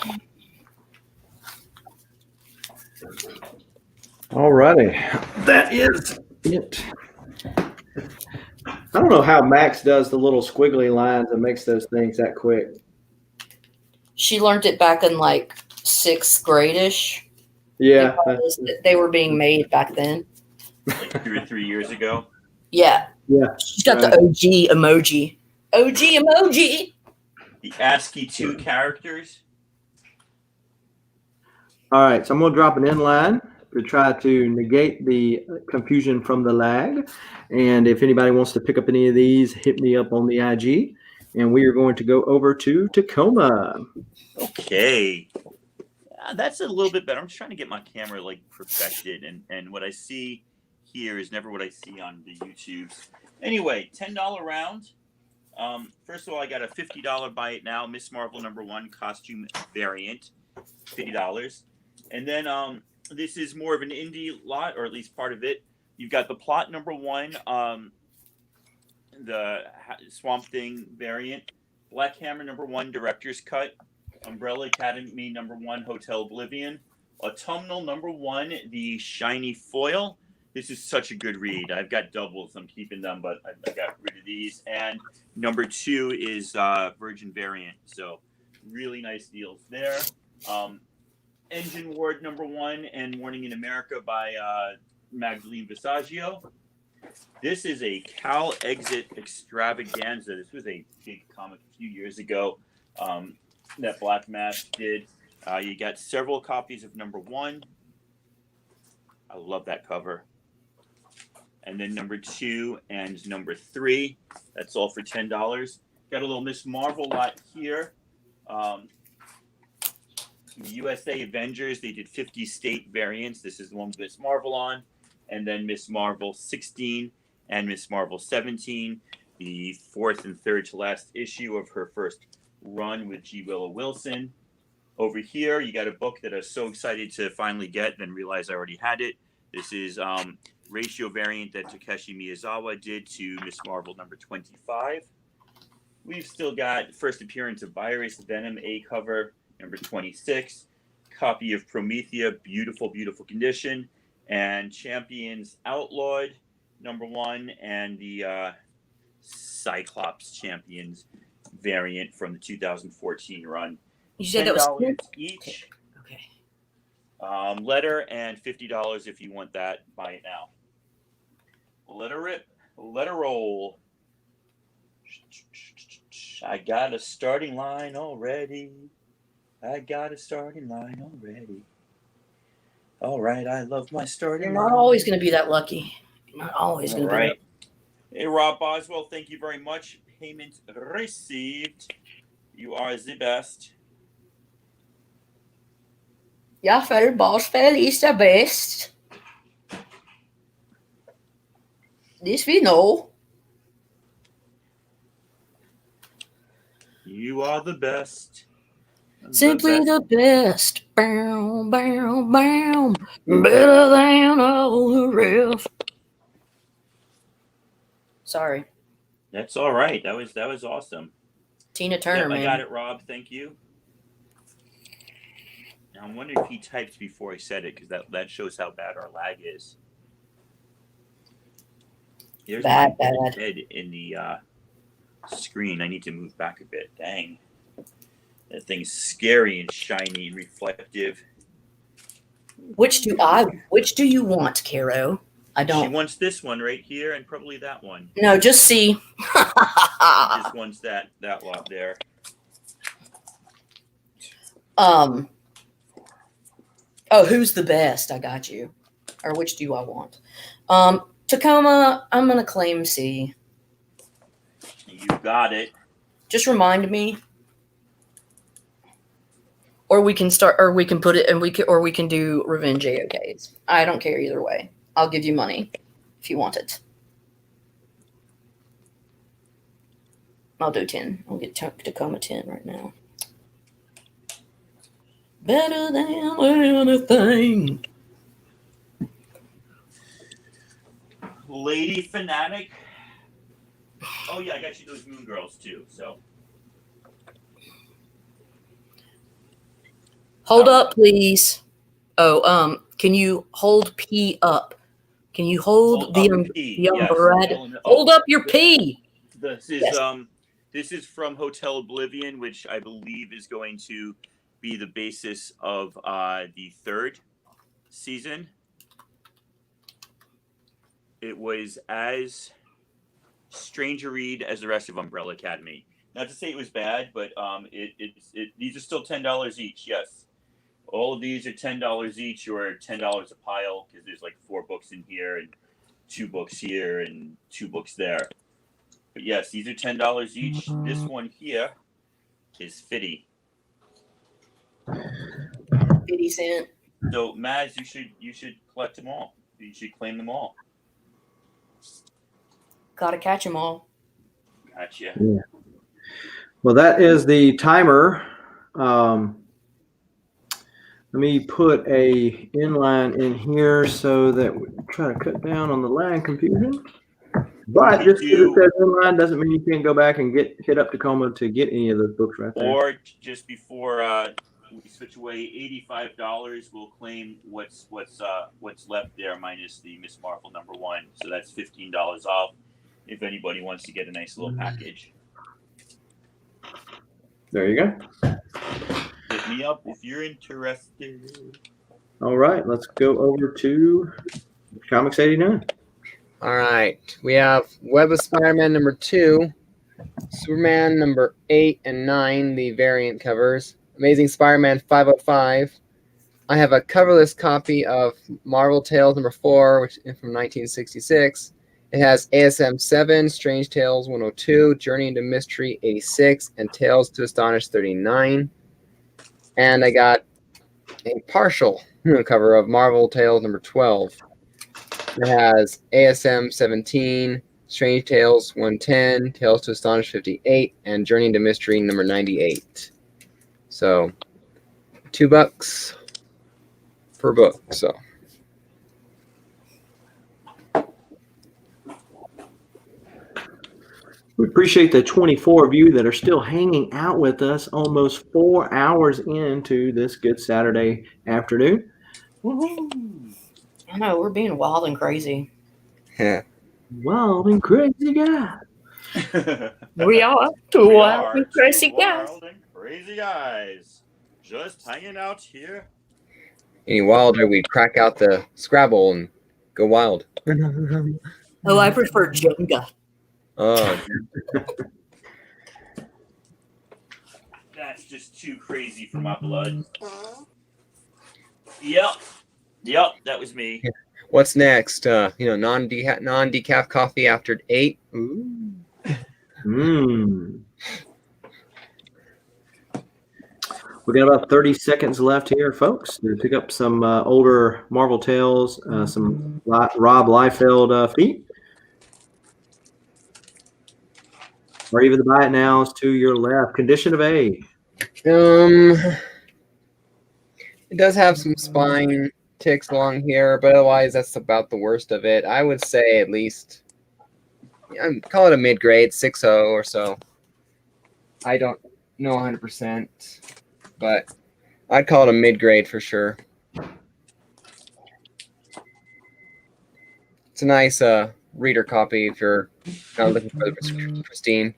Speaker 1: Alrighty, that is it. I don't know how Max does the little squiggly lines and makes those things that quick.
Speaker 3: She learned it back in like 6th grade-ish.
Speaker 1: Yeah.
Speaker 3: They were being made back then.
Speaker 7: Like 2 or 3 years ago.
Speaker 3: Yeah.
Speaker 1: Yeah.
Speaker 3: She's got the OG emoji. OG emoji.
Speaker 7: The ASCII 2 characters.
Speaker 1: All right, so I'm going to drop an inline to try to negate the confusion from the lag. And if anybody wants to pick up any of these, hit me up on the IG. And we are going to go over to Tacoma.
Speaker 7: Okay. That's a little bit better. I'm just trying to get my camera like perfected. And what I see here is never what I see on the YouTubes. Anyway, $10 round. First of all, I got a $50 buy it now. Miss Marvel #1 costume variant. $50. And then this is more of an indie lot, or at least part of it. You've got the plot #1, the Swamp Thing variant, Black Hammer #1 director's cut, Umbrella Academy #1 Hotel Oblivion, Autumnal #1 the shiny foil. This is such a good read. I've got doubles. I'm keeping them, but I got rid of these. And #2 is Virgin variant. So really nice deals there. Engine Ward #1 and Morning in America by Magdalene Visaggio. This is a Cal Exit extravaganza. This was a big comic a few years ago that Black Mask did. You got several copies of #1. I love that cover. And then #2 and #3. That's all for $10. Got a little Miss Marvel lot here. USA Avengers, they did 50 state variants. This is the one with Miss Marvel on. And then Miss Marvel 16 and Miss Marvel 17, the 4th and 3rd to last issue of her first run with G. Willow Wilson. Over here, you got a book that I was so excited to finally get, then realized I already had it. This is ratio variant that Takeshi Miyazawa did to Miss Marvel #25. We've still got first appearance of Virus Venom A cover, #26. Copy of Promethea, beautiful, beautiful condition. And Champions Outlawed, #1, and the Cyclops Champions variant from the 2014 run.
Speaker 3: You said that was
Speaker 7: each.
Speaker 3: Okay.
Speaker 7: Letter and $50 if you want that. Buy it now. Let her rip. Let her roll. I got a starting line already. All right, I love my starting line.
Speaker 3: You're not always going to be that lucky. You're not always going to be that.
Speaker 7: Hey, Rob Boswell, thank you very much. Payment received. You are the best.
Speaker 3: Ja, för Boswell is the best. This we know.
Speaker 7: You are the best.
Speaker 3: Simply the best. Bow, bow, bow. Better than all the rest. Sorry.
Speaker 7: That's all right. That was awesome.
Speaker 3: Tina Turner, man.
Speaker 7: I got it, Rob. Thank you. Now, I'm wondering if he typed before I said it, because that shows how bad our lag is. There's
Speaker 3: bad.
Speaker 7: head in the screen. I need to move back a bit. Dang. That thing's scary and shiny and reflective.
Speaker 3: Which do you want, Caro? I don't.
Speaker 7: She wants this one right here and probably that one.
Speaker 3: No, just see.
Speaker 7: She just wants that lot there.
Speaker 3: Oh, who's the best? I got you. Or which do I want? Tacoma, I'm gonna claim C.
Speaker 7: You got it.
Speaker 3: Just remind me. Or we can start, or we can put it, and we can do revenge AOKs. I don't care either way. I'll give you money if you want it. I'll do 10. I'll get Tacoma 10 right now. Better than anything.
Speaker 7: Lady Fanatic. Oh yeah, I got you those Moon Girls too. So
Speaker 3: Hold up, please. Oh, can you hold P up? Can you hold the
Speaker 7: up P,
Speaker 3: the
Speaker 7: yes.
Speaker 3: umbrella? Hold up your P.
Speaker 7: This is
Speaker 3: Yes.
Speaker 7: This is from Hotel Oblivion, which I believe is going to be the basis of the third season. It was as strange a read as the rest of Umbrella Academy. Not to say it was bad, but these are still $10 each. Yes, all of these are $10 each, or $10 a pile, because there's like 4 books in here and 2 books here and 2 books there. But yes, these are $10 each. This one here is 50.
Speaker 3: 50 cent.
Speaker 7: So Maz, you should collect them all. You should claim them all.
Speaker 3: Gotta catch them all.
Speaker 7: Gotcha.
Speaker 1: Yeah. Well, that is the timer. Let me put a inline in here so that we try to cut down on the line confusion. But just because it says inline doesn't mean you can't go back and hit up Tacoma to get any of those books right there.
Speaker 7: Or just before we switch away, $85. We'll claim what's left there minus the Miss Marvel #1. So that's $15 off. If anybody wants to get a nice little package,
Speaker 1: There you go.
Speaker 7: hit me up if you're interested.
Speaker 1: All right, let's go over to Comics 89.
Speaker 2: All right. We have Web of Spider-Man #2, Superman #8 and 9, the variant covers, Amazing Spider-Man 505. I have a coverless copy of Marvel Tales #4, which is from 1966. It has ASM 7, Strange Tales 102, Journey into Mystery 86, and Tales to Astonish 39. And I got a partial cover of Marvel Tales #12. It has ASM 17, Strange Tales 110, Tales to Astonish 58, and Journey into Mystery #98. So, $2 per book. So.
Speaker 1: We appreciate the 24 of you that are still hanging out with us almost 4 hours into this good Saturday afternoon.
Speaker 7: Woohoo!
Speaker 3: I know, we're being wild and crazy.
Speaker 2: Yeah.
Speaker 1: Wild and crazy guy.
Speaker 3: We are two wild and crazy guys.
Speaker 7: Wild and crazy guys. Just hanging out here.
Speaker 2: Any wilder, we'd crack out the Scrabble and go wild.
Speaker 3: Oh, I prefer Jenga.
Speaker 2: Oh,
Speaker 7: That's just too crazy for my blood. Yep, that was me.
Speaker 2: what's next? Non-decaf coffee after 8. Ooh.
Speaker 1: We got about 30 seconds left here, folks, to pick up some older Marvel Tales, some Rob Liefeld feet. Or even the buy it nows to your left. Condition of A.
Speaker 2: It does have some spine ticks along here, but otherwise that's about the worst of it. I would say at least, call it a mid-grade, 6.0 or so. I don't know 100%, but I'd call it a mid-grade for sure. It's a nice reader copy if you're not looking for the pristine.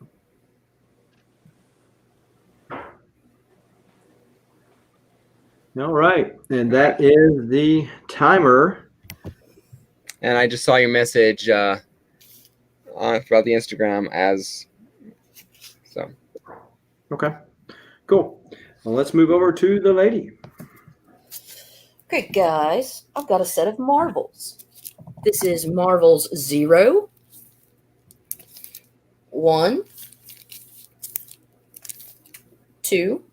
Speaker 1: All right, and that is the timer.
Speaker 2: And I just saw your message throughout the Instagram as so.
Speaker 1: Okay, cool. Well, let's move over to the lady.
Speaker 3: Okay, guys, I've got a set of Marvels. This is Marvels 0, 1, 2,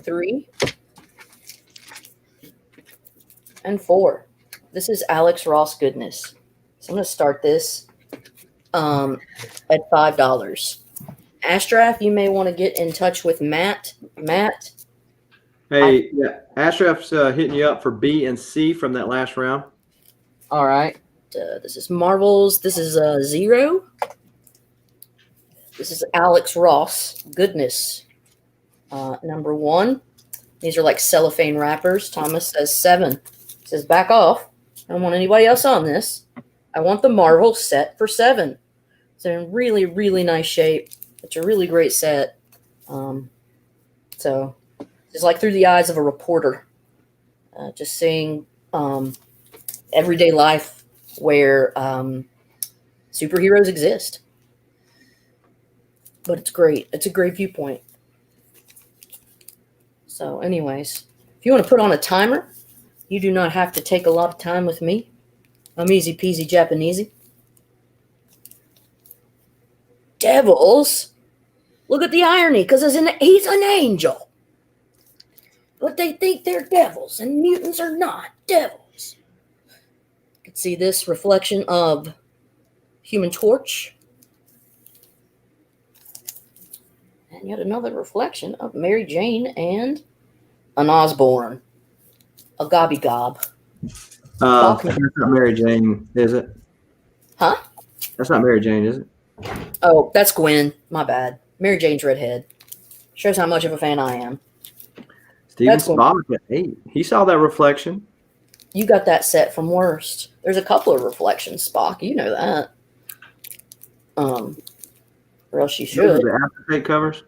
Speaker 3: 3, and 4. This is Alex Ross goodness. So I'm going to start this at $5. Astraf, you may want to get in touch with Matt. Matt,
Speaker 1: Hey, yeah, Ashraf's hitting you up for B and C from that last round.
Speaker 2: All right.
Speaker 3: this is Marvels. This is 0. This is Alex Ross goodness. Number 1. These are like cellophane wrappers. Thomas says 7. He says back off. I don't want anybody else on this. I want the Marvel set for 7. It's in really, really nice shape. It's a really great set. So it's like through the eyes of a reporter, just seeing everyday life where superheroes exist. But it's great. It's a great viewpoint. So anyways, if you want to put on a timer, you do not have to take a lot of time with me. I'm easy peasy Japanesey. Devils? Look at the irony, because he's an angel. But they think they're devils, and mutants are not devils. You can see this reflection of Human Torch. And yet another reflection of Mary Jane and an Osborn. A gobby gob.
Speaker 1: That's not Mary Jane, is it?
Speaker 3: Huh?
Speaker 1: That's not Mary Jane, is it?
Speaker 3: Oh, that's Gwen. My bad. Mary Jane's redhead. Shows how much of a fan I am.
Speaker 1: Steven
Speaker 3: That's
Speaker 1: Spock at 8. He saw that reflection.
Speaker 3: You got that set from Worst. There's a couple of reflections, Spock. You know that. Or else you
Speaker 1: Those
Speaker 3: should.
Speaker 1: are the acetate covers?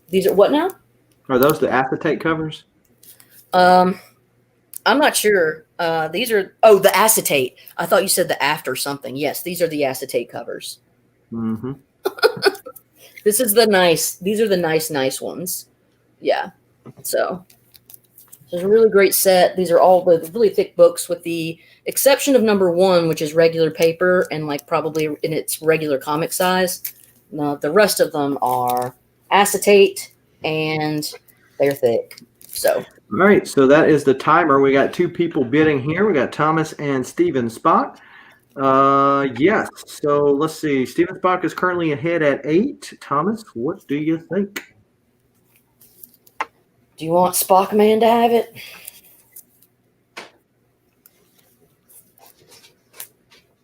Speaker 3: These are what now?
Speaker 1: Are those the acetate covers?
Speaker 3: I'm not sure. These are the acetate. I thought you said the after something. Yes, these are the acetate covers.
Speaker 1: Mm-hmm.
Speaker 3: This is the nice. These are the nice ones. Yeah. So it's a really great set. These are all the really thick books, with the exception of number 1, which is regular paper and like probably in its regular comic size. The rest of them are acetate and they're thick. So.
Speaker 1: All right, so that is the timer. We got 2 people bidding here. We got Thomas and Steven Spock. Yes, so let's see. Steven Spock is currently ahead at 8. Thomas, what do you think?
Speaker 3: Do you want Spock Man to have it?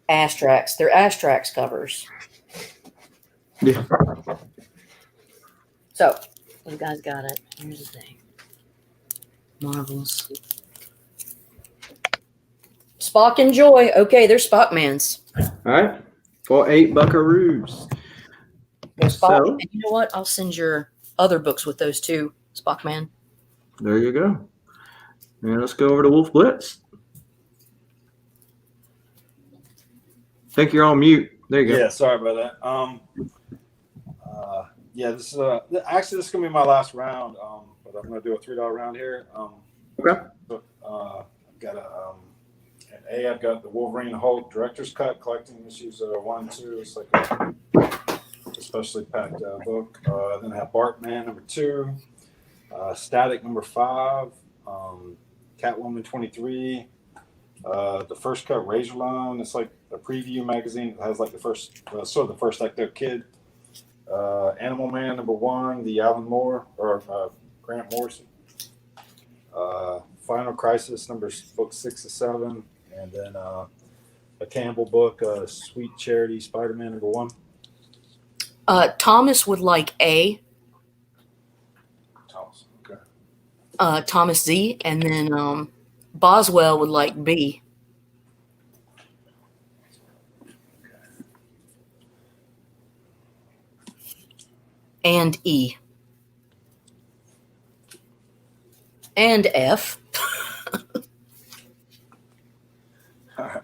Speaker 3: Astrax. They're Astrax covers.
Speaker 1: Yeah.
Speaker 3: So, you guys got it. Here's the thing. Marvels. Spock and Joy. Okay, they're Spock Mans.
Speaker 1: All right, for 8 buckaroos.
Speaker 3: Go Spock.
Speaker 1: So,
Speaker 3: And you know what? I'll send your other books with those too, Spock Man.
Speaker 1: there you go. And let's go over to WolfBlitzed. I think you're on mute. There you go.
Speaker 4: Yeah, sorry about that. Yeah, this is actually this is gonna be my last round. But I'm gonna do a $3 round here.
Speaker 1: Okay.
Speaker 4: I've got an A. I've got the Wolverine Hulk Director's Cut, collecting issues 1 and 2. It's like a especially packed book. Then I have Bartman number 2, Static number 5, Catwoman 23. The first cut Razor Loan. It's like a preview magazine. It has like the first, sort of the first Ecto Kid. Animal Man number 1, the Alan Moore or Grant Morrison. Final Crisis book 6 to 7, and then a Campbell book, Sweet Charity Spider-Man number 1.
Speaker 3: Thomas would like A.
Speaker 4: Thomas, okay.
Speaker 3: Thomas Z, and then Boswell would like B. And E. And F.
Speaker 4: All right.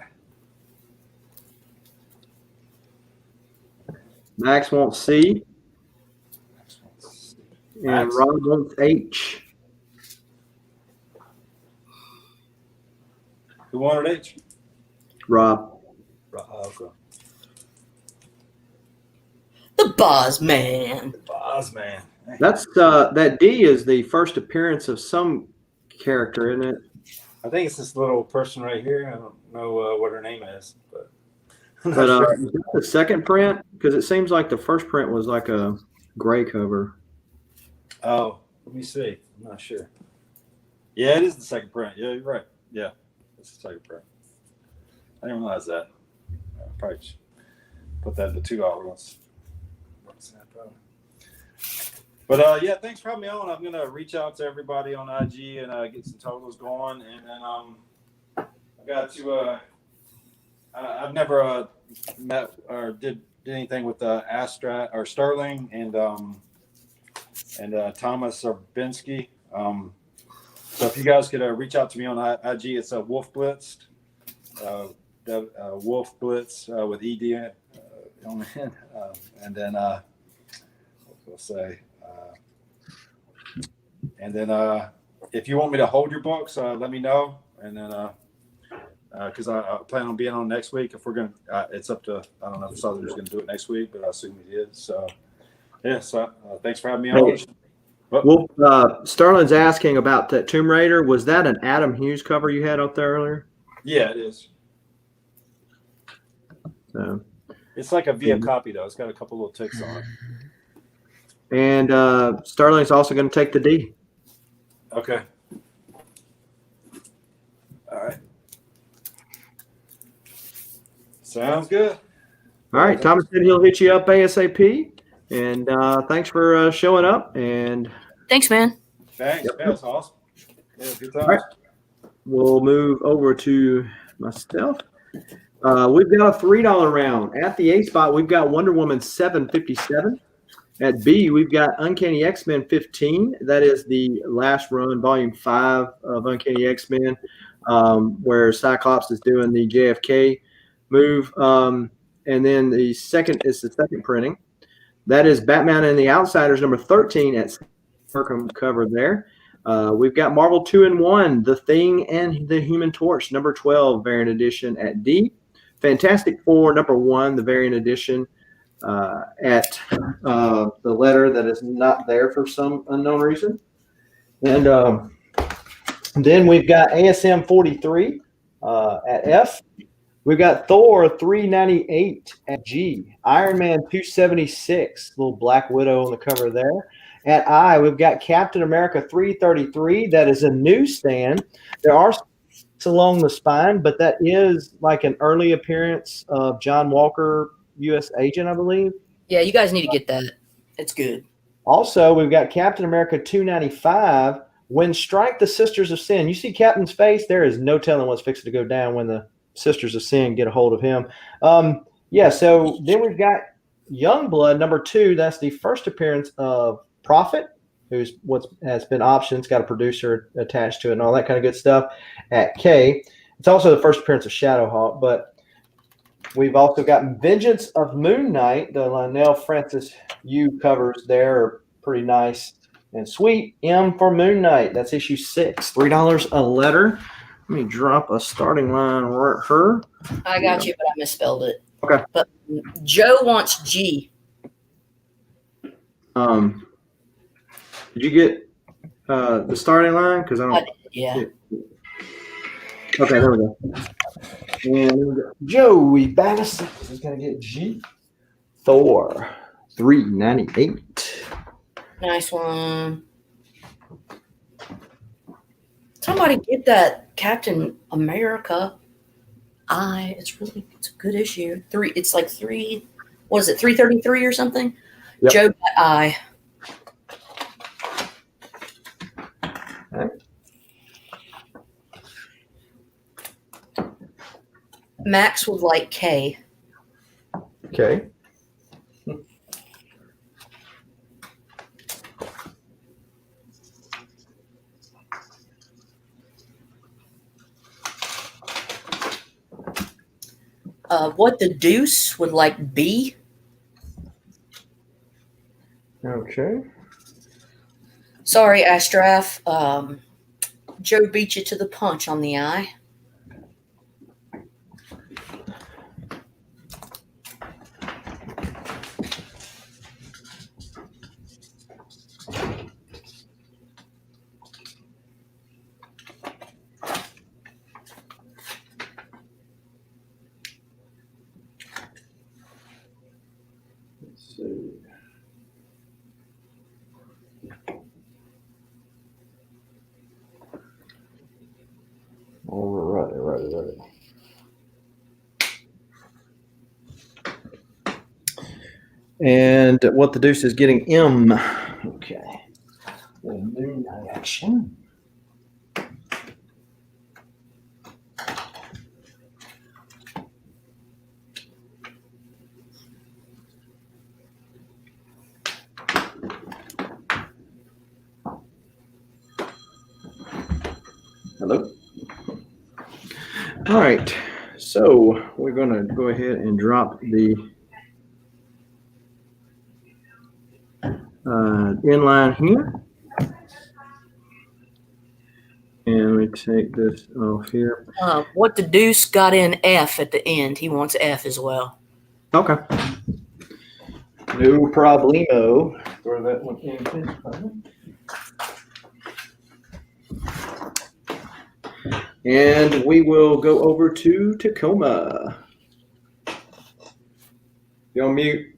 Speaker 1: Max wants C. And
Speaker 4: Max.
Speaker 1: Rob wants H.
Speaker 4: Who wanted H?
Speaker 1: Rob.
Speaker 4: Okay.
Speaker 3: The Boss Man.
Speaker 4: Boss man.
Speaker 1: That's that D is the first appearance of some character, isn't it?
Speaker 4: I think it's this little person right here. I don't know what her name is, but I'm not
Speaker 1: But
Speaker 4: sure.
Speaker 1: is that the second print? Because it seems like the first print was like a gray cover.
Speaker 4: Oh, let me see. I'm not sure. Yeah, it is the second print. Yeah, you're right. Yeah, it's the second print. I didn't realize that. I probably should put that in the $2 ones. But yeah, thanks for having me on. I'm gonna reach out to everybody on IG and get some totals going, and then I got to. I've never met or did anything with Astra or Sterling and Thomas Urbinski. So if you guys could reach out to me on IG, it's WolfBlitzed, WolfBlitzed with ED on the end, and then what was I say? And then if you want me to hold your books, let me know. And then because I plan on being on next week. If we're going to, it's up to, I don't know if Southern's going to do it next week, but I assume he is. So, yeah, so thanks for having me on.
Speaker 1: Well, Sterling's asking about that Tomb Raider. Was that an Adam Hughes cover you had up there earlier?
Speaker 4: Yeah, it is.
Speaker 1: So,
Speaker 4: it's like a via copy, though. It's got a couple little ticks on it.
Speaker 1: And Sterling's also going to take the D.
Speaker 4: Okay. All right. Sounds good.
Speaker 1: All right. Thomas said he'll hit you up ASAP. And thanks for showing up. And
Speaker 3: Thanks, man.
Speaker 4: Thanks.
Speaker 1: Yep.
Speaker 4: Yeah, that's awesome. Yeah, good times.
Speaker 1: All right. We'll move over to myself. We've got a $3 round. At the A spot, we've got Wonder Woman 757. At B, we've got Uncanny X-Men 15. That is the last run, volume 5 of Uncanny X-Men, where Cyclops is doing the JFK move. And then the second is the second printing. That is Batman and the Outsiders, number 13 at Circum cover there. We've got Marvel 2-in-1, The Thing and the Human Torch, number 12, variant edition at D. Fantastic Four, number 1, the variant edition at the letter that is not there for some unknown reason. And then we've got ASM 43 at F. We've got Thor 398 at G. Iron Man 276, little Black Widow on the cover there. At I, we've got Captain America 333. That is a newsstand. There are along the spine, but that is like an early appearance of John Walker, U.S. agent, I believe.
Speaker 3: Yeah, you guys need to get that. It's good.
Speaker 1: Also, we've got Captain America 295. When Strike the Sisters of Sin. You see Captain's face? There is no telling what's fixing to go down when the Sisters of Sin get a hold of him. Yeah, so then we've got Youngblood, number 2. That's the first appearance of Prophet, who's has been optioned, got a producer attached to it and all that kind of good stuff at K. It's also the first appearance of Shadowhawk, but we've also got Vengeance of Moon Knight. The Lionel Francis Yu covers there are pretty nice and sweet. M for Moon Knight. That's issue 6, $3 a letter. Let me drop a starting line right here.
Speaker 3: I got you, but I misspelled it.
Speaker 1: Okay.
Speaker 3: But Joe wants G.
Speaker 1: Did you get the starting line? Because I don't.
Speaker 3: Yeah.
Speaker 1: Okay, there we go. And there we go. Joey Bannis is going to get G. Thor 398.
Speaker 3: Nice one. Somebody get that Captain America. It's a good issue. It's like 3. What is it? 333 or something.
Speaker 1: Yep.
Speaker 3: Joe got I.
Speaker 1: Okay.
Speaker 3: Max would like K.
Speaker 1: Okay.
Speaker 3: What the Deuce would like B.
Speaker 1: Okay.
Speaker 3: Sorry, Astraf. Joe beat you to the punch on the eye.
Speaker 1: Let's see. All right. And what the deuce is getting M. Okay. The moon action. Hello. All right. So we're going to go ahead and drop the inline here. And we take this off here.
Speaker 3: What the deuce got in F at the end? He wants F as well.
Speaker 1: Okay. No problemo. Throw that one in. And we will go over to Tacoma. You on mute?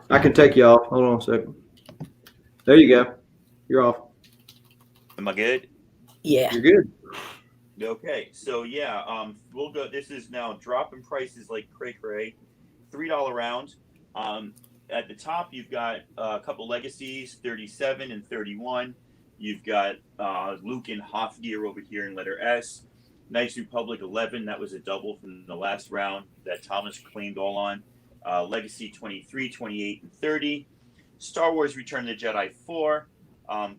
Speaker 1: I can take you off. Hold on a second. There you go. You're off.
Speaker 7: Am I good?
Speaker 3: Yeah.
Speaker 1: You're good.
Speaker 7: Okay, so yeah, we'll go. This is now dropping prices like cray. $3 round. At the top, you've got a couple legacies, 37 and 31. You've got Luke and Hofgear over here in letter S. Knights Republic 11. That was a double from the last round that Thomas claimed all on. Legacy 23, 28, and 30. Star Wars Return of the Jedi 4.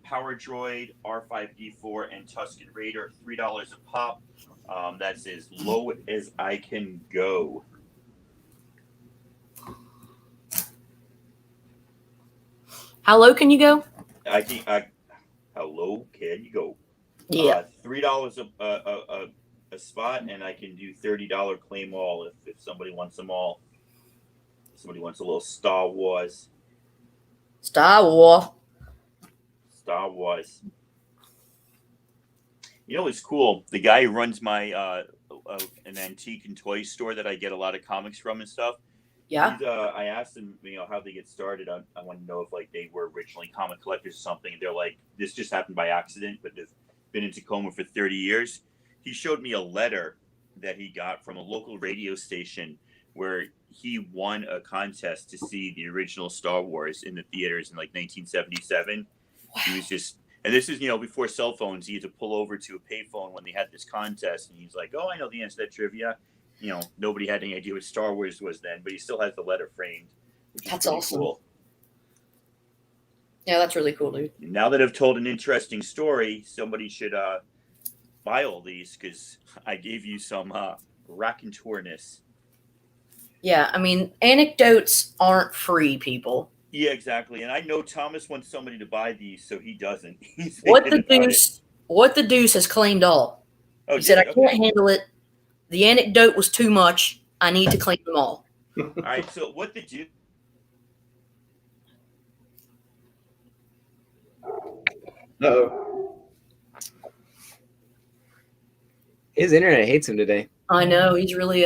Speaker 7: Power Droid, R5D4, and Tusken Raider, $3 a pop. That's as low as I can go.
Speaker 3: How low can you go?
Speaker 7: I think how low can you go?
Speaker 3: Yeah.
Speaker 7: $3 a spot, and I can do $30 claim all if somebody wants them all. Somebody wants a little Star Wars.
Speaker 3: Star Wars.
Speaker 7: Star Wars. You know, it's cool. The guy who runs my an antique and toy store that I get a lot of comics from and stuff.
Speaker 3: Yeah.
Speaker 7: I asked them, how they get started. I want to know if like they were originally comic collectors or something. And they're like, this just happened by accident, but they've been in Tacoma for 30 years. He showed me a letter that he got from a local radio station where he won a contest to see the original Star Wars in the theaters in like 1977. Wow. He was just, and this is, before cell phones, he had to pull over to a payphone when they had this contest. And he's like, oh, I know the answer to that trivia. Nobody had any idea what Star Wars was then, but he still has the letter framed. Which is
Speaker 3: that's awesome.
Speaker 7: Cool.
Speaker 3: Yeah, that's really cool, dude.
Speaker 7: Now that I've told an interesting story, somebody should buy all these because I gave you some raconteurness.
Speaker 3: Yeah, I mean, anecdotes aren't free, people.
Speaker 7: Yeah, exactly. And I know Thomas wants somebody to buy these, so he doesn't.
Speaker 3: What the deuce has claimed all. He said, I can't handle it. The anecdote was too much. I need to claim them all.
Speaker 7: All right, so what the deuce?
Speaker 1: Uh-oh.
Speaker 2: His internet hates him today.
Speaker 3: I know. He's really,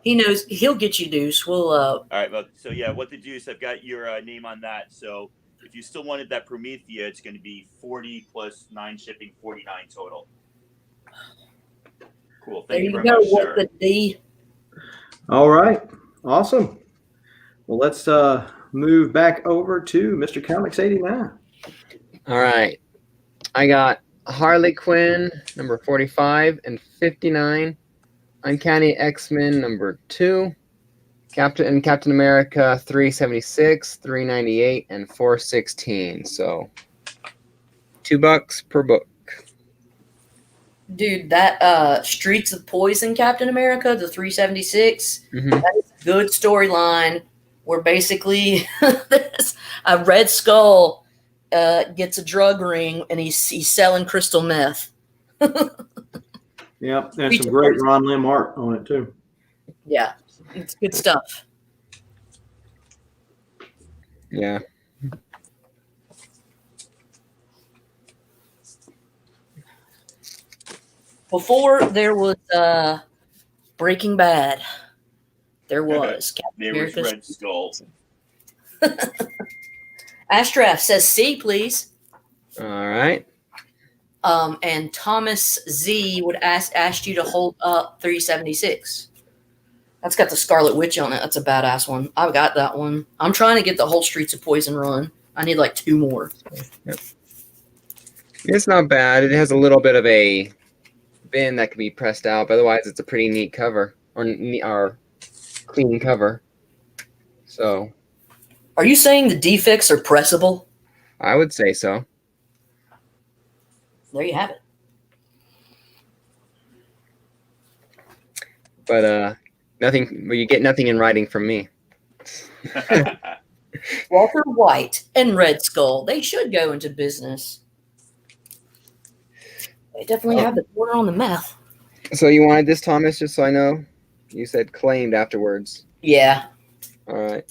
Speaker 3: he knows he'll get you, Deuce. We'll,
Speaker 7: All right, well, so yeah, what the deuce? I've got your name on that. So if you still wanted that Promethea, it's going to be 40 plus 9 shipping, 49 total. Cool. Thank you very much, sir.
Speaker 3: What the D?
Speaker 1: All right. Awesome. Well, let's move back over to Mr. Comics 89.
Speaker 2: All right. I got Harley Quinn, number 45 and 59. Uncanny X-Men, number 2. Captain America, 376, 398, and 416. So $2 per book.
Speaker 3: Dude, that Streets of Poison Captain America, the 376, that is a good storyline where basically a Red Skull gets a drug ring and he's selling crystal meth.
Speaker 1: Yep, and some great Ron Lim art on it too.
Speaker 3: Yeah, it's good stuff.
Speaker 2: Yeah.
Speaker 3: Before there was Breaking Bad, there was
Speaker 7: There was Red Skull.
Speaker 3: Astraf says C, please.
Speaker 2: All right.
Speaker 3: And Thomas Z would ask you to hold up 376. That's got the Scarlet Witch on it. That's a badass one. I've got that one. I'm trying to get the whole Streets of Poison run. I need like 2 more.
Speaker 2: Yep. It's not bad. It has a little bit of a bend that can be pressed out, but otherwise it's a pretty neat cover or clean cover. So,
Speaker 3: are you saying the defects are pressable?
Speaker 2: I would say so.
Speaker 3: There you have it.
Speaker 2: But nothing. Well, you get nothing in writing from me.
Speaker 3: Walter White and Red Skull, they should go into business. They definitely have the corner on the meth.
Speaker 2: So you wanted this, Thomas? Just so I know, you said claimed afterwards.
Speaker 3: Yeah.
Speaker 2: All right.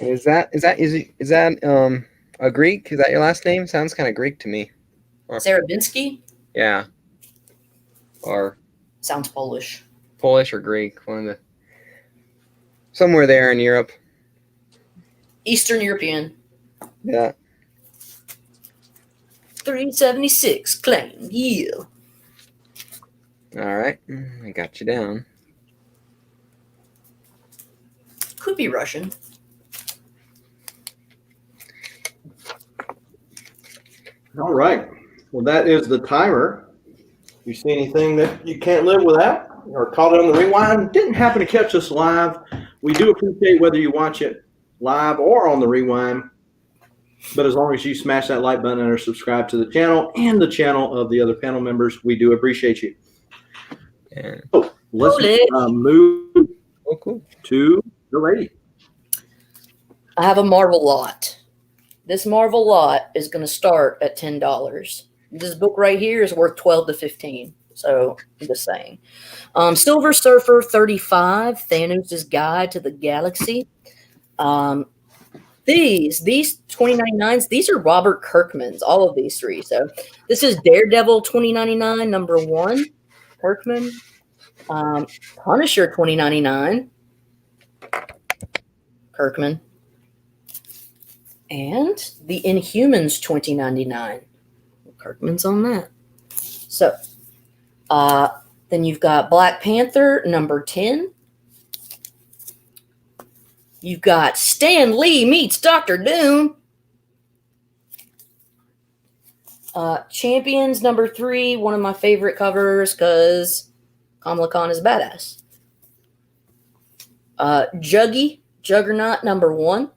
Speaker 2: Is that a Greek? Is that your last name? Sounds kind of Greek to me.
Speaker 3: Sarabinsky?
Speaker 2: Yeah. Or
Speaker 3: sounds Polish.
Speaker 2: Polish or Greek, one of the somewhere there in Europe.
Speaker 3: Eastern European.
Speaker 2: Yeah.
Speaker 3: 376 claim. Yeah.
Speaker 2: All right. I got you down.
Speaker 3: Could be Russian.
Speaker 1: All right. Well, that is the timer. You see anything that you can't live without or caught it on the rewind, didn't happen to catch us live, we do appreciate whether you watch it live or on the rewind. But as long as you smash that like button and are subscribed to the channel and the channel of the other panel members, we do appreciate you.
Speaker 2: Yeah.
Speaker 1: So let's move
Speaker 2: cool.
Speaker 1: to the lady.
Speaker 3: I have a Marvel lot. This Marvel lot is going to start at $10. This book right here is worth $12 to $15. So I'm just saying. Silver Surfer 35, Thanos' Guide to the Galaxy. These 2099s, these are Robert Kirkman's, all of these three. So this is Daredevil 2099, number 1, Kirkman. Punisher 2099, Kirkman. And the Inhumans 2099. Kirkman's on that. So then you've got Black Panther number 10. You've got Stan Lee meets Dr. Doom. Champions number 3, one of my favorite covers because Kamala Khan is badass. Juggernaut number 1.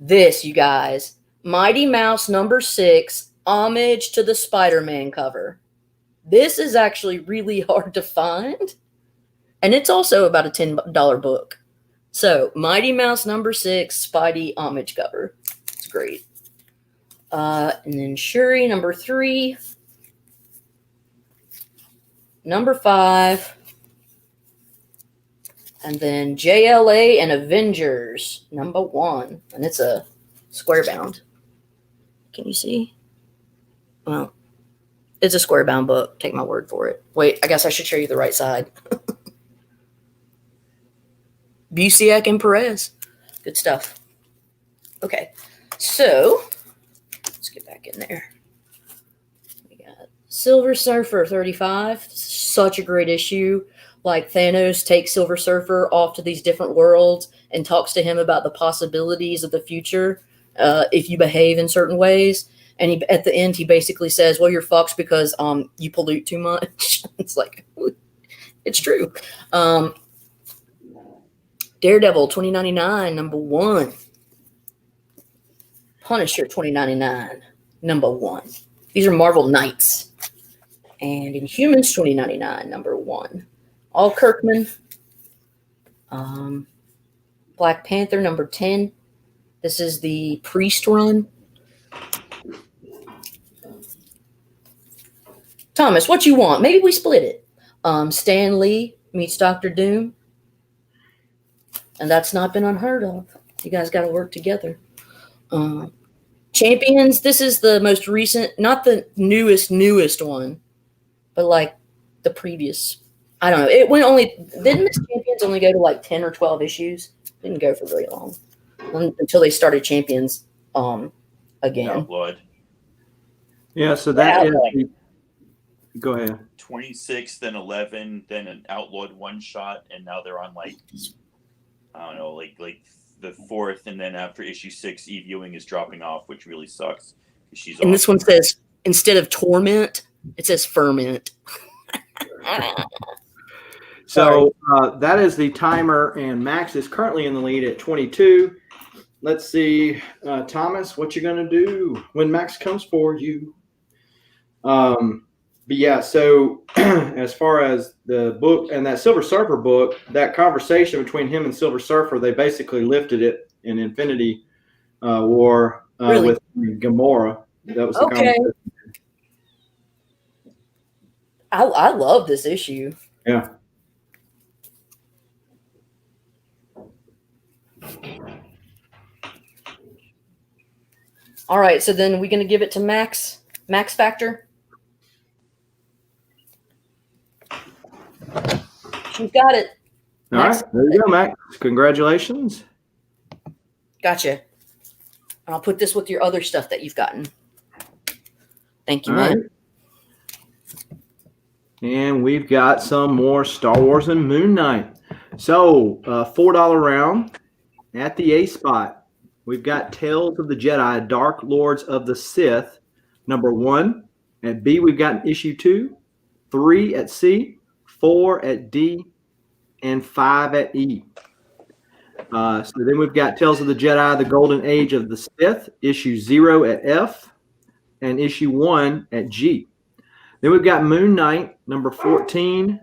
Speaker 3: This, you guys, Mighty Mouse number 6, homage to the Spider-Man cover. This is actually really hard to find. And it's also about a $10 book. So, Mighty Mouse number 6, Spidey homage cover. It's great. And then Shuri number 3. Number 5. And then JLA and Avengers number 1. And it's a square bound. Can you see? Well, it's a square bound book. Take my word for it. Wait, I guess I should show you the right side. Busiek and Perez. Good stuff. Okay, so let's get back in there. We got Silver Surfer 35. Such a great issue. Like Thanos takes Silver Surfer off to these different worlds and talks to him about the possibilities of the future if you behave in certain ways. And at the end, he basically says, well, you're fucked because you pollute too much. It's like, it's true. Daredevil 2099, number 1. Punisher 2099. #1. These are Marvel Knights. And Inhumans 2099, #1. All Kirkman. Black Panther #10. This is the Priest run. Thomas, what you want? Maybe we split it. Stan Lee meets Doctor Doom. And that's not been unheard of. You guys got to work together. Champions, this is the most recent, not the newest one, but like the previous. I don't know. Didn't this Champions only go to like 10 or 12 issues? Didn't go for very long until they started Champions again.
Speaker 7: Outlawed.
Speaker 1: Yeah, so that is. Go ahead.
Speaker 7: 26, then 11, then an outlawed one shot, and now they're on like I don't know, like the 4th, and then after issue 6, Eve Ewing is dropping off, which really sucks. She's
Speaker 3: and this one says instead of torment, it says ferment.
Speaker 1: So that is the timer, and Max is currently in the lead at 22. Let's see, Thomas, what you gonna do when Max comes for you? But yeah, so as far as the book and that Silver Surfer book, that conversation between him and Silver Surfer, they basically lifted it in Infinity War
Speaker 3: Really?
Speaker 1: with Gamora. That was the
Speaker 3: Okay.
Speaker 1: conversation.
Speaker 3: I love this issue.
Speaker 1: Yeah.
Speaker 3: All right, so then we're going to give it to Max Factor. You've got it.
Speaker 1: All
Speaker 3: Max.
Speaker 1: right, there you go, Max. Congratulations.
Speaker 3: Gotcha. And I'll put this with your other stuff that you've gotten. Thank you,
Speaker 1: All
Speaker 3: man.
Speaker 1: right. And we've got some more Star Wars and Moon Knight. So, $4 round at the A spot. We've got Tales of the Jedi, Dark Lords of the Sith, #1. At B, we've got issue 2, 3 at C, 4 at D, and 5 at E. So then we've got Tales of the Jedi, The Golden Age of the Sith, issue 0 at F, and issue 1 at G. Then we've got Moon Knight, #14,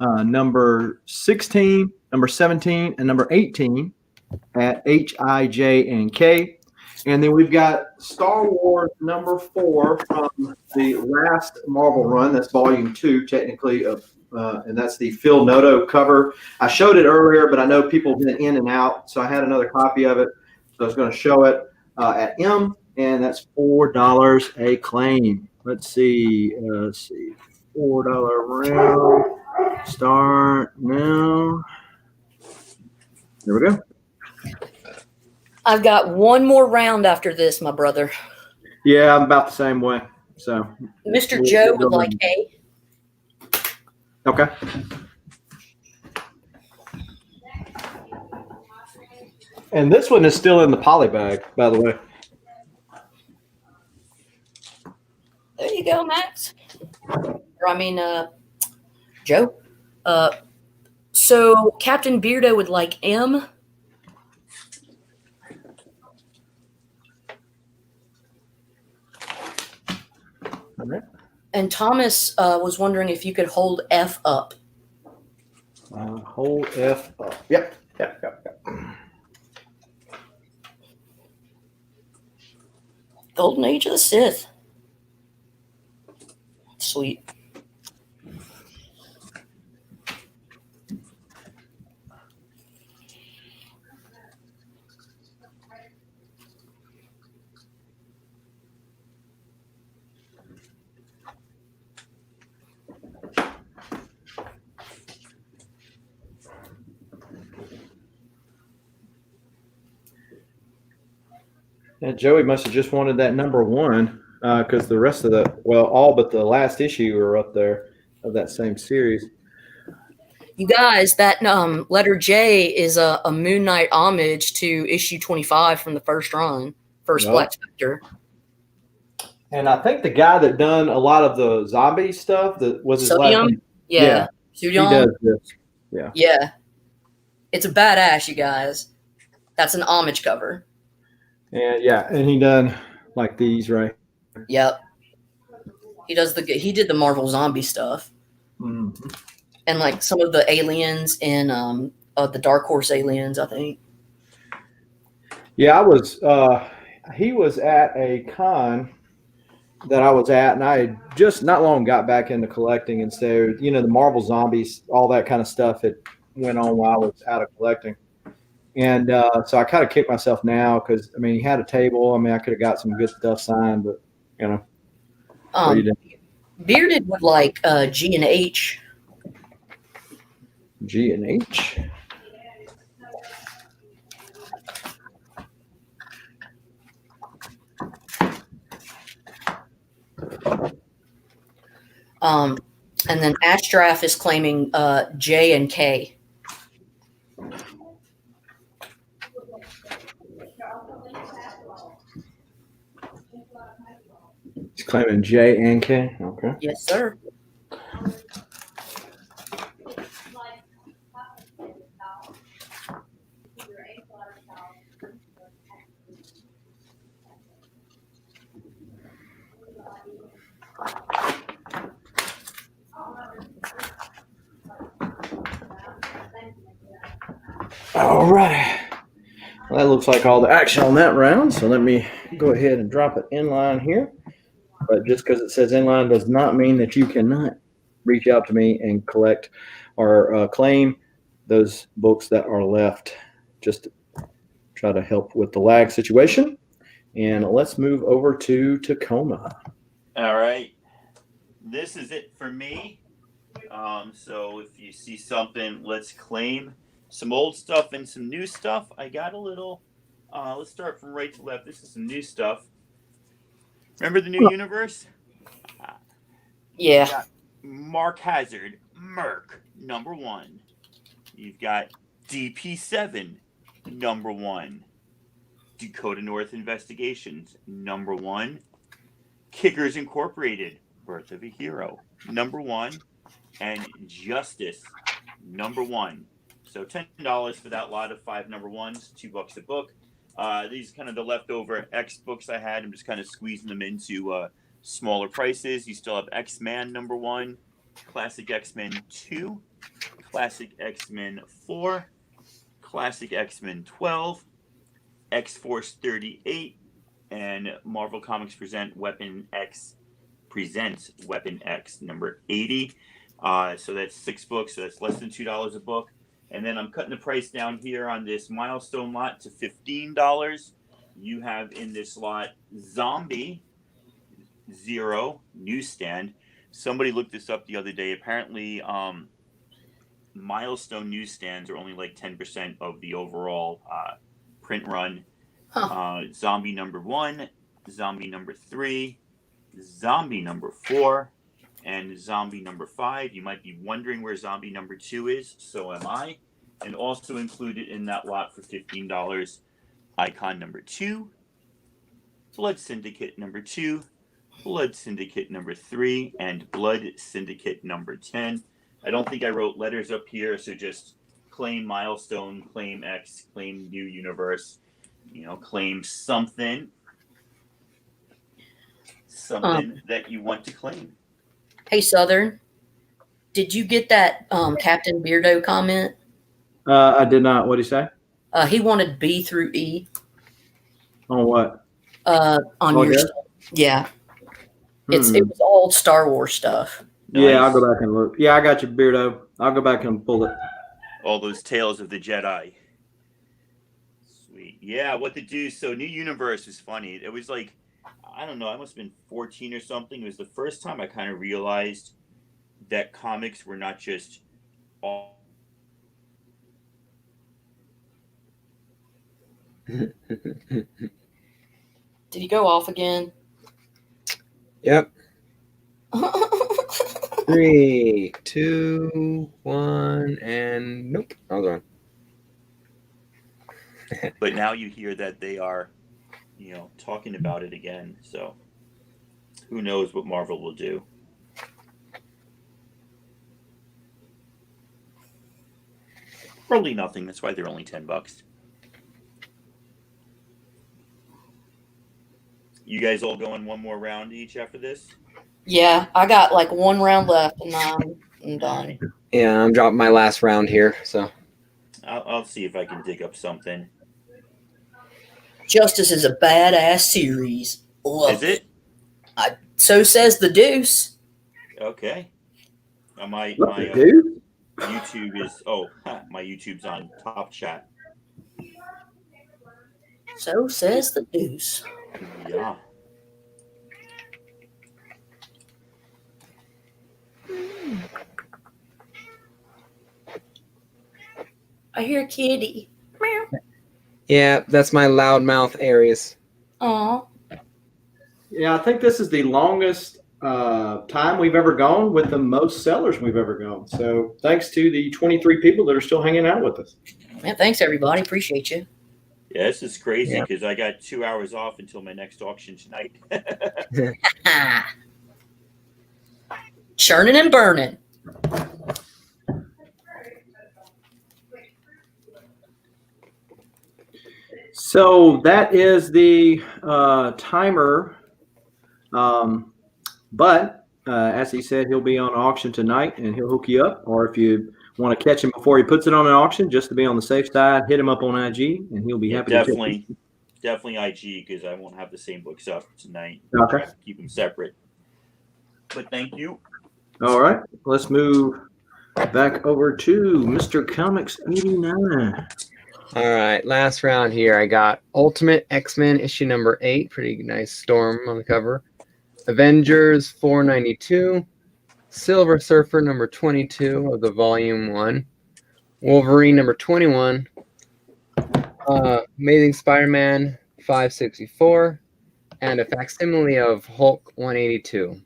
Speaker 1: #16, #17, and #18 at H, I, J, and K. And then we've got Star Wars #4 from the last Marvel run. That's volume 2, technically, and that's the Phil Noto cover. I showed it earlier, but I know people have been in and out, so I had another copy of it. So I was going to show it at M, and that's $4 a claim. Let's see, $4 round. Start now. There we go.
Speaker 3: I've got one more round after this, my brother.
Speaker 1: Yeah, I'm about the same way. So,
Speaker 3: Mr. Joe would like A.
Speaker 1: Okay. And this one is still in the poly bag, by the way.
Speaker 3: There you go, Max. Or I mean, Joe. So Captain Beardo would like M.
Speaker 1: All right.
Speaker 3: And Thomas was wondering if you could hold F up.
Speaker 1: Hold F up. Yep.
Speaker 3: Golden Age of the Sith. Sweet.
Speaker 1: Yeah, Joey must have just wanted that #1 because the rest of all but the last issue are up there of that same series.
Speaker 3: You guys, that letter J is a Moon Knight homage to issue 25 from the first run, first
Speaker 1: Yep.
Speaker 3: Black Spectre.
Speaker 1: And I think the guy that done a lot of the zombie stuff that was his last
Speaker 3: Sodium?
Speaker 1: name.
Speaker 3: Yeah.
Speaker 1: He
Speaker 3: Sodium?
Speaker 1: does this.
Speaker 3: Yeah. It's a badass, you guys. That's an homage cover.
Speaker 1: And he done like these, right?
Speaker 3: Yep. He did the Marvel zombie stuff.
Speaker 1: Mhm.
Speaker 3: And like some of the aliens in the Dark Horse aliens, I think.
Speaker 1: Yeah, I was. He was at a con that I was at, and I had just not long got back into collecting, and so the Marvel zombies, all that kind of stuff, it went on while I was out of collecting, and so I kind of kick myself now because I mean he had a table. I mean I could have got some good stuff signed, but what you
Speaker 3: Um,
Speaker 1: did.
Speaker 3: Bearded would like G and H.
Speaker 1: G and H.
Speaker 3: And then Ashdraff is claiming J and K.
Speaker 1: He's claiming J and K. Okay.
Speaker 3: Yes, sir.
Speaker 1: All right. Well, that looks like all the action on that round. So let me go ahead and drop it in line here. But just because it says inline does not mean that you cannot reach out to me and collect or claim those books that are left. Just to try to help with the lag situation. And let's move over to Tacoma.
Speaker 7: All right. This is it for me. So if you see something, let's claim some old stuff and some new stuff. I got a little. Let's start from right to left. This is some new stuff. Remember the new universe?
Speaker 3: Yeah.
Speaker 7: You got Mark Hazard, Merc, #1. You've got DP7, #1. Dakota North Investigations, #1. Kickers Incorporated, Birth of a Hero, #1. And Justice, #1. So $10 for that lot of 5 #1s, $2 a book. These are kind of the leftover X books I had. I'm just kind of squeezing them into smaller prices. You still have X-Men #1, Classic X-Men 2, Classic X-Men 4, Classic X-Men 12, X-Force 38, and Marvel Comics presents Weapon X #80. So that's 6 books, so that's less than $2 a book. And then I'm cutting the price down here on this milestone lot to $15. You have in this lot Zombie Zero newsstand. Somebody looked this up the other day. Apparently, milestone newsstands are only like 10% of the overall print run. Zombie #1, Zombie #3, Zombie #4, and Zombie #5. You might be wondering where Zombie #2 is. So am I. And also included in that lot for $15, Icon #2, Blood Syndicate #2, Blood Syndicate #3, and Blood Syndicate #10. I don't think I wrote letters up here, so just claim milestone, claim X, claim new universe, claim something that you want to claim.
Speaker 3: Hey, Southern, did you get that Captain Beardo comment?
Speaker 1: I did not. What did he say?
Speaker 3: He wanted B through E.
Speaker 1: On what?
Speaker 3: On your
Speaker 1: yeah?
Speaker 3: stuff. Yeah. It was old Star Wars stuff.
Speaker 1: Yeah,
Speaker 7: Nice.
Speaker 1: I'll go back and look. Yeah, I got you, Beardo. I'll go back and pull it.
Speaker 7: All those Tales of the Jedi. Sweet. Yeah, what to do. So New Universe was funny. It was like, I don't know, I must have been 14 or something. It was the first time I kind of realized that comics were not just all.
Speaker 3: Did he go off again?
Speaker 2: Yep. 3, 2, 1, and nope. Hold on.
Speaker 7: But now you hear that they are, talking about it again. So who knows what Marvel will do. Probably nothing. That's why they're only $10. You guys all going one more round each after this?
Speaker 3: Yeah, I got like one round left, and I'm done.
Speaker 2: Yeah, I'm dropping my last round here. So
Speaker 7: I'll see if I can dig up something.
Speaker 3: Justice is a badass series. Love
Speaker 7: Is it?
Speaker 3: So says the Deuce.
Speaker 7: Okay. My
Speaker 1: Dude.
Speaker 7: YouTube is my YouTube's on Top Chat.
Speaker 3: So says the Deuce.
Speaker 7: Yeah.
Speaker 3: I hear kitty. Meow.
Speaker 2: yeah, that's my loudmouth Aries.
Speaker 3: Aw.
Speaker 1: Yeah, I think this is the longest time we've ever gone with the most sellers we've ever gone. So thanks to the 23 people that are still hanging out with us.
Speaker 3: Man, thanks everybody. Appreciate you.
Speaker 7: Yeah, this is crazy
Speaker 2: Yeah.
Speaker 7: because I got 2 hours off until my next auction tonight.
Speaker 3: Churning and burning.
Speaker 1: So that is the timer. But as he said, he'll be on auction tonight and he'll hook you up. Or if you want to catch him before he puts it on an auction, just to be on the safe side, hit him up on IG and he'll be happy
Speaker 7: definitely
Speaker 1: to
Speaker 7: IG because I won't have the same books up tonight.
Speaker 1: Okay.
Speaker 7: Keep them separate. But thank you.
Speaker 1: All right. Let's move back over to Mr. Comics 89.
Speaker 2: All right, last round here. I got Ultimate X-Men issue number 8. Pretty nice Storm on the cover. Avengers 492. Silver Surfer number 22 of the volume 1. Wolverine number 21. Amazing Spider-Man 564. And a facsimile of Hulk 182.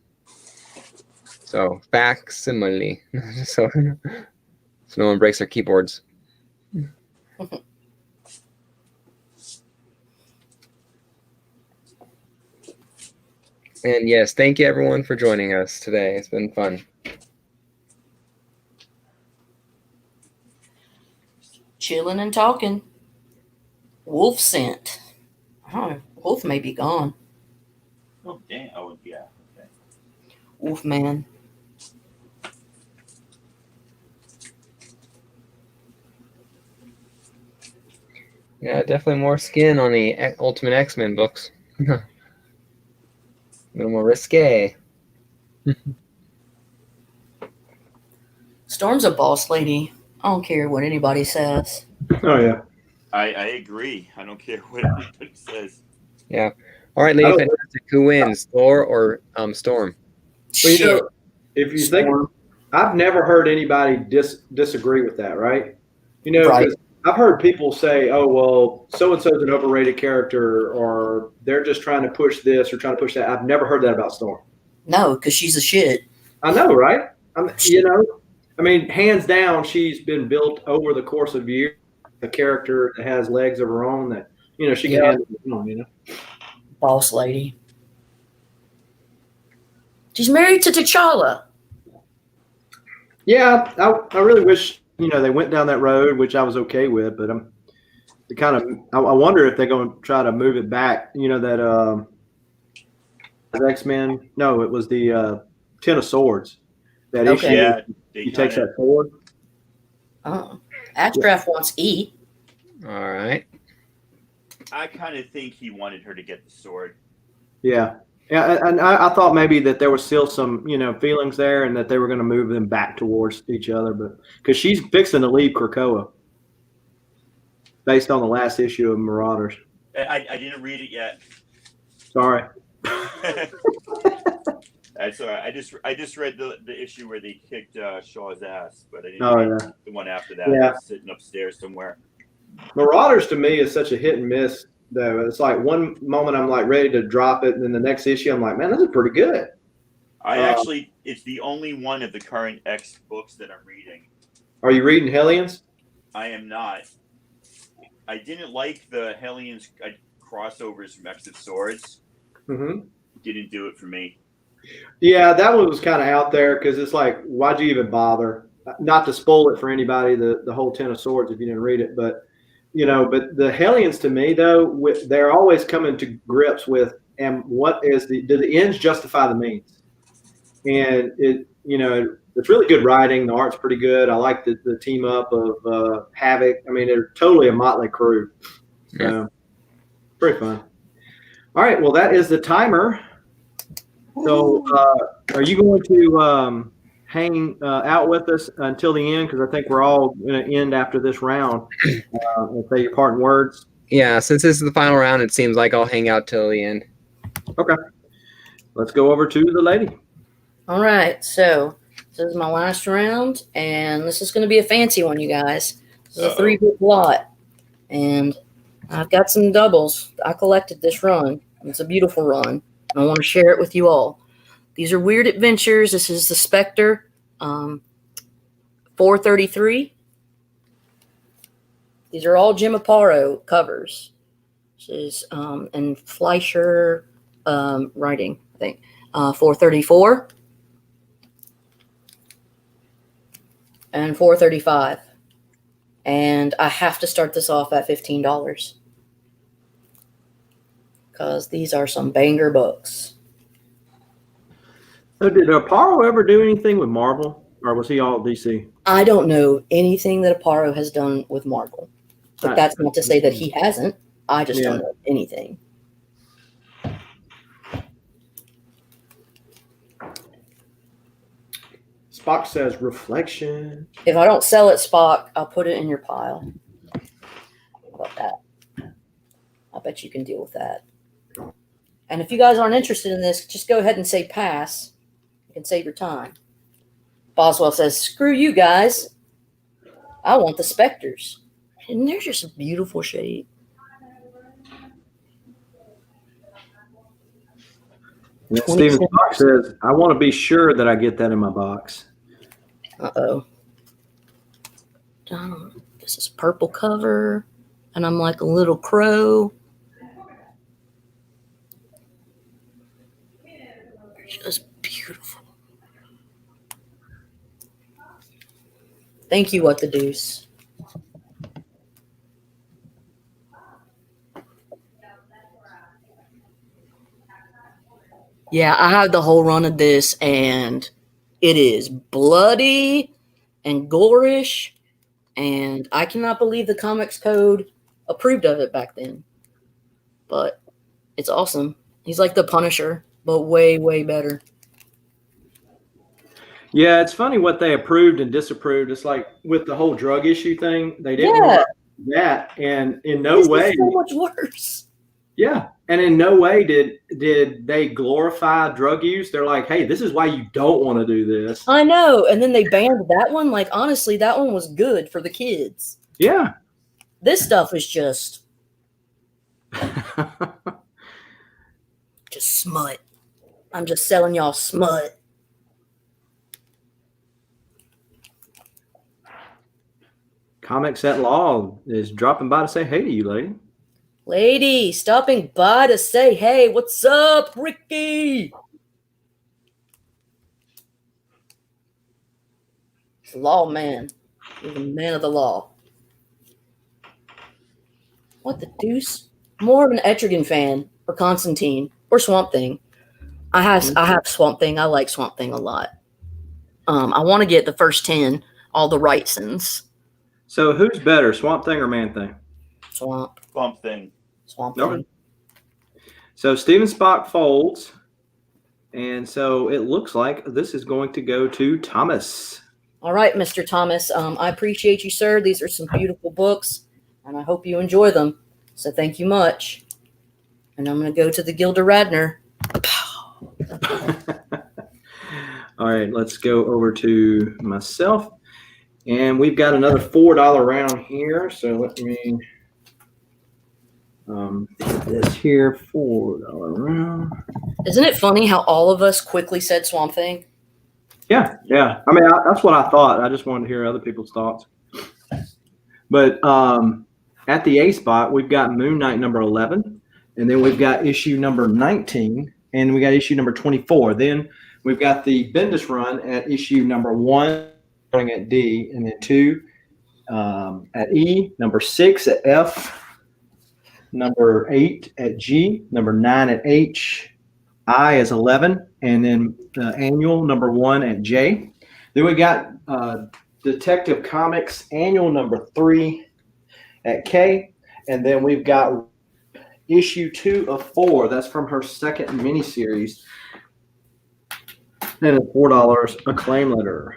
Speaker 2: So facsimile. so no one breaks their keyboards. And yes, thank you everyone for joining us today. It's been fun.
Speaker 3: Chilling and talking. Wolf scent. Oh, Wolf may be gone.
Speaker 7: Oh damn! Oh yeah. Okay.
Speaker 3: Wolf man.
Speaker 2: Yeah, definitely more skin on the Ultimate X-Men books. A little more risque.
Speaker 3: Storm's a boss lady. I don't care what anybody says.
Speaker 1: Oh, yeah.
Speaker 7: I agree. I don't care what anybody says.
Speaker 2: Yeah. All right, Lady
Speaker 1: I don't-
Speaker 2: Fantastic. Who wins, Thor or Storm?
Speaker 1: Well, you
Speaker 3: Shit.
Speaker 1: know, if you think, I've never heard anybody disagree with that, right? You know, 'cause
Speaker 3: Right.
Speaker 1: I've heard people say, "Oh, well, so and so's an overrated character," or they're just trying to push this or trying to push that. I've never heard that about Storm.
Speaker 3: No, because she's a shit.
Speaker 1: I know, right? I mean, hands down, she's been built over the course of years. A character that has legs of her own that she can
Speaker 3: Yeah.
Speaker 1: handle it on.
Speaker 3: Boss lady. She's married to T'Challa.
Speaker 1: Yeah, I really wish they went down that road, which I was okay with, but I wonder if they're going to try to move it back. That X-Men. No, it was the Ten of Swords. That
Speaker 3: Okay.
Speaker 1: issue.
Speaker 7: Yeah,
Speaker 1: He takes that sword.
Speaker 3: Oh. Axdraff wants E.
Speaker 2: All right.
Speaker 7: I kind of think he wanted her to get the sword.
Speaker 1: Yeah. Yeah, and I thought maybe that there was still some, feelings there, and that they were going to move them back towards each other, but because she's fixing to leave Krakoa, based on the last issue of Marauders.
Speaker 7: I didn't read it yet.
Speaker 1: Sorry.
Speaker 7: That's all right. I just read the issue where they kicked Shaw's ass, but I didn't
Speaker 1: Oh,
Speaker 7: read
Speaker 1: yeah.
Speaker 7: the one after that.
Speaker 1: Yeah.
Speaker 7: It's sitting upstairs somewhere.
Speaker 1: Marauders to me is such a hit and miss, though. It's like one moment I'm like ready to drop it, and then the next issue I'm like, man, this is pretty good.
Speaker 7: It's the only one of the current X books that I'm reading.
Speaker 1: Are you reading Hellions?
Speaker 7: I am not. I didn't like the Hellions crossovers from X of Swords.
Speaker 1: Mm-hmm.
Speaker 7: Didn't do it for me.
Speaker 1: Yeah, that one was kind of out there because it's like, why'd you even bother? Not to spoil it for anybody, the whole Ten of Swords if you didn't read it, but but the Hellions to me though, they're always coming to grips with and do the ends justify the means? And it's really good writing. The art's pretty good. I like the team up of Havoc. I mean, they're totally a motley crew. So pretty fun. All right, well, that is the timer. So are you going to hang out with us until the end? Because I think we're all going to end after this round. Say your parting words.
Speaker 2: Yeah, since this is the final round, it seems like I'll hang out till the end.
Speaker 1: Okay. Let's go over to the lady.
Speaker 3: All right, so this is my last round, and this is going to be a fancy one, you guys. This is a 3-book lot, and I've got some doubles. I collected this run. It's a beautiful run, and I want to share it with you all. These are Weird Adventures. This is the Spectre, 433. These are all Jim Aparo covers. This is and Fleischer writing, I think. 434 and 435. And I have to start this off at $15 because these are some banger books.
Speaker 1: So did Aparo ever do anything with Marvel, or was he all DC?
Speaker 3: I don't know anything that Aparo has done with Marvel, but that's not to say that he hasn't. I just don't know anything.
Speaker 1: Spock says reflection.
Speaker 3: If I don't sell it, Spock, I'll put it in your pile. How about that? I bet you can deal with that. And if you guys aren't interested in this, just go ahead and say pass. You can save your time. Boswell says, screw you guys. I want the Spectres. And they're just a beautiful shade.
Speaker 1: And Steven Spock says, I want to be sure that I get that in my box.
Speaker 3: Uh-oh. This is purple cover, and I'm like a little crow. They're just beautiful. Thank you, What the Deuce. Yeah, I have the whole run of this, and it is bloody and gorish, and I cannot believe the Comics Code approved of it back then. But it's awesome. He's like the Punisher, but way, way better.
Speaker 1: Yeah, it's funny what they approved and disapproved. It's like with the whole drug issue thing, they didn't want that, and in no way
Speaker 3: is so much worse.
Speaker 1: Yeah, and in no way did they glorify drug use. They're like, hey, this is why you don't want to do this.
Speaker 3: I know, and then they banned that one. Like, honestly, that one was good for the kids.
Speaker 1: Yeah.
Speaker 3: This stuff is just smut. I'm just selling y'all smut.
Speaker 1: Comics at Law is dropping by to say hey to you, lady.
Speaker 3: Lady, stopping by to say, hey, what's up, Ricky? Law man. You're the man of the law. What the deuce? More of an Etrigan fan, or Constantine, or Swamp Thing. I have Swamp Thing. I like Swamp Thing a lot. I want to get the first 10, all the Wrightsons.
Speaker 1: So who's better, Swamp Thing or Man Thing?
Speaker 3: Swamp
Speaker 7: Thing.
Speaker 3: Swamp Thing.
Speaker 1: So Steven Spock folds, and so it looks like this is going to go to Thomas.
Speaker 3: All right, Mr. Thomas. I appreciate you, sir. These are some beautiful books, and I hope you enjoy them. So thank you much. And I'm going to go to the Gilda Radner.
Speaker 1: All right, let's go over to myself. And we've got another $4 round here. So let me put this here, $4 round.
Speaker 3: Isn't it funny how all of us quickly said Swamp Thing?
Speaker 1: Yeah. I mean, that's what I thought. I just wanted to hear other people's thoughts. But at the A spot, we've got Moon Knight number 11. And then we've got issue number 19. And we got issue number 24. Then we've got the Bendis run at issue number 1. At D, and then 2 at E, number 6 at F, number 8 at G, number 9 at H, I is 11, and then annual number 1 at J. Then we got Detective Comics annual number 3 at K, and then we've got issue 2 of 4. That's from her second miniseries. And it's $4 a claim letter.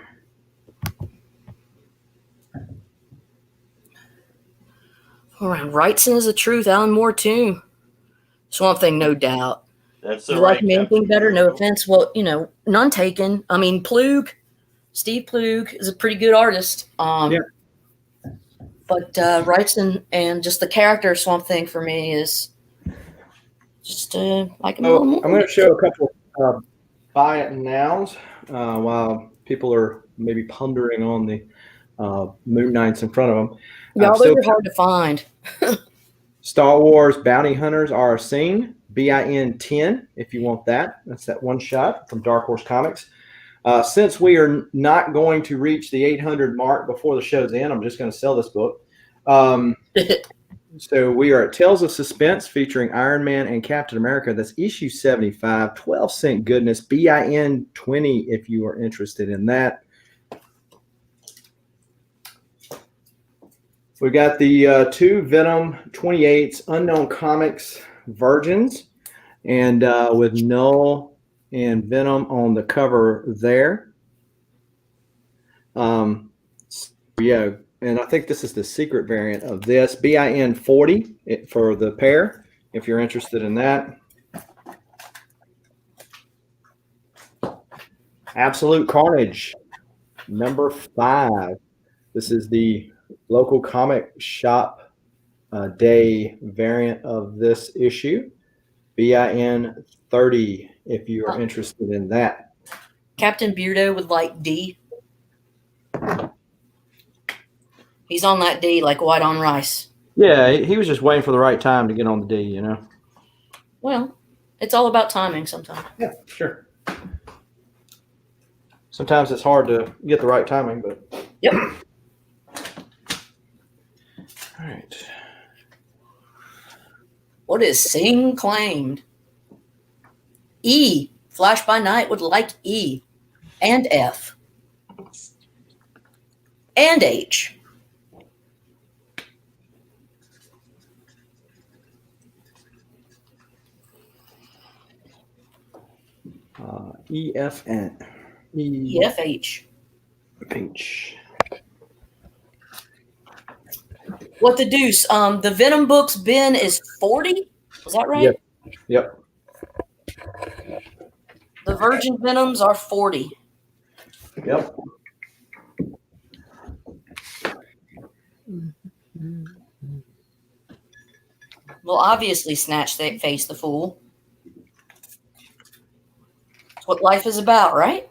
Speaker 3: All right, Wrightson is the truth. Alan Moore too. Swamp Thing, no doubt.
Speaker 7: That's
Speaker 3: You
Speaker 7: all
Speaker 3: like
Speaker 7: right.
Speaker 3: me anything better? No offense. Well, none taken. I mean, Steve Plug is a pretty good artist.
Speaker 1: Yeah.
Speaker 3: But Wrightson and just the character of Swamp Thing for me is just like him a little more.
Speaker 1: I'm going to show a couple of buy it nows while people are maybe pondering on the Moon Knights in front of them.
Speaker 3: Yeah, those are hard to find.
Speaker 1: Star Wars Bounty Hunters are a scene, BIN 10, if you want that. That's that one shot from Dark Horse Comics. Since we are not going to reach the 800 mark before the show's end, I'm just going to sell this book. So we are at Tales of Suspense featuring Iron Man and Captain America. That's issue 75, 12-cent goodness, BIN 20 if you are interested in that. We got the 2 Venom 28s Unknown Comics Virgins, and with Null and Venom on the cover there. Yeah, and I think this is the secret variant of this. BIN 40 for the pair, if you're interested in that. Absolute Carnage, number 5. This is the local comic shop day variant of this issue. BIN 30, if you are interested in that.
Speaker 3: Captain Beardo would like D. He's on that D like white on rice.
Speaker 1: Yeah, he was just waiting for the right time to get on the D,
Speaker 3: Well, it's all about timing sometimes.
Speaker 1: Yeah, sure. Sometimes it's hard to get the right timing, but.
Speaker 3: Yep.
Speaker 1: All right.
Speaker 3: What is Sing claimed? E. Flash by Night would like E. And F. And H.
Speaker 1: EFN.
Speaker 3: EFH.
Speaker 1: H.
Speaker 3: What the deuce? The Venom books bin is 40? Was that right?
Speaker 1: Yep.
Speaker 3: The Virgin Venoms are 40.
Speaker 1: Yep.
Speaker 3: Well, obviously, Snatch Face the Fool. That's what life is about, right?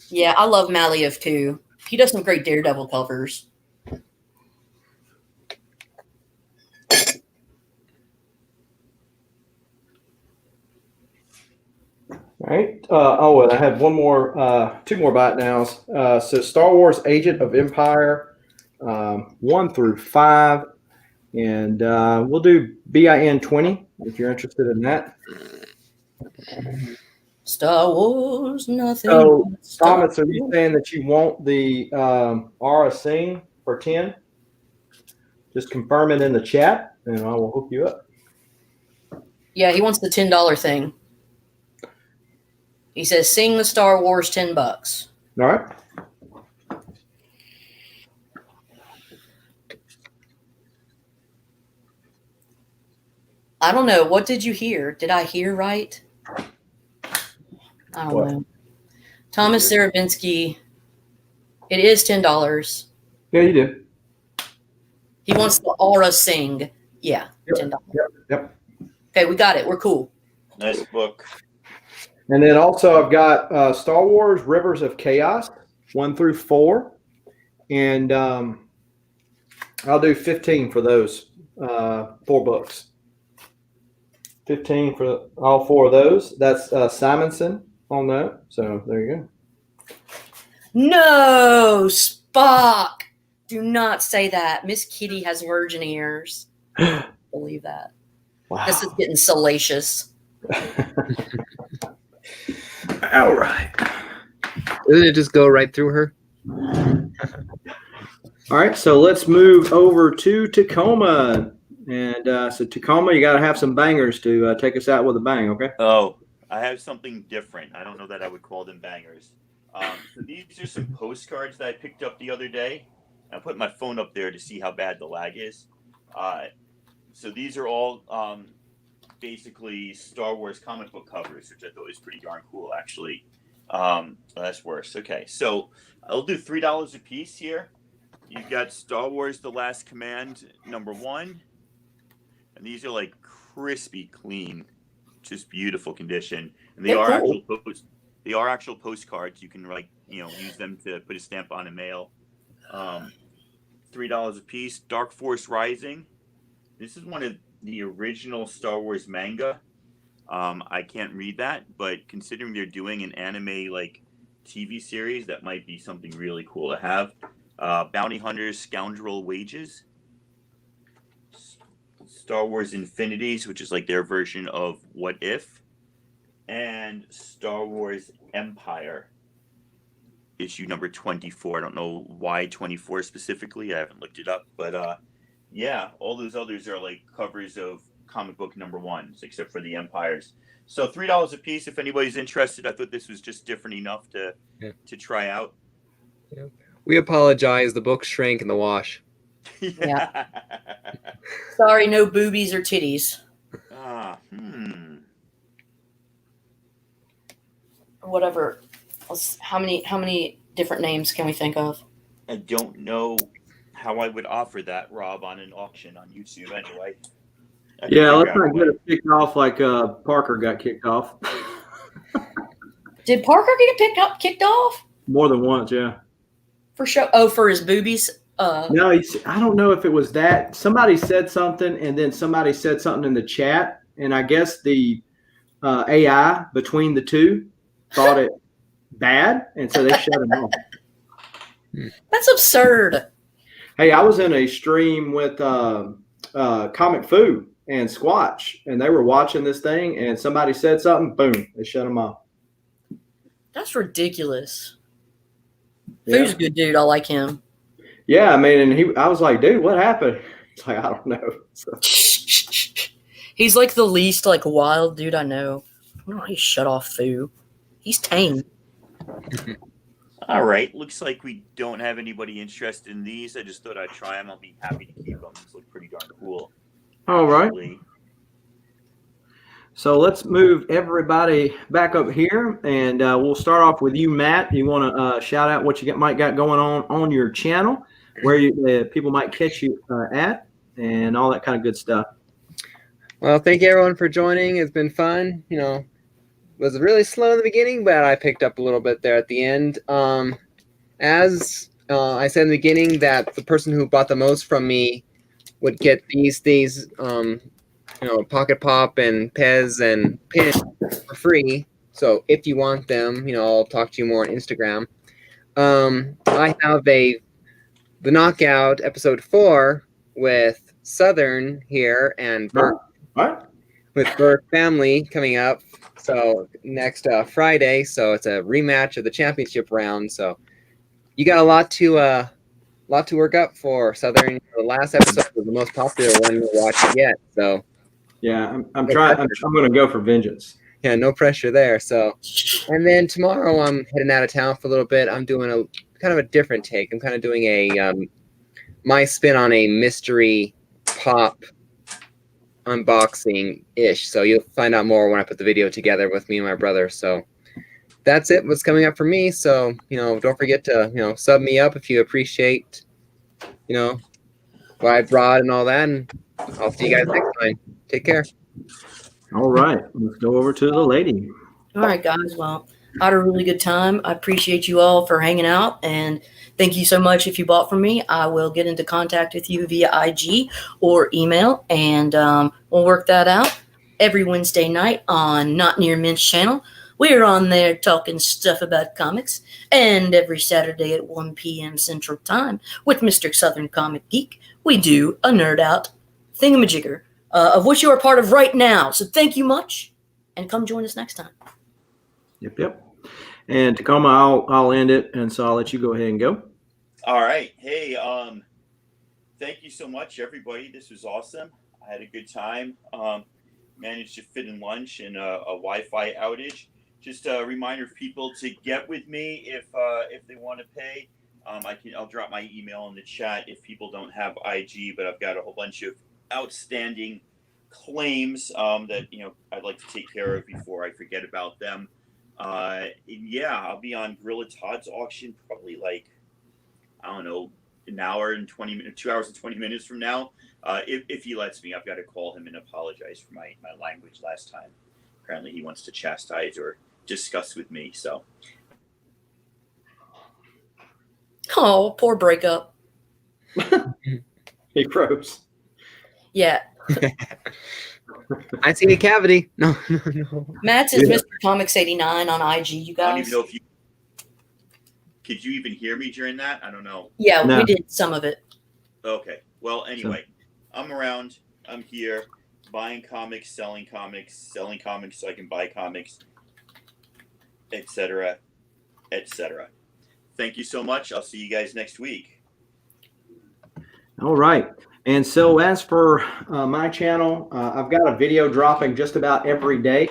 Speaker 3: Yeah, I love Maliev too. He does some great Daredevil covers.
Speaker 1: All right. And I had one more, 2 more bite nows. So Star Wars Agent of Empire, 1 through 5. And we'll do BIN 20 if you're interested in that.
Speaker 3: Star Wars, nothing.
Speaker 1: So, Thomas, are you saying that you want the Aura Sing for 10? Just confirm it in the chat, and I will hook you up.
Speaker 3: Yeah, he wants the $10 thing. He says, sing the Star Wars $10.
Speaker 1: All right.
Speaker 3: I don't know. What did you hear? Did I hear right? I don't know. Thomas Sarabinsky, it is $10.
Speaker 1: Yeah, you did.
Speaker 3: He wants the Aura Sing. Yeah, $10.
Speaker 1: Yep.
Speaker 3: Okay, we got it. We're cool.
Speaker 7: Nice book.
Speaker 1: And then also I've got Star Wars Rivers of Chaos, 1 through 4. And I'll do 15 for those 4 books. 15 for all 4 of those. That's Simonson on that. So there you go.
Speaker 3: No, Fuck! Do not say that. Miss Kitty has virgin ears. Believe that.
Speaker 1: Wow.
Speaker 3: This is getting salacious.
Speaker 1: All right.
Speaker 2: Didn't it just go right through her?
Speaker 1: All right, so let's move over to Tacoma. And so Tacoma, you got to have some bangers to take us out with a bang, okay?
Speaker 7: Oh, I have something different. I don't know that I would call them bangers. So these are some postcards that I picked up the other day. I put my phone up there to see how bad the lag is. So these are all basically Star Wars comic book covers, which I thought was pretty darn cool, actually. That's worse. Okay, so I'll do $3 a piece here. You've got Star Wars The Last Command #1. And these are like crispy clean, just beautiful condition. And they are
Speaker 3: cool.
Speaker 7: actual postcards. You can use them to put a stamp on and mail. $3 a piece. Dark Force Rising. This is one of the original Star Wars manga. I can't read that, but considering they're doing an anime like TV series, that might be something really cool to have. Bounty Hunters Scoundrel Wages. Star Wars Infinities, which is like their version of What If. And Star Wars Empire, issue number 24. I don't know why 24 specifically. I haven't looked it up. But yeah, all those others are like covers of comic book #1s, except for the Empires. So $3 a piece if anybody's interested. I thought this was just different enough to try out.
Speaker 2: Yeah. We apologize. The book shrank in the wash.
Speaker 3: Yeah. Sorry, no boobies or titties. Or whatever. How many different names can we think of?
Speaker 7: I don't know how I would offer that, Rob, on an auction on YouTube anyway.
Speaker 1: Yeah, let's not get it kicked off like Parker got kicked off.
Speaker 3: Did Parker get kicked off?
Speaker 1: More than once, yeah.
Speaker 3: For sure. Oh, for his boobies?
Speaker 1: No, I don't know if it was that. Somebody said something, and then somebody said something in the chat, and I guess the AI between the two thought it bad, and so they shut him off.
Speaker 3: That's absurd.
Speaker 1: Hey, I was in a stream with Comic Fu and Squatch, and they were watching this thing, and somebody said something, boom, they shut him off.
Speaker 3: That's ridiculous.
Speaker 1: Yeah.
Speaker 3: Fu's a good dude. I like him.
Speaker 1: Yeah, I mean, and I was like, dude, what happened? It's like, I don't know. So.
Speaker 3: He's like the least like wild dude I know. I don't know why he shut off Fu. He's tame.
Speaker 7: All right. Looks like we don't have anybody interested in these. I just thought I'd try them. I'll be happy to keep them. These look pretty darn cool.
Speaker 1: All right. So let's move everybody back up here, and we'll start off with you, Matt. You want to shout out what you might got going on your channel, where people might catch you at, and all that kind of good stuff.
Speaker 2: Well, thank you everyone for joining. It's been fun. It was really slow in the beginning, but I picked up a little bit there at the end. As I said in the beginning, that the person who bought the most from me would get these Pocket Pop and Pez and pins for free. So if you want them, I'll talk to you more on Instagram. I have the Knockout episode 4 with Southern here and Burke, with Burke family coming up. So next Friday. So it's a rematch of the championship round. So you got a lot to work up for Southern. The last episode was the most popular one to watch yet. So.
Speaker 1: Yeah, I'm trying. I'm going to go for vengeance.
Speaker 2: Yeah, no pressure there. So, and then tomorrow I'm heading out of town for a little bit. I'm doing a kind of a different take. I'm kind of doing a my spin on a mystery pop unboxing ish. So you'll find out more when I put the video together with me and my brother. So that's it. What's coming up for me. So don't forget to sub me up if you appreciate what I brought and all that. And I'll see you guys next time. Take care.
Speaker 1: All right. Let's go over to the lady.
Speaker 3: All right, guys. Well, I had a really good time. I appreciate you all for hanging out. And thank you so much. If you bought from me, I will get into contact with you via IG or email. And we'll work that out every Wednesday night on Not Near Min's channel. We're on there talking stuff about comics, and every Saturday at 1 p.m. Central Time with Mr. Southern Comic Geek, we do a nerd out thingamajigger, of which you are part of right now. So thank you much, and come join us next time.
Speaker 1: Yep. And Tacoma, I'll end it, and so I'll let you go ahead and go.
Speaker 7: All right. Hey, thank you so much, everybody. This was awesome. I had a good time. Managed to fit in lunch and a Wi-Fi outage. Just a reminder for people to get with me if they want to pay. I'll drop my email in the chat if people don't have IG, but I've got a whole bunch of outstanding claims that I'd like to take care of before I forget about them. Yeah, I'll be on Gorilla Todd's auction probably like, I don't know, an hour and 20 minutes, 2 hours and 20 minutes from now. If he lets me. I've got to call him and apologize for my language last time. Apparently he wants to chastise or discuss with me. So.
Speaker 3: Oh, poor breakup.
Speaker 1: He froze.
Speaker 3: Yeah.
Speaker 2: I see a cavity. No.
Speaker 3: Matt's is Mr. Comics 89 on IG, you guys.
Speaker 7: I don't even know if you could you even hear me during that? I don't know.
Speaker 3: Yeah,
Speaker 1: No.
Speaker 3: we did some of it.
Speaker 7: Okay. Well, anyway, I'm around. I'm here buying comics, selling comics so I can buy comics, etc., etc. Thank you so much. I'll see you guys next week.
Speaker 1: All right. And so as for my channel, I've got a video dropping just about every day,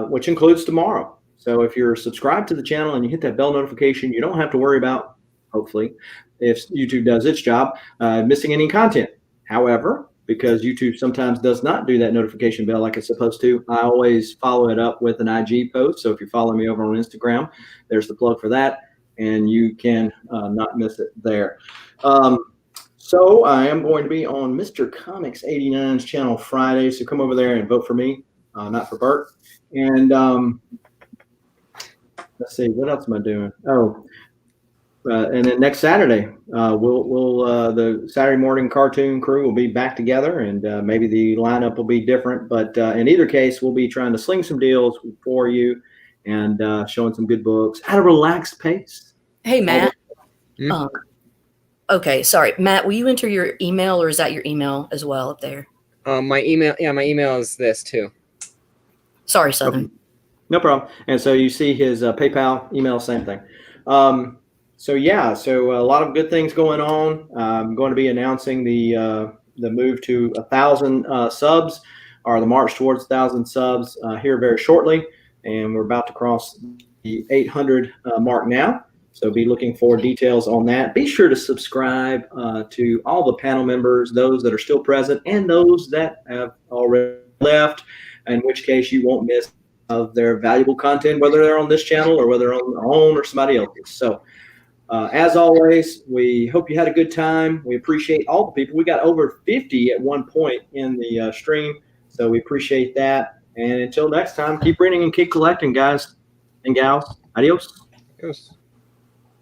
Speaker 1: which includes tomorrow. So if you're subscribed to the channel and you hit that bell notification, you don't have to worry about, hopefully, if YouTube does its job, missing any content. However, because YouTube sometimes does not do that notification bell like it's supposed to, I always follow it up with an IG post. So if you follow me over on Instagram, there's the plug for that, and you can not miss it there. So I am going to be on Mr. Comics 89's channel Friday. So come over there and vote for me, not for Bert. And let's see, what else am I doing? And then next Saturday, the Saturday morning cartoon crew will be back together, and maybe the lineup will be different. But in either case, we'll be trying to sling some deals for you and showing some good books at a relaxed pace.
Speaker 3: Hey, Matt.
Speaker 2: Hmm?
Speaker 3: Okay, sorry. Matt, will you enter your email, or is that your email as well up there?
Speaker 2: My email is this too.
Speaker 3: Sorry, Southern.
Speaker 1: No problem. And so you see his PayPal email, same thing. So a lot of good things going on. I'm going to be announcing the move to 1,000 subs, or the march towards 1,000 subs here very shortly, and we're about to cross the 800 mark now. So be looking for details on that. Be sure to subscribe to all the panel members, those that are still present and those that have already left, in which case you won't miss of their valuable content, whether they're on this channel or whether they're on their own or somebody else's. So as always, we hope you had a good time. We appreciate all the people. We got over 50 at one point in the stream, so we appreciate that. And until next time, keep reading and keep collecting, guys and gals. Adios.
Speaker 2: Yes.